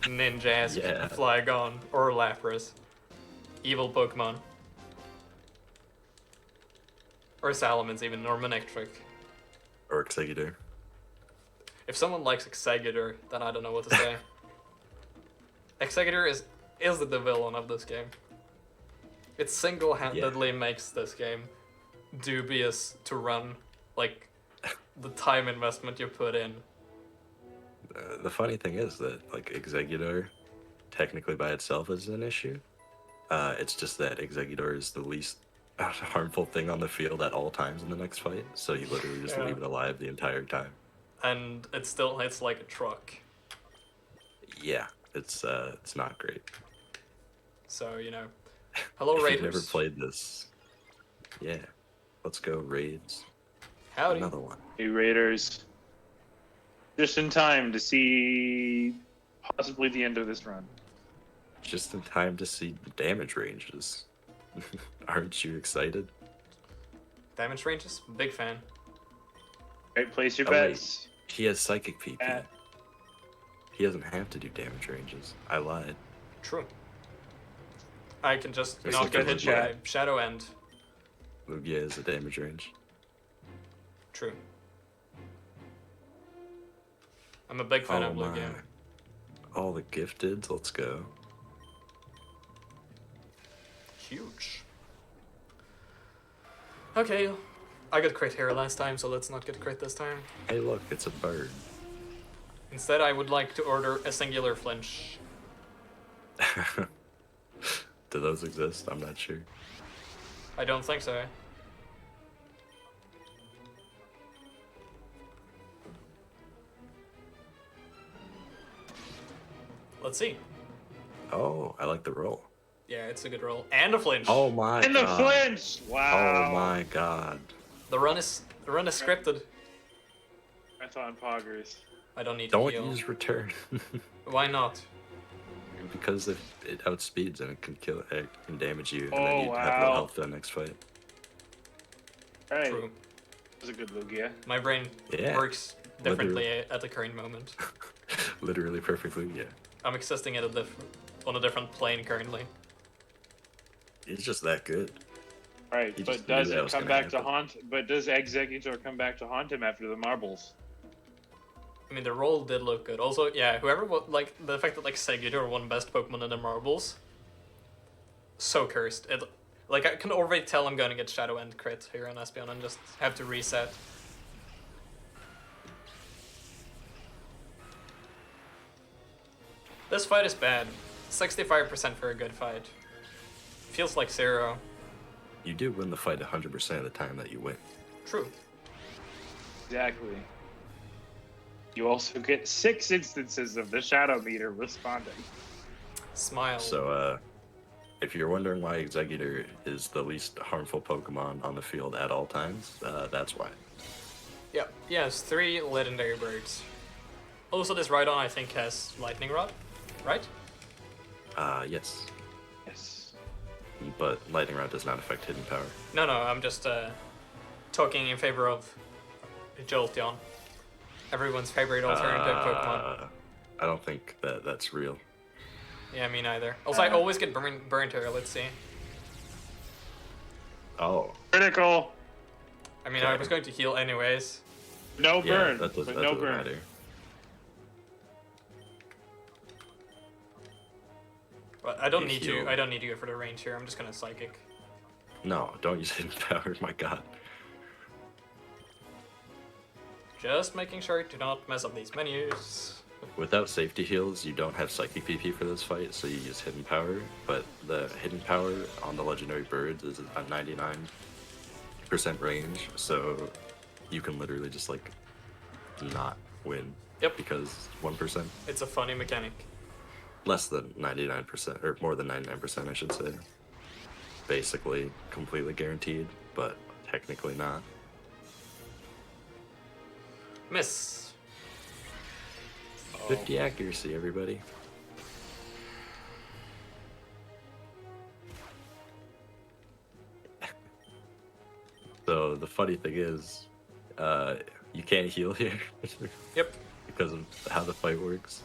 Ninjas, Yeah. Flygon, or Lapras. Evil Pokemon. Or Salamence even, or Manectric. Or Exeggutor. If someone likes Exeggutor, then I don't know what to say. Exeggutor is the villain of this game. It single-handedly makes this game dubious to run. Like, the time investment you put in. The funny thing is that, like, Exeggutor, technically by itself is an issue. It's just that Exeggutor is the least harmful thing on the field at all times in the next fight, so you literally just leave it alive the entire time. And it still hits like a truck. Yeah, it's not great. So, you know. Hello, If Raiders. you've never played this, yeah, let's go Raids. Howdy. Another one. Hey, Raiders. Just in time to see possibly the end of this run. Just in time to see the damage ranges. Aren't you excited? Damage ranges? Big fan. Right, place your Oh, wait. bets. He has Psychic PP. At- He doesn't have to do damage ranges. I lied. True. I can just Just not look get at hit the by chat. Shadow End. Lugia is a damage range. True. I'm a big fan of my. Lugia. All the gifteds, let's go. Huge. Okay, I got crit here last time, so let's not get crit this time. Hey look, it's a bird. Instead, I would like to order a singular flinch. Do those exist? I'm not sure. I don't think so. Let's see. Oh, I like the roll. Yeah, it's a good roll. And a flinch. Oh my In the god. flinch! Wow. Oh my god. The run is scripted. I thought in poggers. I don't need to Don't heal. use return. Why not? Because if it outspeeds and it can damage you, and Oh, then you have no wow. health for the next fight. Alright. True. That was a good Lugia. My brain Yeah. works differently at the current moment. Literally perfectly, yeah. I'm existing at on a different plane currently. He's just that good. Alright, You but just knew does that it was come gonna back to happen. haunt? But does Exeggutor come back to haunt him after the marbles? I mean, the roll did look good. Also, yeah, whoever like the fact that like Seguidor won best Pokemon in the marbles. So cursed. It like I can already tell I'm gonna get Shadow End crit here on Espeon and just have to reset. This fight is bad. 65% for a good fight. Feels like 0. You do win the fight 100% of the time that you win. True. Exactly. You also get 6 instances of the shadow meter responding. Smile. So, if you're wondering why Exeggutor is the least harmful Pokemon on the field at all times, that's why. Yeah, yes, 3 legendary birds. Also, this Rhydon I think has Lightning Rod, right? Yes. Yes. But Lightning Rod does not affect Hidden Power. No, I'm just talking in favor of Jolteon. Everyone's favorite alternative Pokemon. I don't think that's real. Yeah, me neither. Also, I always get burnt here, let's see. Oh. Critical! I mean, I was going to heal anyways. No Yeah, burn, that but doesn't no burn. matter. But I don't You need heal. to. I don't need to go for the range here. I'm just gonna psychic. No, don't use hidden power. My God. Just making sure to not mess up these menus. Without safety heals, you don't have psychic PP for this fight, so you use hidden power. But the hidden power on the legendary birds is a 99% range, so you can literally just like not win. Yep. Because 1%. It's a funny mechanic. Less than 99%, or more than 99%, I should say. Basically, completely guaranteed, but technically not. Miss. 50 accuracy, everybody. So the funny thing is, you can't heal here. Yep. Because of how the fight works.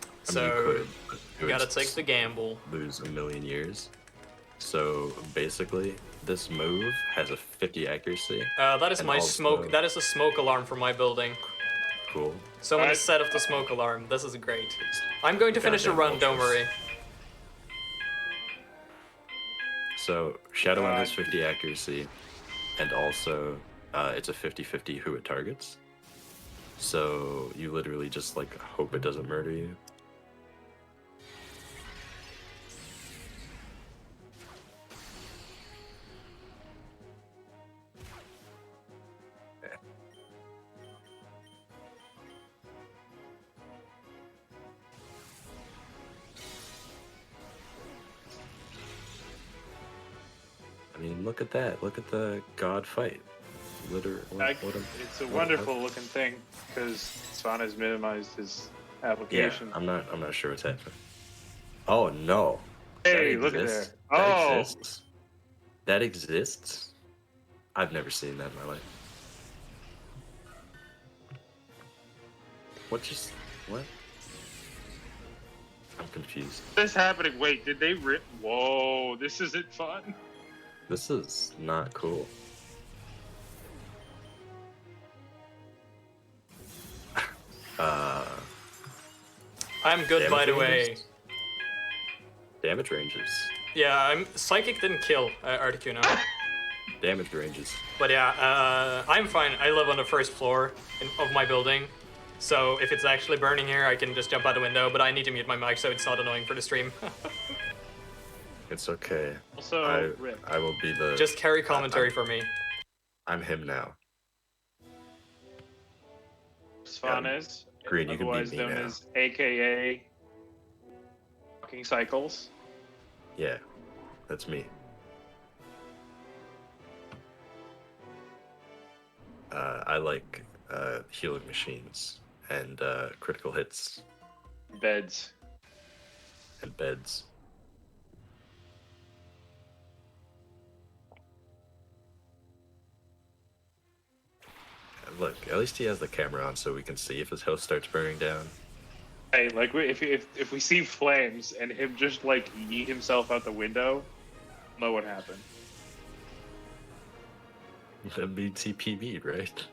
I mean, So you could, but you it gotta would take the gamble. lose a million years. So basically, this move has a 50 accuracy. That is And my also- smoke. That is a smoke alarm for my building. Cool. Someone has Alright. set off the smoke alarm. This is great. I'm going to finish the Goddamn run. Don't ultras. worry. So Shadow One has 50 accuracy, and also it's a 50-50 who it targets. So you literally just like hope it doesn't murder you. I mean, look at that. Look at the god fight. Literally, It's a wonderful looking thing because Svan has minimized his application. Yeah, I'm not sure what's happening. Oh no. Hey, That look at exists? there. That Oh, exists? That exists? I've never seen that in my life. What? I'm confused. what's happening? Wait, did they rip? Whoa, this isn't fun. This is not cool. I'm good, by the Damage way. ranges? Damage ranges. Yeah, psychic didn't kill Articuno. Damage ranges. But yeah, I'm fine. I live on the first floor of my building. So if it's actually burning here, I can just jump out the window, but I need to mute my mic so it's not annoying for the stream. It's okay. Also, rip. I will be the. Just carry commentary for me. I'm him now. Svan is, Green, you can beat otherwise me known now. as AKA Fucking Cycles. Yeah, that's me. I like healing machines and critical hits Beds. and beds. Look, at least he has the camera on so we can see if his house starts burning down. Hey, like if we see flames and him just like yeet himself out the window, know what happened. That means he PB'd, right?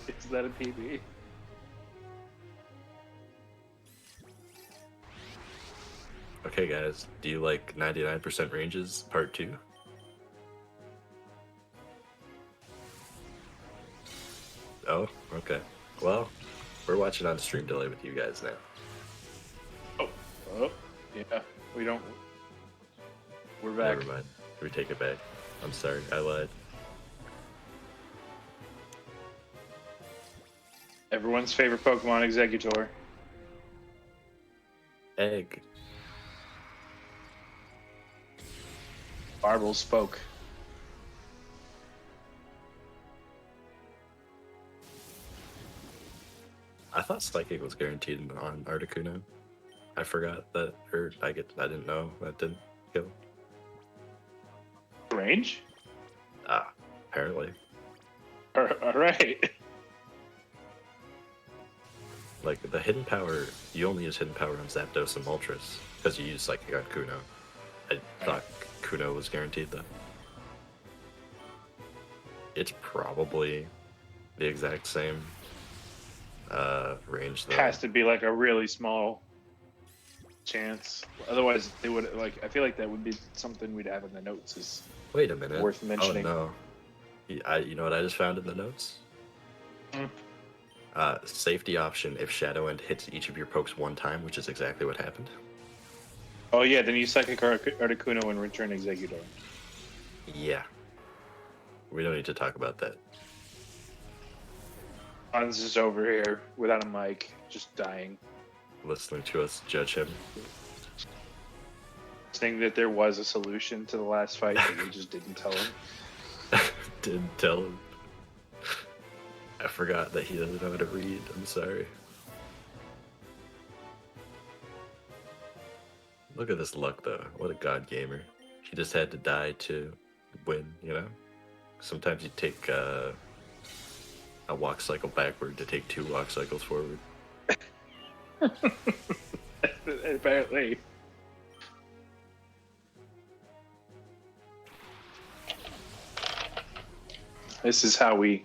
Is that a PB? Okay, guys, do you like 99% ranges part 2? Oh, okay. Well, we're watching on stream delay with you guys now. Oh, yeah. We don't. We're back. Never mind. We take it back. I'm sorry, I lied. Everyone's favorite Pokemon Executor. Egg. Marble spoke. I thought Psychic was guaranteed on Articuno. I forgot that, or I didn't know that didn't kill. Range? Ah, apparently. Alright. Like, the hidden power, you only use hidden power on Zapdos and Moltres, because you use Psychic on Kuno. I thought Kuno was guaranteed, though. It's probably the exact same range, though. Has to be like a really small chance. Otherwise, they would like. I feel like that would be something we'd have in the notes. Is Wait a minute. worth mentioning. Oh no. You know what I just found in the notes? Hmm. Safety option if Shadow End hits each of your pokes one time, which is exactly what happened. Oh yeah, then you Psychic Articuno and return Executor. Yeah. We don't need to talk about that. Hans is over here without a mic, just dying. Listening to us judge him. Saying that there was a solution to the last fight, but we just didn't tell him. Didn't tell him. I forgot that he doesn't know how to read. I'm sorry. Look at this luck, though. What a god gamer. He just had to die to win, you know? Sometimes you take a walk cycle backward to take 2 walk cycles forward. Apparently. This is how we... It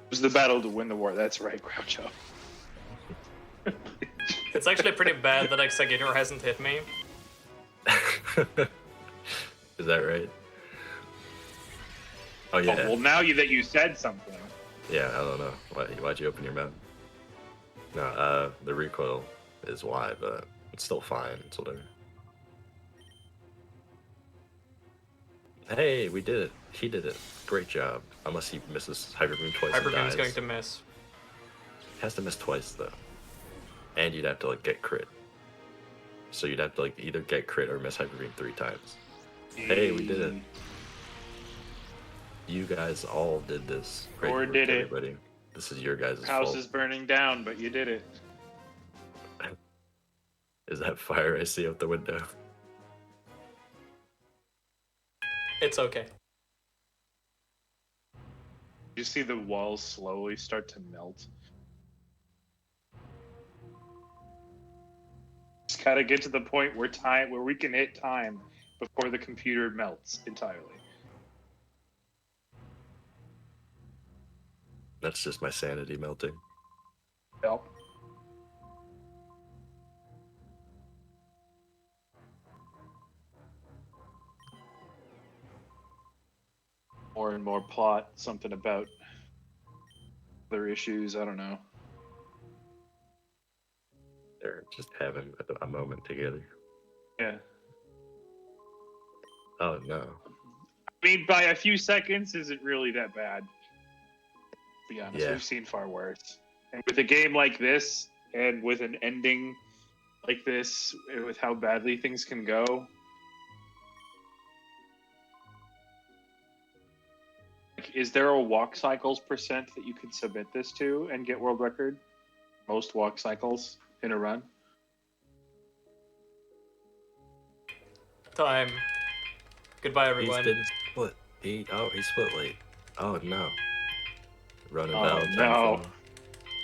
was the battle to win the war. That's right, Groucho. It's actually pretty bad that Executor hasn't hit me. Is that right? Oh, yeah. Oh, well, now that you said something. Yeah, I don't know. Why'd you open your mouth? No, the recoil is why, but it's still fine. It's whatever. Hey, we did it. He did it. Great job. Unless he misses Hyper Beam twice Hyper and Beam is dies. going to miss. He has to miss twice, though. And you'd have to, like, get crit. So you'd have to, like, either get crit or miss Hyper Beam 3 times. Hey, we did it. You guys all did this. Great Or work, did it. everybody. This is your guys' House fault. is burning down, but you did it. Is that fire I see out the window? It's okay. You see the walls slowly start to melt. Just gotta get to the point where we can hit time before the computer melts entirely. That's just my sanity melting. Yep. More and more plot, something about other issues, I don't know. They're just having a moment together. Yeah. Oh no. I mean, by a few seconds, is it really that bad? To be honest, Yeah. we've seen far worse. And with a game like this, and with an ending like this, with how badly things can go, like, is there a walk cycles percent that you can submit this to and get world record? Most walk cycles in a run? Time. Goodbye, He everyone. didn't split. He split late. Oh no. Running Oh, Valentine. no. film.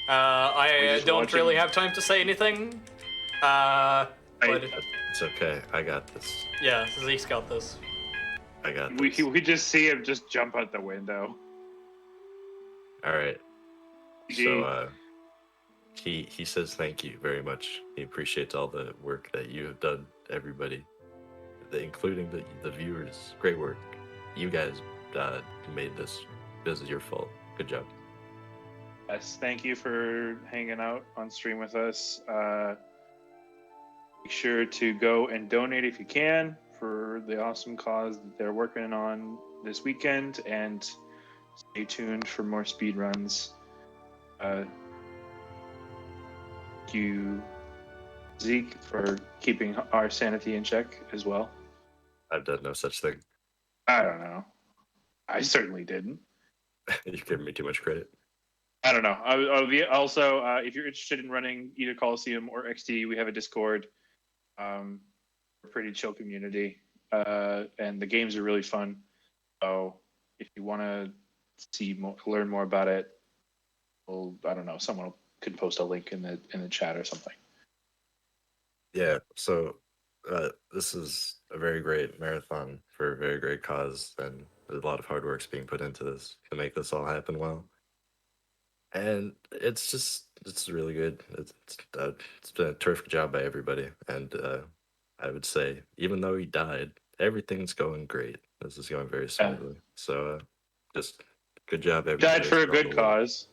We're I just don't watching- really have time to say anything. But It's okay. I got this. yeah, Zeke's got this. I got We this. just see him just jump out the window. All right. Gee. So he says thank you very much. He appreciates all the work that you have done, everybody, including the viewers. Great work. You guys made this. This is your fault. Good job. Yes, thank you for hanging out on stream with us. Make sure to go and donate if you can for the awesome cause that they're working on this weekend, and stay tuned for more speed runs. Thank you, Zeke, for keeping our sanity in check as well. I've done no such thing. I don't know. I certainly didn't. You've given me too much credit. I don't know. Also, if you're interested in running either Coliseum or XD, we have a Discord. We're a pretty chill community, and the games are really fun. So if you want to learn more about it, I don't know. Someone could post a link in the chat or something. Yeah. So this is a very great marathon for a very great cause, and there's a lot of hard work's being put into this to make this all happen well. And it's just It's really good. It's been a terrific job by everybody, and I would say even though he died, everything's going great. This is going very Yeah. smoothly. So just good job, Died everybody. for a around good the world. cause.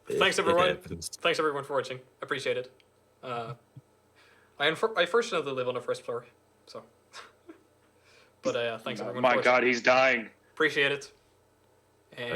Thanks, everyone. it's- Thanks everyone for watching. Appreciate it. I fortunately live on the first floor, so. But thanks everyone for My watching. God, he's dying. Appreciate it. And